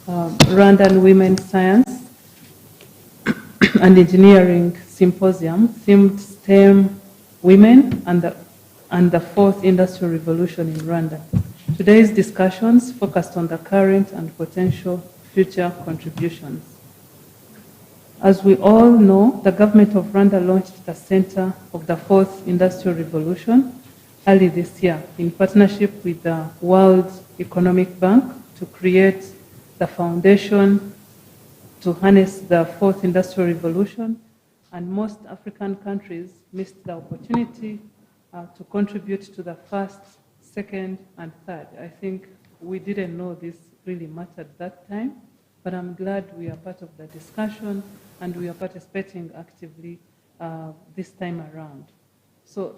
Rwandan Women Science and Engineering Symposium themed STEM Women and the Fourth Industrial Revolution in Rwanda. Today's discussions focused on the current and potential future contributions. As we all know, the government of Rwanda launched the Center of the Fourth Industrial Revolution early this year in partnership with the World Economic Bank to create the foundation to harness the Fourth Industrial Revolution, and most African countries missed the opportunity to contribute to the first, second, and third. I think we didn't know this really mattered that time, but I'm glad we are part of the discussion and we are participating actively this time around. So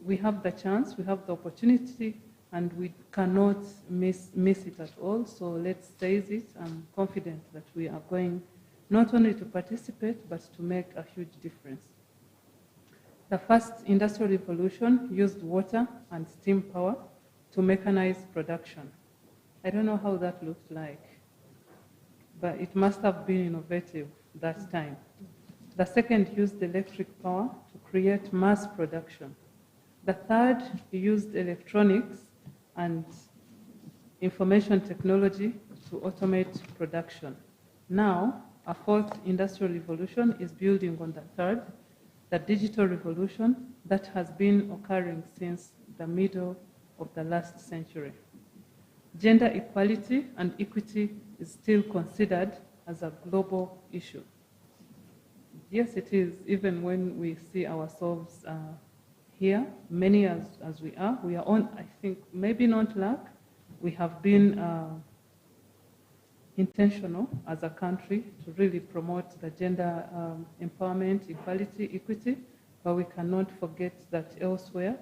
we have the chance, we have the opportunity, and we cannot miss it at all. So let's seize it. I'm confident that we are going not only to participate, but to make a huge difference. The first industrial revolution used water and steam power to mechanize production. I don't know how that looked like, but it must have been innovative that time. The second used electric power to create mass production. The third used electronics and information technology to automate production. Now, a fourth industrial revolution is building on the third, the digital revolution that has been occurring since the middle of the last century. Gender equality and equity is still considered as a global issue. Yes, it is, even when we see ourselves here, many as we are on, I think, maybe not luck, we have been intentional as a country to really promote the gender empowerment, equality, equity, but we cannot forget that elsewhere,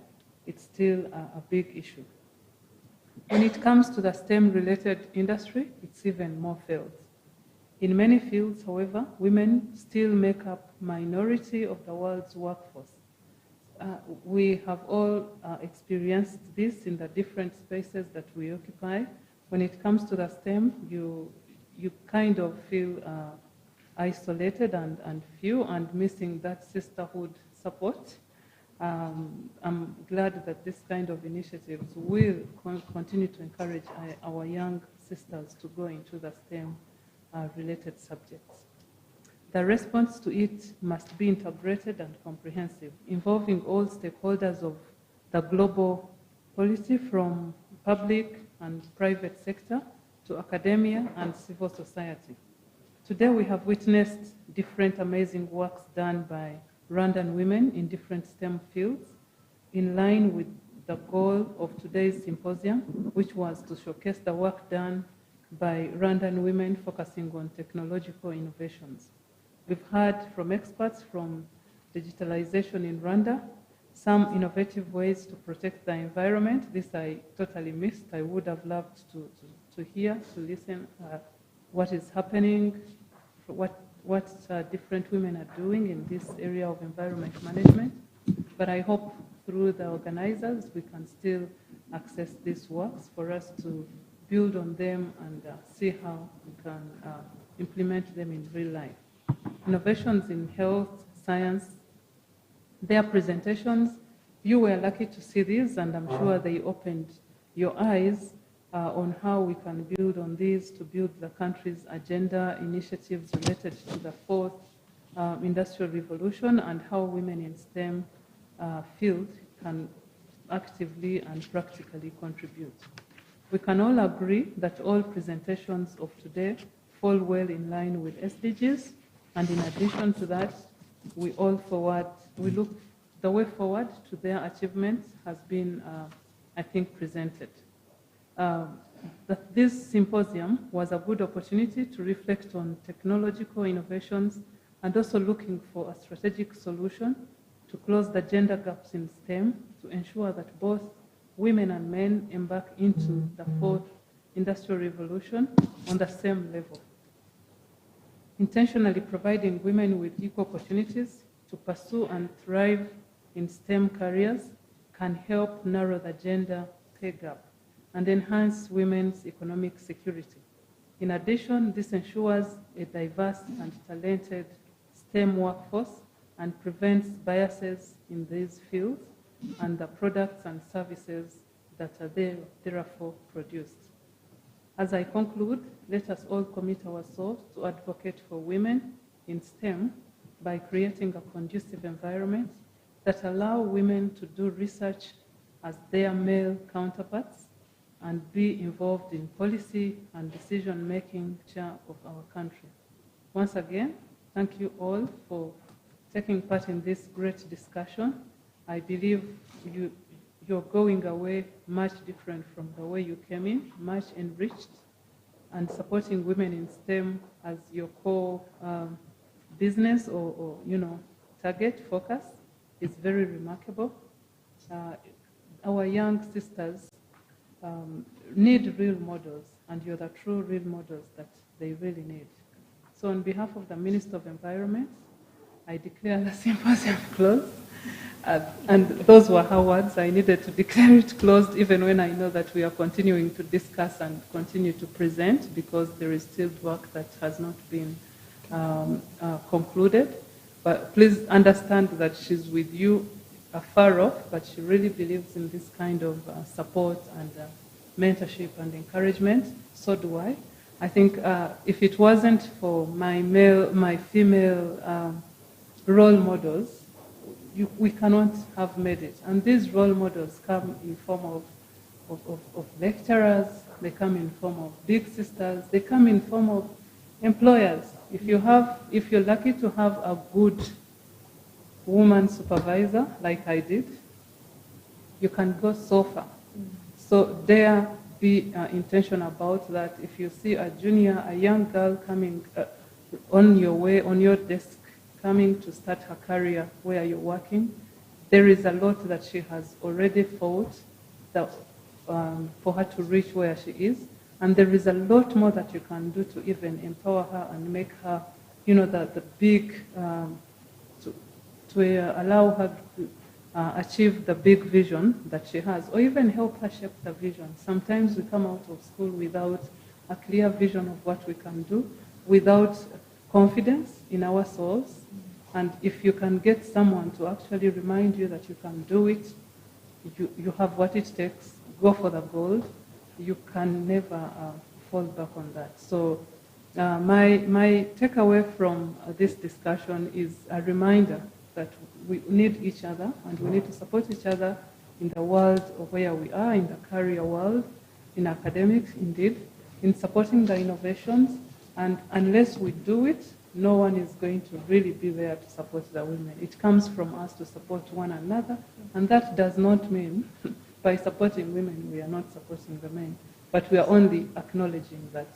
it's still a big issue. When it comes to the STEM-related industry, it's even more felt. In many fields, however, women still make up minority of the world's workforce. We have all experienced this in the different spaces that we occupy. When it comes to the STEM, you kind of feel isolated and few and missing that sisterhood support. I'm glad that this kind of initiatives will continue to encourage our young sisters to go into the STEM related subjects. The response to it must be integrated and comprehensive, involving all stakeholders of the global policy, from public and private sector to academia and civil society. Today we have witnessed different amazing works done by Rwandan women in different STEM fields, in line with the goal of today's symposium, which was to showcase the work done by Rwandan women focusing on technological innovations. We've heard from experts from digitalization in Rwanda, some innovative ways to protect the environment. This I totally missed. I would have loved to hear, to listen what is happening, what different women are doing in this area of environment management. But I hope through the organizers we can still access these works for us to build on them and see how we can implement them in real life. Innovations in health, science, their presentations, you were lucky to see these, and I'm sure they opened your eyes on how we can build on these to build the country's agenda initiatives related to the fourth industrial revolution, and how women in STEM field can actively and practically contribute. We can all agree that all presentations of today fall well in line with SDGs, and in addition to that, we look the way forward to their achievements has been, I think, presented. This symposium was a good opportunity to reflect on technological innovations and also looking for a strategic solution to close the gender gaps in STEM to ensure that both women and men embark into the fourth industrial revolution on the same level. Intentionally providing women with equal opportunities to pursue and thrive in STEM careers can help narrow the gender pay gap and enhance women's economic security. In addition, this ensures a diverse and talented STEM workforce and prevents biases in these fields and the products and services that are therefore produced. As I conclude, let us all commit ourselves to advocate for women in STEM by creating a conducive environment that allow women to do research as their male counterparts and be involved in policy and decision-making chair of our country. Once again, thank you all for taking part in this great discussion. I believe you're going away much different from the way you came in, much enriched, and supporting women in STEM as your core business or target focus is very remarkable. Our young sisters need real models, and you're the true real models that they really need. So on behalf of the Minister of Environment, I declare the symposium closed. And those were her words. I needed to declare it closed even when I know that we are continuing to discuss and continue to present, because there is still work that has not been concluded. But please understand that she's with you afar off, but she really believes in this kind of support and mentorship and encouragement. So do I. I think if it wasn't for my female role models, we cannot have made it. And these role models come in form of lecturers, they come in form of big sisters, they come in form of Employers, if you're lucky to have a good woman supervisor, like I did, you can go so far. So there, be intentional about that. If you see a junior, a young girl coming on your desk, coming to start her career where you're working, there is a lot that she has already fought that, for her to reach where she is. And there is a lot more that you can do to even empower her and make her, the big, to allow her to achieve the big vision that she has, or even help her shape the vision. Sometimes we come out of school without a clear vision of what we can do, without confidence in our souls. And if you can get someone to actually remind you that you can do it, you have what it takes, go for the gold, you can never fall back on that. So my takeaway from this discussion is a reminder that we need each other and we need to support each other in the world of where we are, in the career world, in academics, indeed, in supporting the innovations. And unless we do it, no one is going to really be there to support the women. It comes from us to support one another, and that does not mean by supporting women we are not supporting the men, but we are only acknowledging that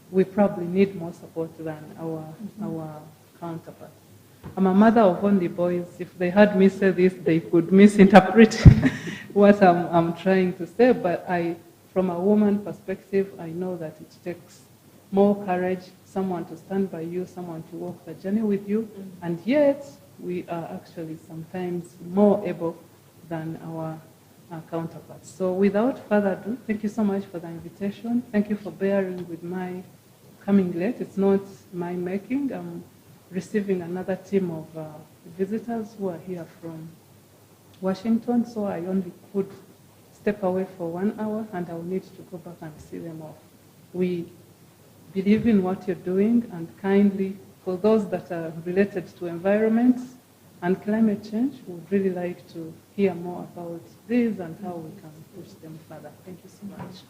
we probably need more support than our counterparts. I'm a mother of only boys. If they heard me say this, they could misinterpret what I'm trying to say, but from a woman perspective, I know that it takes more courage, someone to stand by you, someone to walk the journey with you, and yet we are actually sometimes more able than our counterparts. So without further ado, thank you so much for the invitation. Thank you for bearing with my coming late. It's not my making. I'm receiving another team of visitors who are here from Washington, so I only could step away for 1 hour, and I'll need to go back and see them off. We believe in what you're doing, and kindly, for those that are related to environment and climate change, we'd really like to hear more about this and how we can push them further. Thank you so much.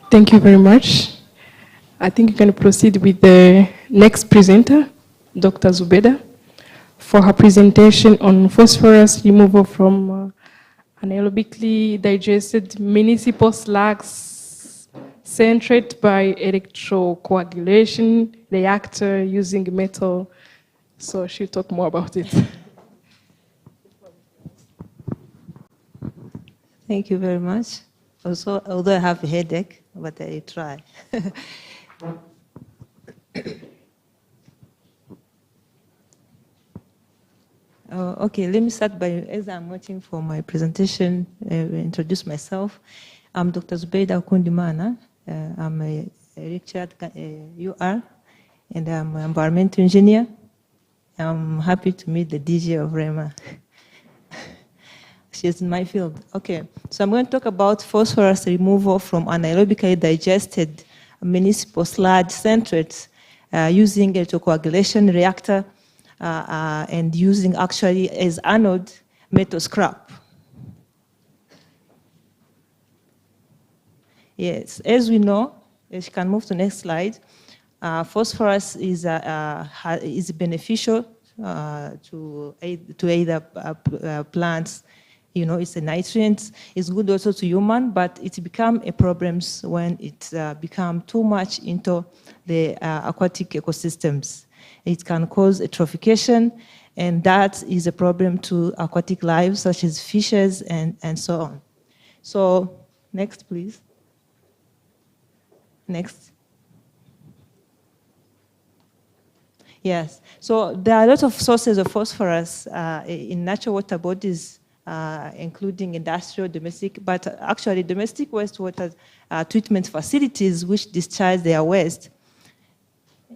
Thank you very much. I think you can proceed with the next presenter, Dr. Zubeda, for her presentation on phosphorus removal from anaerobically digested municipal slags centered by electrocoagulation reactor using metal. So she'll talk more about it. Thank you very much. Also, although I have a headache, but I try. Okay, let me start by, as I'm waiting for my presentation, introduce myself. I'm Dr. Zubeida Okundimana. I'm a lecturer at UR, and I'm an environmental engineer. I'm happy to meet the DJ of REMA. She's in my field. Okay, so I'm going to talk about phosphorus removal from anaerobically digested municipal sludge centrates using electrocoagulation reactor and using actually as anode metal scrap. Yes, as we know, as you can move to the next slide, phosphorus is beneficial to either plants. You know, it's a nutrient. It's good also to human, but it becomes a problem when it becomes too much into the aquatic ecosystems. It can cause eutrophication, and that is a problem to aquatic life, such as fishes and so on. So, next, please. Next. Yes. So there are a lot of sources of phosphorus in natural water bodies, including industrial, domestic, but actually domestic wastewater treatment facilities which discharge their waste.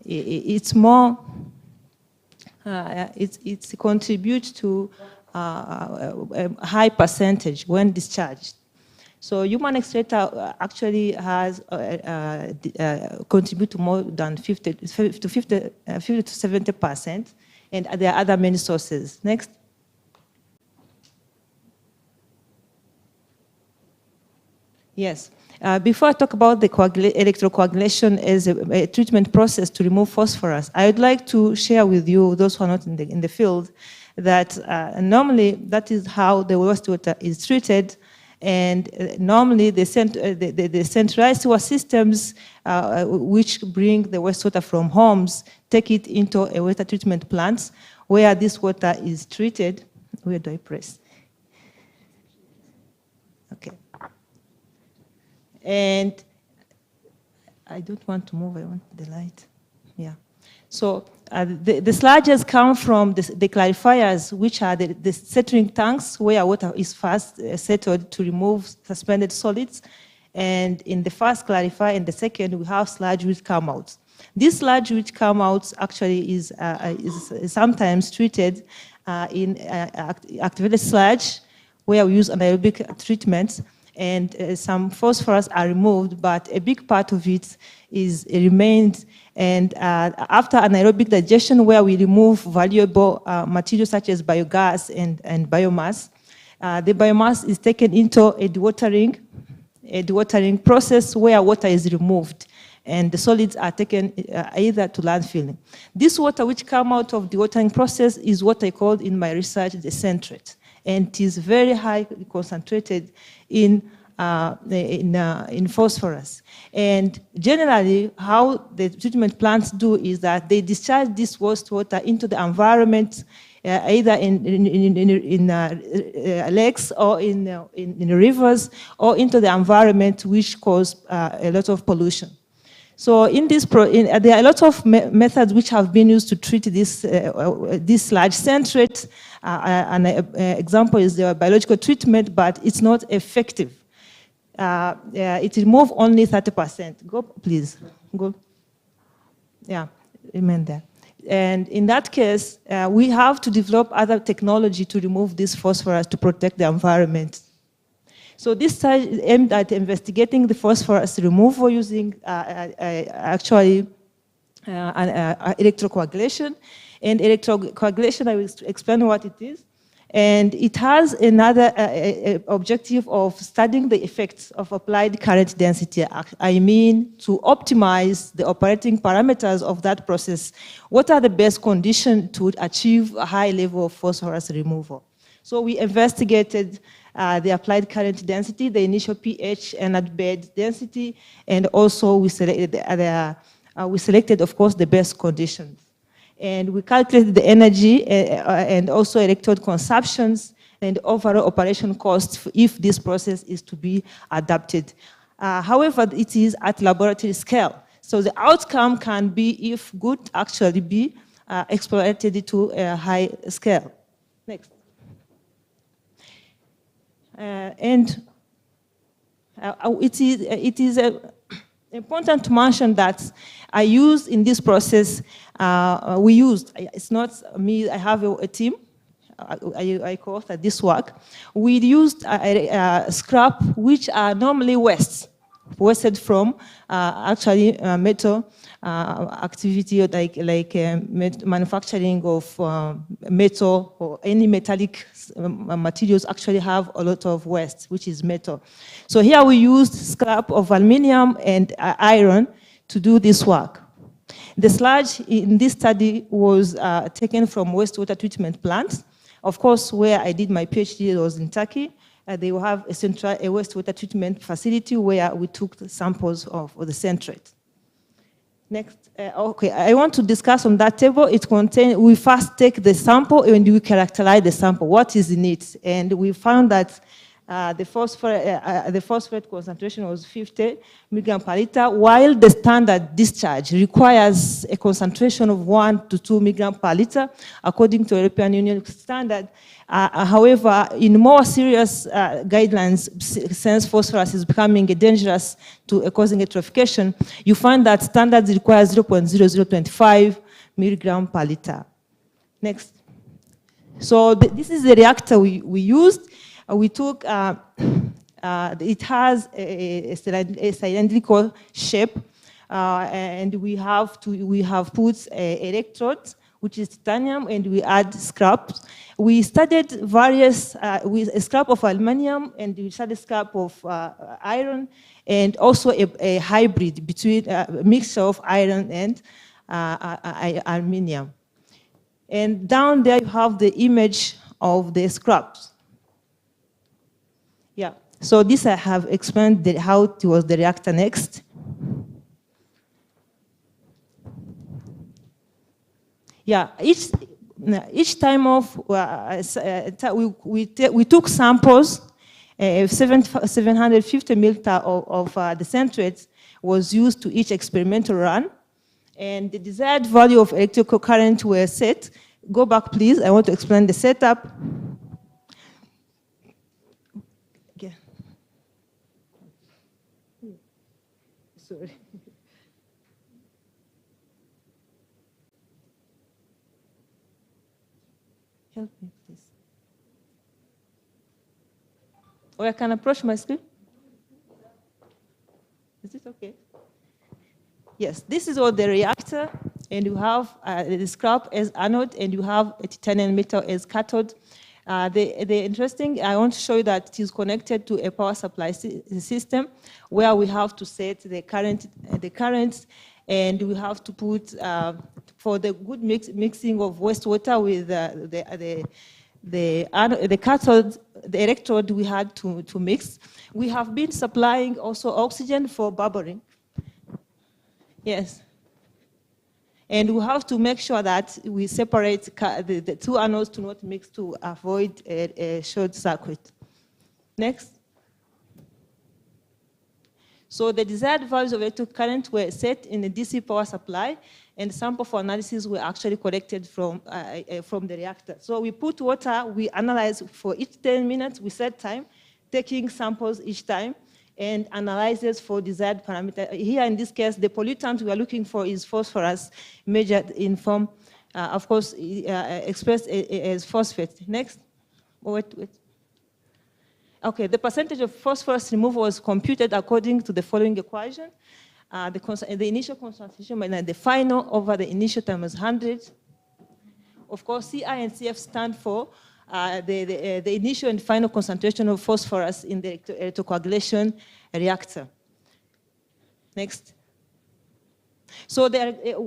It's more, it contributes to a high percentage when discharged. So human extractor actually has contribute to more than 50 to 70%, and there are other many sources. Next. Yes. Before I talk about the electrocoagulation as a treatment process to remove phosphorus, I would like to share with you, those who are not in the field, that normally that is how the wastewater is treated. And normally the centralized sewer systems, which bring the wastewater from homes, take it into a water treatment plant where this water is treated. Where do I press? Okay. And I don't want to move, I want the light. Yeah. So the sludges come from the clarifiers, which are the settling tanks where water is first settled to remove suspended solids. And in the first clarifier and the second, we have sludge which come out. This sludge which come out actually is sometimes treated in activated sludge, where we use anaerobic treatments. And some phosphorus are removed, but a big part of it remained. And after anaerobic digestion, where we remove valuable materials such as biogas and biomass, the biomass is taken into a dewatering process where water is removed, and the solids are taken either to landfilling. This water which come out of the dewatering process is what I called in my research the centrate. And it is very highly concentrated in phosphorus. And generally, how the treatment plants do is that they discharge this wastewater into the environment, either in lakes or in rivers, or into the environment, which cause a lot of pollution. So in this, there are a lot of methods which have been used to treat this large centrate. An example is the biological treatment, but it's not effective. It removes only 30%. Go, please. Go. Yeah, remain there. And in that case, we have to develop other technology to remove this phosphorus to protect the environment. So this study is aimed at investigating the phosphorus removal using actually electrocoagulation. And electrocoagulation, I will explain what it is. And it has another objective of studying the effects of applied current density. I mean, to optimize the operating parameters of that process. What are the best conditions to achieve a high level of phosphorus removal? So we investigated the applied current density, the initial pH and at bed density, and also we selected, of course, the best conditions. And we calculated the energy and also electrode consumptions and overall operation costs if this process is to be adapted. However, it is at laboratory scale. So the outcome can be, if good, actually be exploited to a high scale. Next. And it is important to mention that I used in this process, it's not me, I have a team, I co-authored this work. We used scrap, which are normally wasted from actually metal activity, like manufacturing of metal or any metallic materials actually have a lot of waste, which is metal. So here we used scrap of aluminum and iron to do this work. The sludge in this study was taken from wastewater treatment plants. Of course, where I did my PhD was in Turkey. They will have a wastewater treatment facility where we took the samples of the centrate. Next, okay, I want to discuss on that table. We first take the sample and we characterize the sample. What is in it? And we found that the phosphorate concentration was 50 milligram per liter, while the standard discharge requires a concentration of 1 to 2 milligram per liter, according to European Union standard. However, in more serious guidelines, since phosphorus is becoming dangerous to causing eutrophication, you find that standards require 0.0025 milligram per liter. Next. So this is the reactor we used. We took It has a cylindrical shape, and we have put electrodes, which is titanium, and we add scraps. We studied various, with a scrap of aluminum, and we studied scrap of iron, and also a hybrid between a mixture of iron and aluminum. And down there you have the image of the scraps. Yeah, so this I have explained how it was the reactor next. Yeah, each time of, we took samples, 750 milliliter of the centrifuge was used to each experimental run, and the desired value of electrical current were set. Go back, please. I want to explain the setup. Okay. Sorry. Help me, please. Or I can approach my screen. Is it okay? Yes, this is all the reactor, and you have the scrap as anode, and you have a titanium metal as cathode. The interesting, I want to show you that it is connected to a power supply system where we have to set the current, and we have to put, for the good mixing of wastewater with the cathode, the electrode we had to mix. We have been supplying also oxygen for bubbling. Yes. And we have to make sure that we separate the two anodes to not mix to avoid a short circuit. Next. So the desired values of electric current were set in the DC power supply, and sample for analysis were actually collected from the reactor. So we put water, we analyze for each 10 minutes, we set time, taking samples each time, and analyzes for desired parameter. Here in this case, the pollutant we are looking for is phosphorus, measured in form, of course, expressed as phosphate. Next. Oh, wait. Okay, the percentage of phosphorus removed was computed according to the following equation. The initial concentration minus the final over the initial times 100. Of course, CI and CF stand for the initial and final concentration of phosphorus in the electrocoagulation reactor. Next. So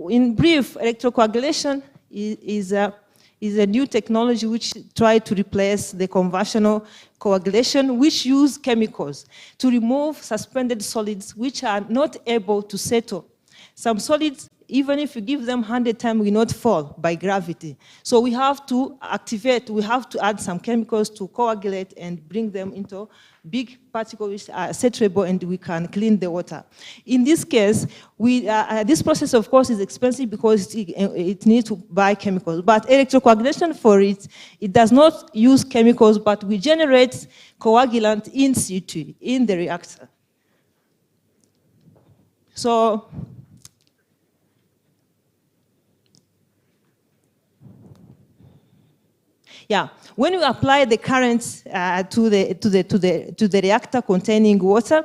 in brief, electrocoagulation is a new technology which tried to replace the conventional coagulation, which use chemicals to remove suspended solids which are not able to settle. Some solids, even if you give them 100 times, will not fall by gravity. So we have to activate, we have to add some chemicals to coagulate and bring them into big particles which are settleable, and we can clean the water. In this case, this process, of course, is expensive because it needs to buy chemicals. But electrocoagulation for it does not use chemicals, but we generate coagulant in situ, in the reactor. So, yeah, when you apply the current to the reactor containing water,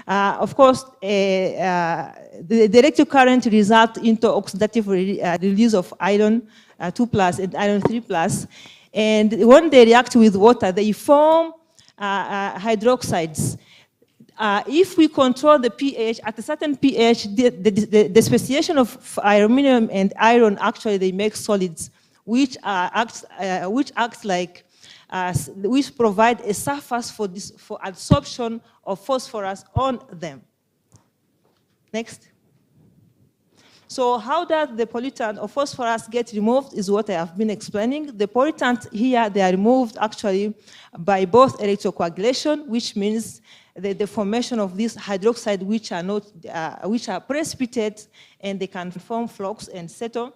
of course, the electric current results into oxidative release of iron 2+ and iron 3+. And when they react with water, they form hydroxides. If we control the pH, at a certain pH, the speciation of aluminum and iron, actually, they make solids, which provide a surface for absorption of phosphorus on them. Next. So how does the pollutant of phosphorus get removed is what I have been explaining. The pollutant here, they are removed actually by both electrocoagulation, which means the formation of these hydroxide which are precipitate, and they can form flux and settle.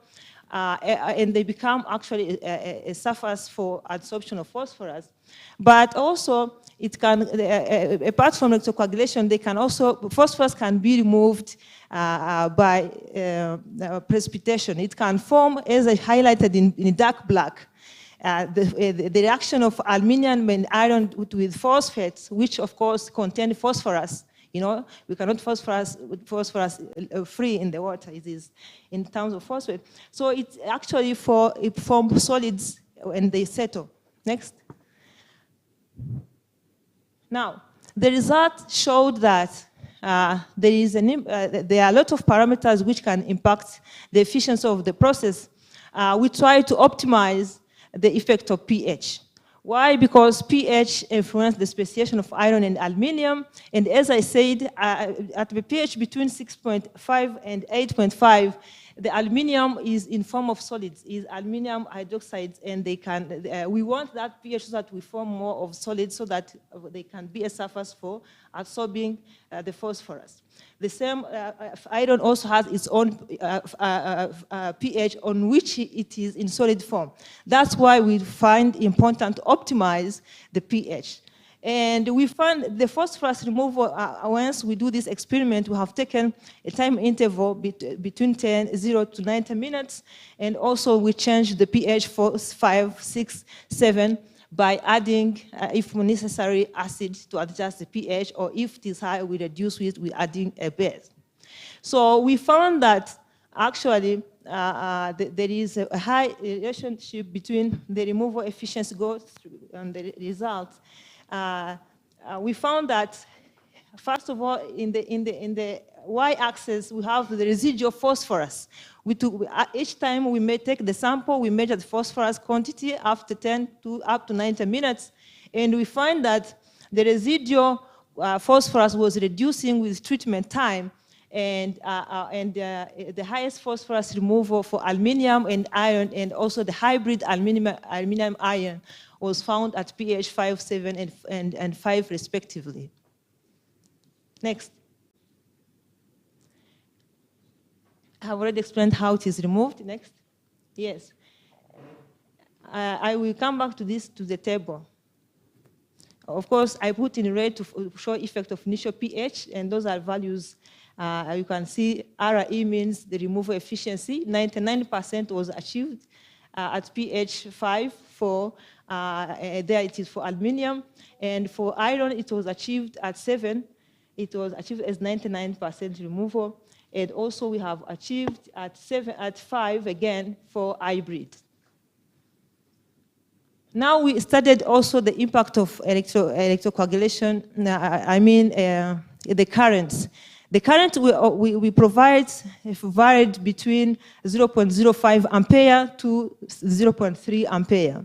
And they become actually a surface for absorption of phosphorus. But also, it can, apart from electrocoagulation, phosphorus can be removed by precipitation. It can form, as I highlighted in dark black. the reaction of aluminum and iron with phosphates, which of course contain phosphorus. You know, we cannot phosphorus free in the water. It is in terms of phosphate. So it's actually it forms solids when they settle. Next. Now, the result showed that there are a lot of parameters which can impact the efficiency of the process. We try to optimize the effect of pH. Why? Because pH influences the speciation of iron and aluminium. And as I said, at the pH between 6.5 and 8.5, the aluminium is in form of solids, is aluminium hydroxides, and they can, we want that pH so that we form more of solids so that they can be a surface for absorbing the phosphorus. The same iron also has its own pH on which it is in solid form. That's why we find important to optimize the pH. And we found the phosphorus removal, once we do this experiment, we have taken a time interval between 0 to 90 minutes, and also we changed the pH for 5, 6, 7 by adding, if necessary, acid to adjust the pH, or if it is high, we reduce it with adding a base. So we found that actually there is a high relationship between the removal efficiency goals and the results. We found that, first of all, in the y-axis, we have the residual phosphorus. Each time we may take the sample, we measure the phosphorus quantity after 10 to up to 90 minutes, and we find that the residual phosphorus was reducing with treatment time, and the highest phosphorus removal for aluminium and iron, and also the hybrid aluminium iron, was found at pH 5, 7, and 5 respectively. Next. I have already explained how it is removed. Next. Yes. I will come back to the table. Of course, I put in red to show effect of initial pH, and those are values. You can see RE means the removal efficiency. 99% was achieved at pH 5 for, there it is for aluminium. And for iron, it was achieved at 7. It was achieved as 99% removal. And also we have achieved at 5 again for hybrid. Now we studied also the impact of electrocoagulation, the currents. The current we provide varied between 0.05 ampere to 0.3 ampere.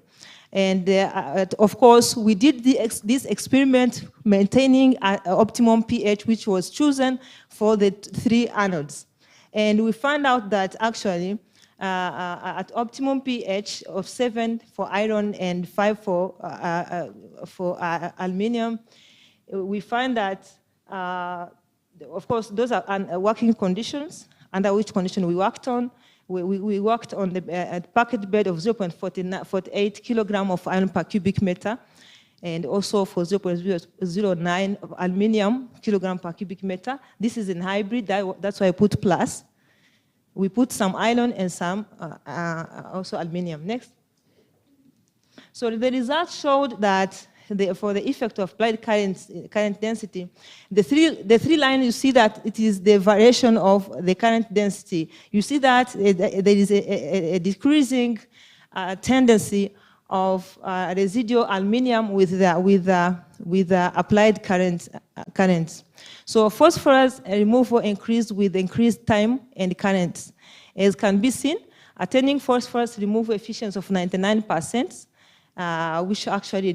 And of course, we did this experiment maintaining an optimum pH, which was chosen for the 3 anodes. And we found out that actually, at optimum pH of 7 for iron and 5 for aluminium, we find that, of course, those are working conditions, under which condition we worked on. We worked on the packet bed of 0.48 kilogram of iron per cubic meter, and also for 0.09 of aluminium kilogram per cubic meter. This is in hybrid, that's why I put plus. We put some iron and some also aluminium. Next. So the results showed that for the effect of applied current density, the three lines, you see that it is the variation of the current density. You see that there is a decreasing tendency of residual aluminium with the applied currents. So phosphorus removal increased with increased time and currents. As can be seen, attaining phosphorus removal efficiency of 99%, which actually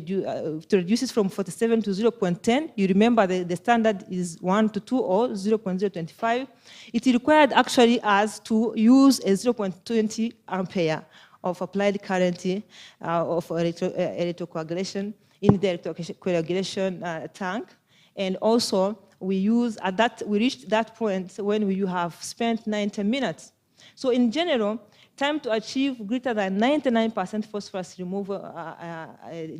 reduces from 47 to 0.10. You remember the standard is 1 to 2 or 0.025. It required actually us to use a 0.20 ampere of applied current of electrocoagulation in the electrocoagulation tank. And also, we reached that point when you have spent 90 minutes. So in general, time to achieve greater than 99% phosphorus removal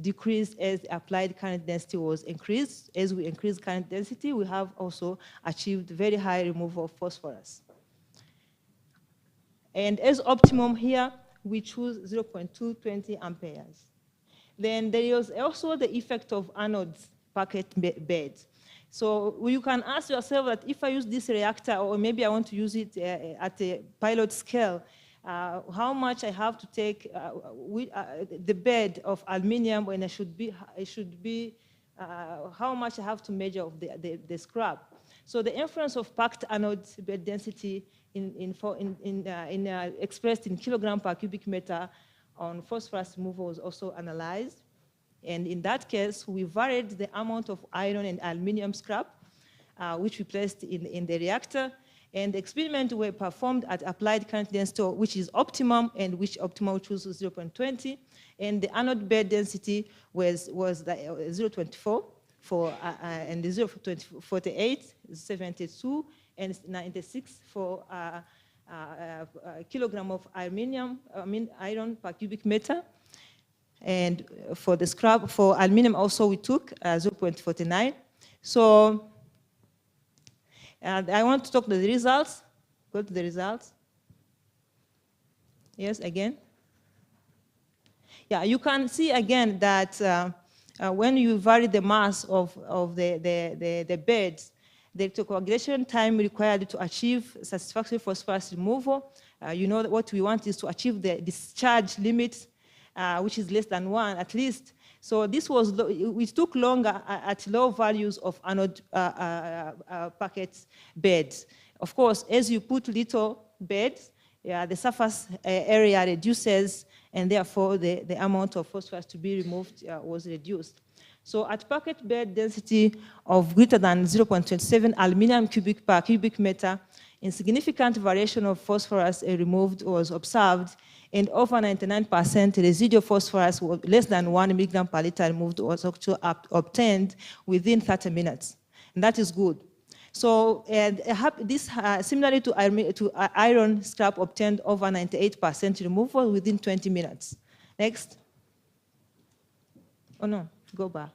decreased as applied current density was increased. As we increase current density, we have also achieved very high removal of phosphorus. And as optimum here, we choose 0.220 amperes. Then there is also the effect of anode packet beds. So you can ask yourself that if I use this reactor, or maybe I want to use it at a pilot scale, how much I have to take the bed of aluminium when it should be how much I have to measure of the scrap. So the inference of packed anode bed density expressed in kilogram per cubic meter on phosphorus removal was also analyzed. And in that case, we varied the amount of iron and aluminium scrap, which we placed in the reactor. And the experiments were performed at applied current density, which is optimum, and which optimal choose 0.20. And the anode bed density was 0.24 and the 0.48, 72, and 96 for kilogram of iron per cubic meter. And for the scrap, for aluminum also we took 0.49. So I want to talk to the results. Go to the results. Yes, again. Yeah, you can see again that when you vary the mass of the beds, the coagulation time required to achieve satisfactory phosphorus removal, you know that what we want is to achieve the discharge limit, which is less than 1 at least. So this was, it took longer at low values of anode packet beds. Of course, as you put little beds, the surface area reduces, and therefore the amount of phosphorus to be removed was reduced. So at packet bed density of greater than 0.27 aluminum per cubic meter, insignificant variation of phosphorus removed was observed, and over 99% residual phosphorus was less than 1 milligram per liter removed was actually obtained within 30 minutes. And that is good. So this similarly to iron scrap obtained over 98% removal within 20 minutes. Next. Oh no, go back.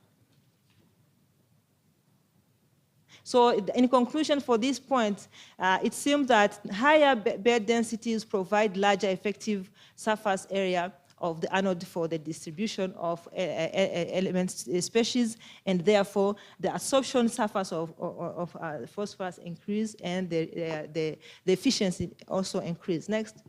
So in conclusion for this point, it seems that higher bed densities provide larger effective surface area of the anode for the distribution of elements species, and therefore the absorption surface of phosphorus increase, and the efficiency also increase. Next.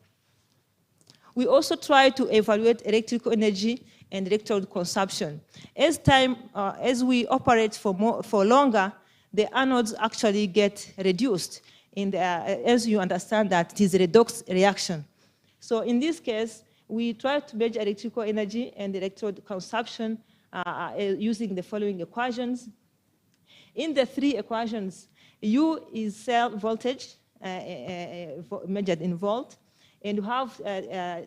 We also try to evaluate electrical energy and electrode consumption. As we operate for longer, the anodes actually get reduced, as you understand that it is a redox reaction. So in this case, we try to measure electrical energy and electrode consumption using the following equations. In the 3 equations, U is cell voltage measured in volt, and you have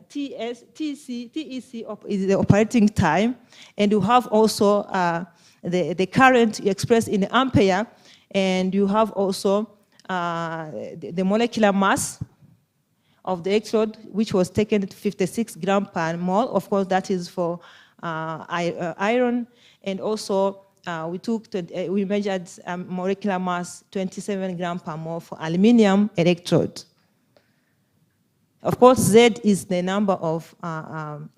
TEC is the operating time, and you have also the current expressed in ampere, and you have also the molecular mass of the electrode, which was taken to 56 grams per mole. Of course, that is for iron, and also we measured molecular mass 27 grams per mole for aluminium electrode. Of course, Z is the number of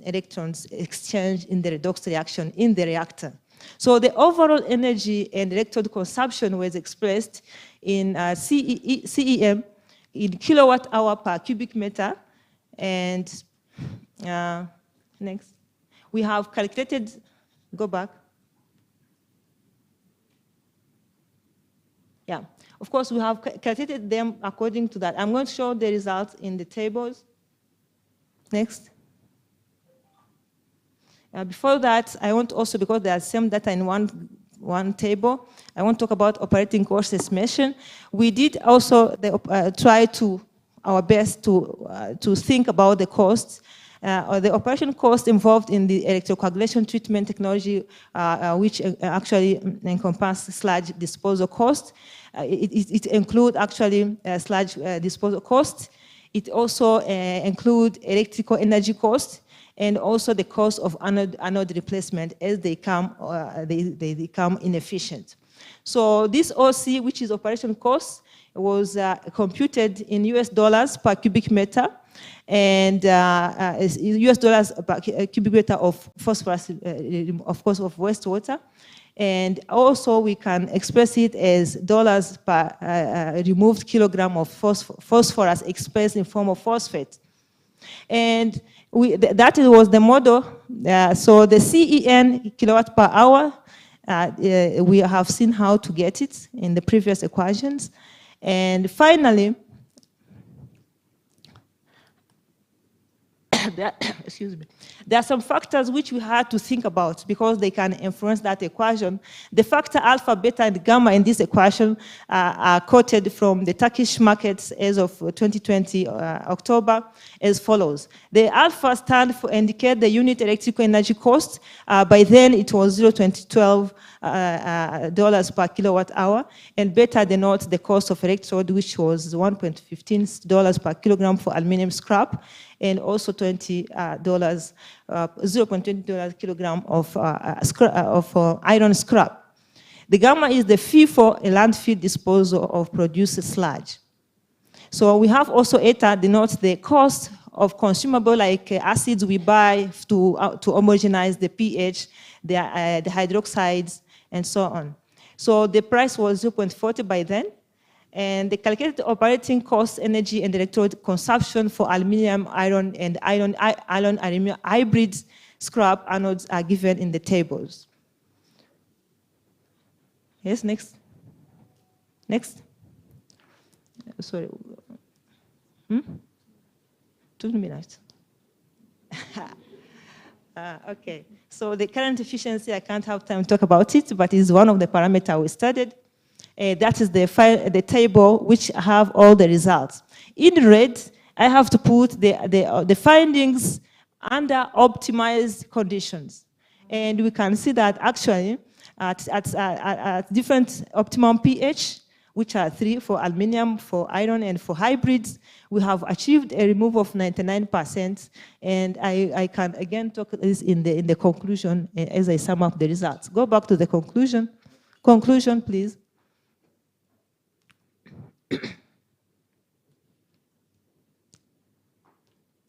electrons exchanged in the redox reaction in the reactor. So the overall energy and electrode consumption was expressed in CEM in kilowatt hour per cubic meter. And next, we have calculated, go back. Yeah, of course, we have calculated them according to that. I'm going to show the results in the tables. Next. Before that, I want also, because there are some data in one table, I want to talk about operating cost estimation. We did also try to our best to think about the costs, or the operation cost involved in the electrocoagulation treatment technology, which actually encompass sludge disposal cost. It includes actually sludge disposal cost. It also includes electrical energy cost, and also the cost of anode replacement as they become inefficient. So this OC, which is operation cost, was computed in US dollars per cubic meter, and US dollars per cubic meter of phosphorus, of course, of wastewater. And also we can express it as dollars per removed kilogram of phosphorus expressed in form of phosphate. And that was the model. So the CEN kilowatt per hour, we have seen how to get it in the previous equations. And finally, excuse me, there are some factors which we had to think about because they can influence that equation. The factor alpha, beta, and gamma in this equation are quoted from the Turkish markets as of 2020 October as follows. The alpha stand for indicate the unit electrical energy cost. By then it was 0.12 dollars per kilowatt hour, and beta denotes the cost of electrode, which was $1.15 per kilogram for aluminum scrap, and also $0.20 kilogram of iron scrap. The gamma is the fee for a landfill disposal of produced sludge. So we have also eta denotes the cost of consumable like acids we buy to homogenize the pH, the hydroxides, and so on. So the price was 0.40 by then. And the calculated operating cost, energy, and electrode consumption for aluminum, iron, and aluminum hybrid scrap anodes are given in the tables. Yes, next. Next. Sorry. 2 minutes. Okay. So the current efficiency, I can't have time to talk about it, but it's one of the parameters we studied. That is the table which have all the results. In red, I have to put the findings under optimized conditions. And we can see that actually at different optimum pH, which are 3 for aluminum, for iron, and for hybrids, we have achieved a removal of 99%. And I can again talk this in the conclusion as I sum up the results. Go back to the conclusion. Conclusion, please.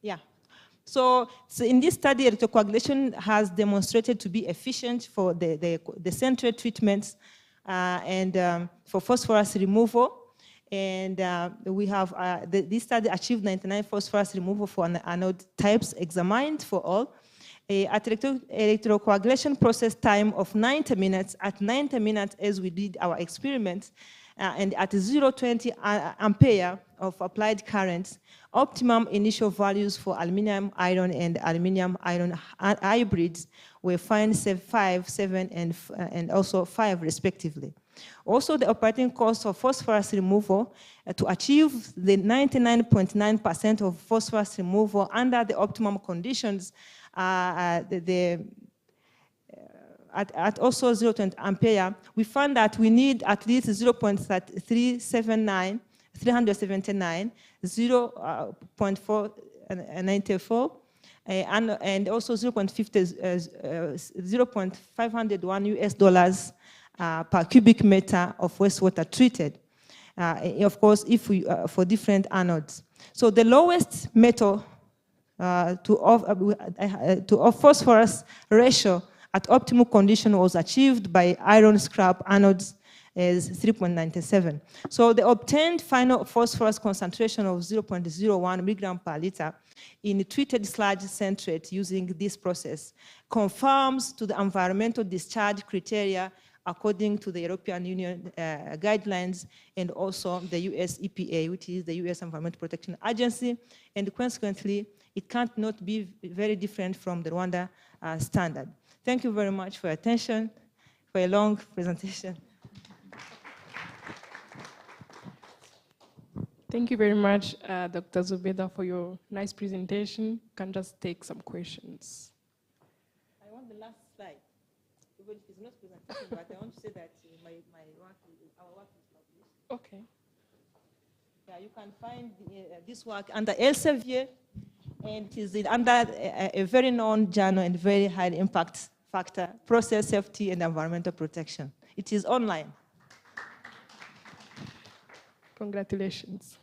Yeah. So in this study, electrocoagulation has demonstrated to be efficient for the central treatments and for phosphorus removal. And we have, this study achieved 99 phosphorus removal for anode types examined for all. At electrocoagulation process time of 90 minutes, at 90 minutes as we did our experiments, and at 0.20 ampere of applied currents, optimum initial values for aluminum iron and aluminum iron hybrids were found 5, 7, and also 5 respectively. Also, the operating cost of phosphorus removal to achieve the 99.9% of phosphorus removal under the optimum conditions, at also 0.20 ampere, we found that we need at least 0.379, 0.494, and also 0.501 US dollars per cubic meter of wastewater treated. Of course, if we for different anodes. So the lowest metal to phosphorus ratio at optimal condition was achieved by iron scrap anodes as 3.97. So the obtained final phosphorus concentration of 0.01 milligram per liter in treated sludge centrate using this process conforms to the environmental discharge criteria according to the European Union guidelines and also the US EPA, which is the US Environmental Protection Agency, and consequently, it can't not be very different from the Rwanda standard. Thank you very much for your attention, for a long presentation. Thank you very much, Dr. Zubeda, for your nice presentation. You can just take some questions. I want the last slide. Even if it's not presentation, but I want to say that our work is published. Okay. Yeah, you can find this work under Elsevier, and it is under a very known journal and very high impact factor, process safety and environmental protection. It is online. Congratulations.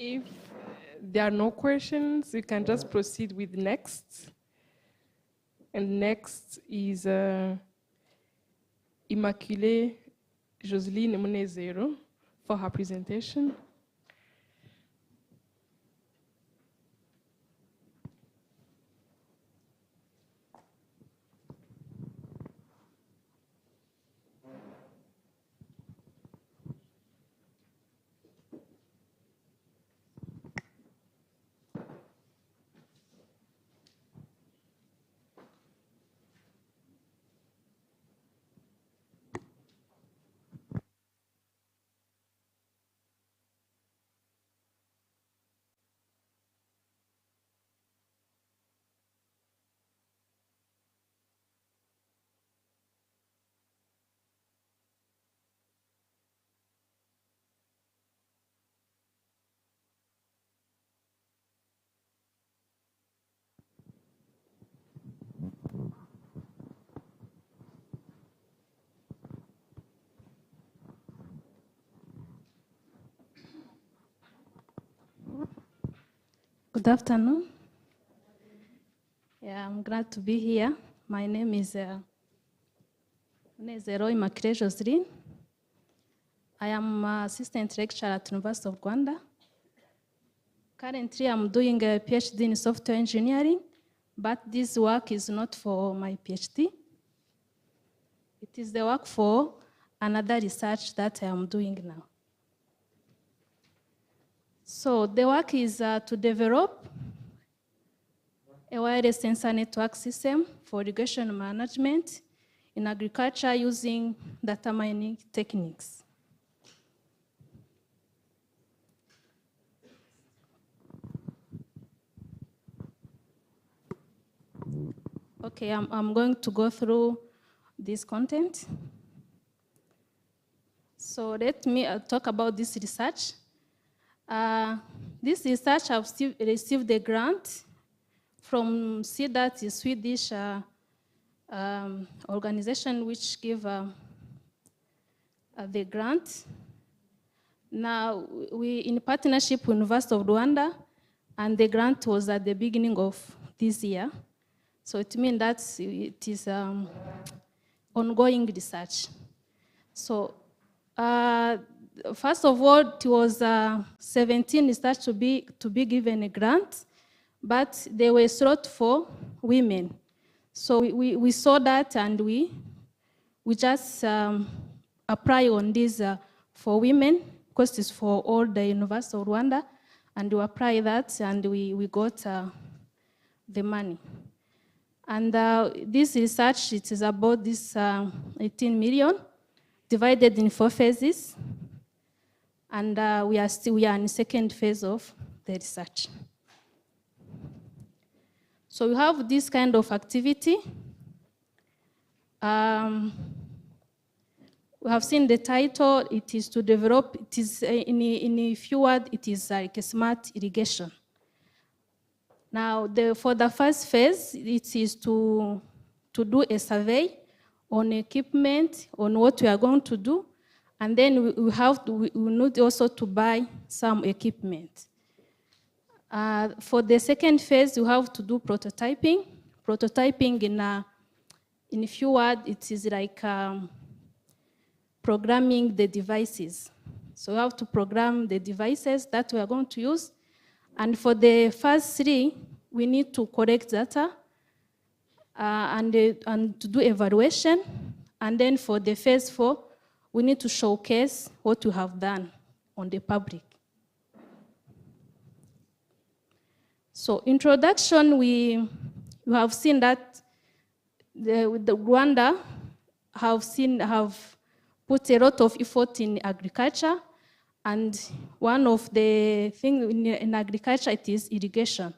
If there are no questions, we can just proceed with next. And next is Immaculée Joseline Munezero for her presentation. Good afternoon. Yeah, I'm glad to be here. My name is Munezero Immaculée Joseline. I am assistant lecturer at University of Rwanda. Currently, I'm doing a PhD in software engineering, but this work is not for my PhD. It is the work for another research that I am doing now. So the work is to develop a wireless sensor network system for irrigation management in agriculture using data mining techniques. Okay, I'm going to go through this content. So let me talk about this research. This research I've received a grant from CDAT, a Swedish organization which give the grant. Now, we in partnership with University of Rwanda, and the grant was at the beginning of this year. So it means that it is ongoing research. So first of all, it was 17 research to be given a grant, but they were sought for women. So we saw that, and we just apply on this for women, because it's for all the University of Rwanda, and we apply that, and we got the money. And this research, it is about this 18 million, divided in 4 phases. And we are in the second phase of the research. So we have this kind of activity. We have seen the title. It is to develop, it is in a few words, it is like a smart irrigation. Now, for the first phase, it is to do a survey on equipment, on what we are going to do, and then we need also to buy some equipment. For the second phase, we have to do prototyping. Prototyping in a few words, it is like programming the devices. So we have to program the devices that we are going to use. And for the first 3, we need to collect data and to do evaluation. And then for the phase 4, we need to showcase what we have done on the public. So introduction, we have seen that the Rwanda have put a lot of effort in agriculture. And one of the things in agriculture, it is irrigation.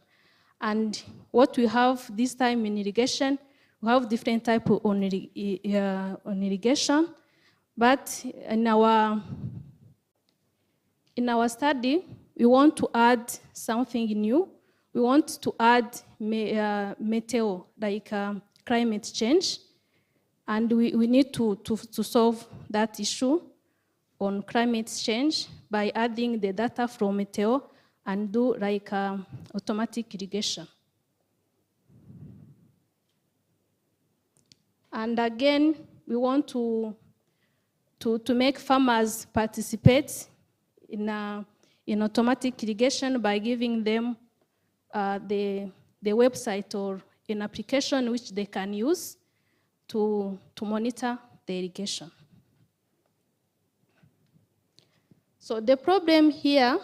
And what we have this time in irrigation, we have different types on irrigation. But in our study, we want to add something new. We want to add meteo, like climate change. And we need to solve that issue on climate change by adding the data from meteo and do like automatic irrigation. And again, we want to make farmers participate in automatic irrigation by giving them the website or an application which they can use to monitor the irrigation. So the problem here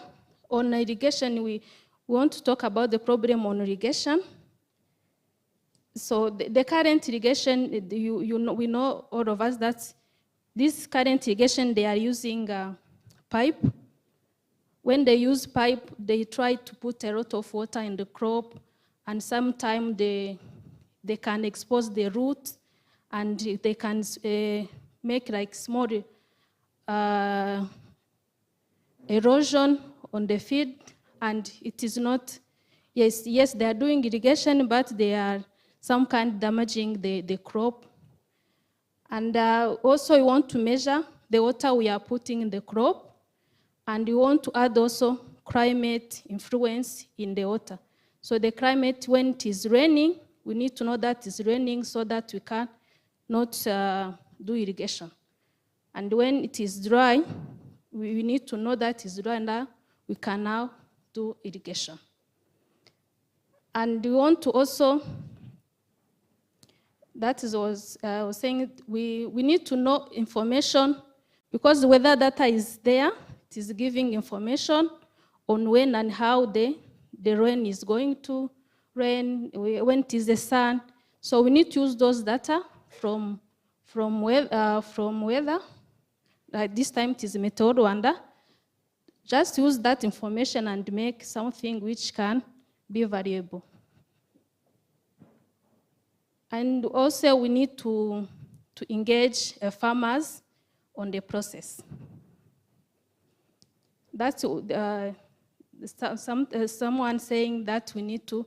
on irrigation, we want to talk about the problem on irrigation. So the current irrigation, we know all of us that this current irrigation, they are using pipe. When they use pipe, they try to put a lot of water in the crop, and sometimes they can expose the root, and they can make like small erosion on the field, and it is not, yes, they are doing irrigation, but they are some kind damaging the crop. And also we want to measure the water we are putting in the crop, and we want to add also climate influence in the water. So the climate, when it is raining, we need to know that it's raining so that we can not do irrigation. And when it is dry, we need to know that it's dry, and we can now do irrigation. And we want to also, that is what I was saying, we need to know information, because the weather data is there. It is giving information on when and how the rain is going to rain, when it is the sun. So we need to use those data from weather. Like this time it is Meteo Rwanda. Just use that information and make something which can be valuable. And also we need to engage farmers on the process. That's someone saying that we need to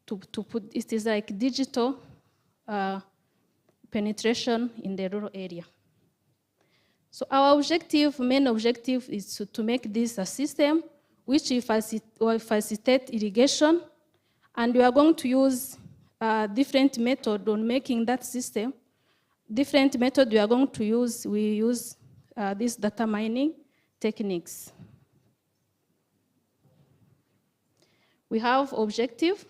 put, it is like digital penetration in the rural area. So our main objective is to make this a system which will facilitate irrigation, and we are going to use different method on making that system. Different method we are going to use, we use these data mining techniques. We have objective.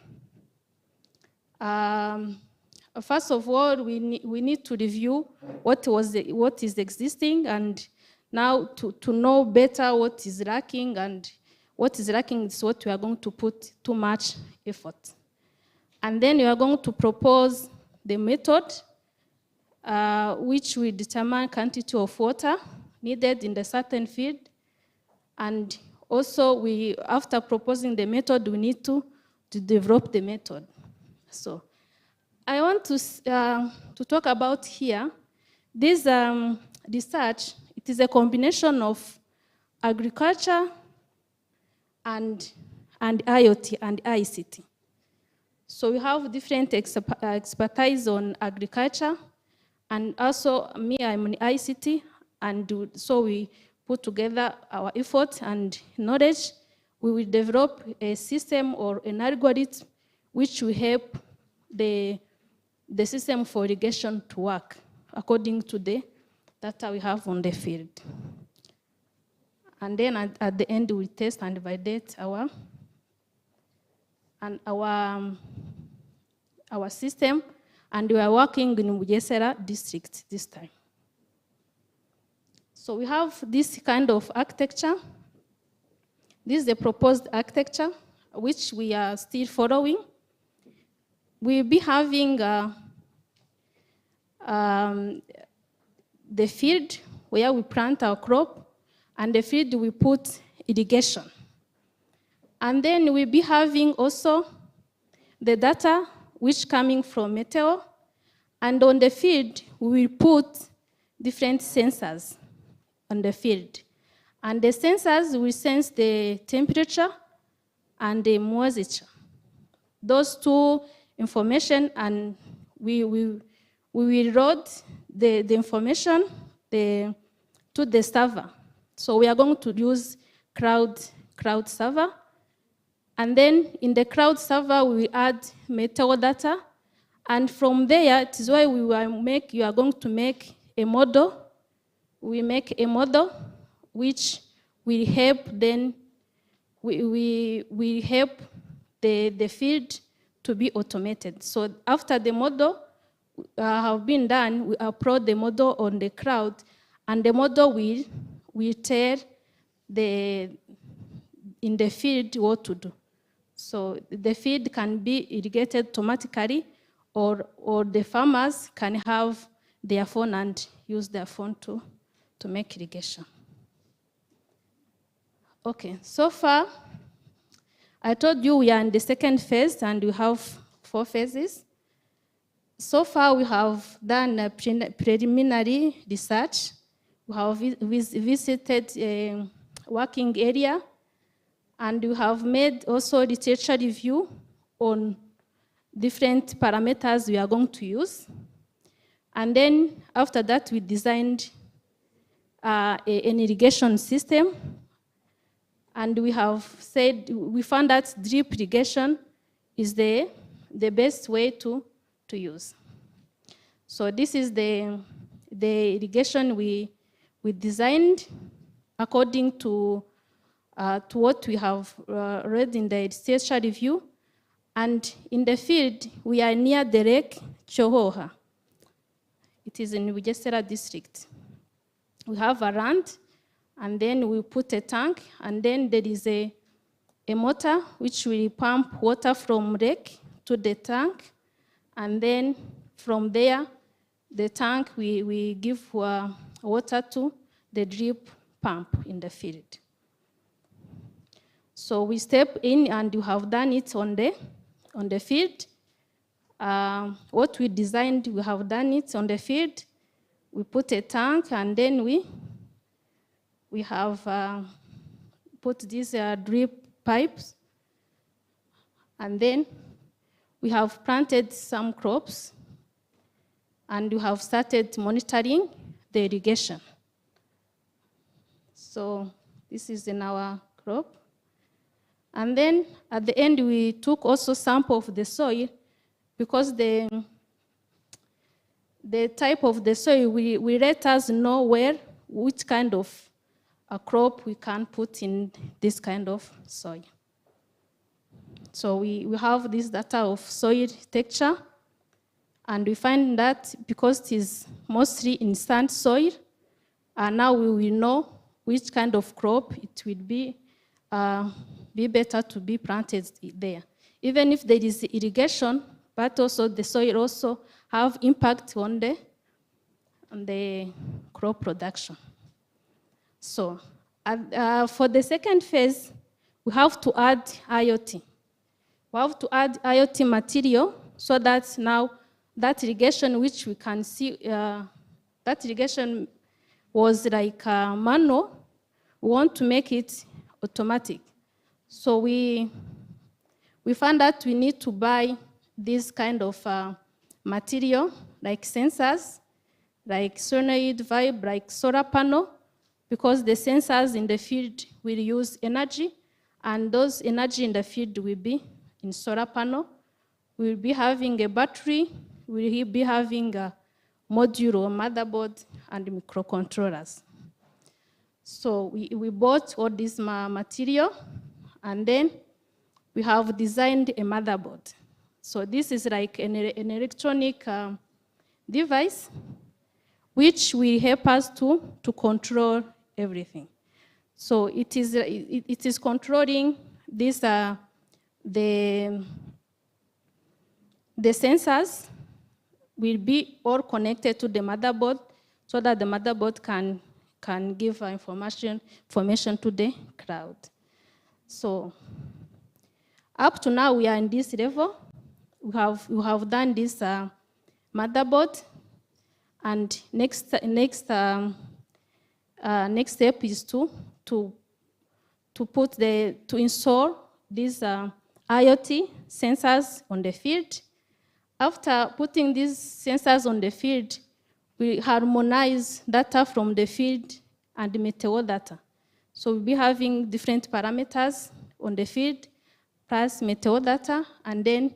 First of all, we need to review what is existing, and now to know better what is lacking, and what is lacking is what we are going to put too much effort. And then we are going to propose the method which will determine quantity of water needed in the certain field. And also, after proposing the method, we need to develop the method. So I want to talk about here this research. It is a combination of agriculture and IoT and ICT. So we have different expertise on agriculture, and also me, I'm in ICT, and so we put together our effort and knowledge. We will develop a system or an algorithm which will help the system for irrigation to work according to the data we have on the field. And then at the end, we test and validate our system, and we are working in Bugesera district this time. So we have this kind of architecture. This is the proposed architecture, which we are still following. We'll be having the field where we plant our crop, and the field we put irrigation. And then we'll be having also the data which coming from Meteo, and on the field we will put different sensors on the field. And the sensors will sense the temperature and the moisture. Those two information, and we will load the information to the server. So we are going to use cloud server, And then in the crowd server, we add meteor data. And from there, it is why you are going to make a model. We make a model which will help then, we help the field to be automated. So after the model have been done, we upload the model on the cloud, and the model will tell in the field what to do. So the field can be irrigated automatically, or the farmers can have their phone and use their phone to make irrigation. Okay, so far, I told you we are in the second phase and we have 4 phases. So far, we have done a preliminary research. We have visited a working area, and we have made also literature review on different parameters we are going to use. And then after that, we designed an irrigation system. And we have said, we found that drip irrigation is the best way to use. So this is the irrigation we designed according to what we have read in the literature review. And in the field, we are near the lake Chohoha. It is in Bugesera district. We have a land, and then we put a tank, and then there is a motor which will pump water from lake to the tank, and then from there, the tank, we give water to the drip pump in the field. So we step in, and you have done it on the field. What we designed, we have done it on the field. We put a tank, and then we have put these drip pipes, and then we have planted some crops, and we have started monitoring the irrigation. So this is in our crop. And then at the end, we took also sample of the soil, because the type of the soil will let us know which kind of a crop we can put in this kind of soil. So we have this data of soil texture, and we find that because it is mostly in sand soil, now we will know which kind of crop it will be better to be planted there. Even if there is irrigation, but also the soil also have impact on the crop production. So for the second phase, we have to add IoT. We have to add IoT material so that now that irrigation which we can see, that irrigation was like manual, we want to make it automatic. So we found that we need to buy this kind of material, like sensors, like solenoid vibe, like solar panel, because the sensors in the field will use energy, and those energy in the field will be in solar panel. We'll be having a battery, we'll be having a module or motherboard and microcontrollers. So we bought all this material, and then we have designed a motherboard. So this is like an electronic device which will help us to control everything. So it is controlling this, the sensors will be all connected to the motherboard so that the motherboard can give information to the cloud. So up to now, we are in this level. We have done this motherboard, and next step is to install these IoT sensors on the field. After putting these sensors on the field, we harmonize data from the field and meteor data. So we'll be having different parameters on the field, plus meteo data, and then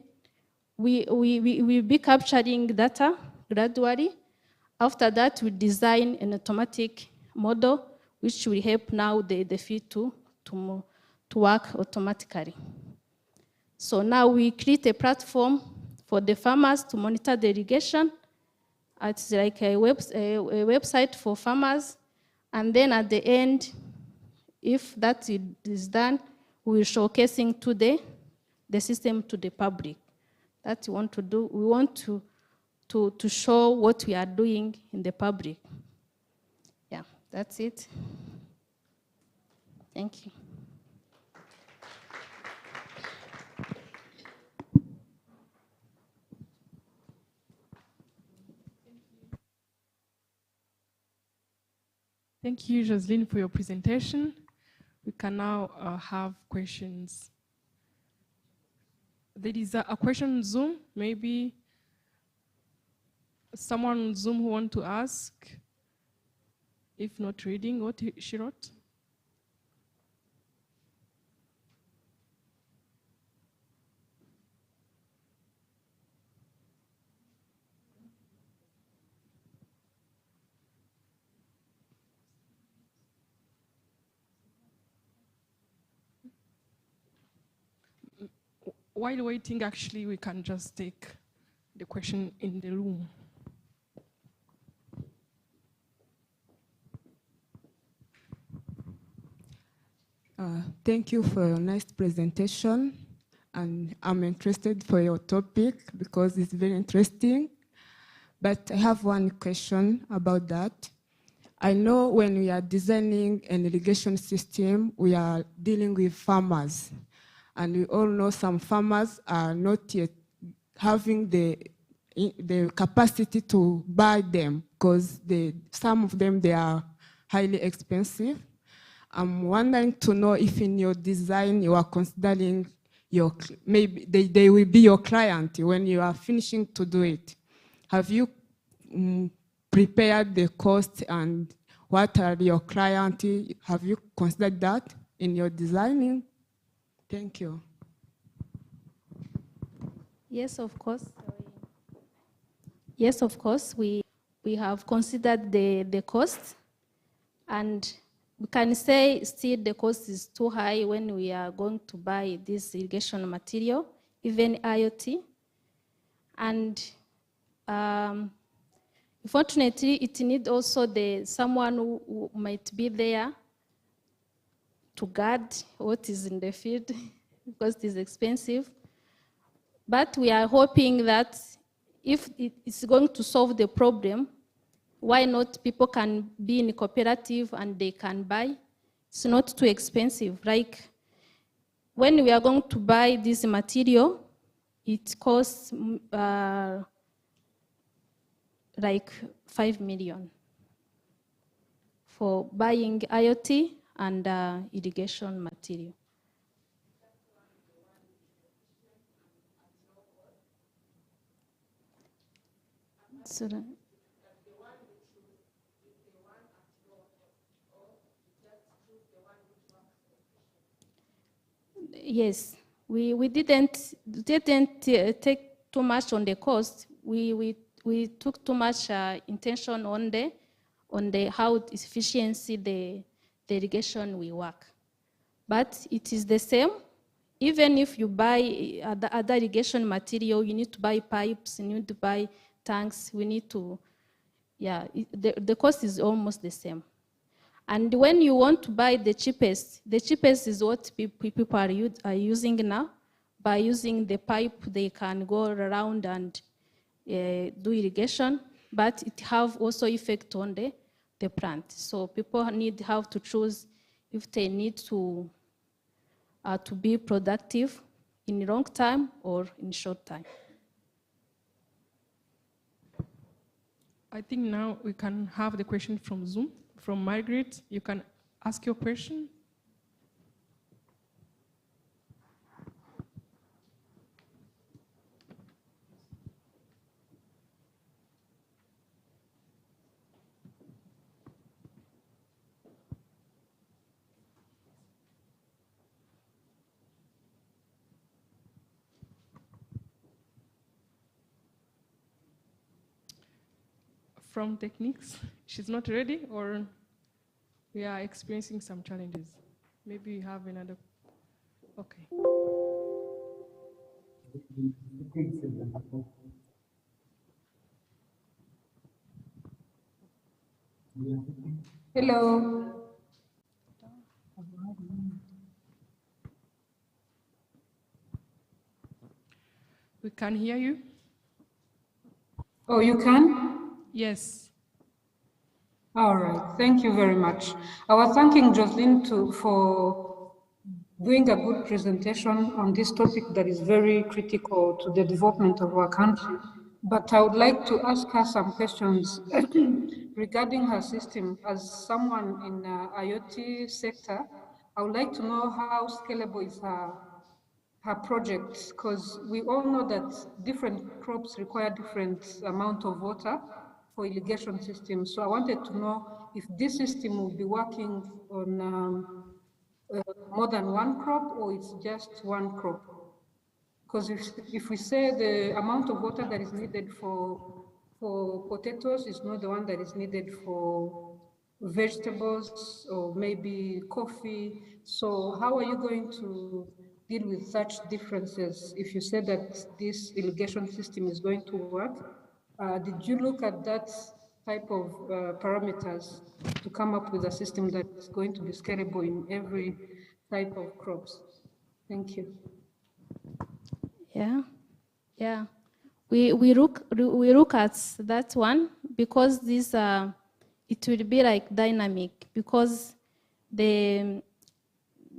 we will be capturing data gradually. After that, we design an automatic model which will help now the field to work automatically. So now we create a platform for the farmers to monitor the irrigation. It's like a website for farmers. And then at the end, if that is done, we will showcasing to the system to the public. That we want to do. We want to show what we are doing in the public. Yeah, that's it. Thank you. Thank you, Joseline, for your presentation. We can now have questions. There is a question on Zoom. Maybe someone on Zoom who want to ask, if not reading what she wrote. While waiting, actually, we can just take the question in the room. Thank you for your nice presentation, and I'm interested for your topic because it's very interesting. But I have one question about that. I know when we are designing an irrigation system, we are dealing with farmers. And we all know some farmers are not yet having the capacity to buy them because some of them, they are highly expensive. I'm wondering to know if in your design you are considering maybe they will be your client when you are finishing to do it. Have you prepared the cost and what are your clients? Have you considered that in your designing? Thank you. Yes, of course. Yes, of course. We have considered the cost, and we can say still the cost is too high when we are going to buy this irrigation material, even IoT. And unfortunately, it needs also someone who might be there to guard what is in the field because it is expensive. But we are hoping that if it's going to solve the problem, why not people can be in a cooperative and they can buy? It's not too expensive. Like when we are going to buy this material, it costs like 5 million for buying IoT and irrigation material. So yes, we didn't take too much on the cost. We took too much intention on the how efficiency the irrigation will work. But it is the same. Even if you buy other irrigation material, you need to buy pipes, you need to buy tanks, we need to, yeah, the cost is almost the same. And when you want to buy the cheapest is what people are using now. By using the pipe, they can go around and do irrigation, but it have also effect on the plant. So people have to choose if they need to be productive in long time or in short time. I think now we can have the question from Zoom. From Margaret, you can ask your question. from techniques. She's not ready, or we are experiencing some challenges. Maybe we have another. Okay. Hello. We can hear you. Oh, you can? Yes. All right. Thank you very much. I was thanking Jocelyn for doing a good presentation on this topic that is very critical to the development of our country. But I would like to ask her some questions regarding her system. As someone in the IoT sector, I would like to know how scalable is her project, because we all know that different crops require different amount of water for irrigation systems. So I wanted to know if this system will be working on more than one crop, or it's just one crop. Because if we say the amount of water that is needed for potatoes is not the one that is needed for vegetables or maybe coffee, so how are you going to deal with such differences if you say that this irrigation system is going to work? Did you look at that type of parameters to come up with a system that is going to be scalable in every type of crops? Thank you. Yeah. We look at that one because this it will be like dynamic, because the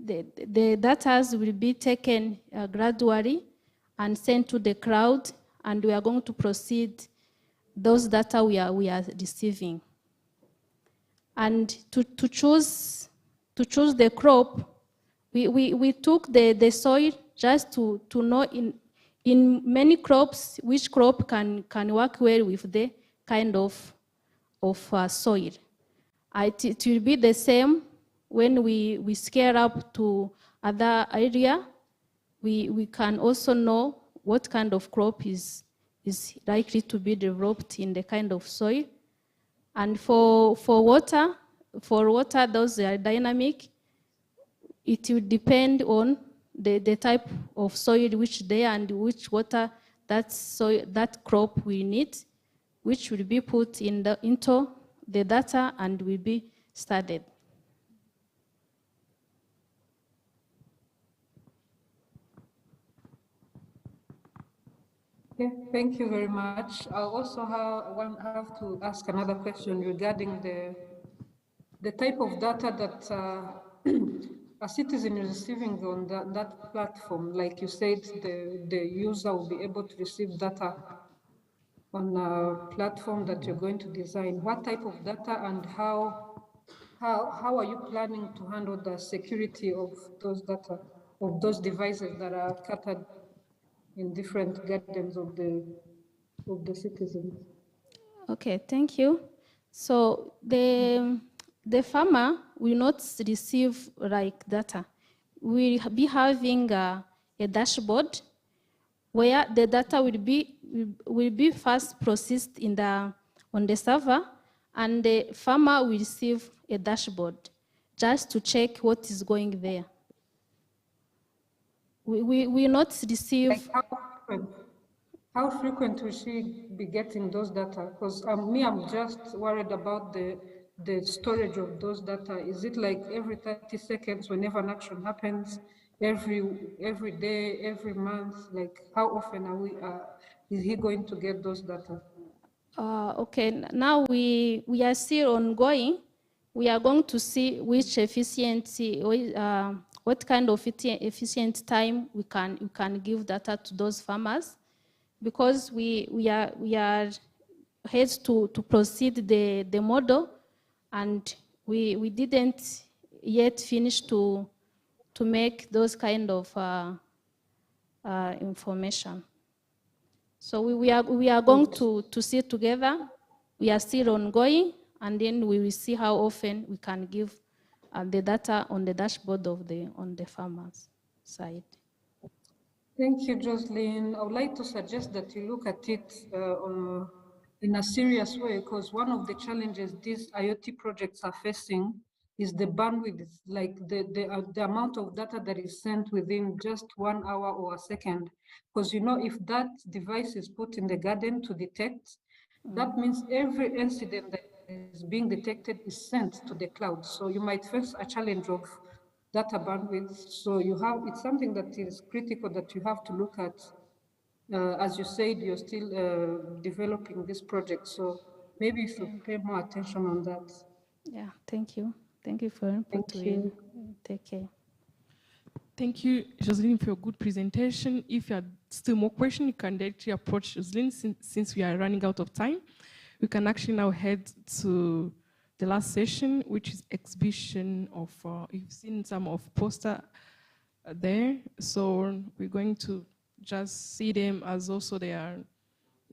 data will be taken gradually and sent to the cloud, and we are going to proceed those data we are receiving. And to choose the crop, we took the soil just to know in many crops which crop can work well with the kind of soil. It will be the same when we scale up to other area. We can also know what kind of crop is likely to be developed in the kind of soil. And for water, those are dynamic. It will depend on the type of soil which there and which water that crop will need, which will be put into the data and will be studied. Okay, thank you very much. I also have to ask another question regarding the type of data that a citizen is receiving on that platform. Like you said, the user will be able to receive data on a platform that you're going to design. What type of data, and how are you planning to handle the security of those data, of those devices that are scattered in different gardens of the citizens? Okay, thank you. So the farmer will not receive like data. We'll be having a dashboard where the data will be first processed on the server, and the farmer will receive a dashboard just to check what is going there. We will not receive. Like how frequent will she be getting those data? Because I'm just worried about the storage of those data. Is it like every 30 seconds whenever an action happens, every day, every month? Like how often is he going to get those data? Okay, now we are still ongoing. We are going to see which efficiency, what kind of efficient time we can give data to those farmers, because we are head to proceed the model, and we didn't yet finish to make those kind of information. So we are going to see together. We are still ongoing, and then we will see how often we can give the data on the dashboard on the farmers' side. Thank you, Jocelyn. I would like to suggest that you look at it in a serious way, because one of the challenges these IoT projects are facing is the bandwidth, like the amount of data that is sent within just 1 hour or a second. Because you know, if that device is put in the garden to detect, that means every incident that is being detected is sent to the cloud. So you might face a challenge of data bandwidth. So it's something that is critical that you have to look at. As you said, you're still developing this project, so maybe you should pay more attention on that. Yeah, thank you. Thank you for input. Thank you. Take care. Thank you, Jocelyn, for your good presentation. If you have still more questions, you can directly approach Jocelyn since we are running out of time. We can actually now head to the last session, which is exhibition of, you've seen some of poster there. So we're going to just see them as also they are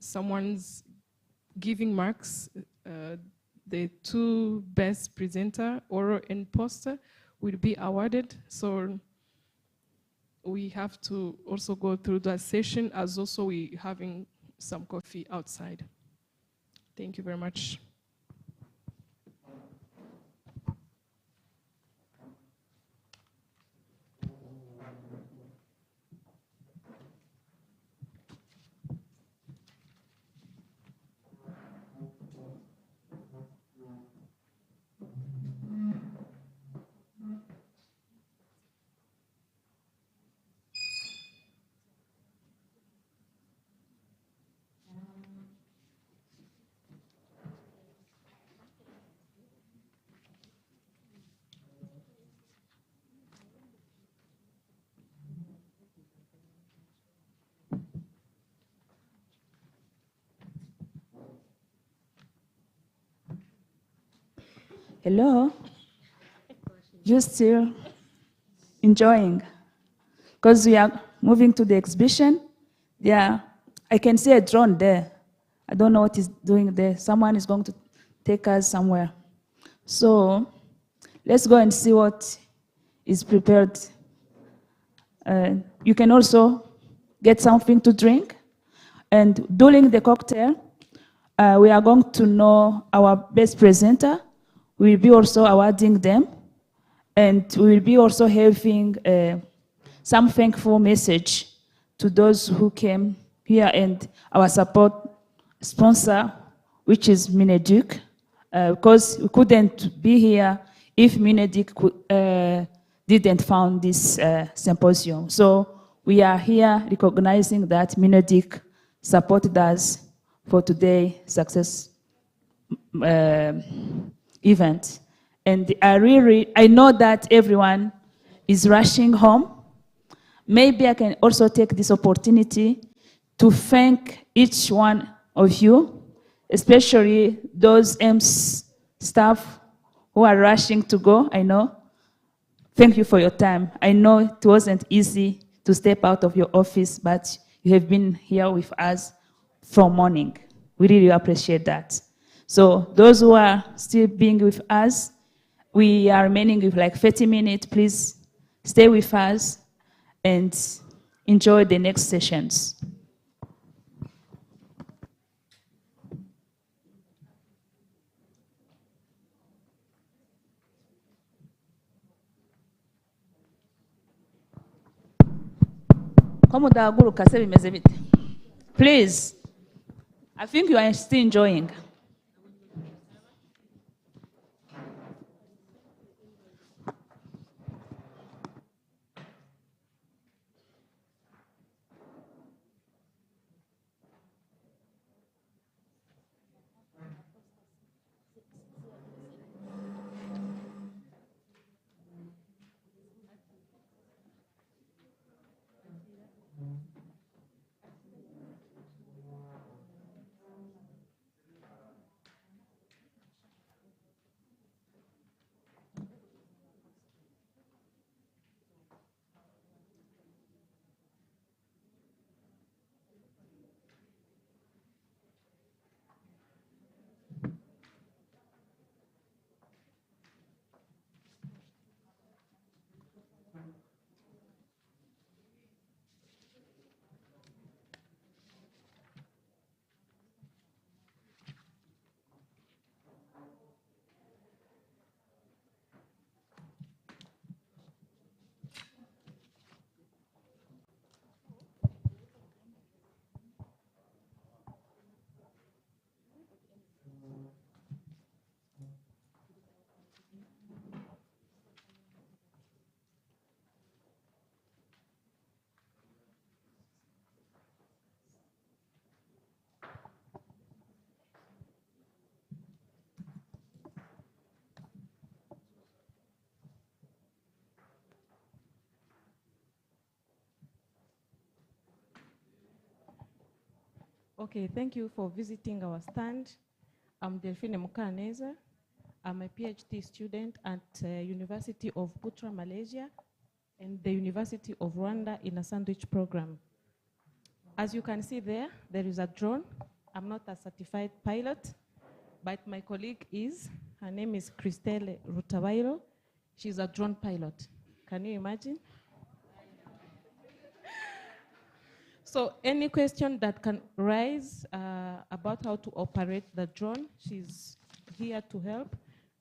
someone's giving marks. The two best presenter, oral and poster, will be awarded. So we have to also go through that session as also we having some coffee outside. Thank you very much. Hello? You still enjoying? Because we are moving to the exhibition. Yeah, I can see a drone there. I don't know what is doing there. Someone is going to take us somewhere. So let's go and see what is prepared. You can also get something to drink. And during the cocktail, we are going to know our best presenter. We will be also awarding them. And we will be also having some thankful message to those who came here and our support sponsor, which is Mineduc, because we couldn't be here if Mineduc didn't found this symposium. So we are here recognizing that Mineduc supported us for today's success event. And I know that everyone is rushing home. Maybe I can also take this opportunity to thank each one of you, especially those EMS staff who are rushing to go, I know. Thank you for your time. I know it wasn't easy to step out of your office, but you have been here with us from morning. We really appreciate that. So those who are still being with us, we are remaining with like 30 minutes. Please stay with us and enjoy the next sessions. Please, I think you are still enjoying. Okay, thank you for visiting our stand. I'm Delphine Mukaneza. I'm a PhD student at University of Putra, Malaysia, and the University of Rwanda in a sandwich program. As you can see there, there is a drone. I'm not a certified pilot, but my colleague is. Her name is Christelle Rutabairo. She's a drone pilot. Can you imagine? So any question that can rise about how to operate the drone, she's here to help.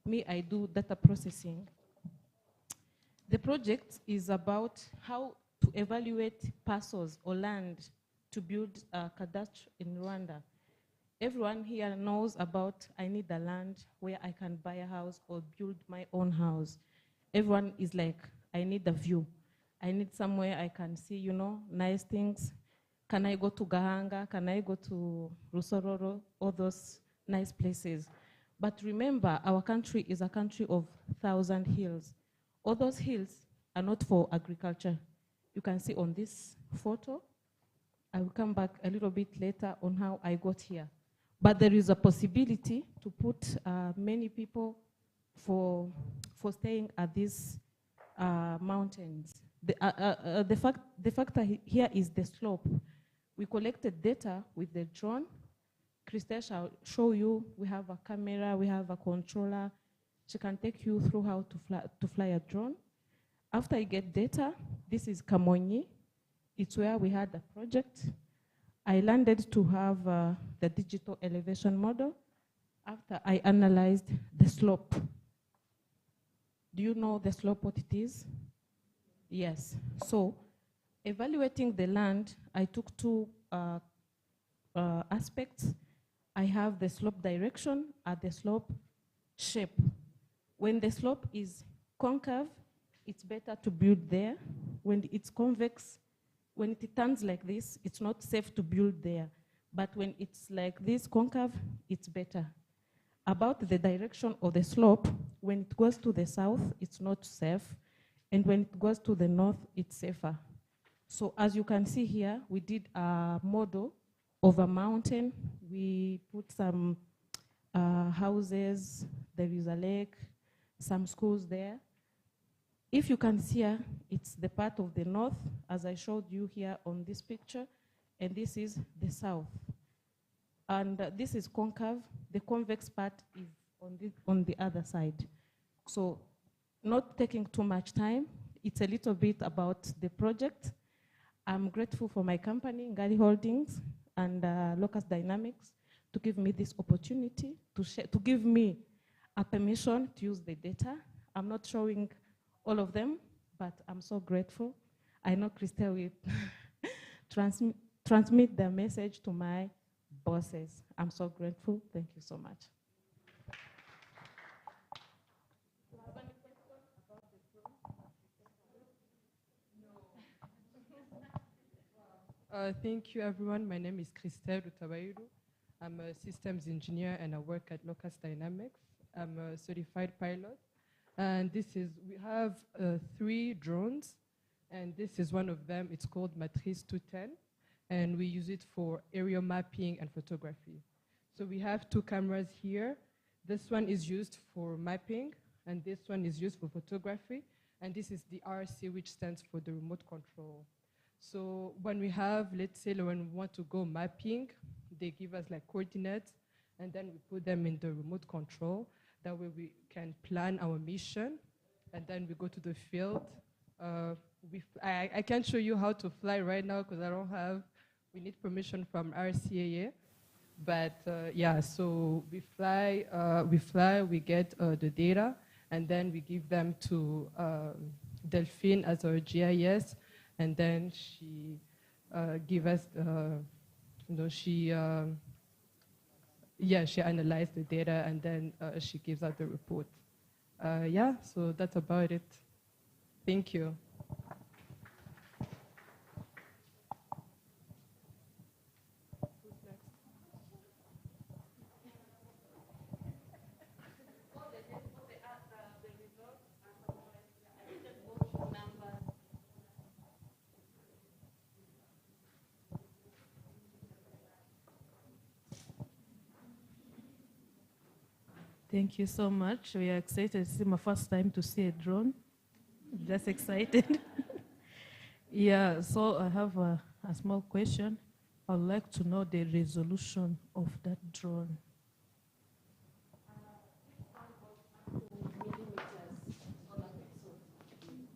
Me, I do data processing. The project is about how to evaluate parcels or land to build a cadastre in Rwanda. Everyone here knows about I need a land where I can buy a house or build my own house. Everyone is like, I need a view. I need somewhere I can see, you know, nice things. Can I go to Gahanga? Can I go to Rusororo? All those nice places. But remember, our country is a country of 1,000 hills. All those hills are not for agriculture. You can see on this photo. I will come back a little bit later on how I got here. But there is a possibility to put many people for staying at these mountains. The factor here is the slope. We collected data with the drone. Christelle shall show you. We have a camera, we have a controller. She can take you through how to fly a drone. After you get data, this is Kamonyi. It's where we had a project. I landed to have the digital elevation model after I analyzed the slope. Do you know the slope, what it is? Yes. So evaluating the land, I took two aspects. I have the slope direction and the slope shape. When the slope is concave, it's better to build there. When it's convex, when it turns like this, it's not safe to build there. But when it's like this concave, it's better. About the direction of the slope, when it goes to the south, it's not safe. And when it goes to the north, it's safer. So as you can see here, we did a model of a mountain. We put some houses, there is a lake, some schools there. If you can see here, it's the part of the north, as I showed you here on this picture, and this is the south. And this is concave. The convex part is on the other side. So not taking too much time, it's a little bit about the project. I'm grateful for my company, Ngali Holdings, and Locus Dynamics to give me this opportunity, to give me a permission to use the data. I'm not showing all of them, but I'm so grateful. I know Christelle will transmit the message to my bosses. I'm so grateful. Thank you so much. Thank you, everyone. My name is Christelle Rutabairo. I'm a systems engineer and I work at Locus Dynamics. I'm a certified pilot. And we have 3 drones, and this is one of them. It's called Matrice 210, and we use it for aerial mapping and photography. So we have 2 cameras here. This one is used for mapping, and this one is used for photography, and this is the RC, which stands for the remote control. So when we have, let's say, when we want to go mapping, they give us like coordinates, and then we put them in the remote control. That way we can plan our mission, and then we go to the field. I can't show you how to fly right now because I don't have, we need permission from RCAA. But yeah, so we fly, we get the data, and then we give them to Delphine as our GIS, and then she give us, she analyzed the data, and then she gives out the report. Yeah, so that's about it. Thank you. Thank you so much. We are excited. This is my first time to see a drone. Just excited. Yeah, so I have a small question. I'd like to know the resolution of that drone.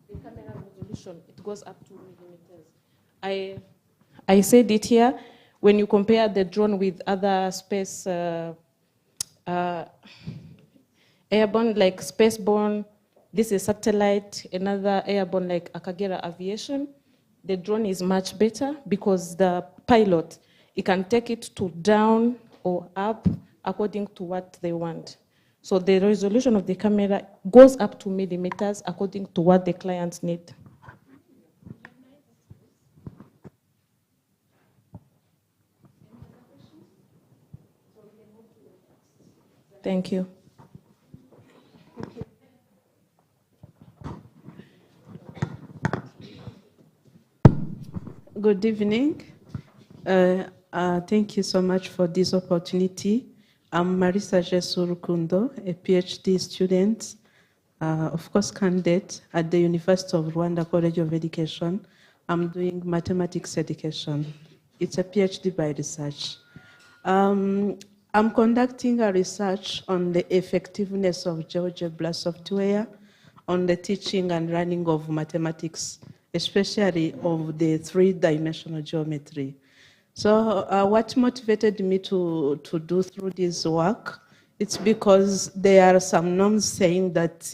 The camera resolution, it goes up to millimeters. I said it here, when you compare the drone with other space airborne, like spaceborne, this is satellite, another airborne like Akagera Aviation, the drone is much better because the pilot, he can take it to down or up according to what they want. So the resolution of the camera goes up to millimeters according to what the clients need. Thank you. Good evening. Thank you so much for this opportunity. I'm Marisa Jesurukundo, a PhD student, of course candidate at the University of Rwanda College of Education. I'm doing mathematics education. It's a PhD by research. I'm conducting a research on the effectiveness of GeoGebra software on the teaching and running of mathematics, especially of the three-dimensional geometry. So what motivated me to do through this work, it's because there are some norms saying that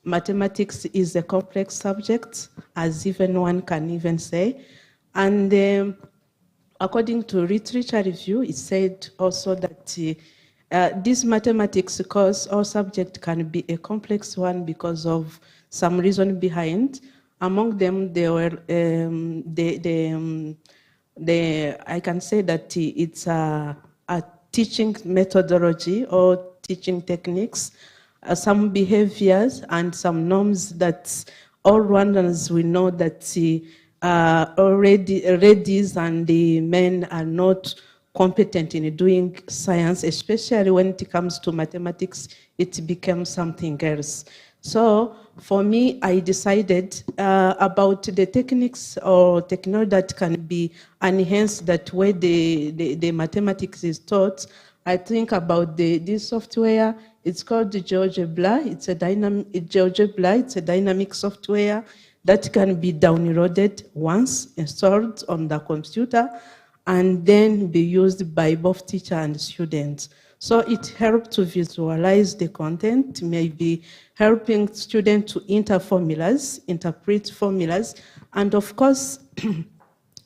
mathematics is a complex subject, as even one can even say. And according to literature review, it said also that this mathematics course or subject can be a complex one because of some reason behind. Among them, there were I can say that it's a teaching methodology or teaching techniques, some behaviors and some norms that all Rwandans will know that already ladies and the men are not competent in doing science, especially when it comes to mathematics, it becomes something else. So for me, I decided about the techniques or technology that can be enhanced that way the mathematics is taught. I think about this software. It's called the GeoGebra. It's a dynamic software that can be downloaded once, installed on the computer, and then be used by both teacher and students. So it helps to visualize the content, maybe helping students to enter formulas, interpret formulas, and of course,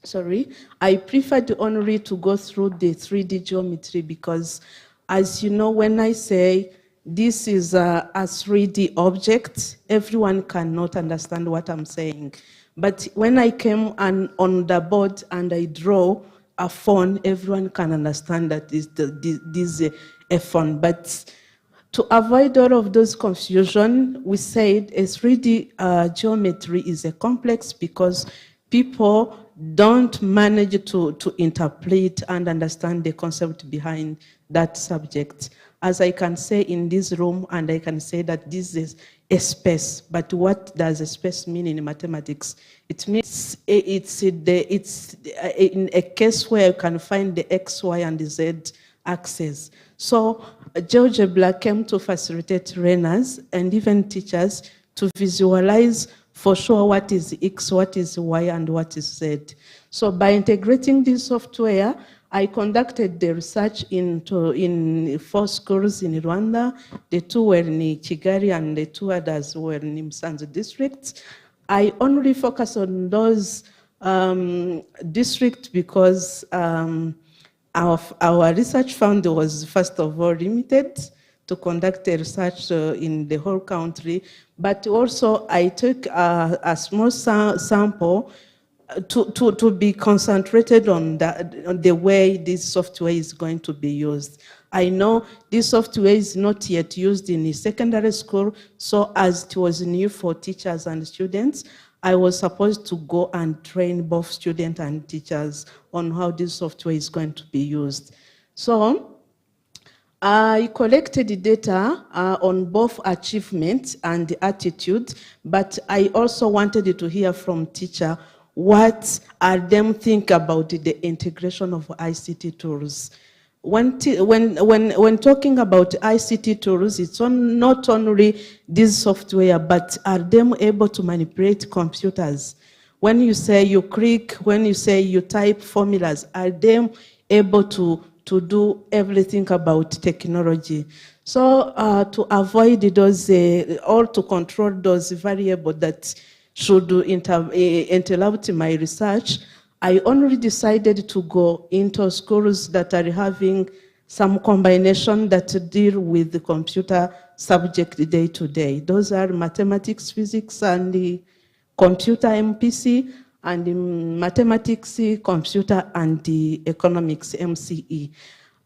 sorry, I preferred only to go through the 3D geometry because, as you know, when I say this is a 3D object, everyone cannot understand what I'm saying. But when I came on the board and I draw a phone, everyone can understand that this is a phone. But to avoid all of those confusion, we said a 3D geometry is a complex because people don't manage to interpret and understand the concept behind that subject. As I can say in this room, and I can say that this is a space, but what does a space mean in mathematics? It means it's in a case where you can find the X, Y, and the Z axes. So GeoGebra came to facilitate learners and even teachers to visualize for sure what is X, what is Y, and what is Z. So by integrating this software, I conducted the research in 4 schools in Rwanda. The 2 were in Kigali and the 2 others were in Musanze districts. I only focus on those districts because our research fund was first of all limited to conduct a research in the whole country, but also I took a small sample to be concentrated on the way this software is going to be used. I know this software is not yet used in the secondary school, so as it was new for teachers and students, I was supposed to go and train both students and teachers on how this software is going to be used. So I collected data on both achievement and attitude, but I also wanted to hear from teacher what are them think about the integration of ICT tools. When talking about ICT tools, it's not only this software, but are them able to manipulate computers? When you say you click, when you say you type formulas, are them able to do everything about technology? So to avoid those, or to control those variables that should interrupt my research, I only decided to go into schools that are having some combination that deal with the computer subject day to day. Those are mathematics, physics, and the computer MPC, and the mathematics, computer, and the economics MCE.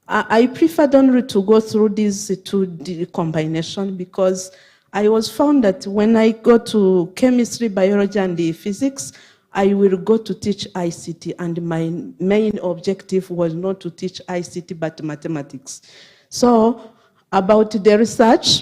I preferred only to go through these two combination because I was found that when I go to chemistry, biology, and the physics, I will go to teach ICT, and my main objective was not to teach ICT but mathematics. So about the research,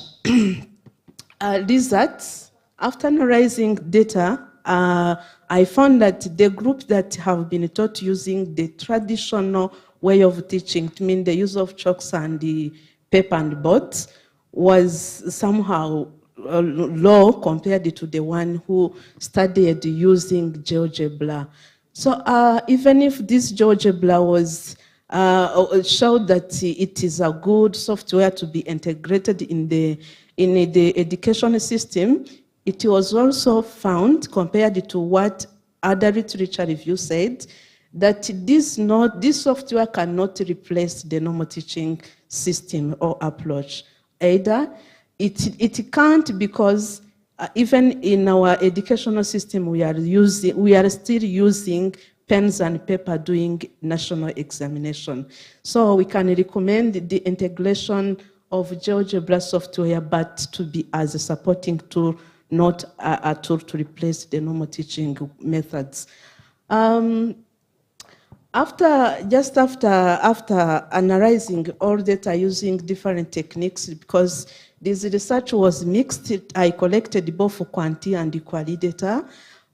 results, after analyzing data, I found that the group that have been taught using the traditional way of teaching, it means the use of chalks and the paper and boards, was somehow low compared to the one who studied using GeoGebra. So even if this GeoGebra was showed that it is a good software to be integrated in the education system, it was also found, compared to what other literature review said, that this software cannot replace the normal teaching system or approach. Either it can't, because even in our educational system we are still using pens and paper doing national examination. So we can recommend the integration of GeoGebra software, but to be as a supporting tool, not a tool to replace the normal teaching methods. After analyzing all data using different techniques, because this research was mixed, I collected both quanti and quali data.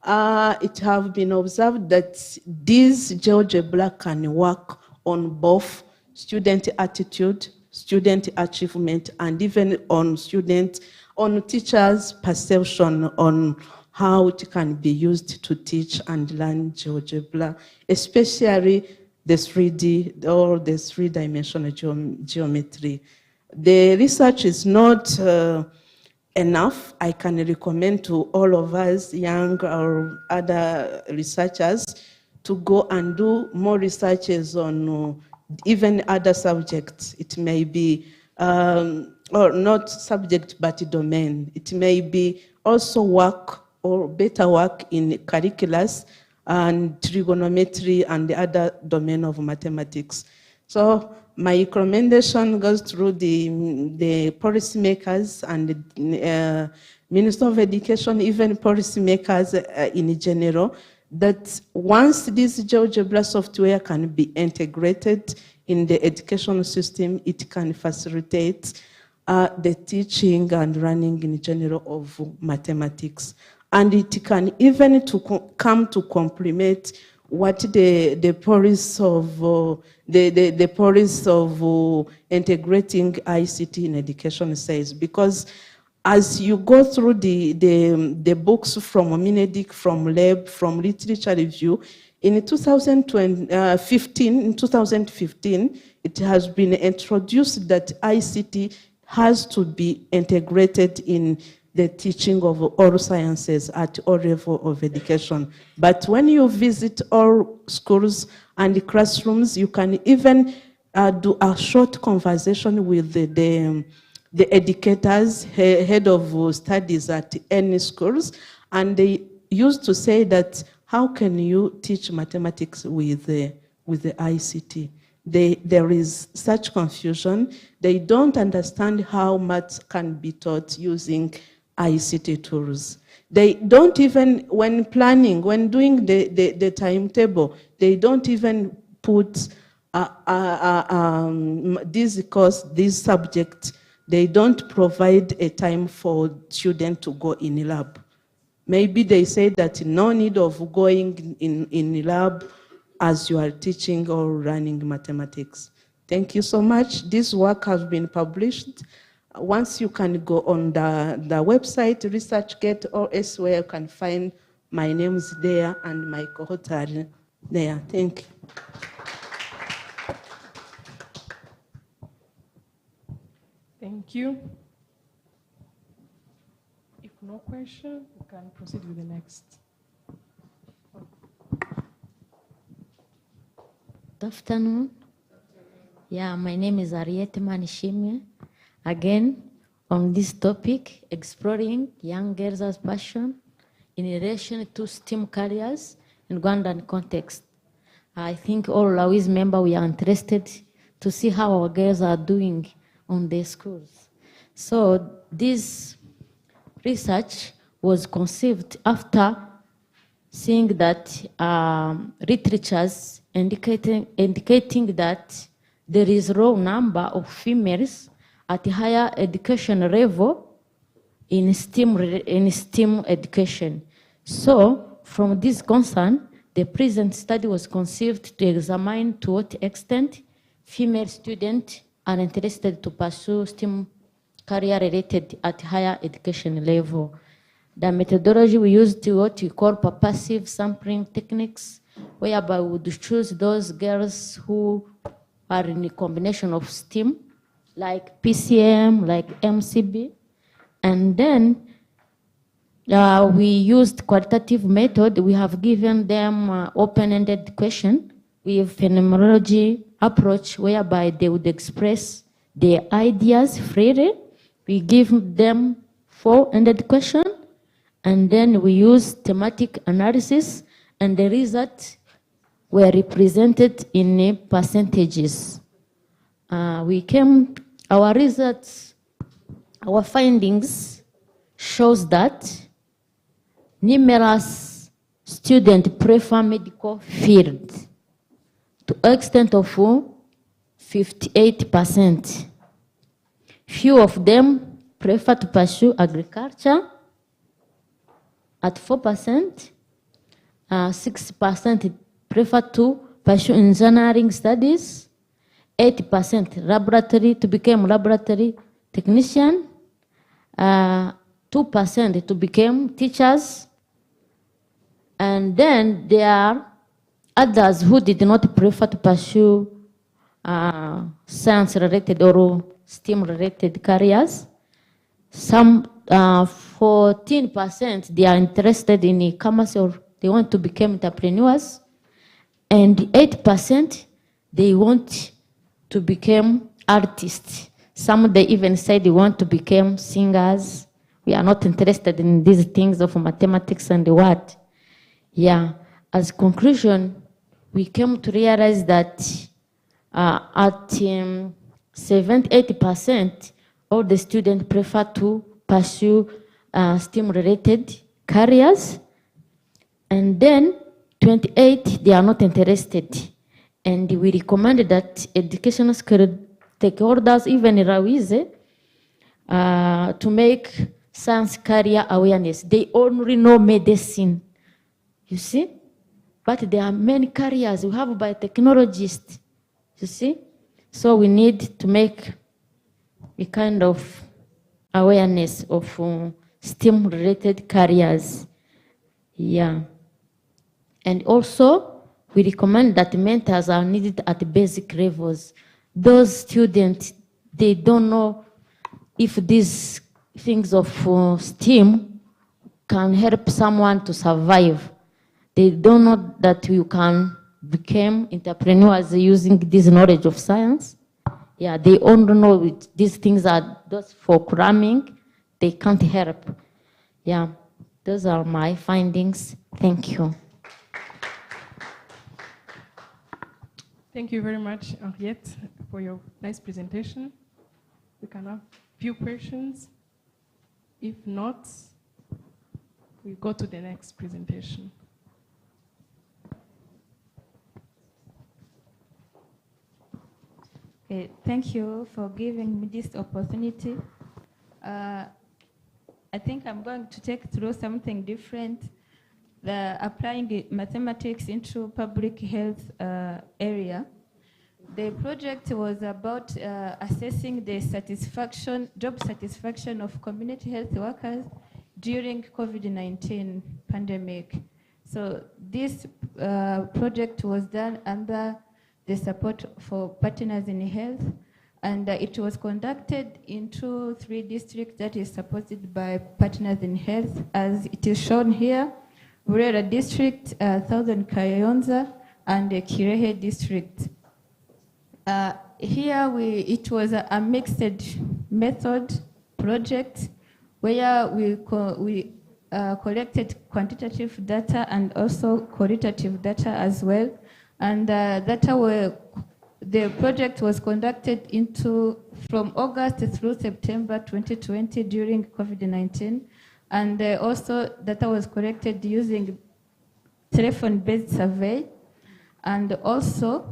It have been observed that this GeoGebra can work on both student attitude, student achievement, and even on teachers' perception on how it can be used to teach and learn GeoGebra, especially the 3D or the three-dimensional geometry. The research is not enough. I can recommend to all of us, young or other researchers, to go and do more researches on even other subjects. It may be, or not subject, but domain. It may be also work or better work in calculus and trigonometry and the other domain of mathematics. So my recommendation goes through the policymakers and the Minister of Education, even policymakers in general, that once this GeoGebra software can be integrated in the educational system, it can facilitate the teaching and learning in general of mathematics. And it can even come to complement what the policy of integrating ICT in education says. Because as you go through the books from Minedik, from Lab, from literature review, in 2015, it has been introduced that ICT has to be integrated in the teaching of all sciences at all levels of education. But when you visit all schools and classrooms, you can even do a short conversation with the educators, head of studies at any schools, and they used to say that, how can you teach mathematics with the ICT? There is such confusion. They don't understand how maths can be taught using ICT tools. They don't even, when planning, when doing the timetable, they don't even put this course, this subject, they don't provide a time for students to go in lab. Maybe they say that no need of going in lab as you are teaching or running mathematics. Thank you so much. This work has been published. Once you can go on the website, ResearchGate or elsewhere, you can find my name's there and my cohort are there. Thank you. Thank you. If no question, we can proceed with the next. Good afternoon. Yeah, my name is Ariete Manishimwe. Again, on this topic, exploring young girls' passion in relation to STEM careers in Rwandan context. I think all RAWISE members, we are interested to see how our girls are doing on their schools. So this research was conceived after seeing that literatures indicating that there is a low number of females at higher education level in STEM education. So from this concern, the present study was conceived to examine to what extent female students are interested to pursue STEM career related at higher education level. The methodology we used what we call purposive sampling techniques, whereby we would choose those girls who are in a combination of STEM, like PCM, like MCB, and then we used qualitative method. We have given them open-ended question with phenomenology approach, whereby they would express their ideas freely. We give them 4-ended question, and then we use thematic analysis, and the results were represented in percentages. Our results, our findings shows that numerous students prefer medical field to an extent of 58%. Few of them prefer to pursue agriculture at 4%. 6% prefer to pursue engineering studies. 8% laboratory to become laboratory technician. 2% to become teachers. And then there are others who did not prefer to pursue science-related or STEM-related careers. Some 14% they are interested in e-commerce or they want to become entrepreneurs. And 8% they want to become artists. Some they even say they want to become singers. We are not interested in these things of mathematics and what. Yeah, as conclusion, we came to realize that at 78%, all the students prefer to pursue STEM-related careers, and then 28, they are not interested. And we recommend that educational stakeholders, even RAWISE, to make science career awareness. They only know medicine, you see? But there are many careers. We have biotechnologists, you see? So we need to make a kind of awareness of STEM-related careers. Yeah. And also, we recommend that mentors are needed at the basic levels. Those students, they don't know if these things of STEM can help someone to survive. They don't know that you can become entrepreneurs using this knowledge of science. Yeah, they only know these things are just for cramming. They can't help. Yeah, those are my findings. Thank you. Thank you very much, Henriette, for your nice presentation. We can have a few questions. If not, we go to the next presentation. Okay, thank you for giving me this opportunity. I think I'm going to take through something different, applying mathematics into public health area. The project was about assessing the job satisfaction of community health workers during COVID-19 pandemic. So this project was done under the support for Partners in Health, and it was conducted in 3 districts that is supported by Partners in Health, as it is shown here: Burera District, Southern Kayonza, and the Kirehe District. Here it was a mixed method project where we collected quantitative data and also qualitative data as well. And the project was conducted from August through September 2020 during COVID-19. And also data was collected using telephone-based survey. And also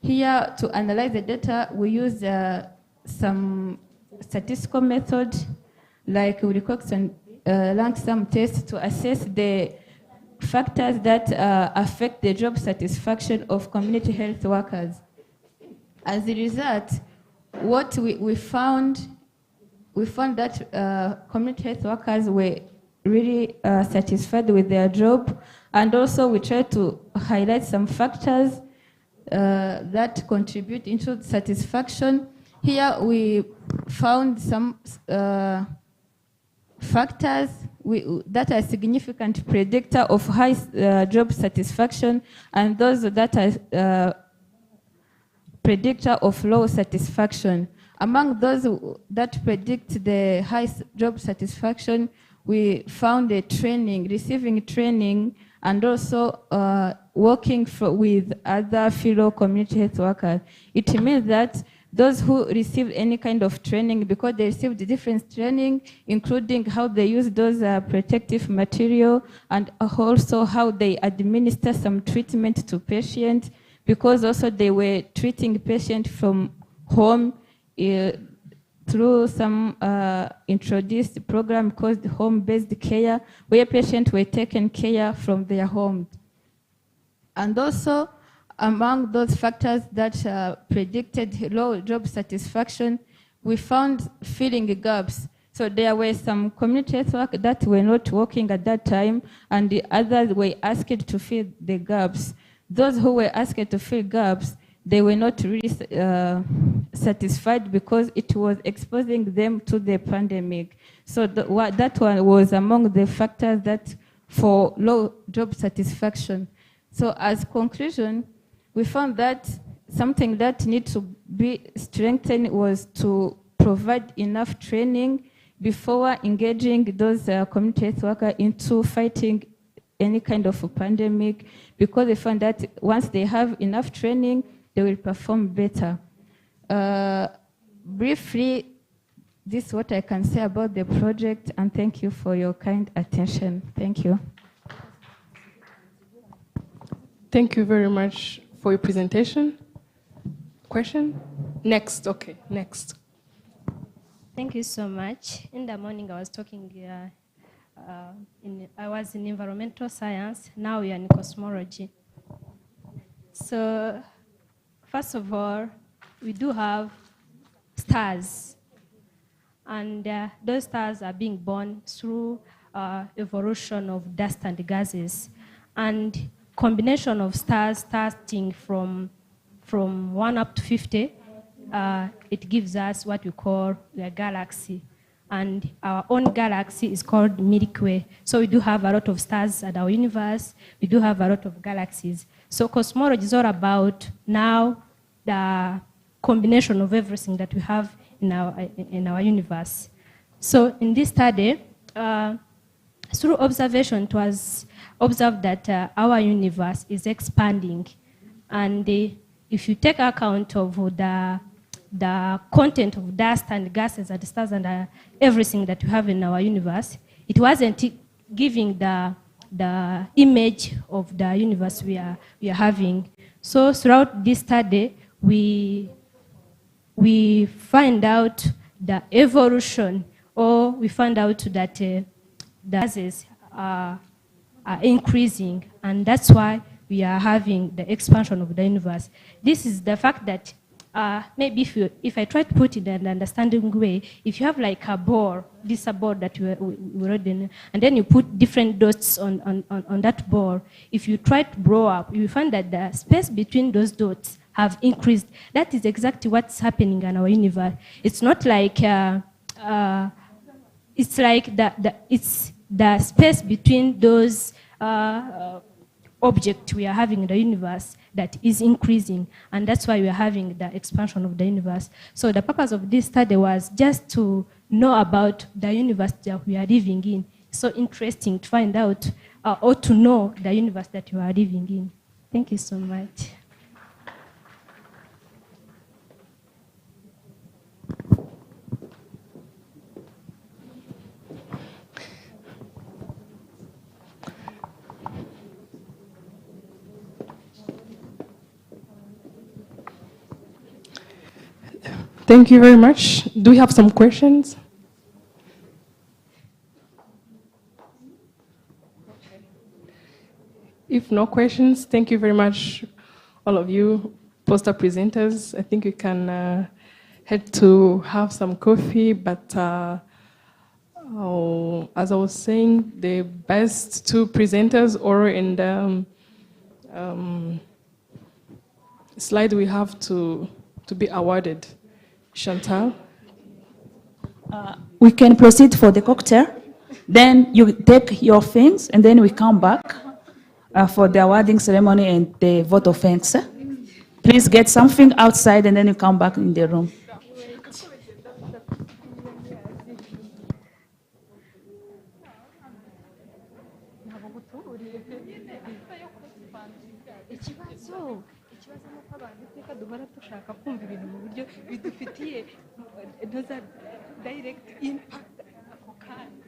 here to analyze the data, we used some statistical method like Wilcoxon lump-sum test to assess the factors that affect the job satisfaction of community health workers. As a result, what we found that community health workers were really satisfied with their job, and also we tried to highlight some factors that contribute into satisfaction. Here we found some factors that are significant predictor of high job satisfaction, and those that are predictor of low satisfaction. Among those that predict the high job satisfaction, we found receiving training, and also working with other fellow community health workers. It means that those who received any kind of training, because they received different training, including how they use those protective material, and also how they administer some treatment to patients, because also they were treating patients from home through some introduced program called home-based care, where patients were taken care from their home. And also, among those factors that predicted low job satisfaction, we found filling gaps. So there were some community health workers that were not working at that time, and the others were asked to fill the gaps. Those who were asked to fill gaps, they were not really satisfied because it was exposing them to the pandemic. So that one was among the factors that for low job satisfaction. So as conclusion, we found that something that needs to be strengthened was to provide enough training before engaging those community health workers into fighting any kind of a pandemic, because we found that once they have enough training, they will perform better. Briefly, this is what I can say about the project, and thank you for your kind attention. Thank you. Thank you very much for your presentation. Question? Next, okay, next. Thank you so much. In the morning, I was talking, I was in environmental science, now we are in cosmology. So, first of all, we do have stars. And those stars are being born through evolution of dust and gases. And combination of stars starting from 1 up to 50, it gives us what we call the galaxy. And our own galaxy is called Milky Way. So we do have a lot of stars at our universe. We do have a lot of galaxies. So cosmology is all about now the combination of everything that we have in our universe. So in this study, through observation, it was observed that our universe is expanding. And if you take account of the content of dust and gases and stars and everything that we have in our universe, it wasn't giving the image of the universe we are having. So throughout this study, we we find out the evolution, or we find out that the sizes are increasing, and that's why we are having the expansion of the universe. This is the fact that maybe if I try to put it in an understanding way, if you have like a ball, this is a ball that we already know, and then you put different dots on that ball, if you try to blow up, you find that the space between those dots have increased. That is exactly what's happening in our universe. It's not like, it's like it's the space between those objects we are having in the universe that is increasing, and that's why we are having the expansion of the universe. So the purpose of this study was just to know about the universe that we are living in. It's so interesting to find out or to know the universe that you are living in. Thank you so much. Thank you very much. Do we have some questions? If no questions, thank you very much, all of you poster presenters. I think we can head to have some coffee, but as I was saying, the best two presenters are in the slide we have to be awarded. Chantal? We can proceed for the cocktail. Then you take your things, and then we come back for the awarding ceremony and the vote of thanks. Please get something outside, and then you come back in the room. duhora dushaka kumva ibintu mu buryo bidufitiye direct impact ako kanya.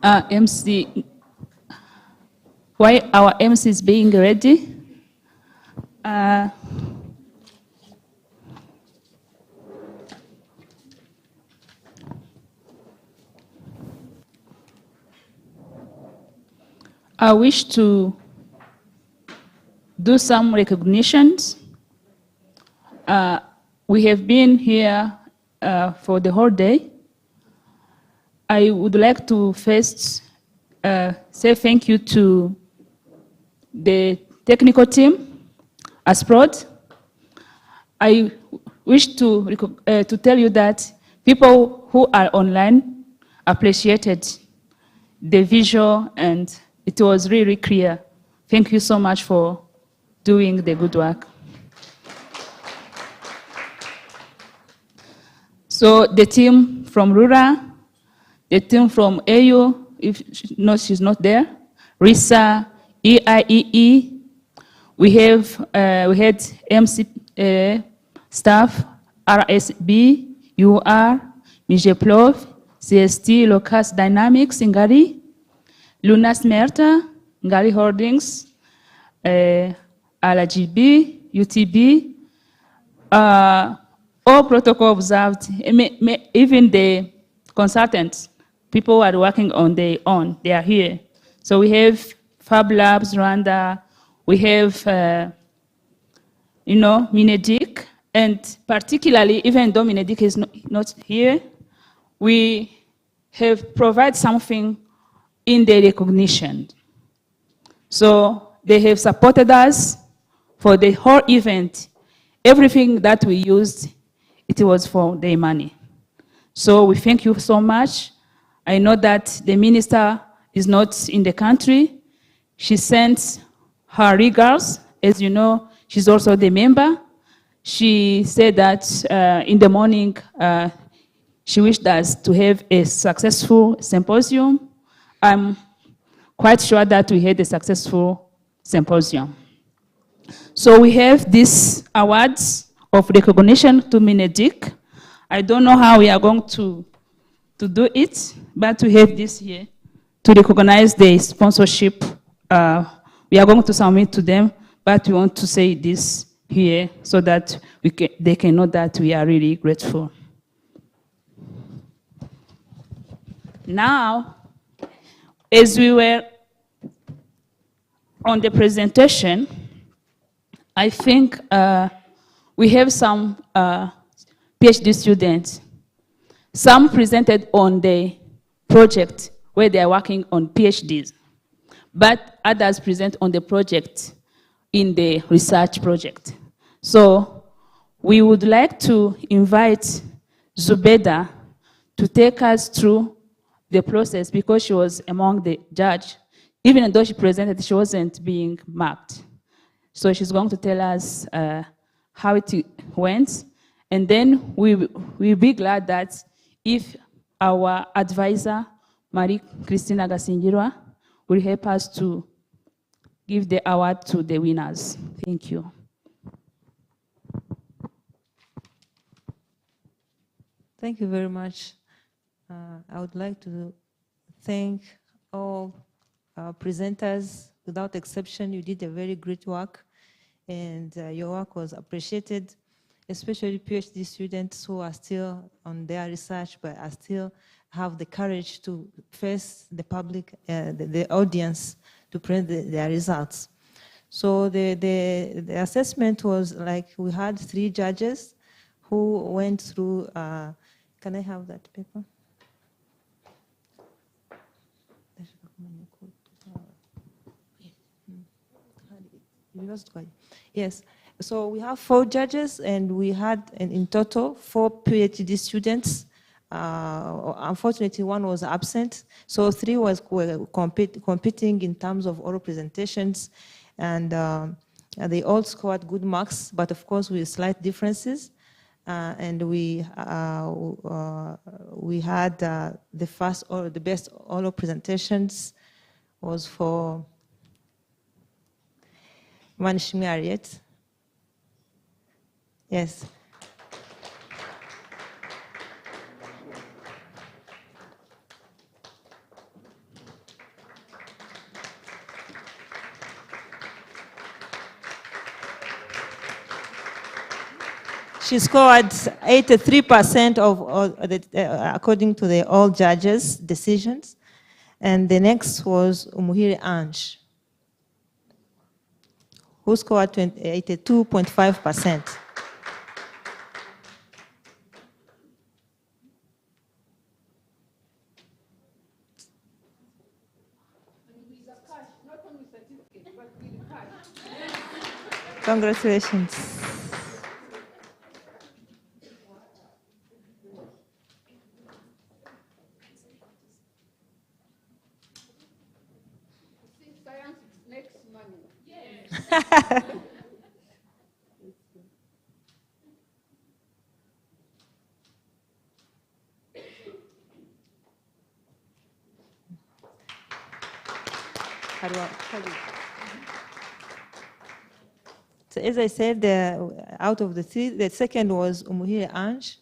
MC, while our MC is being ready, I wish to do some recognitions. We have been here for the whole day. I would like to first say thank you to the technical team, ASPROD. I wish to tell you that people who are online appreciated the visual, and it was really clear. Thank you so much for doing the good work. So the team from RURA, the team from AU, if she's not there, RISA, EIEE, we had MC staff, RSB, UR, MIGEPLOV, CST Locus Dynamics Ngari, Luna Smelter, Ngari Holdings, RGB, UTB, all protocol observed, even the consultants, people who are working on their own, they are here. So we have Fab Labs Rwanda, we have, Minedik, and particularly, even though Minedik is not here, we have provided something in the recognition. So they have supported us for the whole event. Everything that we used, it was for their money. So we thank you so much. I know that the minister is not in the country. She sent her regards. As you know, she's also the member. She said that in the morning, she wished us to have a successful symposium. I'm quite sure that we had a successful symposium. So we have these awards of recognition to Minedik. I don't know how we are going to do it, but we have this here to recognize the sponsorship. We are going to submit to them, but we want to say this here so that they can know that we are really grateful. Now, as we were on the presentation, I think we have some PhD students. Some presented on the project where they are working on PhDs, but others present on the project in the research project. So we would like to invite Zubeda to take us through the process because she was among the judge. Even though she presented, she wasn't being marked. So she's going to tell us how it went. And then we'll be glad that if our advisor, Marie Christina Gasingirwa, will help us to give the award to the winners. Thank you. Thank you very much. I would like to thank all presenters. Without exception, you did a very great work, and your work was appreciated, especially PhD students who are still on their research, but are still have the courage to face the public, the audience, to present their results. So the assessment was like, we had 3 judges who went through, can I have that paper? Yes, so we have 4 judges, and we had in total 4 PhD students. Unfortunately, 1 was absent, so 3 were competing in terms of oral presentations, and they all scored good marks, but of course with slight differences. And we had the first or the best oral presentations was for Manishmi Ariet. Yes. She scored 83% of according to the all judges' decisions. And the next was Umuhire Ange, who scored 82.5%. Congratulations. So as I said, out of the 3, the second was Umuhire Ange.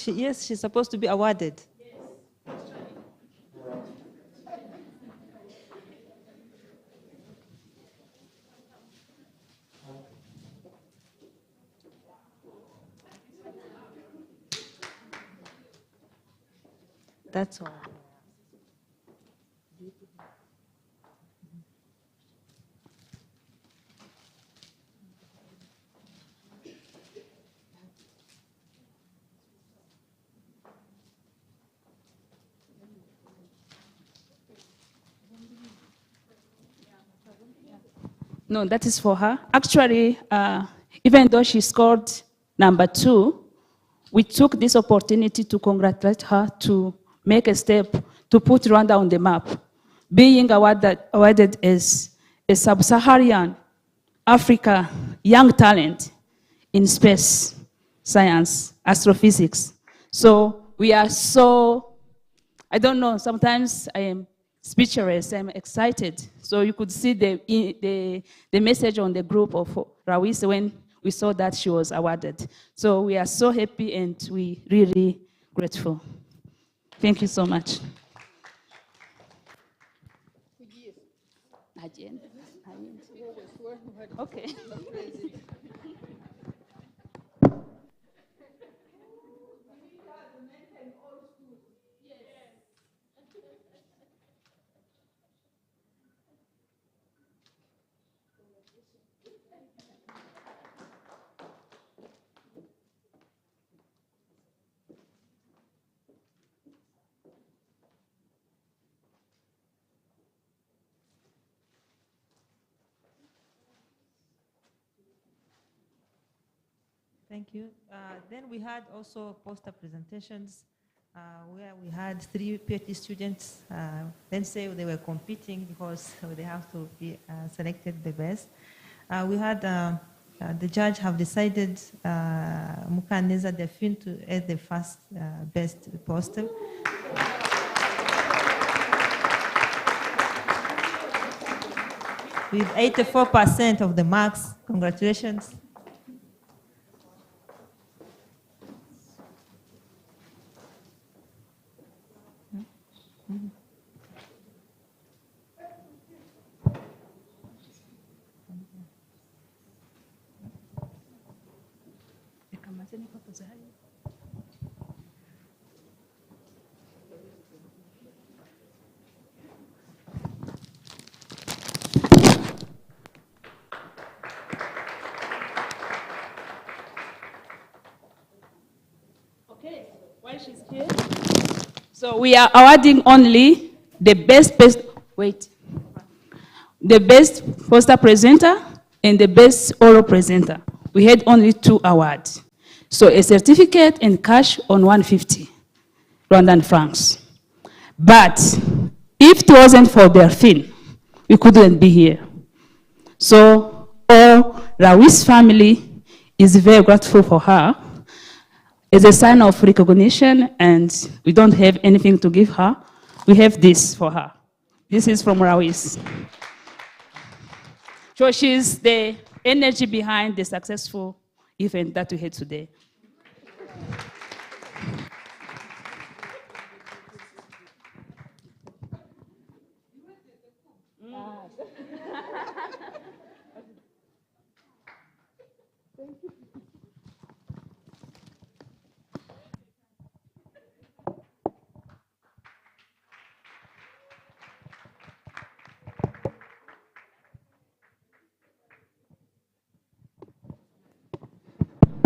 Yes, she's supposed to be awarded. That's all. No, that is for her. Actually, even though she scored #2, we took this opportunity to congratulate her to make a step to put Rwanda on the map, being awarded as a sub-Saharan Africa young talent in space science, astrophysics. So we are so, I don't know, sometimes I am speechless, I'm excited. So you could see the message on the group of RAWISE when we saw that she was awarded. So we are so happy and we really grateful. Thank you so much. Okay. Thank you. Then we had also poster presentations where we had 3 PhD students. Let's say they were competing because they have to be selected the best. We had the judge have decided Mukaneza Delphine as the first best poster. With 84% of the marks. Congratulations. Okay, while she's here. So we are awarding only the best poster presenter and the best oral presenter. We had only 2 awards. So a certificate and cash on 150 Rwandan francs. But if it wasn't for Delphine, we couldn't be here. So all RAWISE family is very grateful for her. As a sign of recognition, and we don't have anything to give her, we have this for her. This is from RAWISE. So she's the energy behind the successful event that we had today.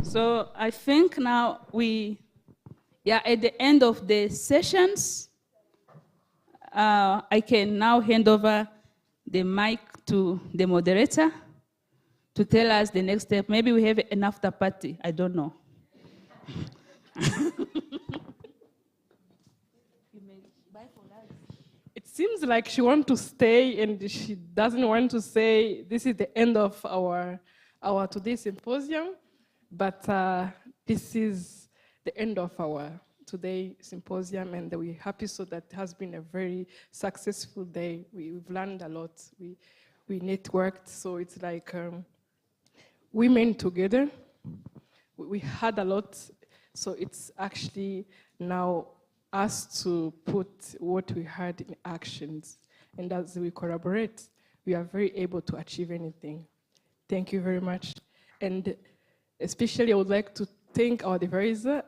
So I think now we are at the end of the sessions. I can now hand over the mic to the moderator to tell us the next step. Maybe we have an after party, I don't know. It seems like she wants to stay and she doesn't want to say this is the end of our today's symposium, but this is the end of our today symposium, and we're happy so that it has been a very successful day. We've learned a lot. We networked, so it's like women together. We had a lot. So it's actually now us to put what we heard in actions. And as we collaborate, we are very able to achieve anything. Thank you very much. And especially I would like to thank our advisor.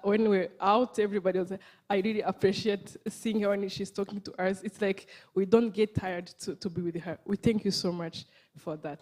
When we're out, everybody was like, I really appreciate seeing her when she's talking to us. It's like we don't get tired to be with her. We thank you so much for that.